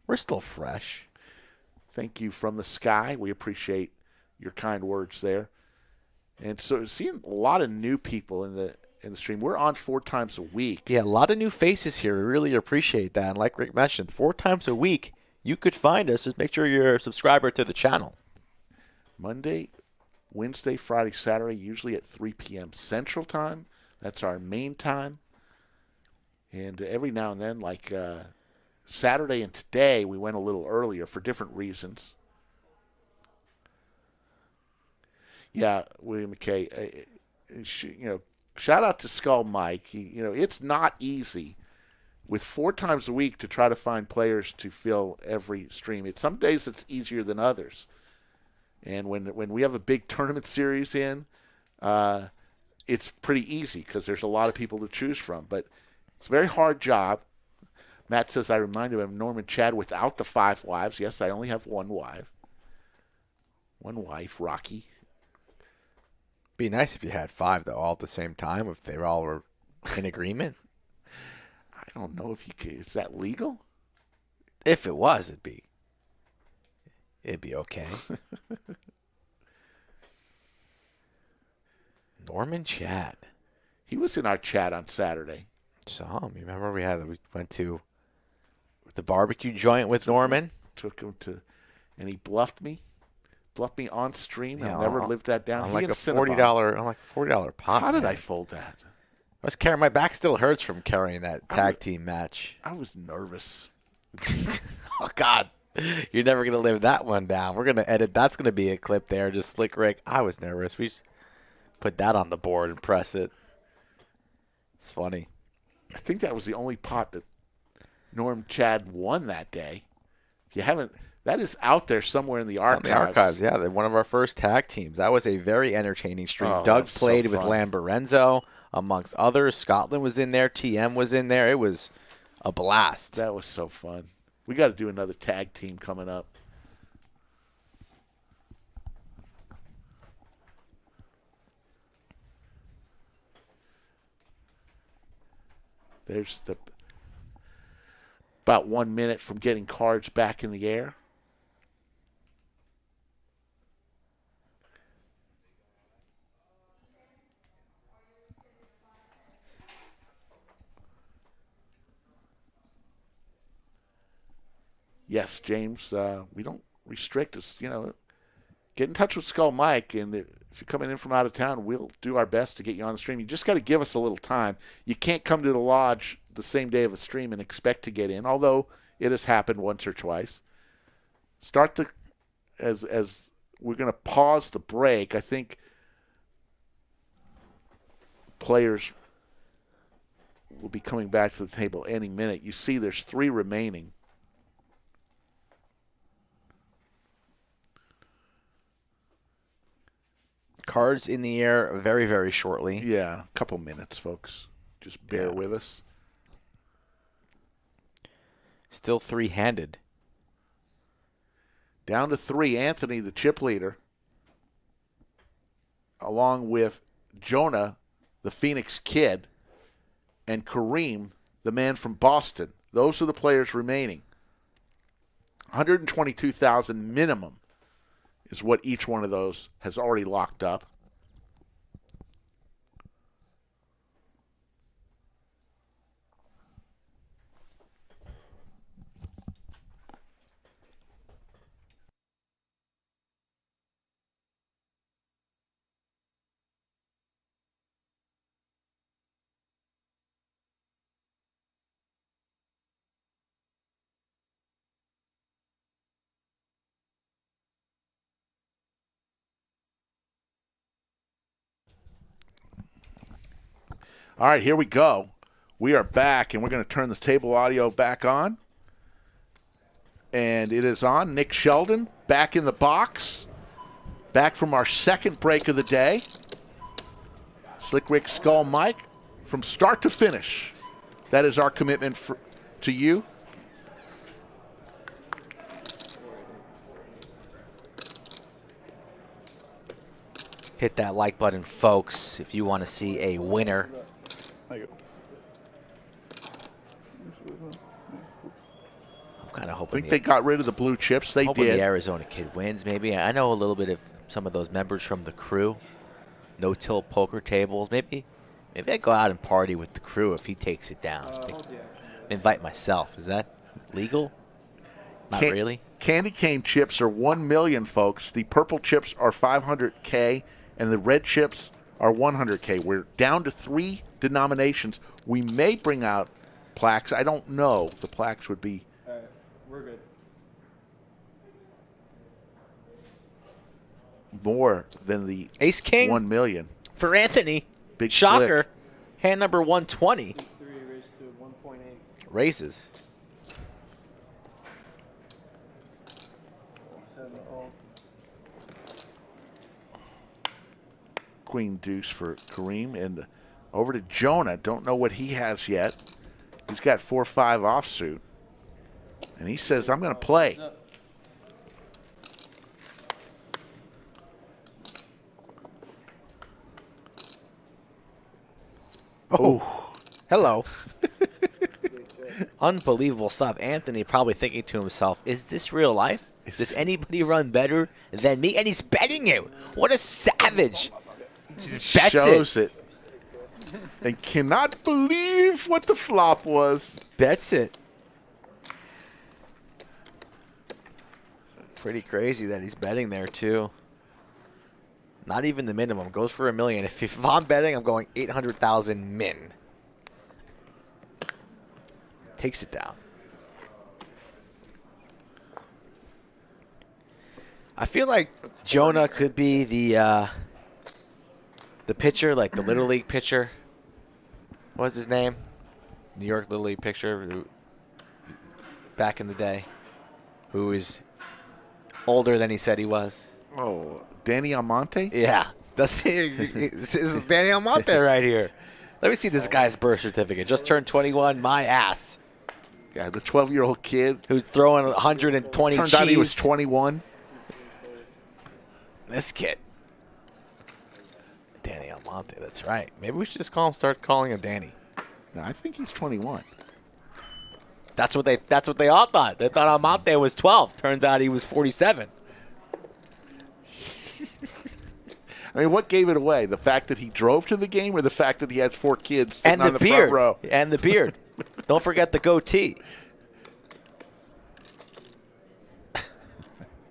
We're still fresh. Thank you from the sky. We appreciate your kind words there. And so seeing a lot of new people in the stream. We're on 4 times a week. Yeah, a lot of new faces here. We really appreciate that. And like Rick mentioned, 4 times a week, you could find us. Just make sure you're a subscriber to the channel. Monday, Wednesday, Friday, Saturday, usually at 3 p.m. Central Time. That's our main time. And every now and then, like Saturday and today, we went a little earlier for different reasons. Yeah, William McKay, shout out to Skull Mike. It's not easy with 4 times a week to try to find players to fill every stream. Some days it's easier than others. And when we have a big tournament series in, it's pretty easy because there's a lot of people to choose from. But it's a very hard job. Matt says, I remind him of Norman Chad without the 5 wives. Yes, I only have 1 wife. 1 wife, Rocky. Be nice if you had 5, though, all at the same time, if they all were in agreement. I don't know if you could. Is that legal? If it was, it'd be okay. Norman Chad. He was in our chat on Saturday. Saw him. You remember we went to the barbecue joint with Norman? Took him to, and he bluffed me on stream. I'll never live that down. On like a $40 pot. How did I fold that? My back still hurts from carrying that tag team match. I was nervous. Oh God, you're never gonna live that one down. We're gonna edit. That's gonna be a clip there. Just Slick Rick. I was nervous. We just put that on the board and press it. It's funny. I think that was the only pot that Norm Chad won that day. If you haven't, that is out there somewhere in the archives. It's on the archives, yeah. They're one of our first tag teams. That was a very entertaining stream. Doug played with Lamborenzo, amongst others. Scotland was in there. TM was in there. It was a blast. That was so fun. We got to do another tag team coming up. There's about 1 minute from getting cards back in the air. Yes, James, we don't restrict us. Get in touch with Skull Mike, and if you're coming in from out of town, we'll do our best to get you on the stream. You just got to give us a little time. You can't come to the lodge the same day of a stream and expect to get in, although it has happened once or twice. As we're going to pause the break, I think players will be coming back to the table any minute. You see there's 3 remaining. Cards in the air very, very shortly. Yeah, a couple minutes, folks. Just bear with us. Still 3-handed. Down to 3. Anthony, the chip leader, along with Jonah, the Phoenix Kid, and Kareem, the man from Boston. Those are the players remaining. $122,000 minimum is what each one of those has already locked up. All right, here we go. We are back, and we're going to turn the table audio back on. And it is on. Nick Sheldon back in the box. Back from our second break of the day. Slick Rick, Skull Mike. from start to finish. That is our commitment to you. Hit that like button, folks, if you want to see a winner. There you go. I'm kind of I hoping think they got rid of the blue chips. They hoping did. the Arizona kid wins, maybe. I know a little bit of some of those members from the crew. No-tilt poker tables. Maybe I go out and party with the crew if he takes it down. Invite myself. Is that legal? Not really. Candy cane chips are 1 million, folks. The purple chips are 500K, and the red chips are 100K. We're down to 3 denominations. We may bring out plaques. I don't know. The plaques would be. All right, we're good. More than the Ace King 1 million. For Anthony. Big shocker. flick. Hand number 120. 3 raised to 1.8. Raises. 7 all. Queen deuce for Kareem, and over to Jonah. Don't know what he has yet. He's got 4-5 offsuit, and he says, "I'm going to play." Oh, hello. Unbelievable stuff. Anthony probably thinking to himself, is this real life? Does anybody run better than me? And he's betting it. What a savage. Just bets Shows it. And cannot believe what the flop was. Bets it. Pretty crazy that he's betting there, too. Not even the minimum. Goes for $1 million. If I'm betting, I'm going 800,000 min. Takes it down. I feel like Jonah could be the pitcher, like the Little League pitcher. What was his name? New York Little League pitcher back in the day, who is older than he said he was. Oh, Danny Almonte? Yeah. This is Danny Almonte right here. Let me see this guy's birth certificate. Just turned 21, my ass. Yeah, the 12-year-old kid. Who's throwing 120 Turned out he was 21. This kid. Danny Almonte, that's right. Maybe we should just start calling him Danny. No, I think he's 21. That's what they all thought. They thought Almonte was 12. Turns out he was 47. I mean, what gave it away? The fact that he drove to the game, or the fact that he has 4 kids sitting on the beard. front row? And the beard. Don't forget the goatee.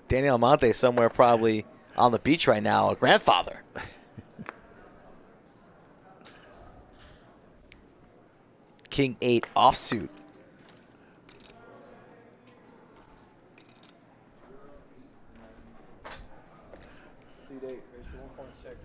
Danny Almonte somewhere probably on the beach right now, a grandfather. King 8 offsuit. Seed 8 raised to 1.6.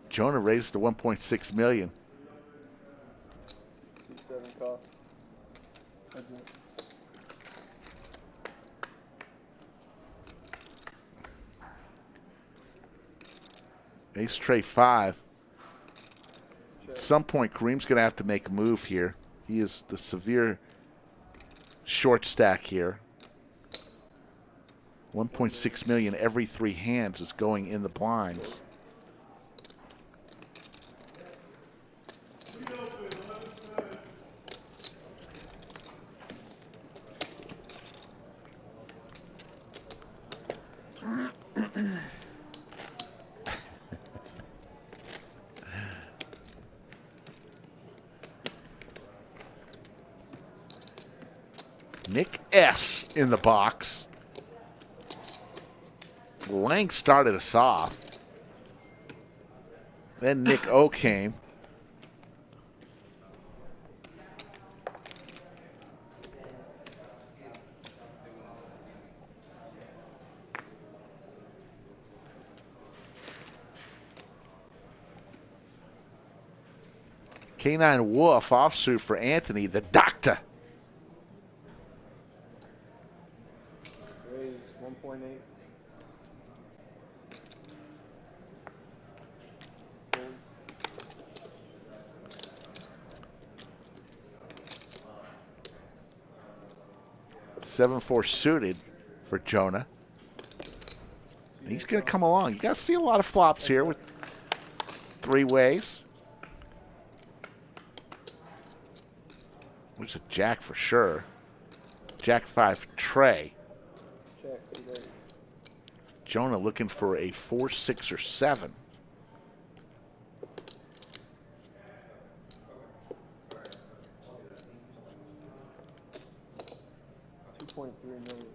Jonah raised to 1.6 million. 7 call. That's it. Ace tray 5. At some point, Kareem's going to have to make a move here. He is the severe short stack here. 1.6 million every 3 hands is going in the blinds. Nick S. in the box. Lang started us off. Then Nick O came. K9 Wolf offsuit for Anthony, the doctor. Raise 1.8. Fold. 7-4 suited for Jonah. He's going to come along. You got to see a lot of flops here with 3 ways. There's a jack for sure. Jack 5 tray. Check. Raise. Jonah looking for a 4, 6, or 7. $2.3 million.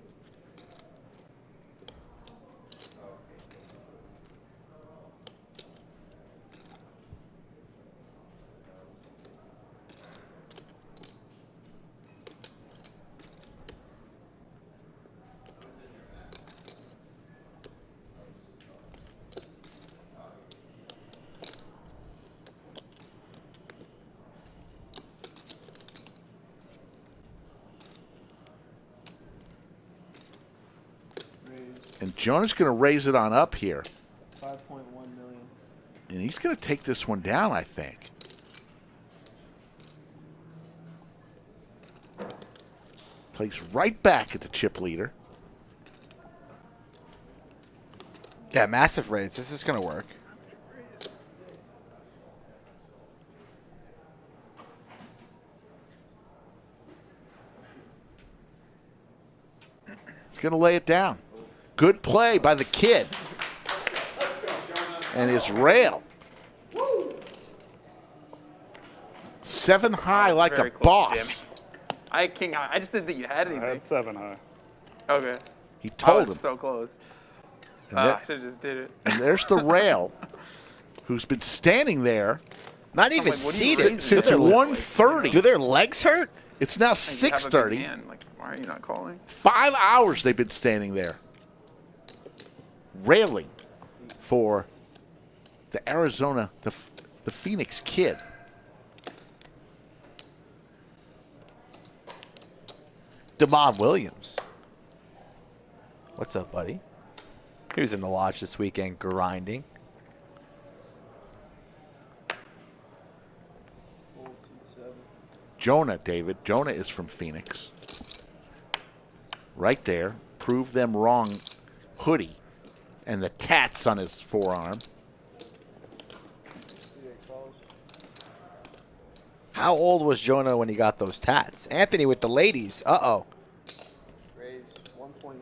And Jonah's going to raise it on up here. 5.1 million. And he's going to take this one down, I think. Plays right back at the chip leader. Yeah, massive raise. This is going to work. He's going to lay it down. Good play by the kid. And his rail. 7 high like Very a close, boss. Jim. I had king high. I just didn't think you had anything. I had 7 high. Okay. He told I was him. so close. And I that- should have just did it. And there's the rail, who's been standing there Not even like, what are you seated. raising? since Do their- 1:30. Do their legs hurt? It's now Like, you have a big 6:30. hand. Like, why are you not calling? 5 hours they've been standing there, railing for the Arizona, the Phoenix kid. Damon Williams. What's up, buddy? He was in the lodge this weekend grinding. Jonah, David. Jonah is from Phoenix. Right there. Prove them wrong hoodie and the tats on his forearm. How old was Jonah when he got those tats? Anthony with the ladies. Uh-oh. Raise 1.8.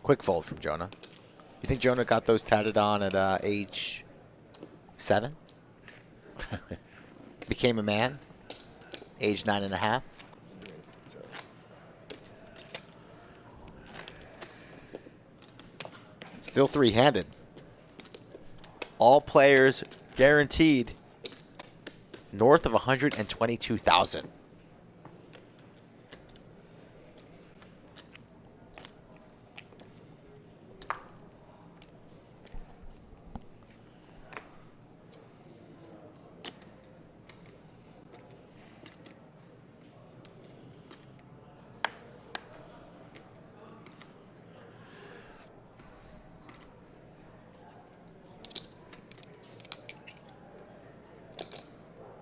Quick fold from Jonah. You think Jonah got those tatted on at age 7? Became a man? Age 9.5? Still 3-handed. All players guaranteed north of 122,000.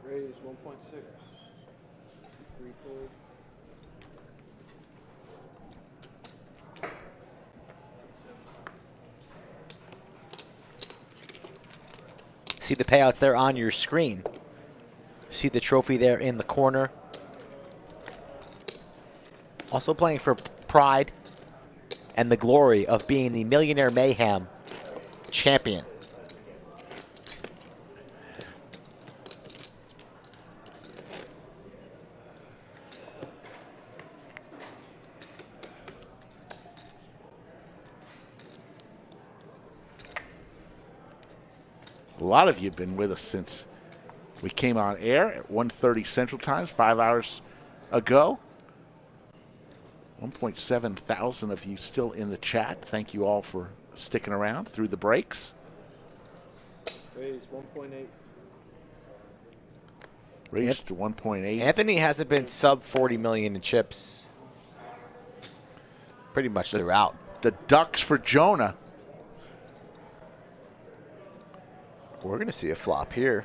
Raise 1.6. 3 fold. See the payouts there on your screen. See the trophy there in the corner. Also playing for pride and the glory of being the Millionaire Mayhem champion. A lot of you have been with us since we came on air at 1:30 Central Time, 5 hours ago. 1.7 thousand of you still in the chat. Thank you all for sticking around through the breaks. Raise 1.8. Raised to 1.8. Anthony hasn't been sub 40 million in chips pretty much throughout. The Ducks for Jonah. We're going to see a flop here.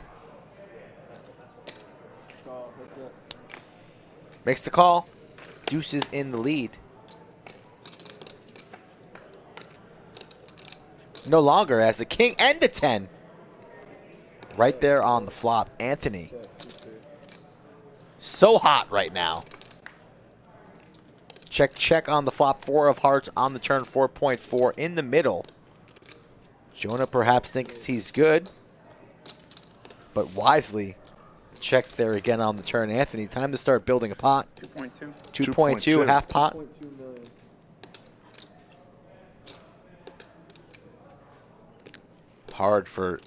Oh, that's it. Makes the call. Deuces in the lead. No longer as the king and the 10. Right there on the flop. Anthony. So hot right now. Check, check on the flop. 4 of hearts on the turn. 4.4 in the middle. Jonah perhaps thinks he's good, but wisely checks there again on the turn. Anthony, time to start building a pot. 2.2. 2.2, half pot. 2.2 million. Hard for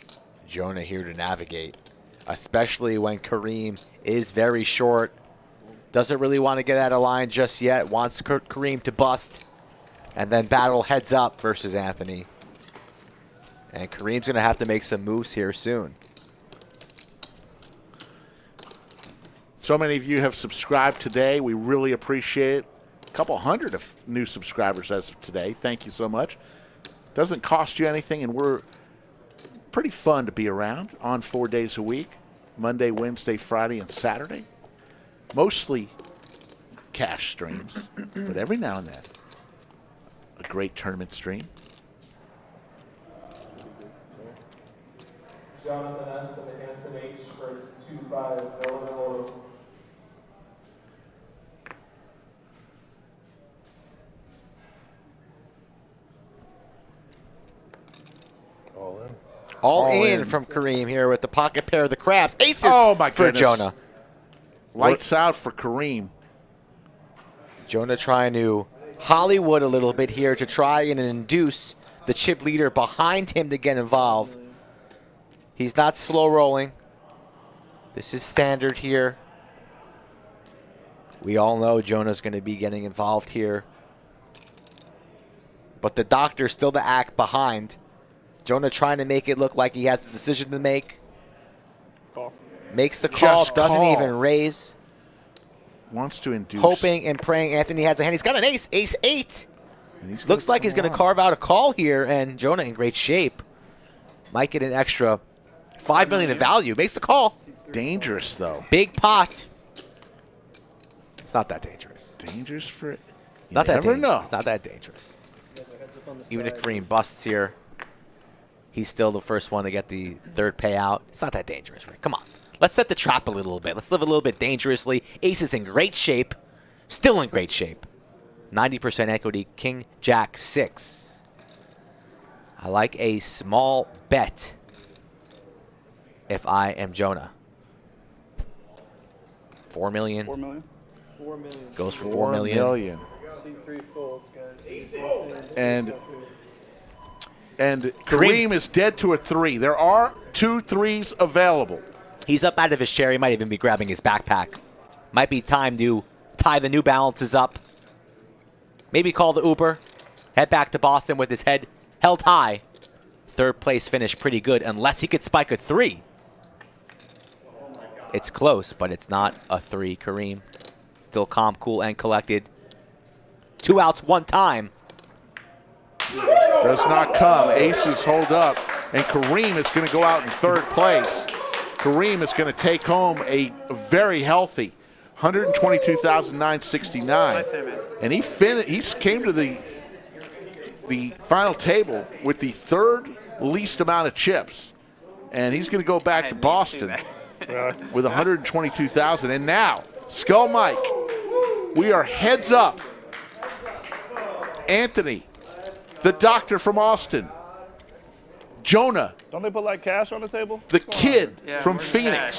Jonah here to navigate, especially when Kareem is very short. Doesn't really want to get out of line just yet. Wants Kareem to bust and then battle heads up versus Anthony. And Kareem's going to have to make some moves here soon. So many of you have subscribed today. We really appreciate it. A couple hundred of new subscribers as of today. Thank you so much. Doesn't cost you anything, and we're pretty fun to be around on 4 days a week, Monday, Wednesday, Friday, and Saturday. Mostly cash streams, but every now and then, a great tournament stream. Jonathan S. and the Hanson H for 2-5 Illinois. All in. All in from Kareem here with the pocket pair of the craps. Aces my for goodness. Jonah. Lights out for Kareem. Jonah trying to Hollywood a little bit here to try and induce the chip leader behind him to get involved. He's not slow rolling. This is standard here. We all know Jonah's going to be getting involved here. But the doctor's still to act behind. Jonah trying to make it look like he has a decision to make. Call. Makes the call, Just doesn't call. even raise. Wants to induce. Hoping and praying Anthony has a hand. He's got an ace, ace 8. And he's Looks like he's going to come carve out a call here, and Jonah in great shape. Might get an extra $5 million in value. Makes the call. on. Dangerous, though. Big pot. It's not that dangerous. Dangerous for it. You Not that never dangerous. know. It's not that dangerous. Even if Kareem busts here, he's still the first one to get the third payout. It's not that dangerous, right? Come on. Let's set the trap a little bit. Let's live a little bit dangerously. Ace is in great shape. Still in great shape. 90% equity. King, Jack, 6. I like a small bet if I am Jonah. 4 million. 4 million. 4 million. Goes for 4 4 million. million. C3 folds, guys. And Kareem is dead to a 3. There are 2 3s available. He's up out of his chair. He might even be grabbing his backpack. Might be time to tie the New Balances up. Maybe call the Uber. Head back to Boston with his head held high. Third place finish pretty good unless he could spike a 3. It's close, but it's not a 3. Kareem still calm, cool, and collected. 2 outs, 1 time. Does not come. Aces hold up. And Kareem is going to go out in third place. Kareem is going to take home a very healthy $122,969. And he came to the final table with the third least amount of chips. And he's going to go back to Boston with 122,000. And now, Skull Mike, we are heads up. Anthony, the doctor from Austin, Jonah, Don't they put like cash on the table? the kid Yeah, from where's Phoenix,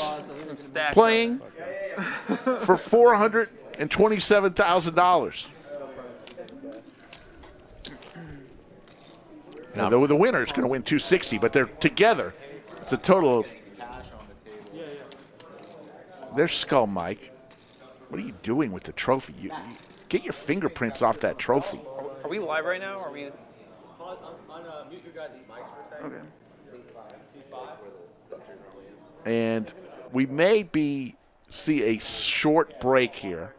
Stack. playing for $427,000. Now, the winner is going to win 260, but they're together. It's a total of. There's Skull Mike. What are you doing with the trophy? You get your fingerprints off that trophy. Are we live right now? Are we? Mute your guys' mics for a second. Okay. And we may see a short break here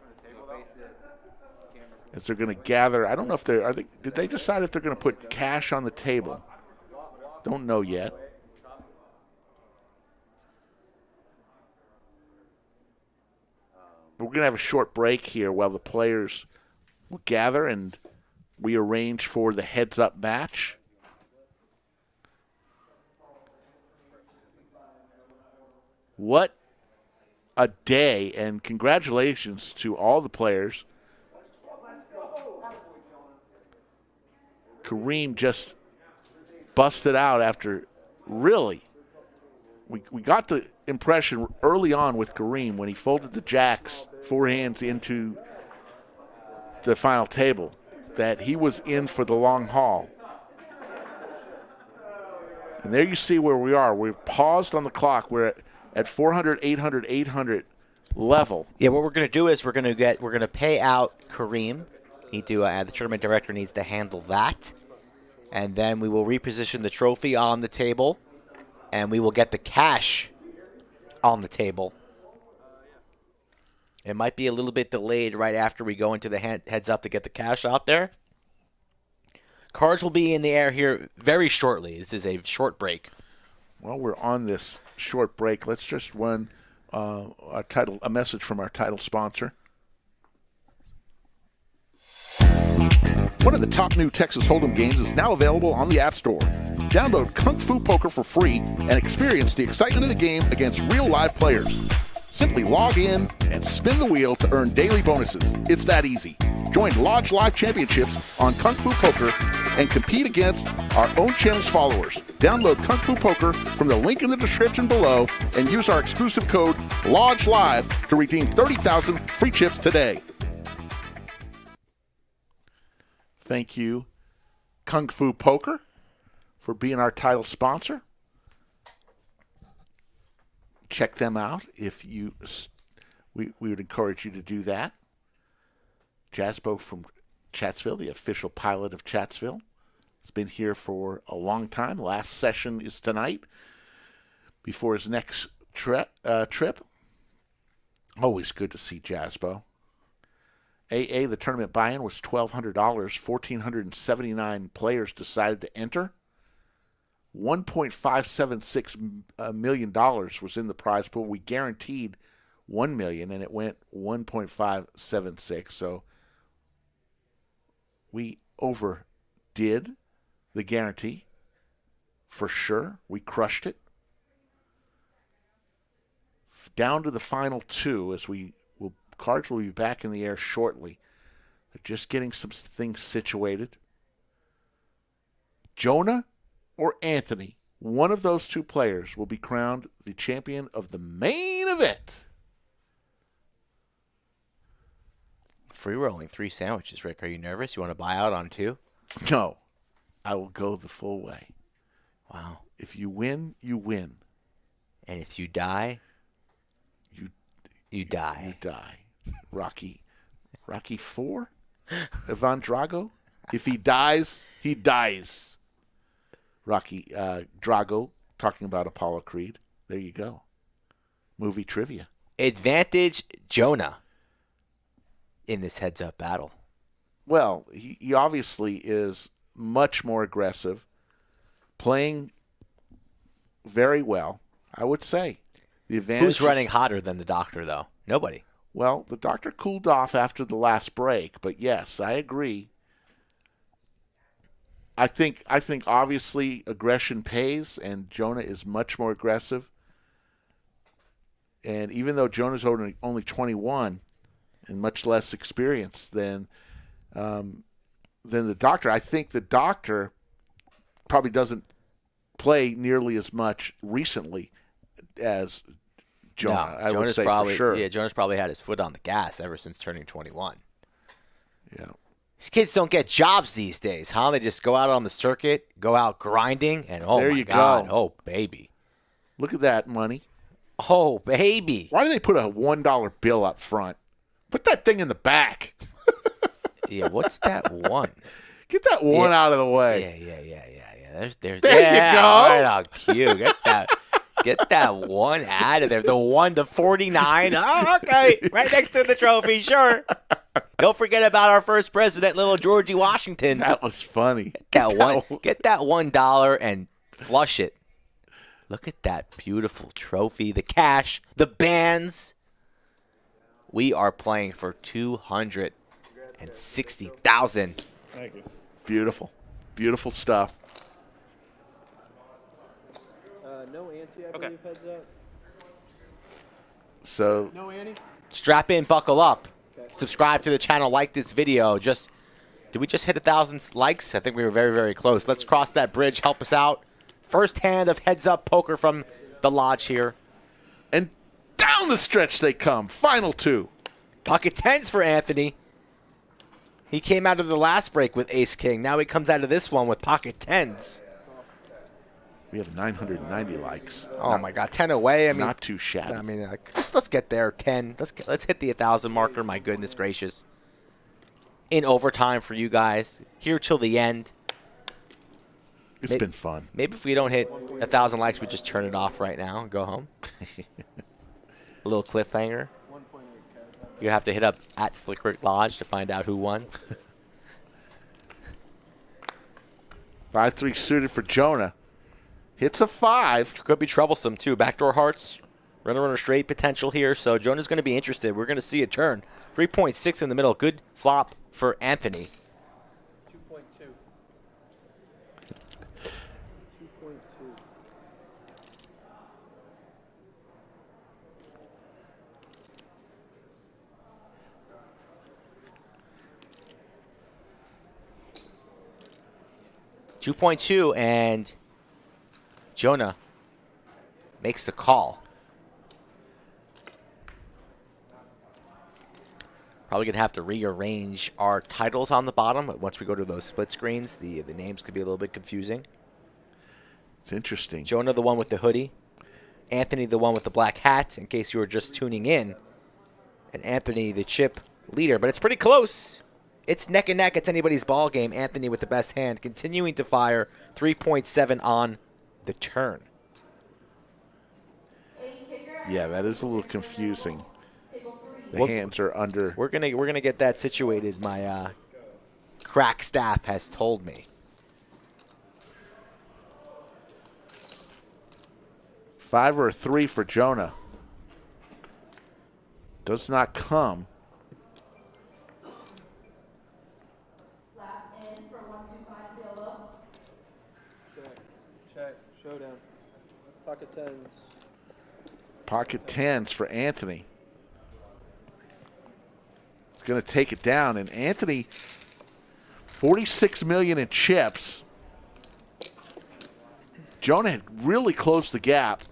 as they're going to gather. I don't know if did they decide if they're going to put cash on the table? Don't know yet. We're going to have a short break here while the players will gather and we arrange for the heads-up match. What a day, and congratulations to all the players. Kareem just busted out after really. We got the impression early on with Kareem when he folded the jacks 4 hands into the final table that he was in for the long haul. And there you see where we are. We've paused on the clock. We're at 400, 800, 800 level. Yeah, what we're going to do is we're going to pay out Kareem. The tournament director needs to handle that. And then we will reposition the trophy on the table, and we will get the cash on the table. It might be a little bit delayed right after we go into the heads up to get the cash out there. Cards will be in the air here very shortly. This is a short break. While we're on this short break, let's just run a message from our title sponsor. One of the top new Texas Hold'em games is now available on the App Store. Download Kung Fu Poker for free and experience the excitement of the game against real live players. Simply log in and spin the wheel to earn daily bonuses. It's that easy. Join Lodge Live Championships on Kung Fu Poker and compete against our own channel's followers. Download Kung Fu Poker from the link in the description below and use our exclusive code LodgeLive to redeem 30,000 free chips today. Thank you, Kung Fu Poker, for being our title sponsor. Check them out if we would encourage you to do that. Jasbo from Chatsville, the official pilot of Chatsville, has been here for a long time. Last session is tonight before his next trip. Always good to see Jasbo. AA, the tournament buy-in was $1,200. 1,479 players decided to enter. $1.576 million was in the prize pool. We guaranteed $1 million, and it went 1.576. So we overdid the guarantee for sure. We crushed it. Down to the final two as cards will be back in the air shortly. They're just getting some things situated. Jonah or Anthony, one of those two players will be crowned the champion of the main event. Free rolling 3 sandwiches, Rick. Are you nervous? You want to buy out on 2? No. I will go the full way. Wow. If you win, you win. And if you die, you die. You die. Rocky 4? Ivan Drago? If he dies, he dies. Rocky Drago talking about Apollo Creed. There you go. Movie trivia. Advantage Jonah in this heads-up battle. Well, he obviously is much more aggressive, playing very well, I would say. The advantage. Who's running hotter than the doctor, though? Nobody. Well, the doctor cooled off after the last break, but yes, I agree. I think obviously aggression pays, and Jonah is much more aggressive. And even though Jonah's only 21 and much less experienced than the doctor, I think the doctor probably doesn't play nearly as much recently as Jonah. No, I would say for sure. Yeah, Jonah's probably had his foot on the gas ever since turning 21. Yeah. These kids don't get jobs these days, huh? They just go out on the circuit, go out grinding, and there my you God, go. Oh, baby. Look at that money. Oh, baby. Why do they put a $1 bill up front? Put that thing in the back. Yeah, what's that one? Get that one out of the way. Yeah. There you yeah, go. Right on cue. Get that one out of there. The 1 to 49. Oh, okay. Right next to the trophy, sure. Don't forget about our first president, little Georgie Washington. That was funny. Get that $1 and flush it. Look at that beautiful trophy, the cash, the bands. We are playing for $260,000. Thank you. Beautiful. Beautiful stuff. No ante, I believe, heads up. So, No ante? Strap in, buckle up. Subscribe to the channel, like this video. Did we just hit 1,000 likes? I think we were very, very close. Let's cross that bridge. Help us out. First hand of heads-up poker from the lodge here. and down the stretch they come. Final two. Pocket tens for Anthony. He came out of the last break with ace-king. Now he comes out of this one with pocket tens. We have 990 likes. Oh, my God. 10 away. I mean, Not too shabby. I mean, let's get there. 10. Let's hit the 1,000 marker. My goodness gracious. In overtime for you guys. Here till the end. It's been fun. Maybe if we don't hit 1,000 likes, we just turn it off right now and go home. A little cliffhanger. You have to hit up at Slick Rick Lodge to find out who won. 5-3 suited for Jonah. Hits a 5. Could be troublesome, too. Backdoor hearts. Runner straight potential here, so Jonah's going to be interested. We're going to see a turn. 3.6 in the middle. Good flop for Anthony. 2.2. 2.2. .2, and Jonah makes the call. Probably going to have to rearrange our titles on the bottom. But once we go to those split screens, the names could be a little bit confusing. It's interesting. Jonah, the one with the hoodie. Anthony, the one with the black hat, in case you were just tuning in. And Anthony, the chip leader. But it's pretty close. It's neck and neck. It's anybody's ball game. Anthony with the best hand, continuing to fire. 3.7 on the turn. Yeah, that is a little confusing. The hands are under. We're gonna get that situated. My crack staff has told me. 5 or a 3 for Jonah. Does not come. Check. Showdown. Pocket tens. Pocket 10s for Anthony. It's going to take it down, and Anthony, 46 million in chips. Jonah had really closed the gap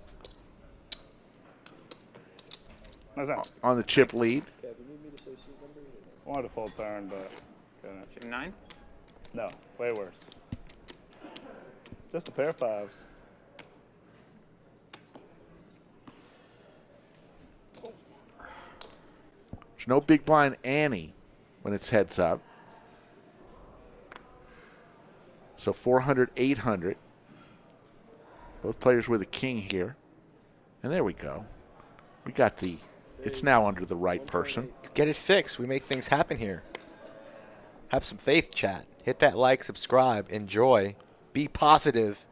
on the chip lead. Wanted a full turn, but Chicken 9? no, way worse. Just a pair of 5s. There's no big blind Annie when it's heads up. So 400, 800. Both players with a king here. And there we go. We got the, it's now under the right person. Get it fixed. We make things happen here. Have some faith, chat. Hit that like, subscribe, enjoy. Be positive.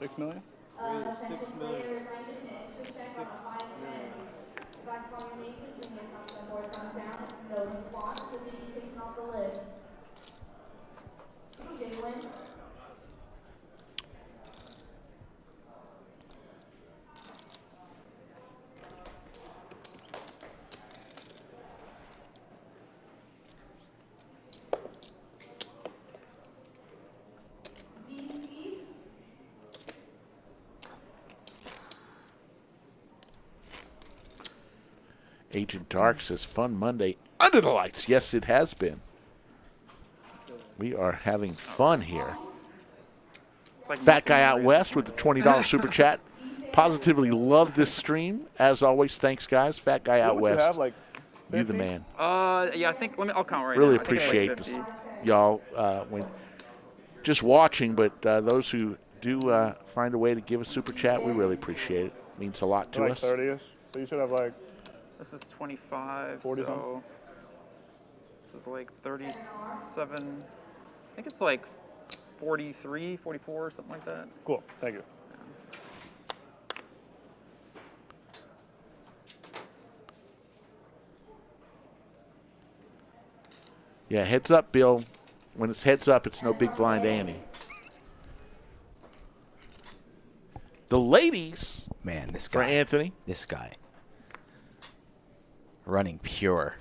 $6 million? 6 million. No response to be taken off the list. Genuine. Agent Dark says, fun Monday under the lights. Yes, it has been. We are having fun here. Like Fat guy out west with the $20 super chat. Positively love this stream. As always, thanks, guys. Fat guy out What would you west. have, like You the 50? man. Yeah, I think, I'll count right Really now. I think I have, like, appreciate 50. y'all when just watching, but those who do find a way to give a super chat, we really appreciate it. Means a lot to Like us. 30ish. So you should have like. This is 25. 40 so something? this is like 37. I think it's like 43, 44, something like that. Cool. Thank you. Yeah, heads up, Bill. When it's heads up, it's no big blind Annie. The ladies, Man, this for guy. Anthony. This guy. Running pure.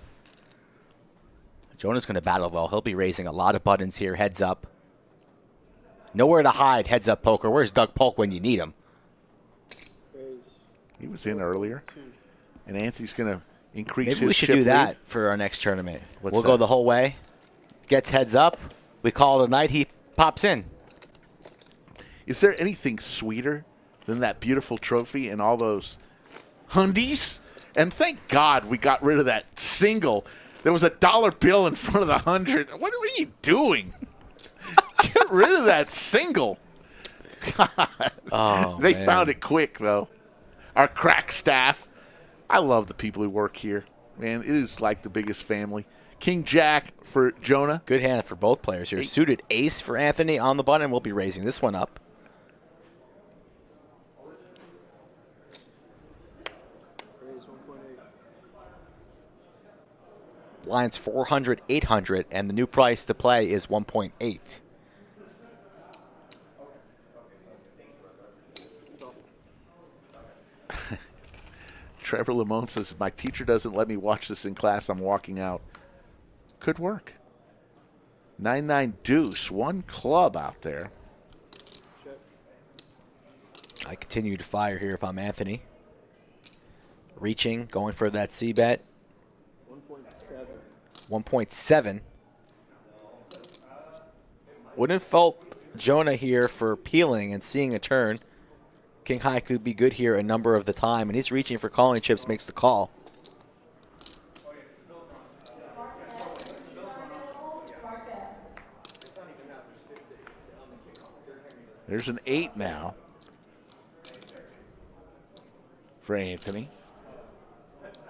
Jonah's going to battle well. He'll be raising a lot of buttons here. Heads up. Nowhere to hide. Heads up poker. Where's Doug Polk when you need him? He was in earlier. And Anthony's going to increase Maybe his we should chip do that lead. for our next tournament. What's we'll that? go the whole way. Gets heads up. We call it a night. He pops in. Is there anything sweeter than that beautiful trophy and all those hundies? And thank God we got rid of that single. There was a dollar bill in front of the 100. What are you doing? Get rid of that single. God. Oh, They man. found it quick, though. Our crack staff. I love the people who work here. Man, it is like the biggest family. King Jack for Jonah. Good hand for both players here. Suited ace for Anthony on the button. We'll be raising this one up. Line's 400, 800, and the new price to play is 1.8. Trevor Lamone says, if my teacher doesn't let me watch this in class, I'm walking out. Could work. 9-9 deuce. One club out there. I continue to fire here if I'm Anthony. Reaching, going for that C-bet. 1.7. Wouldn't fault Jonah here for peeling and seeing a turn. King High could be good here a number of the time, and he's reaching for calling chips, makes the call. There's an 8 now for Anthony.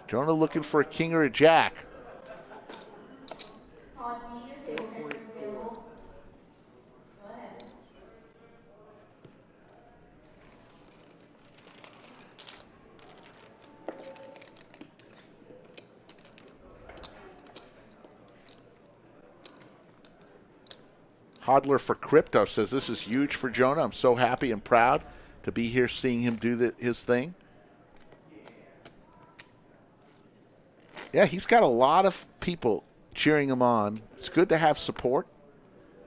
Jonah looking for a king or a jack. Hodler for Crypto says, this is huge for Jonah. I'm so happy and proud to be here seeing him do his thing. Yeah, he's got a lot of people cheering him on. It's good to have support,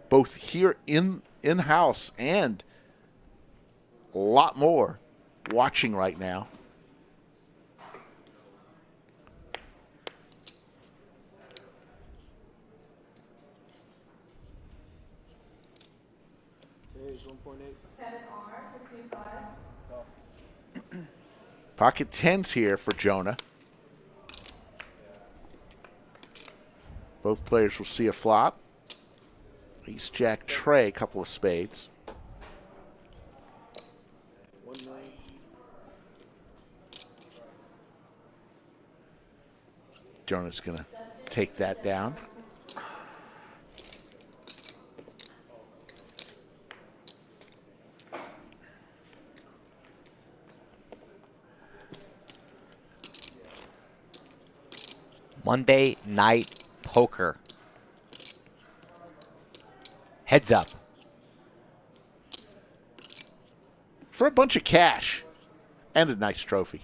both here in-house and a lot more watching right now. Pocket tens here for Jonah. Both players will see a flop. Ace, Jack, Trey, couple of spades. Jonah's going to take that down. Monday Night Poker. Heads up. For a bunch of cash and a nice trophy.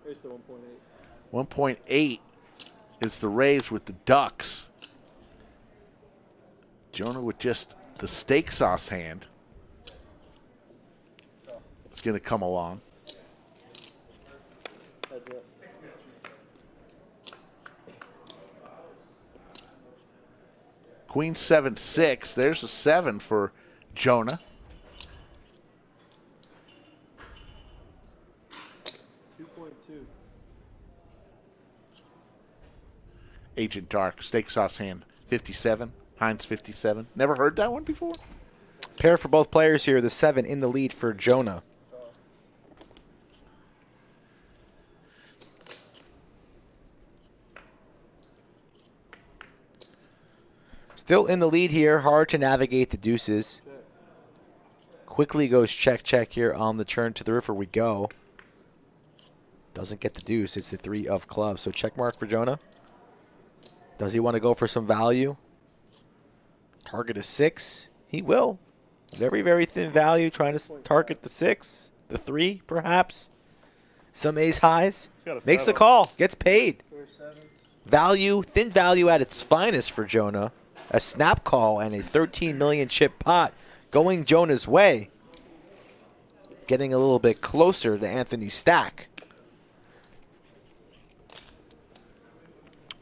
Here's the 1.8. 1.8 is the raise with the Ducks. Jonah with just the steak sauce hand. is going to come along. That's it. Queen 7-6. There's a 7 for Jonah. 2.2. Agent Dark, steak sauce hand, 57. Heinz 57. Never heard that one before? Pair for both players here. The 7 in the lead for Jonah. Still in the lead here. Hard to navigate the deuces. Quickly goes check, check here on the turn to the river we go. Doesn't get the deuce. It's the 3 of clubs. So check mark for Jonah. Does he want to go for some value? Target a 6. He will. Very, very thin value. Trying to target the 6. The 3, perhaps. Some ace highs. Makes the call. Gets paid. Value. Thin value at its finest for Jonah. A snap call and a 13 million chip pot going Jonah's way. Getting a little bit closer to Anthony's stack.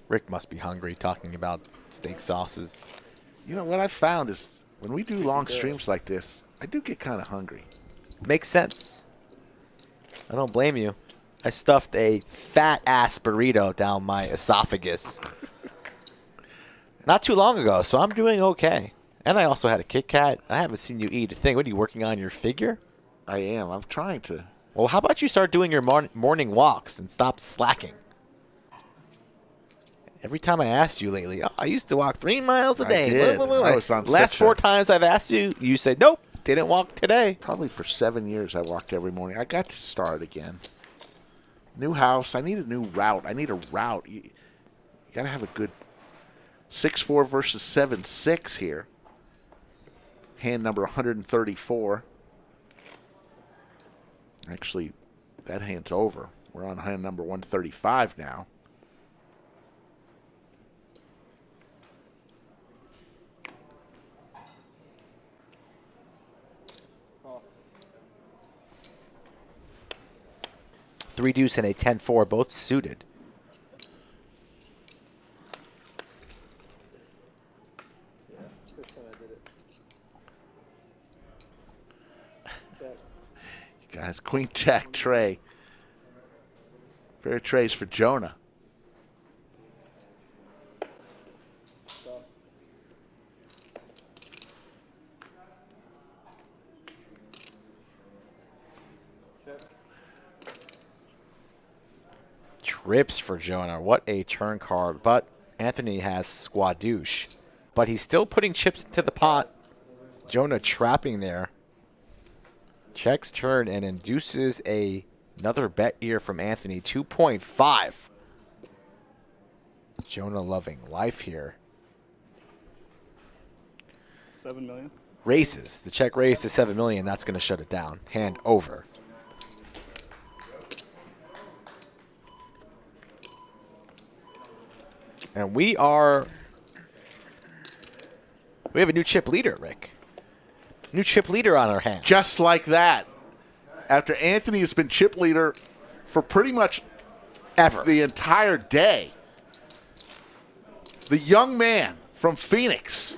Rick must be hungry talking about steak sauces. You know, what I found is when we do long streams like this, I do get kind of hungry. Makes sense. I don't blame you. I stuffed a fat-ass burrito down my esophagus not too long ago, so I'm doing okay. And I also had a Kit Kat. I haven't seen you eat a thing. What, are you working on your figure? I am. I'm trying to. Well, how about you start doing your morning walks and stop slacking? Every time I asked you lately, oh, I used to walk 3 miles a day. I did. I was on Last 4 times I've asked you, you said, nope, didn't walk today. Probably for 7 years I walked every morning. I got to start again. New house. I need a new route. I need a route. You got to have a good 6-4 versus 7-6 here. Hand number 134. Actually, that hand's over. We're on hand number 135 now. Three deuce and a 10-4, both suited. You guys, Queen Jack tray. Fair trays for Jonah. Trips for Jonah. What a turn card. But Anthony has squadouche. But he's still putting chips into the pot. Jonah trapping there. Checks turn and induces another bet here from Anthony. 2.5. Jonah loving life here. 7 million. Raises. The check raise to 7 million. That's going to shut it down. Hand over. And we have a new chip leader, Rick. New chip leader on our hands. Just like that. After Anthony has been chip leader for pretty much ever the entire day, the young man from Phoenix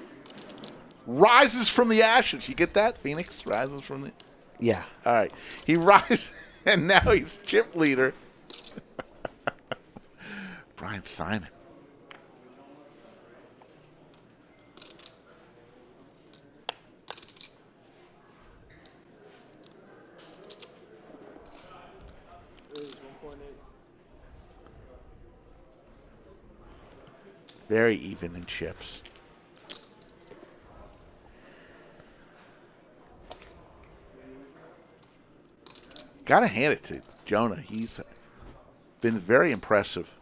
rises from the ashes. You get that? Phoenix rises from the... Yeah. All right. He rises, and now he's chip leader. Brian Simon. Very even in chips. Got to hand it to Jonah. He's been very impressive.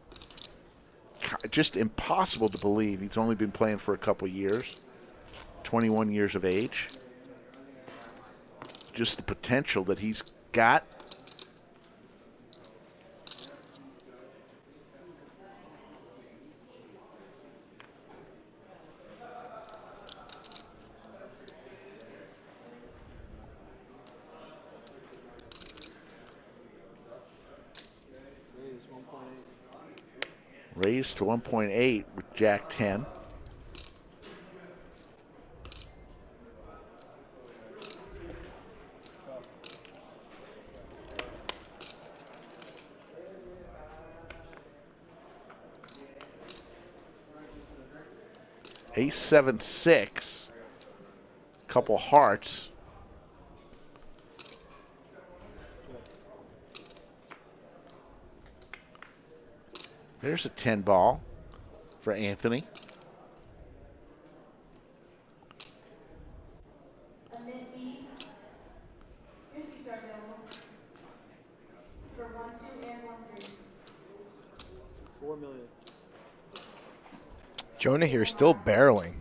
Just impossible to believe he's only been playing for a couple years. 21 years of age. Just the potential that he's got. Raised to 1.8 with Jack 10. Ace 7 6. Couple hearts. There's a 10 ball for Anthony. Jonah here still barreling.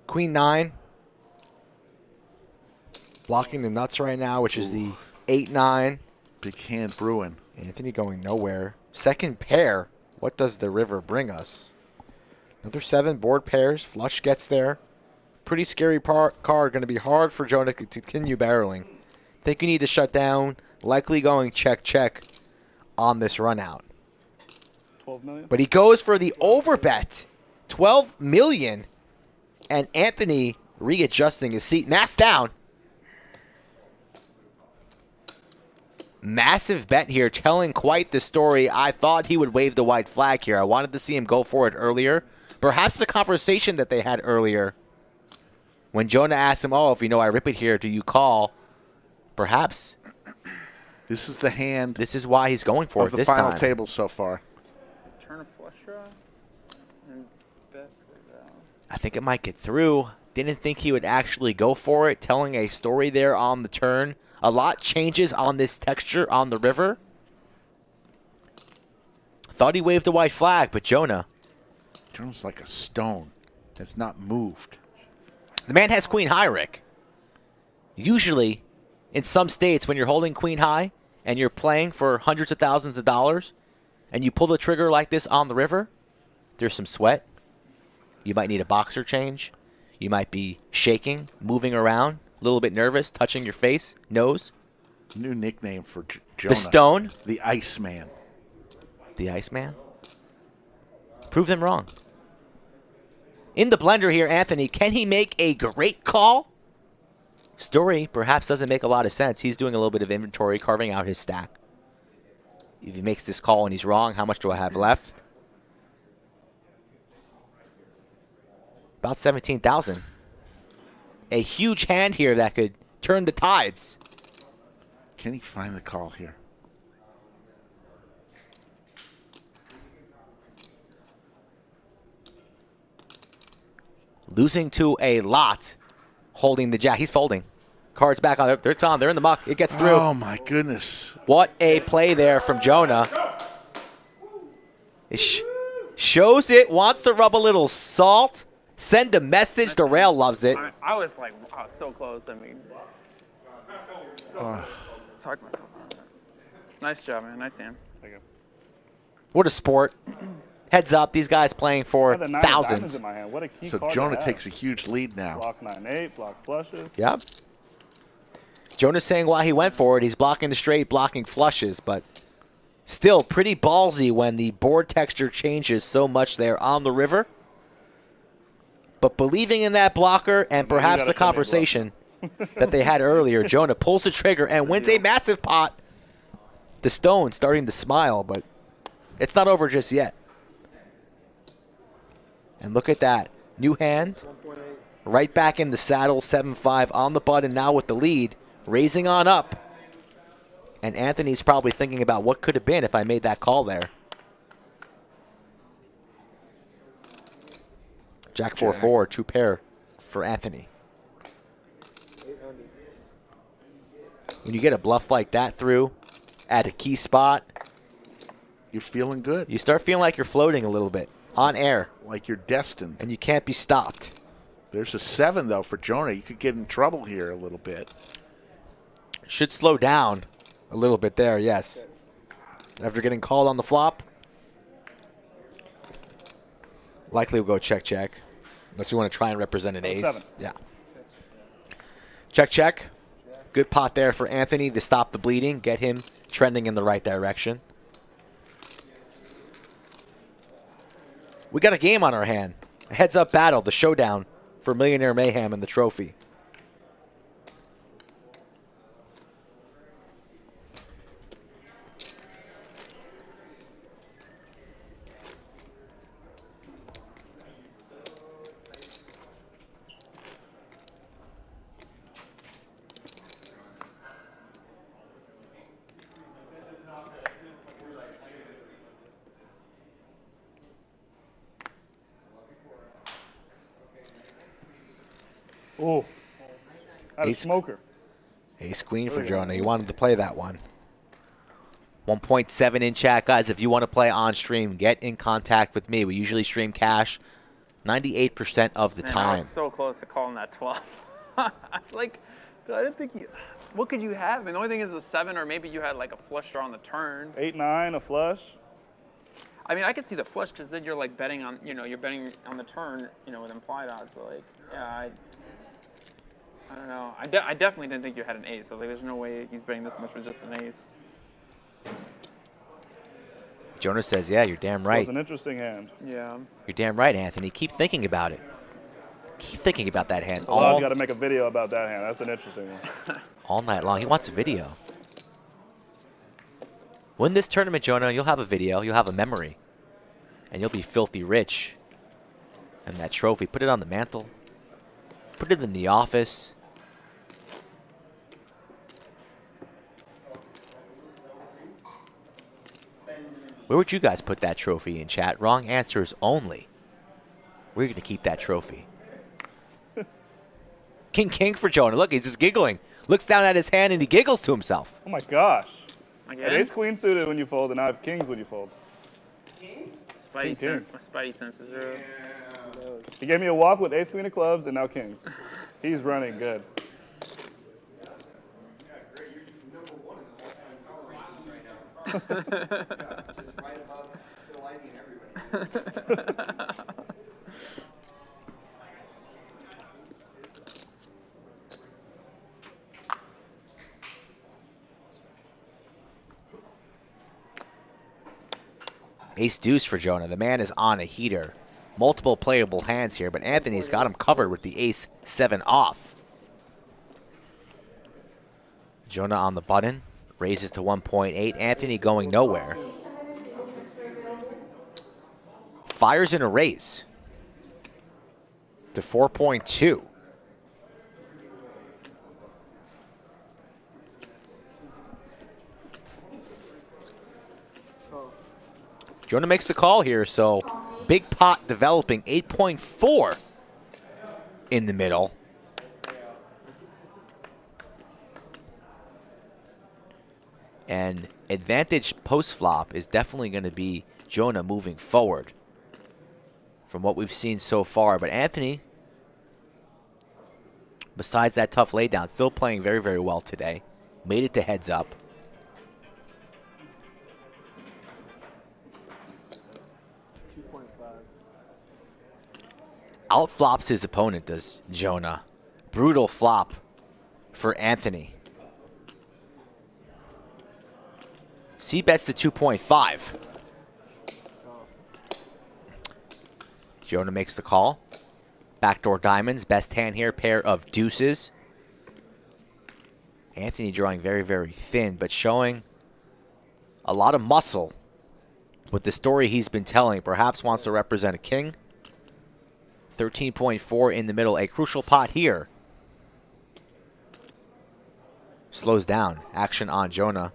Queen 9. Blocking the nuts right now, which is the 8-9. Big hand brewing. Anthony going nowhere. Second pair. What does the river bring us? Another 7 board pairs. Flush gets there. Pretty scary card. Going to be hard for Jonah to continue barreling. Think you need to shut down. Likely going check on this run out. 12 million. But he goes for the overbet. 12 million. And Anthony readjusting his seat. Mass down. Massive bet here, telling quite the story. I thought he would wave the white flag here. I wanted to see him go for it earlier. Perhaps the conversation that they had earlier when Jonah asked him, oh, if you know I rip it here, do you call? Perhaps. This is the hand. This is why he's going for it this time. The final time. table so far. Turn a flush draw and bet for that. I think it might get through. Didn't think he would actually go for it, telling a story there on the turn. A lot changes on this texture on the river. Thought he waved a white flag, but Jonah's like a stone. It's not moved. The man has queen high, Rick. Usually, in some states, when you're holding queen high and you're playing for hundreds of thousands of dollars and you pull the trigger like this on the river, there's some sweat. You might need a boxer change. You might be shaking, moving around. A little bit nervous, touching your face, nose. New nickname for Jonah. The Stone. The Iceman. The Iceman? Prove them wrong. In the blender here, Anthony, can he make a great call? Story perhaps doesn't make a lot of sense. He's doing a little bit of inventory, carving out his stack. If he makes this call and he's wrong, how much do I have left? About 17,000. A huge hand here that could turn the tides. Can he find the call here? Losing to a lot. Holding the jack. He's folding. Cards back on. It's on. They're in the muck. It gets through. Oh, my goodness. What a play there from Jonah. It shows it. Wants to rub a little salt. Send a message. The rail loves it. I was like, wow, so close. I mean, talk to myself out of that. Nice job, man. Nice hand. Thank you. What a sport. Heads up. These guys playing for thousands. In my hand. What a key so card Jonah takes a huge lead now. Block 9-8, block flushes. Yep. Jonah's saying why he went for it. He's blocking the straight, blocking flushes, but still pretty ballsy when the board texture changes so much there on the river. But believing in that blocker and perhaps the conversation that they had earlier, Jonah pulls the trigger and wins a massive pot. The Stone starting to smile, but it's not over just yet. And look at that. New hand. Right back in the saddle, 7-5 on the button now with the lead. Raising on up. And Anthony's probably thinking about what could have been if I made that call there. Jack 4-4, 2 pair for Anthony. When you get a bluff like that through at a key spot, you're feeling good. You start feeling like you're floating a little bit on air. Like you're destined. And you can't be stopped. There's a 7, though, for Jonah. You could get in trouble here a little bit. Should slow down a little bit there, yes. After getting called on the flop, likely we'll go check. Unless you want to try and represent an ace. 7. Yeah. Check. Good pot there for Anthony to stop the bleeding, get him trending in the right direction. We got a game on our hand. A heads-up battle, the showdown for Millionaire Mayhem and the trophy. Oh, that's a smoker. Ace queen for Jonah. He wanted to play that one. 1.7 in chat, guys. If you want to play on stream, get in contact with me. We usually stream cash 98% of the I time. was so close to calling that 12. I was like, I didn't think you. What could you have? And the only thing is a 7, or maybe you had like a flush draw on the turn. 8-9, a flush. I mean, I could see the flush because then you're like betting on, you're betting on the turn, with implied odds. But like, yeah, I don't know. I definitely didn't think you had an ace. I was like, there's no way he's betting this much with just an ace. Jonas says, yeah, you're damn right. It was an interesting hand. Yeah. You're damn right, Anthony. Keep thinking about it. Keep thinking about that hand. I've got to make a video about that hand. That's an interesting one. All night long. He wants a video. Win this tournament, Jonah, you'll have a video. You'll have a memory. And you'll be filthy rich. And that trophy, put it on the mantle. Put it in the office. Where would you guys put that trophy in chat? Wrong answers only. We're going to keep that trophy. King for Jonah. Look, he's just giggling. Looks down at his hand and he giggles to himself. Oh my gosh. Again? Ace queen suited when you fold, and I have kings when you fold. Spidey, King. Spidey senses are. He gave me a walk with ace queen of clubs and now kings. He's running good. Ace deuce for Jonah. The man is on a heater. Multiple playable hands here, but Anthony's got him covered with the ace 7 off. Jonah on the button. Raises to 1.8. Anthony going nowhere. Fires in a raise to 4.2. Jonah makes the call here, so big pot developing, 8.4 in the middle. And advantage post-flop is definitely going to be Jonah moving forward from what we've seen so far. But Anthony, besides that tough laydown, still playing very, very well today. Made it to heads up. Outflops his opponent, does Jonah. Brutal flop for Anthony. C-bets to 2.5. Jonah makes the call. Backdoor diamonds, best hand here, pair of deuces. Anthony drawing very, very thin, but showing a lot of muscle with the story he's been telling. Perhaps wants to represent a king. 13.4 in the middle, a crucial pot here. Slows down, action on Jonah.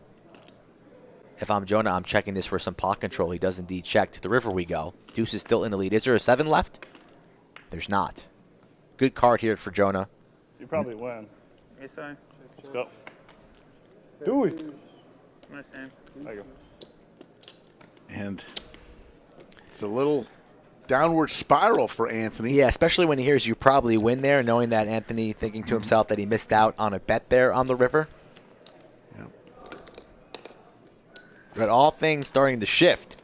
If I'm Jonah, I'm checking this for some pot control. He does indeed check. To the river we go. Deuce is still in the lead. Is there a 7 left? There's not. Good card here for Jonah. You probably win. Ace high. Let's go. Do it. Nice hand. There you go. And it's a little downward spiral for Anthony. Yeah, especially when he hears you probably win there, knowing that Anthony thinking to himself that he missed out on a bet there on the river. Yep. But all things starting to shift.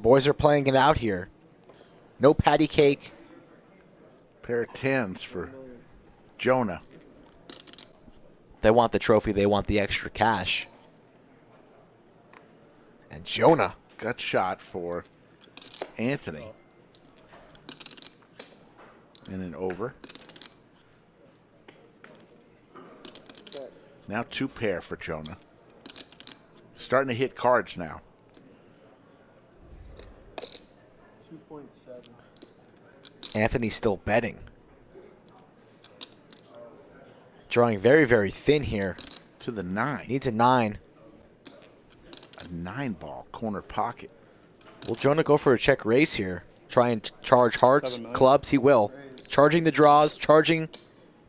Boys are playing it out here. No patty cake. Pair of tens for Jonah. They want the trophy. They want the extra cash. And Jonah. Gut shot for Anthony. And an over. Now 2 pair for Jonah. Starting to hit cards now. 2.7. Anthony's still betting. Drawing very, very thin here. To the 9. Needs a 9. A 9 ball, corner pocket. Will Jonah go for a check raise here? Try and charge hearts, clubs, he will. Charging the draws, charging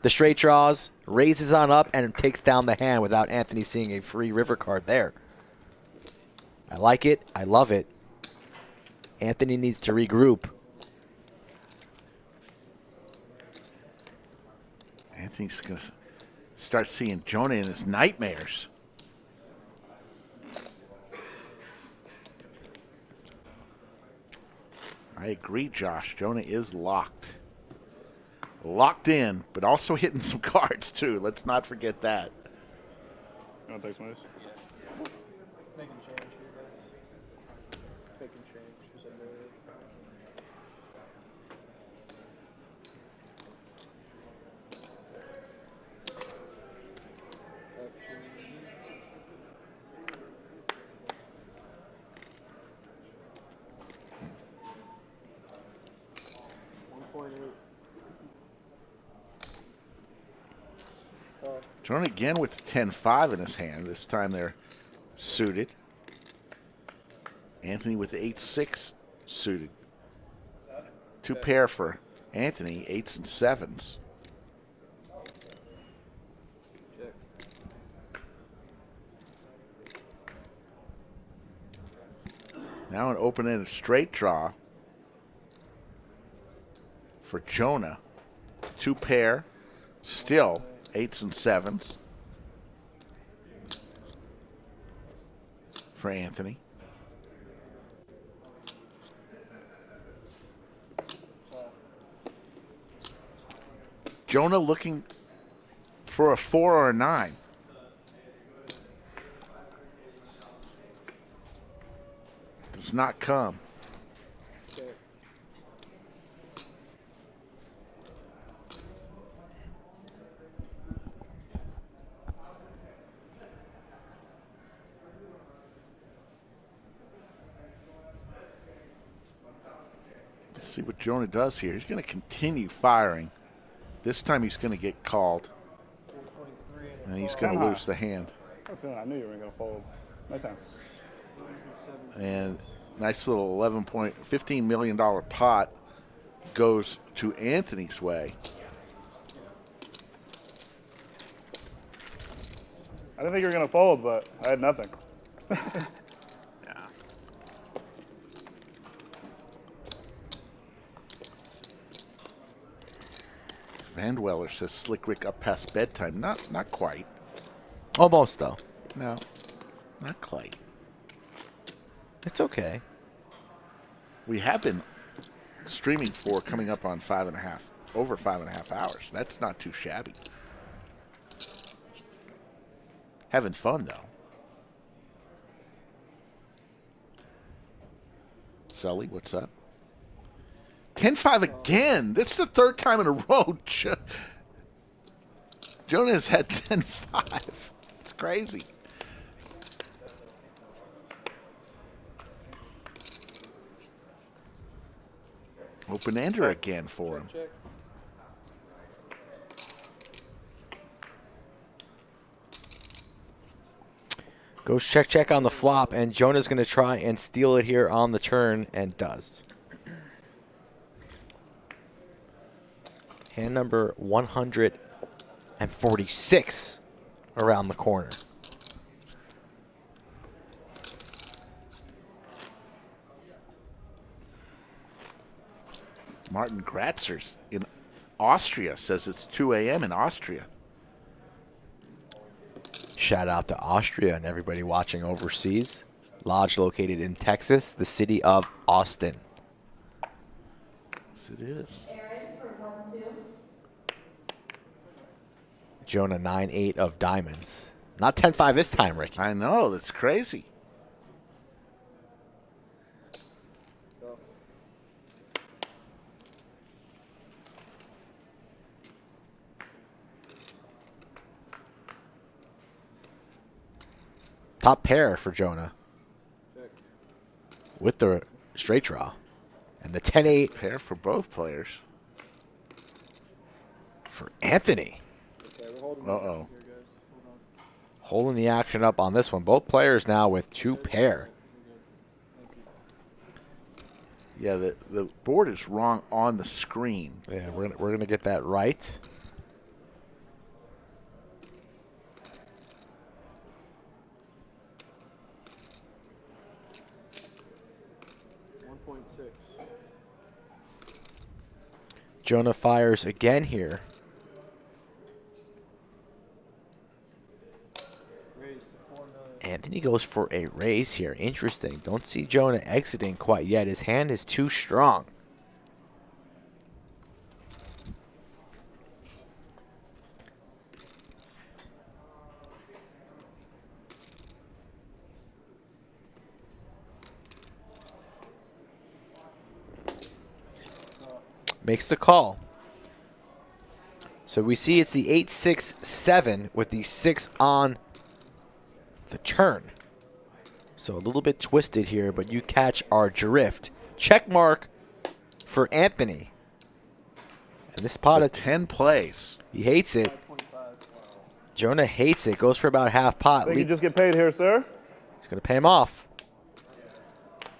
the straight draws, raises on up, and takes down the hand without Anthony seeing a free river card there. I like it. I love it. Anthony needs to regroup. Anthony's going to start seeing Jonah in his nightmares. I agree, Josh. Jonah is locked. Locked in, but also hitting some cards, too. Let's not forget that. You want to take some of this? Making change here, guys. Making change. Is that right? Jonah again with the 10-5 in his hand. This time they're suited. Anthony with the 8-6 suited. 2 pair for Anthony, 8s and 7s. Now an open-ended straight draw for Jonah. 2 pair, still 8s and 7s for Anthony. Jonah looking for a 4 or a 9. Does not come. Let's see what Jonah does here. He's going to continue firing. This time he's going to get called. And he's going to lose the hand. I knew you were going to fold. Nice hand. And nice little $15 million pot goes to Anthony's way. I didn't think you were going to fold, but I had nothing. Van Weller says Slick Rick up past bedtime. Not quite. Almost, though. No, not quite. It's okay. We have been streaming for coming up on over 5.5 hours. That's not too shabby. Having fun, though. Sully, what's up? 10-5 again. That's the 3rd time in a row. Jonah has had 10-5. It's crazy. Open-ender again for him. Goes check on the flop, and Jonah's going to try and steal it here on the turn, and does. Hand number 146 around the corner. Martin Gratzers in Austria says it's 2 a.m. in Austria. Shout out to Austria and everybody watching overseas. Lodge located in Texas, the city of Austin. Yes, it is. Aaron for 1-2. Jonah 9-8 of diamonds. Not 10-5 this time, Ricky. I know, that's crazy. Top pair for Jonah. With the straight draw. And the 10-8 pair for both players. For Anthony. Uh-oh. Holding the action up on this one. Both players now with 2 pair. Yeah, the board is wrong on the screen. Yeah, we're gonna get that right. Jonah fires again here. Anthony goes for a raise here. Interesting. Don't see Jonah exiting quite yet. His hand is too strong. Makes the call. So we see it's the 8-6-7 with the 6 on the turn. So a little bit twisted here, but you catch our drift. Check mark for Anthony. And this pot of 10 plays. He hates it. Jonah hates it. Goes for about half pot. Think you just get paid here, sir? He's going to pay him off.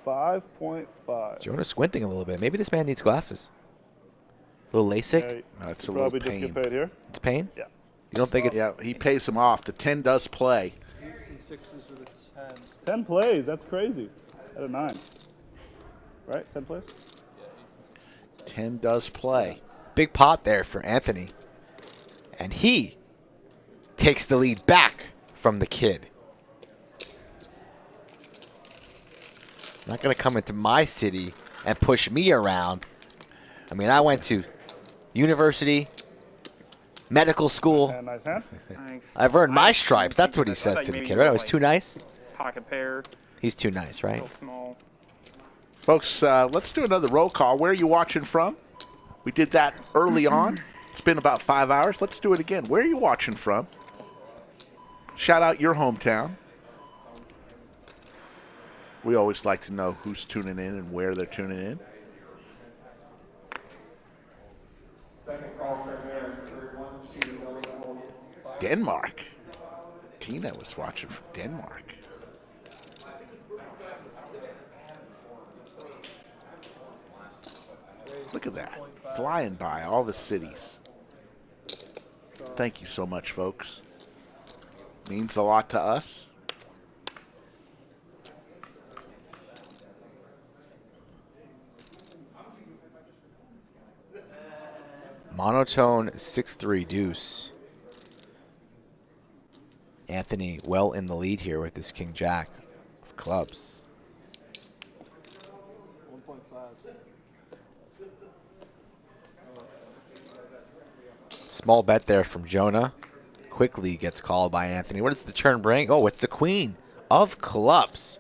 5.5. Jonah squinting a little bit. Maybe this man needs glasses. A little LASIK? Yeah, That's a probably little just pain. get paid here. It's pain? Yeah. You don't think it's... Yeah, he pays him off. The 10 does play. 10 plays. That's crazy. At a 9. Right? 10 plays? 10 does play. Big pot there for Anthony. And he takes the lead back from the kid. Not going to come into my city and push me around. I mean, I went to university, medical school. Nice hand. Thanks. I've earned my stripes. That's what he says to the kid, right? It was too nice? Pocket pair. He's too nice, right? Real small. Folks, let's do another roll call. Where are you watching from? We did that early on. It's been about 5 hours. Let's do it again. Where are you watching from? Shout out your hometown. We always like to know who's tuning in and where they're tuning in. Denmark. Tina was watching from Denmark. Look at that. Flying by all the cities. Thank you so much, folks. Means a lot to us. Monotone 6-3 deuce. Anthony well in the lead here with this king jack of clubs. Small bet there from Jonah. Quickly gets called by Anthony. What does the turn bring? Oh, it's the queen of clubs.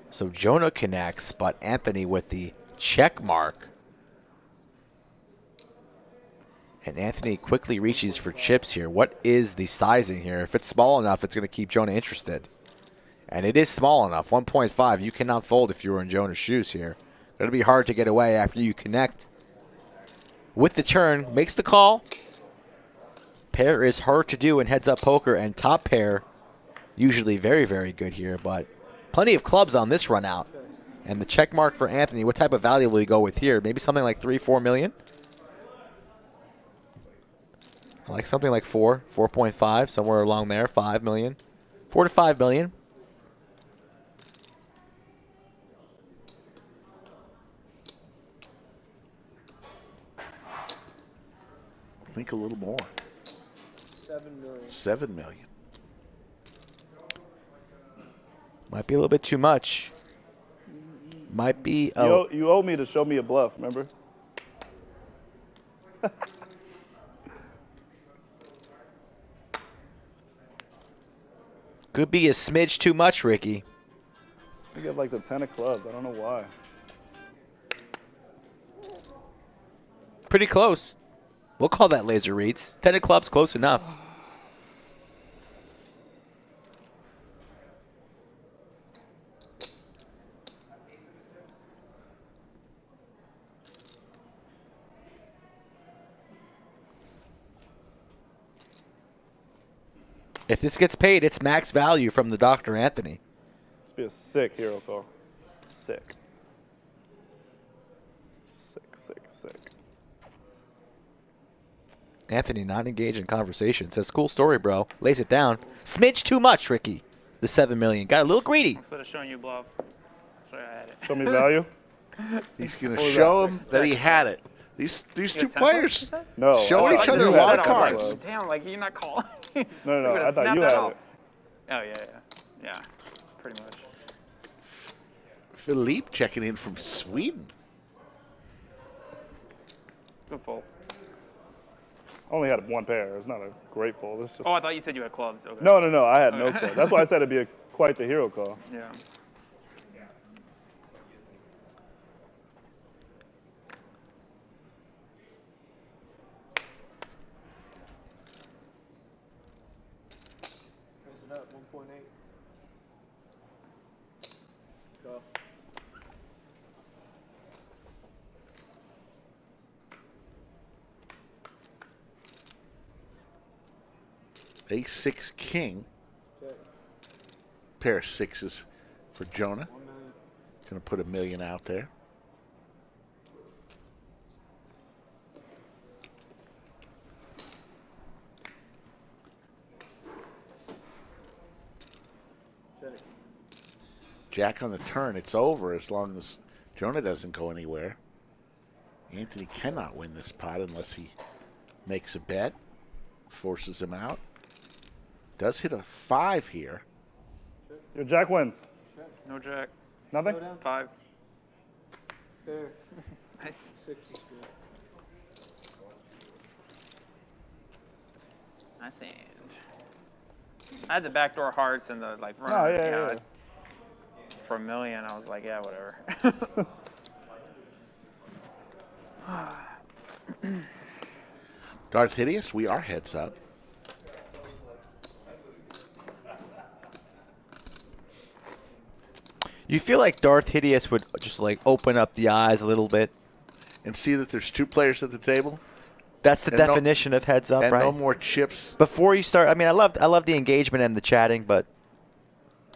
So Jonah connects, but Anthony with the check mark. And Anthony quickly reaches for chips here. What is the sizing here? If it's small enough, it's going to keep Jonah interested. And it is small enough, 1.5. You cannot fold if you were in Jonah's shoes here. Going to be hard to get away after you connect. With the turn, makes the call. Pair is hard to do in heads-up poker, and top pair usually very, very good here. But plenty of clubs on this run out. And the check mark for Anthony, what type of value will he go with here? Maybe something like 3-4 million? Like something like 4.5, somewhere along there, 5 million. 4 to 5 million. Think a little more. 7 million. 7 million. Might be a little bit too much. Might be. Oh, You owe me to show me a bluff, remember? could be a smidge too much, Ricky. I get like the 10 of clubs. I don't know why. Pretty close. We'll call that laser reads. 10 of clubs, close enough. If this gets paid, it's max value from the Dr. Anthony. It's be a sick hero call. Sick. Sick. Anthony not engaged in conversation. Says, cool story, bro. Lays it down. Smidge too much, Ricky. The 7 million. Got a little greedy. Instead of showing you bluff. Sorry, I had it. Show me value. He's going to show him that he had it. These two players No. show each other a lot of cards. cards. Damn, like you're not calling. No, We I would've thought snapped you that had off. it. Oh, yeah. Pretty much. Philippe checking in from Sweden. Good fold. Only had one pair. It's not a great fold. It's just... Oh, I thought you said you had clubs. Okay. No. I had no club. That's why I said it'd be quite the hero call. Yeah. Raise it up, 1.8. Go. Ace-6 king. Pair of sixes for Jonah. Going to put $1 million out there. Jack on the turn. It's over as long as Jonah doesn't go anywhere. Anthony cannot win this pot unless he makes a bet. Forces him out. Does hit a 5 here. Your Jack wins. No jack. Nothing? 5. Fair. Nice. 6 is good. Nice hand. I had the backdoor hearts and the like run. Oh, yeah. For $1 million, I was like, yeah, whatever. Darth Hideous, we are heads up. You feel like Darth Hideous would just like open up the eyes a little bit and see that there's 2 players at the table. That's the definition of heads up, and right? no more chips. Before you start, I mean, I love the engagement and the chatting, but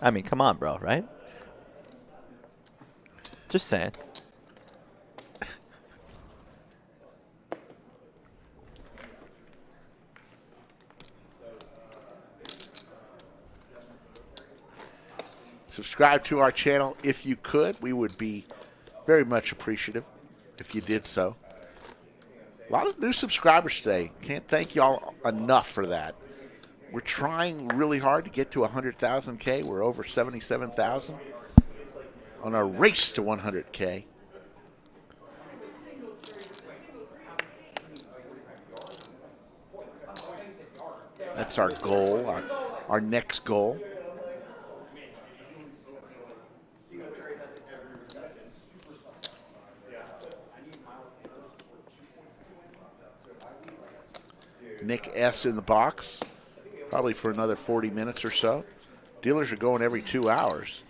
I mean, come on, bro, right? Just saying. Subscribe to our channel if you could. We would be very much appreciative if you did so. A lot of new subscribers today. Can't thank y'all enough for that. We're trying really hard to get to 100,000K. We're over 77,000 on our race to 100K. That's our goal, our next goal. Nick S. in the box, probably for another 40 minutes or so. Dealers are going every 2 hours.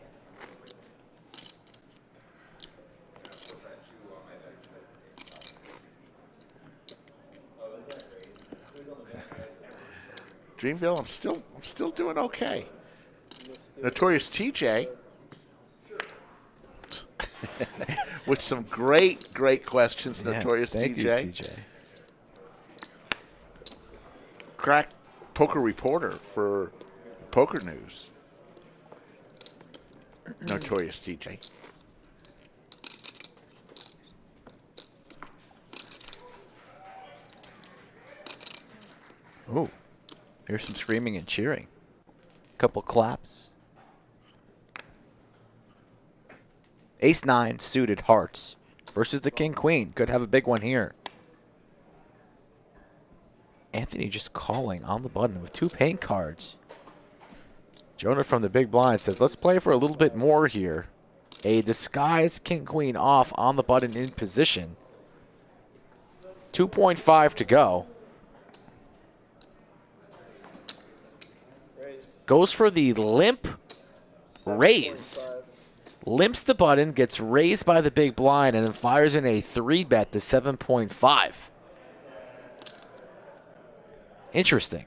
Dreamville, I'm still doing okay. Notorious TJ with some great questions. Yeah, Notorious thank TJ. you, TJ. Crack poker reporter for Poker News. Notorious TJ. Ooh. Here's some screaming and cheering. Couple claps. Ace-9 suited hearts versus the king-queen. Could have a big one here. Anthony just calling on the button with 2 paint cards. Jonah from the big blind says, let's play for a little bit more here. A disguised king-queen off on the button in position. 2.5 to go. Goes for the limp raise. Limps the button, gets raised by the big blind, and then fires in a 3-bet to 7.5. Interesting.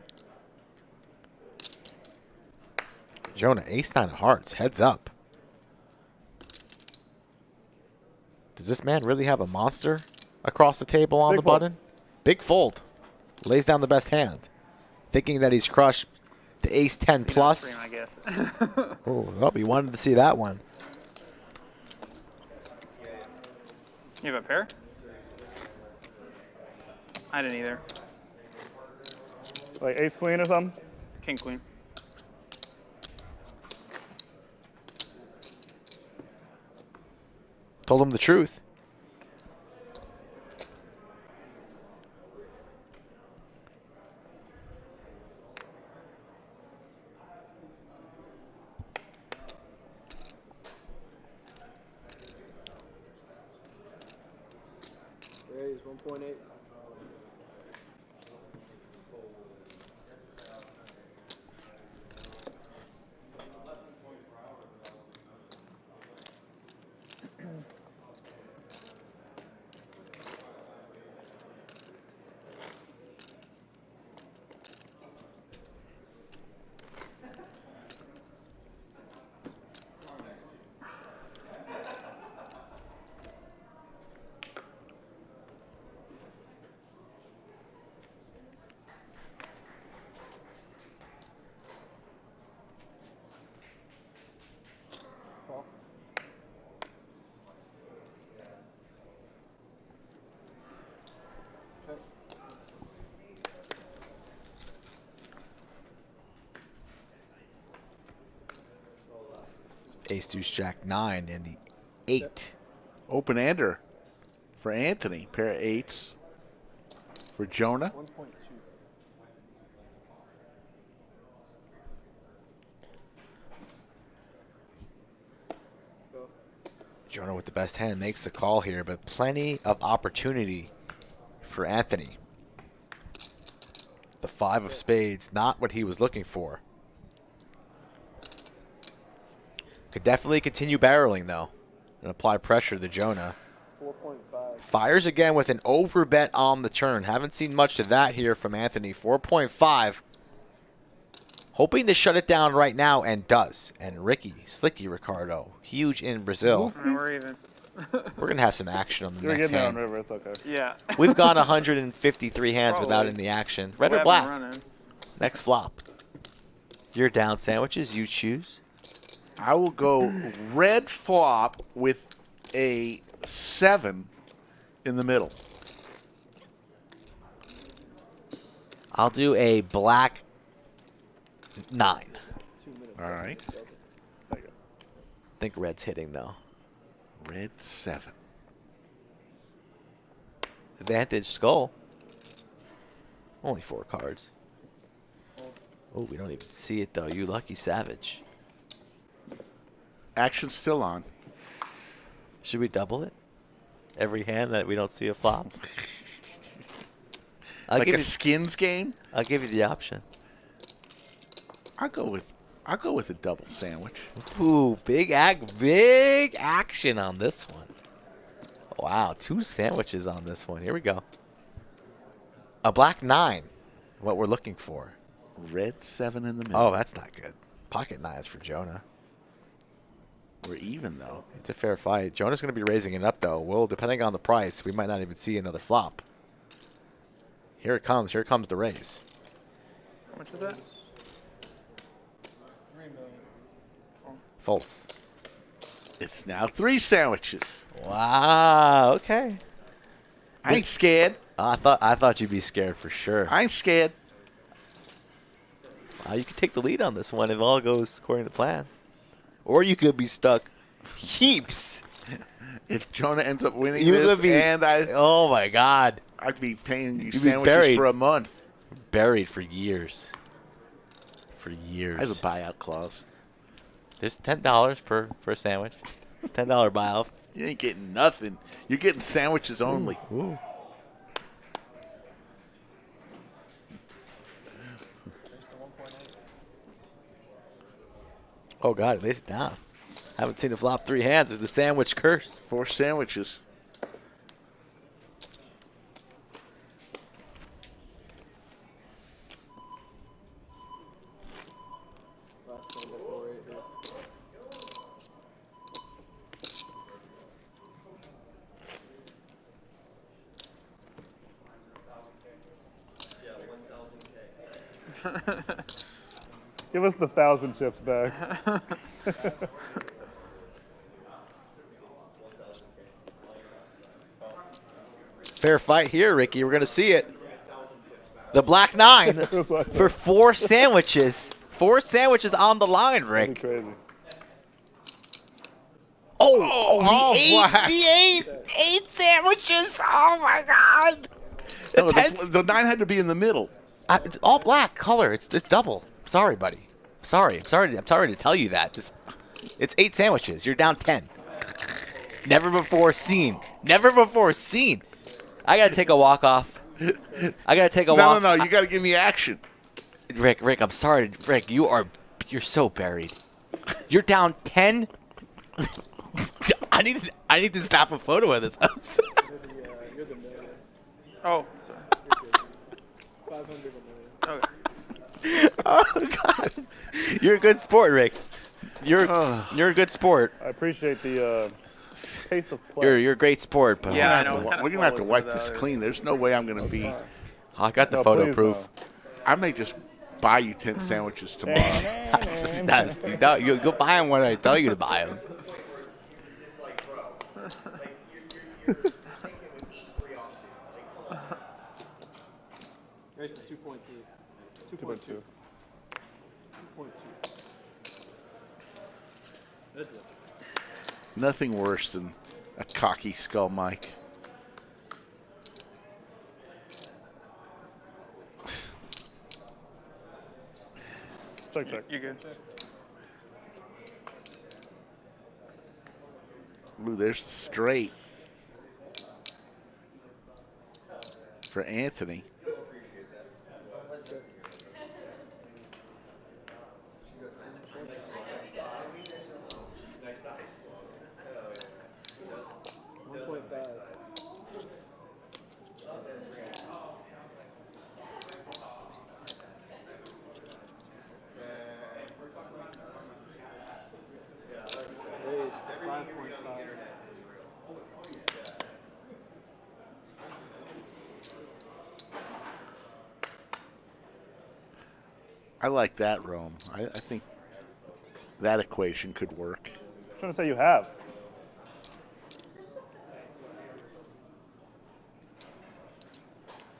Jonah, ace-9 of hearts, heads up. Does this man really have a monster across the table on the button? Big fold. Lays down the best hand. Thinking that he's crushed the ace-10 plus. I guess. Oh, well, we wanted to see that one. You have a pair? I didn't either. Like ace queen or something? King queen. Told him the truth. Raise 1.8. Ace deuce jack 9 and the 8. Open-ender for Anthony. Pair of 8s for Jonah. 1.2. Jonah with the best hand makes the call here, but plenty of opportunity for Anthony. The 5 of spades, not what he was looking for. Could definitely continue barreling, though, and apply pressure to Jonah. 4.5. Fires again with an overbet on the turn. Haven't seen much of that here from Anthony. 4.5. Hoping to shut it down right now, and does. And Ricky, Slicky Ricardo, huge in Brazil. We're even. We're going to have some action on the You're next getting hand. down river, it's okay. Yeah. We've gone 153 hands without any action. Red or black? Running. Next flop. Your down sandwiches, you choose. I will go red flop with a 7 in the middle. I'll do a black 9. All right. I think red's hitting, though. Red 7. Advantage skull. Only 4 cards. Oh, we don't even see it, though. You lucky savage. Action's still on. Should we double it? Every hand that we don't see a flop? Like a skins game? I'll give you the option. I'll go with a double sandwich. Ooh, big action on this one. Wow, 2 sandwiches on this one. Here we go. A black 9, what we're looking for. Red 7 in the middle. Oh, that's not good. Pocket 9s for Jonah. We're even, though. It's a fair fight. Jonah's going to be raising it up, though. Well, depending on the price, we might not even see another flop. Here it comes. Here comes the raise. How much is that? 3 million. Folds. It's now 3 sandwiches. Wow. Okay. I ain't scared. I thought you'd be scared for sure. I ain't scared. You could take the lead on this one if all goes according to plan. Or you could be stuck heaps. If Jonah ends up winning You this could be, and oh, my God. I'd be paying you You'd be sandwiches buried. for a month. Buried for years. For years. I have a buyout clause. There's $10 for a sandwich. $10 buyout. You ain't getting nothing. You're getting sandwiches only. Ooh. Oh, God, at least down. Haven't seen it flop 3 hands. There's the sandwich curse. 4 sandwiches. Last one before 8 here. Give us the 1,000 chips back. Fair fight here, Ricky. We're going to see it. The black 9 for 4 sandwiches. 4 sandwiches on the line, Rick. Crazy. The 8 sandwiches. Oh, my God. No, the 9 had to be in the middle. It's all black color. It's double. Sorry, buddy. I'm sorry to tell you that. It's 8 sandwiches. You're down 10. Never before seen. Never before seen. I gotta take a walk off. I gotta take a walk. No. You gotta give me action. Rick, I'm sorry. Rick, you're so buried. You're down 10. I need to snap a photo of this house. You're the man. Oh, sorry. 500 a million. Okay. Oh, God. You're a good sport, Rick. You're a good sport. I appreciate the pace of play. You're a great sport, but Yeah, I know. We're gonna have to wipe this clean. There's no way I'm gonna be. I got the No, photo please proof. no. I may just buy you 10 sandwiches tomorrow. That's just nasty. No, you'll buy them when I tell you to buy them. Race to 2.3. 2.2. 2.2. That's it. Nothing worse than a cocky skull mic. Check. You good? Ooh, there's the straight for Anthony. I like that, Rome. I think that equation could work. I'm trying to say you have.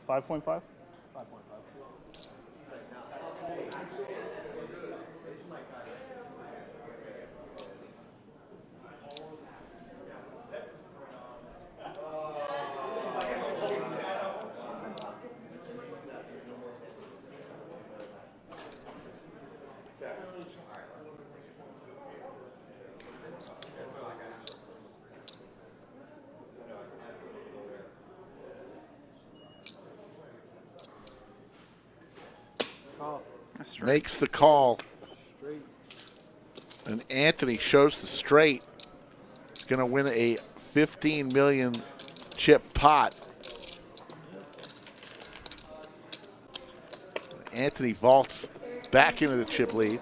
$5.5? 5.5. Makes the call. And Anthony shows the straight. He's going to win a 15 million chip pot. Anthony vaults back into the chip lead.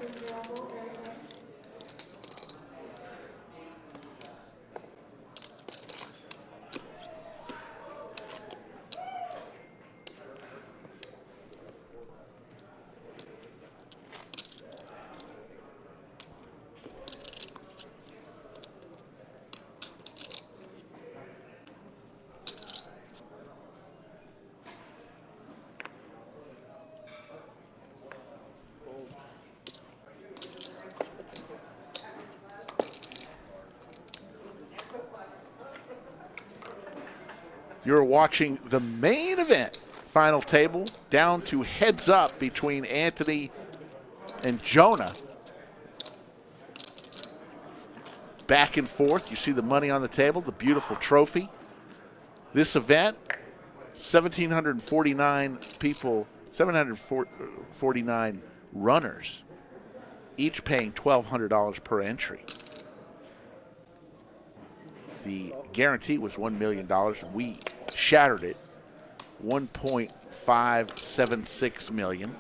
You're watching the main event. Final table down to heads up between Anthony and Jonah. Back and forth. You see the money on the table, the beautiful trophy. This event, 1,749 people, 749 runners, each paying $1,200 per entry. The guarantee was $1 million. We shattered it, $1.576 million.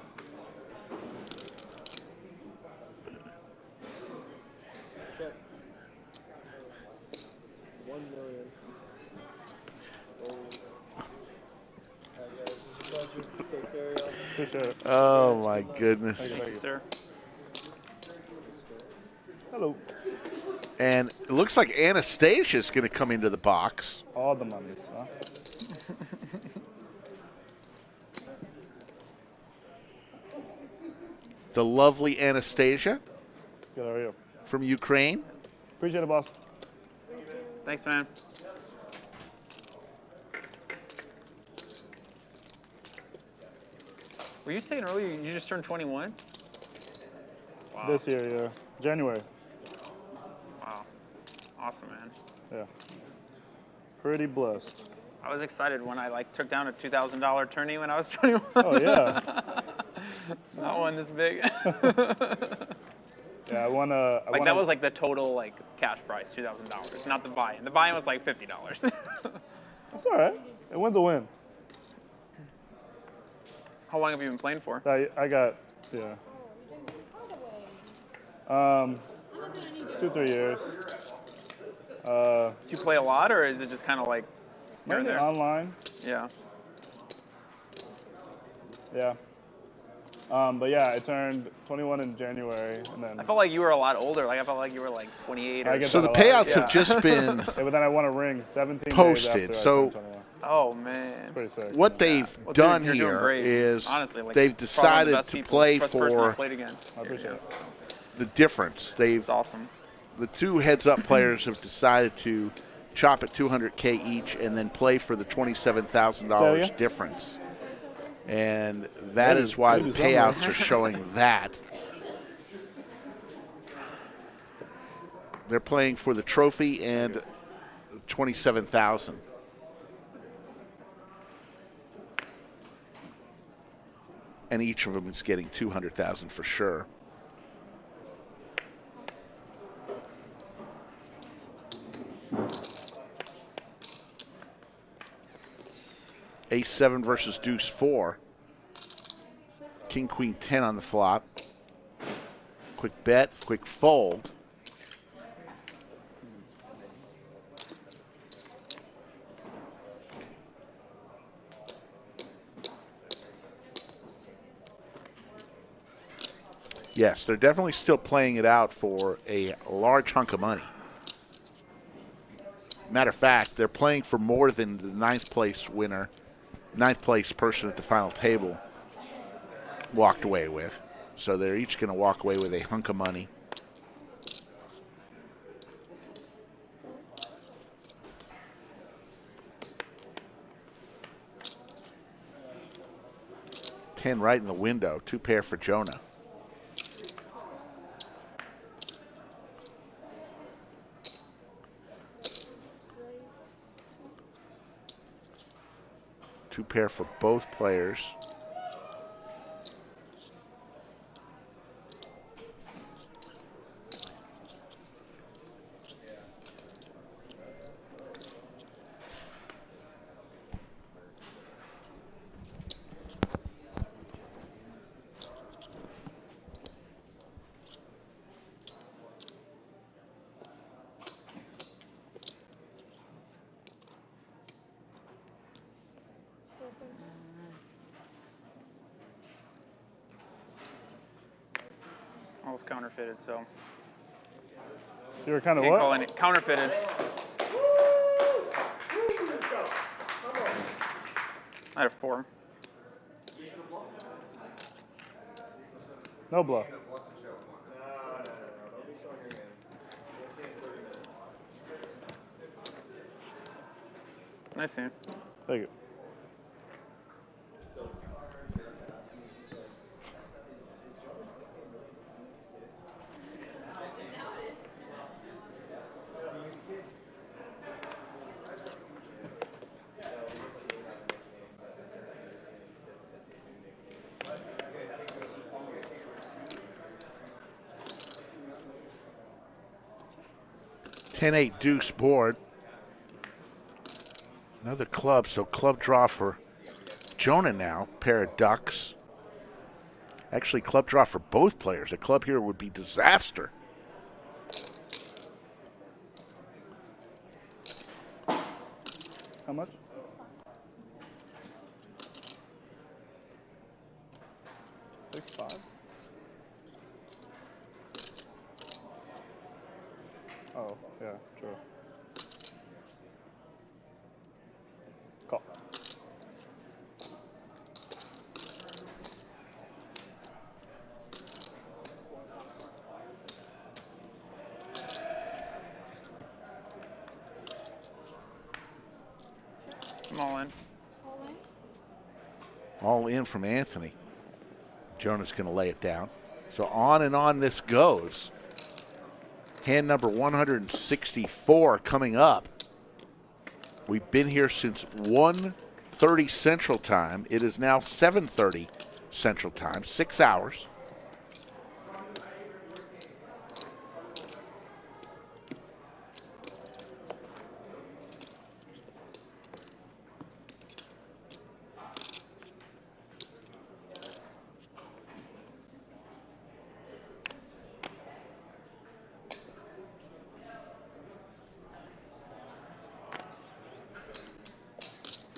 Oh my goodness. Thank you, sir. Hello. And it looks like Anastasia's going to come into the box. All the monies, huh? The lovely Anastasia. Good, how are you? From Ukraine. Appreciate it, boss. Thanks, man. Were you saying earlier you just turned 21? Wow. This year, yeah. January. Wow. Awesome, man. Yeah. Pretty blessed. I was excited when I took down a $2,000 tourney when I was 21. Oh, yeah. It's not one this big. Yeah, I won that was the total cash price, $2,000, not the buy-in. The buy-in was $50. That's all right. A win's a win. How long have you been playing for? I got, yeah. 2-3 years. Do you play a lot, or is it just kind of here and Mainly there? online. Yeah. Yeah. But yeah, I turned 21 in January, and then I felt like you were a lot older. I felt like you were 28 or So the payouts have just been yeah, but then I won a ring 17 posted. days after So I turned 21. Oh man. It's pretty sick. what they've done you're doing here great. is Honestly, they've probably one of the decided best to people, play best person I've for played against. I appreciate it. the difference. It's awesome. The two heads-up players have decided to chop at $200K each and then play for the $27,000 difference. And that is why the payouts are showing that. They're playing for the trophy and $27,000. And each of them is getting $200,000 for sure. Ace-7 versus Deuce-4. King-Queen 10 on the flop. Quick bet, quick fold. Yes, they're definitely still playing it out for a large hunk of money. Matter of fact, they're playing for more than the ninth place winner, ninth place person at the final table walked away with. So they're each going to walk away with a hunk of money. $10 right in the window, two pair for Jonah. Two pair for both players. Almost counterfeited, so. You were kind of Can't what? call any counterfeited. I had a 4. No bluff. Nice hand. Thank you. $10-8 deuce board. Another club, so club draw for Jonah now. Pair of ducks. Actually, club draw for both players. A club here would be disaster. How much? $6-5. Oh, yeah, true. Call. I'm all in. All in from Anthony. Jonah's going to lay it down. So on and on this goes. Hand number 164 coming up. We've been here since 1:30 Central Time. It is now 7:30 Central Time, 6 hours.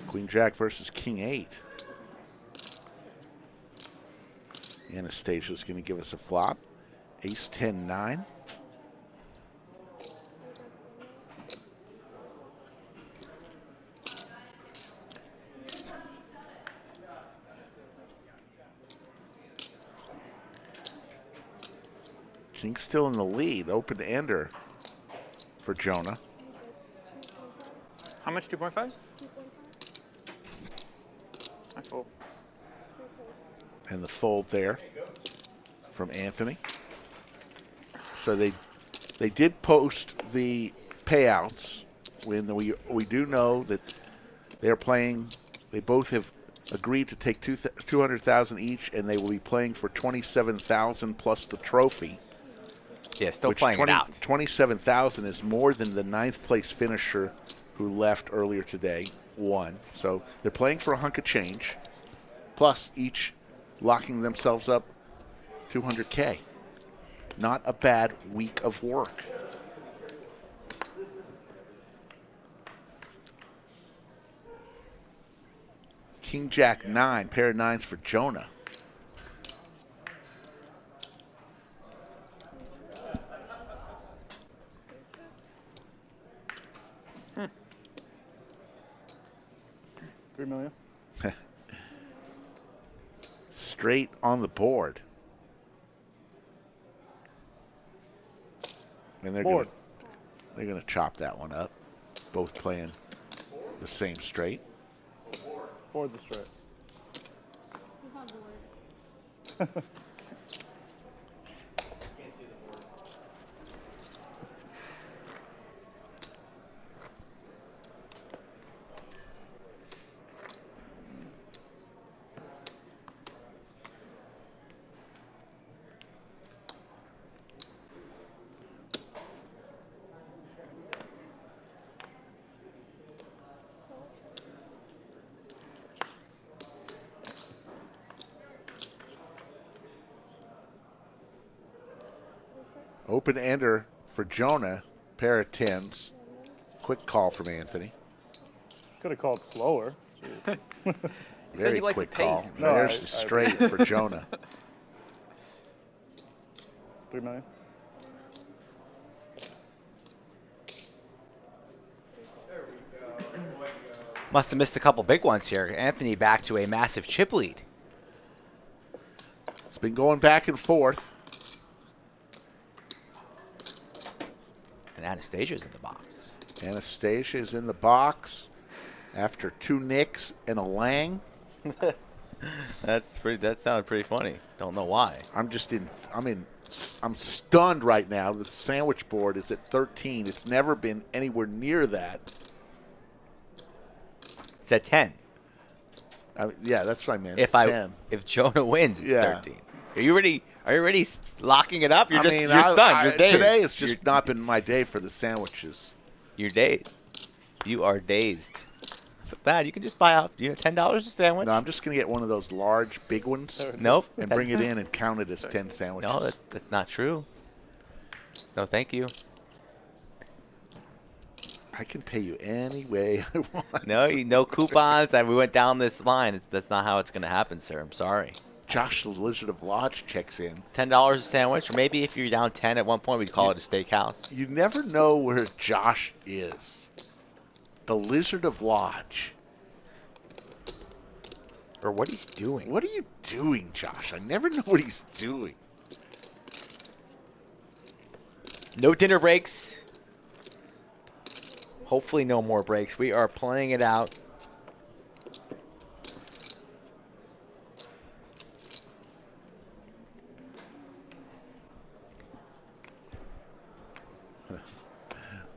Queen Jack versus King 8. Anastasia's going to give us a flop. Ace 10 9. King's still in the lead. Open ender for Jonah. How much? 2.5? I fold. And the fold there from Anthony. So they did post the payouts when we do know that they're playing. They both have agreed to take 200,000 each, and they will be playing for 27,000 plus the trophy. Yeah, still playing it out. 27,000 is more than the 9th place finisher who left earlier today won. So they're playing for a hunk of change, plus each locking themselves up 200K. Not a bad week of work. King Jack 9, pair of 9s for Jonah. $3 million. Straight on the board. And they're gonna chop that one up. Both playing the same straight. Board the straight. He's on board. Open ender for Jonah, pair of 10s. Quick call from Anthony. Could have called slower. Very quick call. No, There's the straight for Jonah. $3 million. Must have missed a couple big ones here. Anthony back to a massive chip lead. It's been going back and forth. And Anastasia's in the box. Anastasia is in the box. After 2 nicks and a lang. That's pretty. That sounded pretty funny. Don't know why. I'm stunned right now. The sandwich board is at 13. It's never been anywhere near that. It's at 10. Yeah, that's what I meant. If Jonah wins, it's Yeah. 13. Are you ready locking it up? You're you're stunned. You're dazed. Today has just not been my day for the sandwiches. You're dazed. You are dazed. Bad. You can just buy off. $10 a sandwich. No, I'm just gonna get one of those large, big ones. Nope. And bring it in and count it as 10 sandwiches. No, that's not true. No, thank you. I can pay you any way I want. No coupons. We went down this line. That's not how it's going to happen, sir. I'm sorry. Josh the Lizard of Lodge checks in. It's $10 a sandwich, or maybe if you're down 10 at one point, we'd call it a steakhouse. You never know where Josh is. The Lizard of Lodge. Or what he's doing. What are you doing, Josh? I never know what he's doing. No dinner breaks. Hopefully no more breaks. We are playing it out.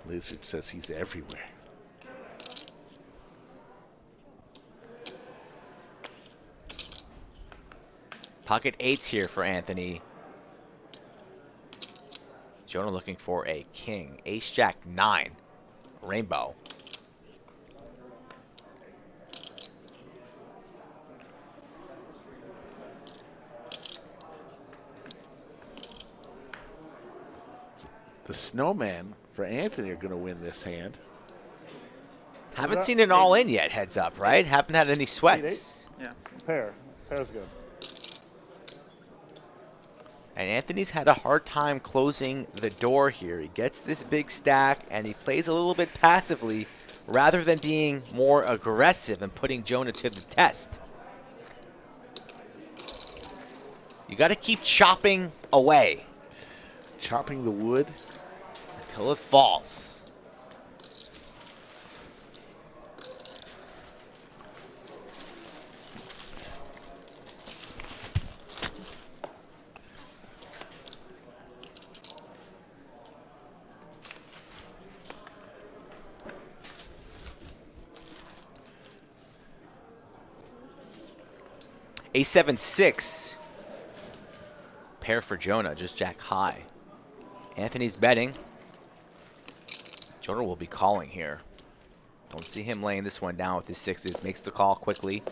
Lizard says he's everywhere. Pocket 8s here for Anthony. Jonah looking for a king. Ace Jack 9. Rainbow. The snowman for Anthony are going to win this hand. Haven't seen an all-in yet, heads up, right? Haven't had any sweats. Yeah. Pair's good. And Anthony's had a hard time closing the door here. He gets this big stack, and he plays a little bit passively rather than being more aggressive and putting Jonah to the test. You got to keep chopping away. Chopping the wood? Until it falls. A7-6. Pair for Jonah, just jack high. Anthony's betting. Jonah will be calling here. Don't see him laying this one down with his sixes. Makes the call quickly.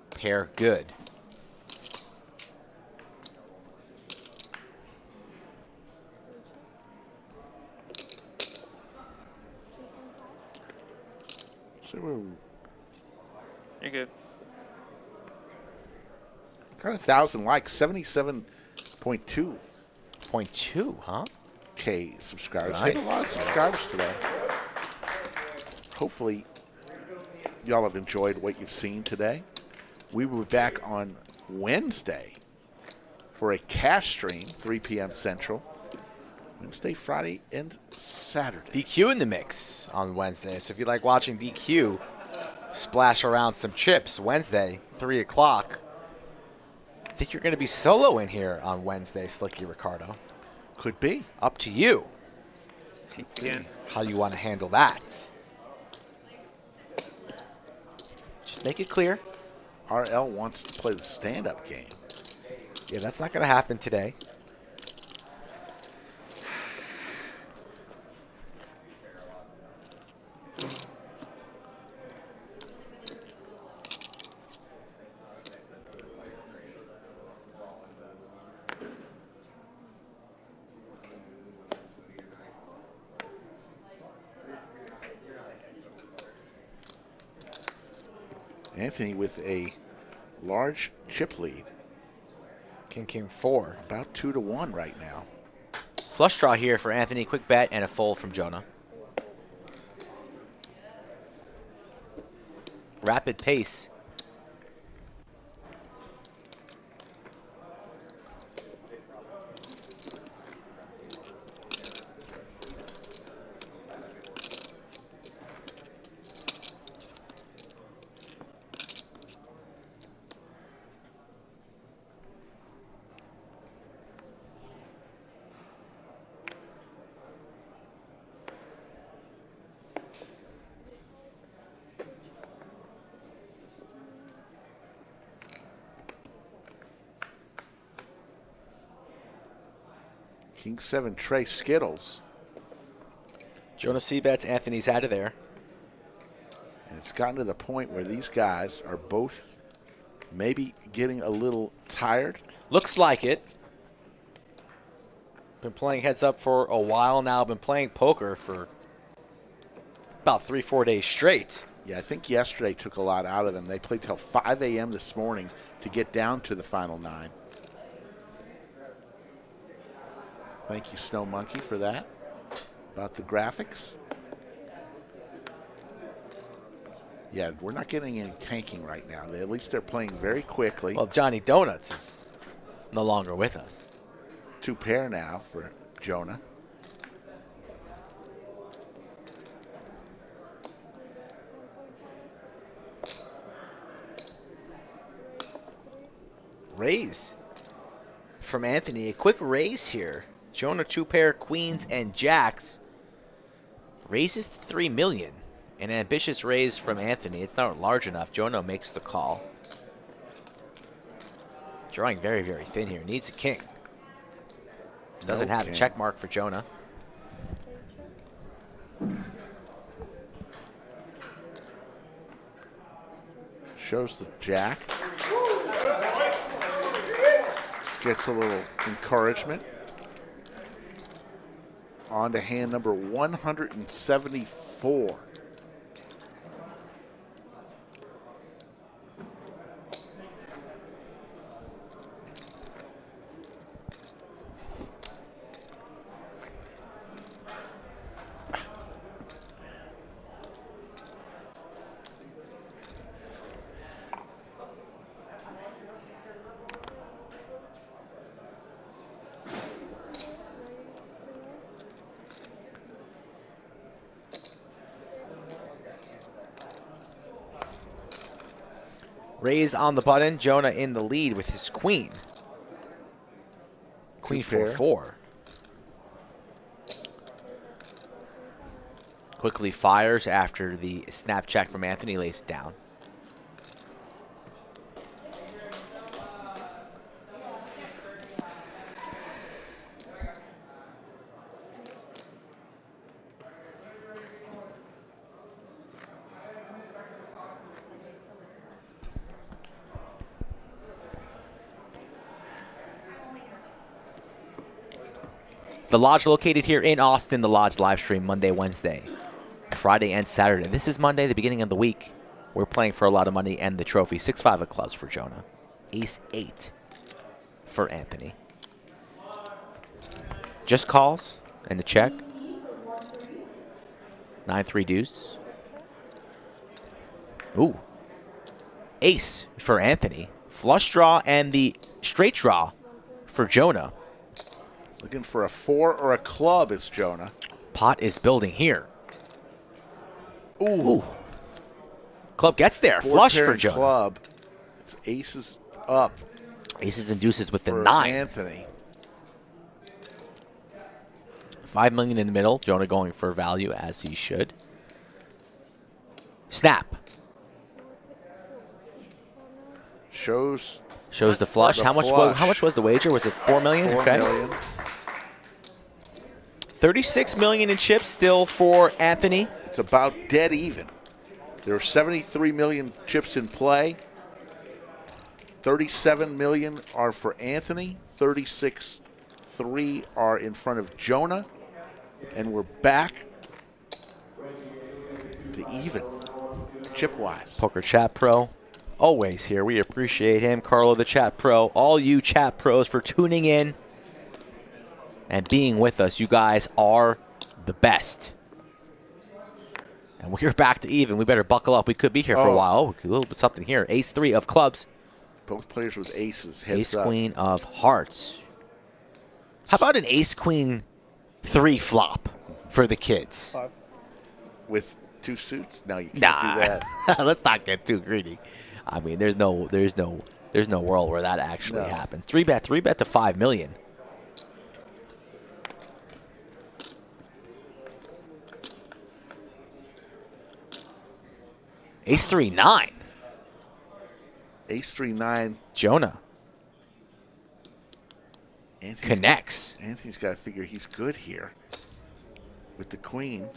Pair good. So You're good. got 1,000 likes, 77.2. 0.2, huh? K subscribers. Nice. We have a lot of subscribers today. Hopefully, y'all have enjoyed what you've seen today. We will be back on Wednesday for a cash stream, 3 p.m. Central. Wednesday, Friday, and Saturday. DQ in the mix on Wednesday. So if you like watching DQ splash around some chips Wednesday, 3 o'clock, I think you're going to be solo in here on Wednesday, Slicky Ricardo. Could be. Up to you. Again. How you want to handle that. Just make it clear. RL wants to play the stand-up game. Yeah, that's not going to happen today. Anthony with a large chip lead. King 4. About 2-1 right now. Flush draw here for Anthony. Quick bet and a fold from Jonah. Rapid pace. King 7 Trey Skittles. Jonah C-bets, Anthony's out of there. And it's gotten to the point where these guys are both maybe getting a little tired. Looks like it. Been playing heads up for a while now. Been playing poker for about 3-4 days straight. Yeah, I think yesterday took a lot out of them. They played till 5 a.m. this morning to get down to the final 9. Thank you, Snow Monkey, for that. About the graphics. Yeah, we're not getting any tanking right now. At least they're playing very quickly. Well, Johnny Donuts is no longer with us. 2 pair now for Jonah. Raise from Anthony. A quick raise here. Jonah 2 pair queens and jacks. Raises to 3 million. An ambitious raise from Anthony. It's not large enough. Jonah makes the call. Drawing very, very thin here. Needs a king. Doesn't have a check mark for Jonah. Shows the jack. Gets a little encouragement. On to hand number 174. Raised on the button. Jonah in the lead with his queen. Queen 4-4. Quickly fires after the snap check from Anthony lays it down. The Lodge located here in Austin. The Lodge live stream Monday, Wednesday, Friday, and Saturday. This is Monday, the beginning of the week. We're playing for a lot of money and the trophy. 6-5 of clubs for Jonah. Ace-8 for Anthony. Just calls and a check. 9-3 deuce. Ooh. Ace for Anthony. Flush draw and the straight draw for Jonah. Looking for a 4 or a club is Jonah. Pot is building here. Ooh. Club gets there. Flush for Jonah. Club. It's aces up. Aces and deuces with the 9. Anthony. 5 million in the middle. Jonah going for value as he should. Snap. Shows the flush. How much was the wager? Was it 4 million? 4 million. 36 million in chips still for Anthony. It's about dead even. There are 73 million chips in play. 37 million are for Anthony. 36.3 are in front of Jonah. And we're back to even, chip-wise. Poker Chat Pro, always here. We appreciate him. Carlo the Chat Pro. All you Chat Pros for tuning in and being with us. You guys are the best. And we're back to even. We better buckle up. We could be here for a while. Oh, a little bit something here. Ace-3 of clubs. Both players with aces. Heads up. Ace-Queen of hearts. How about an Ace-Queen 3 flop for the kids? With 2 suits? No, you can't do that. Let's not get too greedy. I mean, there's no world where that actually happens. 3-bet to 5 million. Ace-3-9. Ace-3-9. Jonah. connects. Anthony's got to figure he's good here with the queen.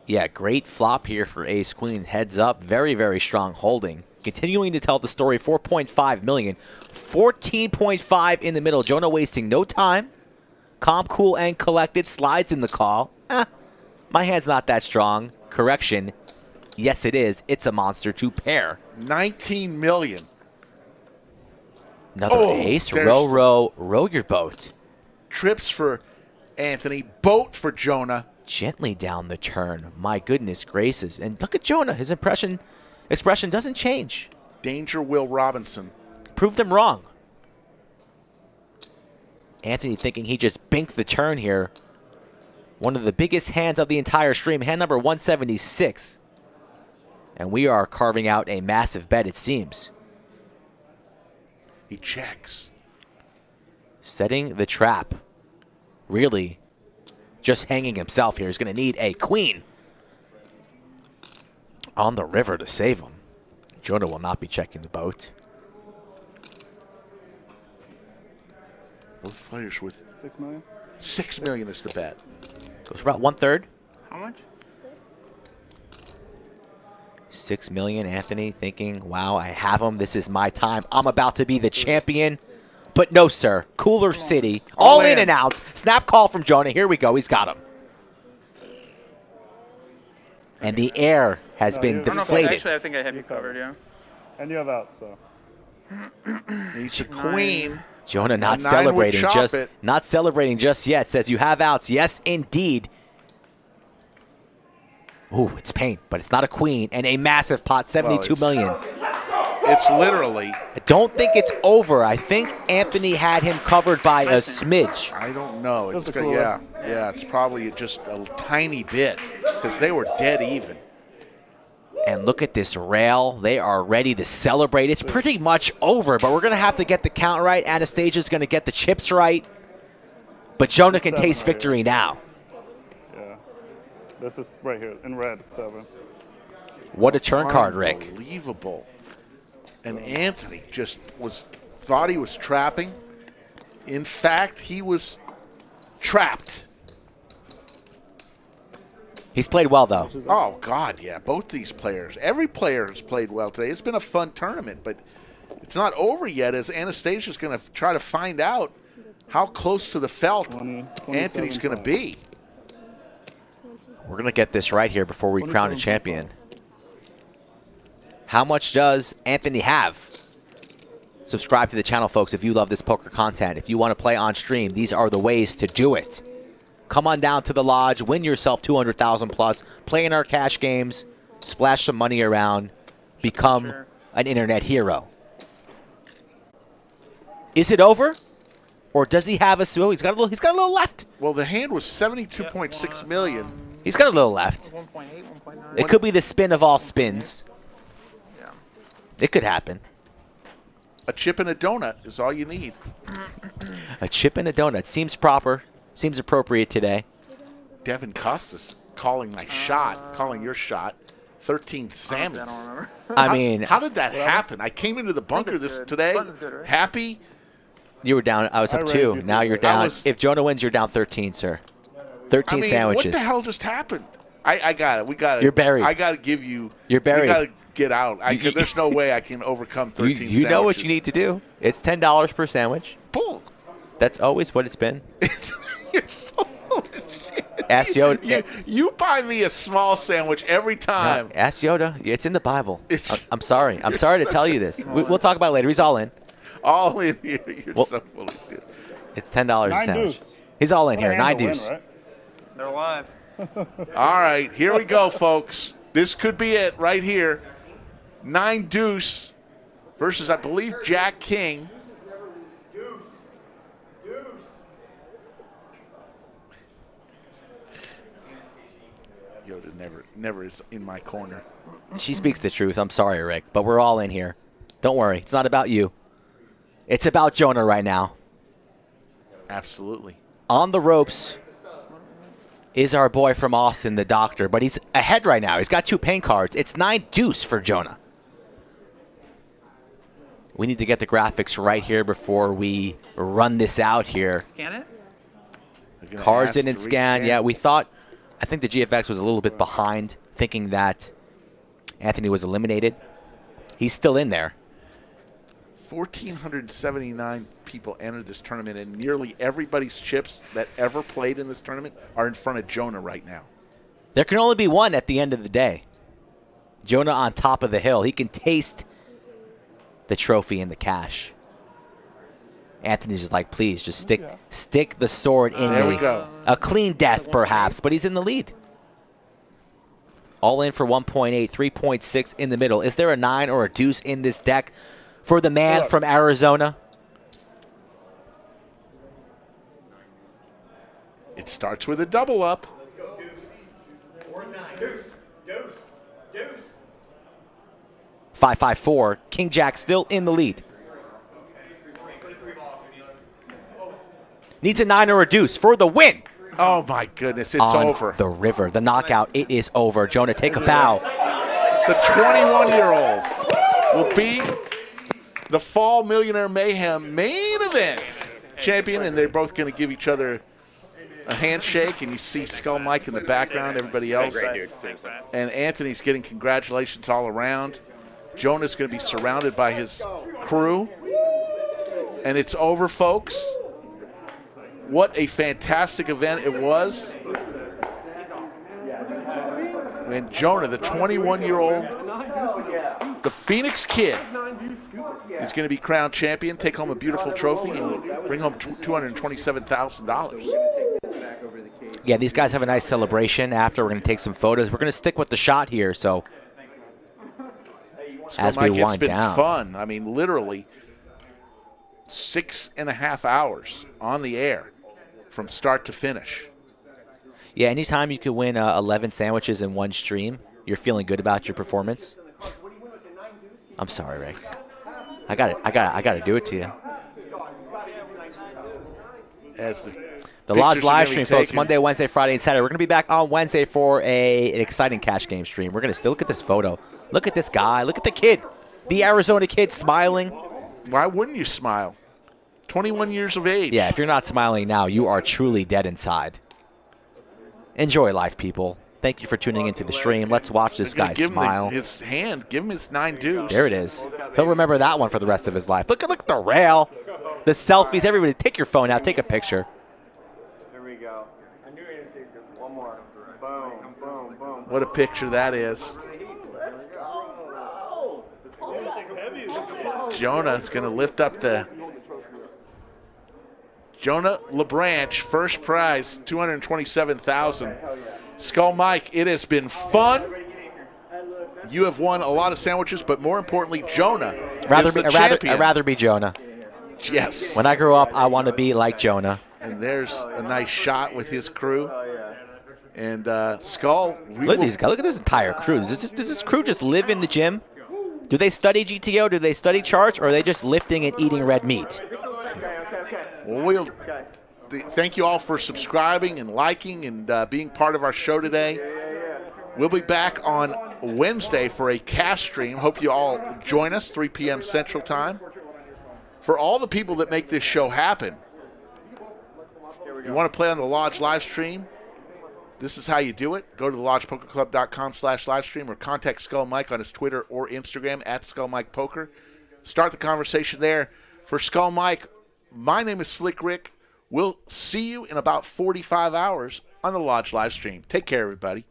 Yeah, great flop here for ace queen. Heads up, very, very strong holding. Continuing to tell the story, 4.5 million. 14.5 in the middle. Jonah wasting no time. Calm, cool, and collected. Slides in the call. My hand's not that strong. Correction. Yes, it is. It's a monster to pair. 19 million. Another ace. Row your boat. Trips for Anthony. Boat for Jonah. Gently down the turn. My goodness gracious. And look at Jonah. His expression doesn't change. Danger Will Robinson. Prove them wrong. Anthony thinking he just binked the turn here. One of the biggest hands of the entire stream. Hand number 176. And we are carving out a massive bet, it seems. He checks. Setting the trap. Really just hanging himself here. He's going to need a queen on the river to save him. Jonah will not be checking the boat. Both players with 6 million. 6 million is the bet. Goes for about 1/3. How much? 6 million. Anthony thinking, wow, I have him. This is my time. I'm about to be the champion. But no, sir. Cooler City. All in and out. Snap call from Jonah. Here we go. He's got him. And the air has been deflated. Actually, I think I have you covered, yeah. And you have out, so. He's a queen. Jonah not celebrating just yet. Says you have outs. Yes, indeed. Ooh, it's paint, but it's not a queen. And a massive pot, 72 million. It's literally. I don't think it's over. I think Anthony had him covered by a smidge. I don't know. It's yeah, it's probably just a tiny bit because they were dead even. And look at this rail. They are ready to celebrate. It's pretty much over, but we're going to have to get the count right. Anastasia's going to get the chips right. But Jonah can taste victory now. Yeah. This is right here in red, 7. What a turn card, Rick. Unbelievable. And Anthony just thought he was trapping. In fact, he was trapped. He's played well, though. Oh, God, yeah. Both these players. Every player has played well today. It's been a fun tournament, but it's not over yet as Anastasia's going to try to find out how close to the felt Anthony's going to be. We're going to get this right here before we crown a champion. How much does Anthony have? Subscribe to the channel, folks, if you love this poker content. If you want to play on stream, these are the ways to do it. Come on down to the lodge, win yourself 200,000 plus, play in our cash games, splash some money around, become an internet hero. Is it over? Or does he have he's got a little left. Well, the hand was 72.6 million. He's got a little left. 1.8, 1.9. It could be the spin of all spins. Yeah. It could happen. A chip and a donut is all you need. A chip and a donut. Seems proper. Seems appropriate today. Devin Costas calling my shot, calling your shot. 13 Sammys. I mean, how did that happen? I came into the bunker today, happy. You were down. I was up 2. Now you're down. If Jonah wins, you're down 13, sir. 13 sandwiches. What the hell just happened? I got it. We got it. You're buried. I got to give you. You're buried. We got to get out. There's no way I can overcome 13 you sandwiches. You know what you need to do. It's $10 per sandwich. Bull. That's always what it's been. You're so full of shit. Ask Yoda. You buy me a small sandwich every time. No, ask Yoda. It's in the Bible. I'm sorry. I'm sorry to tell you this. We'll talk about it later. He's all in. All in here. You're so full of shit. It's $10 a sandwich. He's all in here. 9 deuce. Right? They're live. All right, here we go, folks. This could be it right here. 9 deuce versus, I believe, Jack King. Yoda never is in my corner. She speaks the truth. I'm sorry, Rick, but we're all in here. Don't worry. It's not about you. It's about Jonah right now. Absolutely. On the ropes is our boy from Austin, the doctor, but he's ahead right now. He's got 2 pain cards. It's 9 deuce for Jonah. We need to get the graphics right here before we run this out here. Scan it? Cards didn't scan. Yeah, I think the GFX was a little bit behind, thinking that Anthony was eliminated. He's still in there. 1,479 people entered this tournament, and nearly everybody's chips that ever played in this tournament are in front of Jonah right now. There can only be one at the end of the day. Jonah on top of the hill. He can taste the trophy and the cash. Anthony's just like, please, just stick the sword in me. There we go. A clean death, perhaps, but he's in the lead. All in for 1.8, 3.6 in the middle. Is there a 9 or a deuce in this deck for the man from Arizona? It starts with a double up. 5-5-4. King Jack still in the lead. Needs a 9 or a deuce for the win. Oh, my goodness. It's On over. the river. The knockout. It is over. Jonah, take a bow. The 21-year-old will be the Fall Millionaire Mayhem main event champion, and they're both going to give each other a handshake, and you see Skull Mike in the background, everybody else. And Anthony's getting congratulations all around. Jonah's going to be surrounded by his crew. And it's over, folks. What a fantastic event it was. And Jonah, the 21-year-old, the Phoenix Kid, is going to be crowned champion, take home a beautiful trophy, and bring home $227,000. Yeah, these guys have a nice celebration after. We're going to take some photos. We're going to stick with the shot here, so as we wind it's been down. fun. I mean, literally 6.5 hours on the air from start to finish. Yeah, anytime you could win 11 sandwiches in one stream, you're feeling good about your performance. I'm sorry, Rick. I got to do it to you. As the Lodge live stream, folks, Monday, Wednesday, Friday, and Saturday. We're going to be back on Wednesday for an exciting cash game stream. We're going to still look at this photo. Look at this guy. Look at the kid. The Arizona kid smiling. Why wouldn't you smile? 21 years of age. Yeah, if you're not smiling now, you are truly dead inside. Enjoy life, people. Thank you for tuning into the stream. Let's watch this guy smile. His hand. Give him his 9 deuce. There it is. He'll remember that one for the rest of his life. Look at the rail. The selfies. Everybody, take your phone out. Take a picture. There we go. I knew it was just one more. Boom, boom, boom. What a picture that is. Jonah's going to lift up the Jonah LeBranch, first prize, $227,000. Skull Mike, it has been fun. You have won a lot of sandwiches, but more importantly, Jonah is the champion. I'd rather be Jonah. Yes. When I grow up, I want to be like Jonah. And there's a nice shot with his crew. And Skull, look at these guys. Look at this entire crew. Does this crew just live in the gym? Do they study GTO? Do they study charts? Or are they just lifting and eating red meat? Well, thank you all for subscribing and liking and being part of our show today. We'll be back on Wednesday for a cash stream. Hope you all join us, 3 p.m. Central Time. For all the people that make this show happen, you want to play on the Lodge live stream? This is how you do it. Go to thelodgepokerclub.com/livestream or contact Skull Mike on his Twitter or Instagram @SkullMikePoker. Start the conversation there. For Skull Mike, my name is Slick Rick. We'll see you in about 45 hours on the Lodge live stream. Take care, everybody.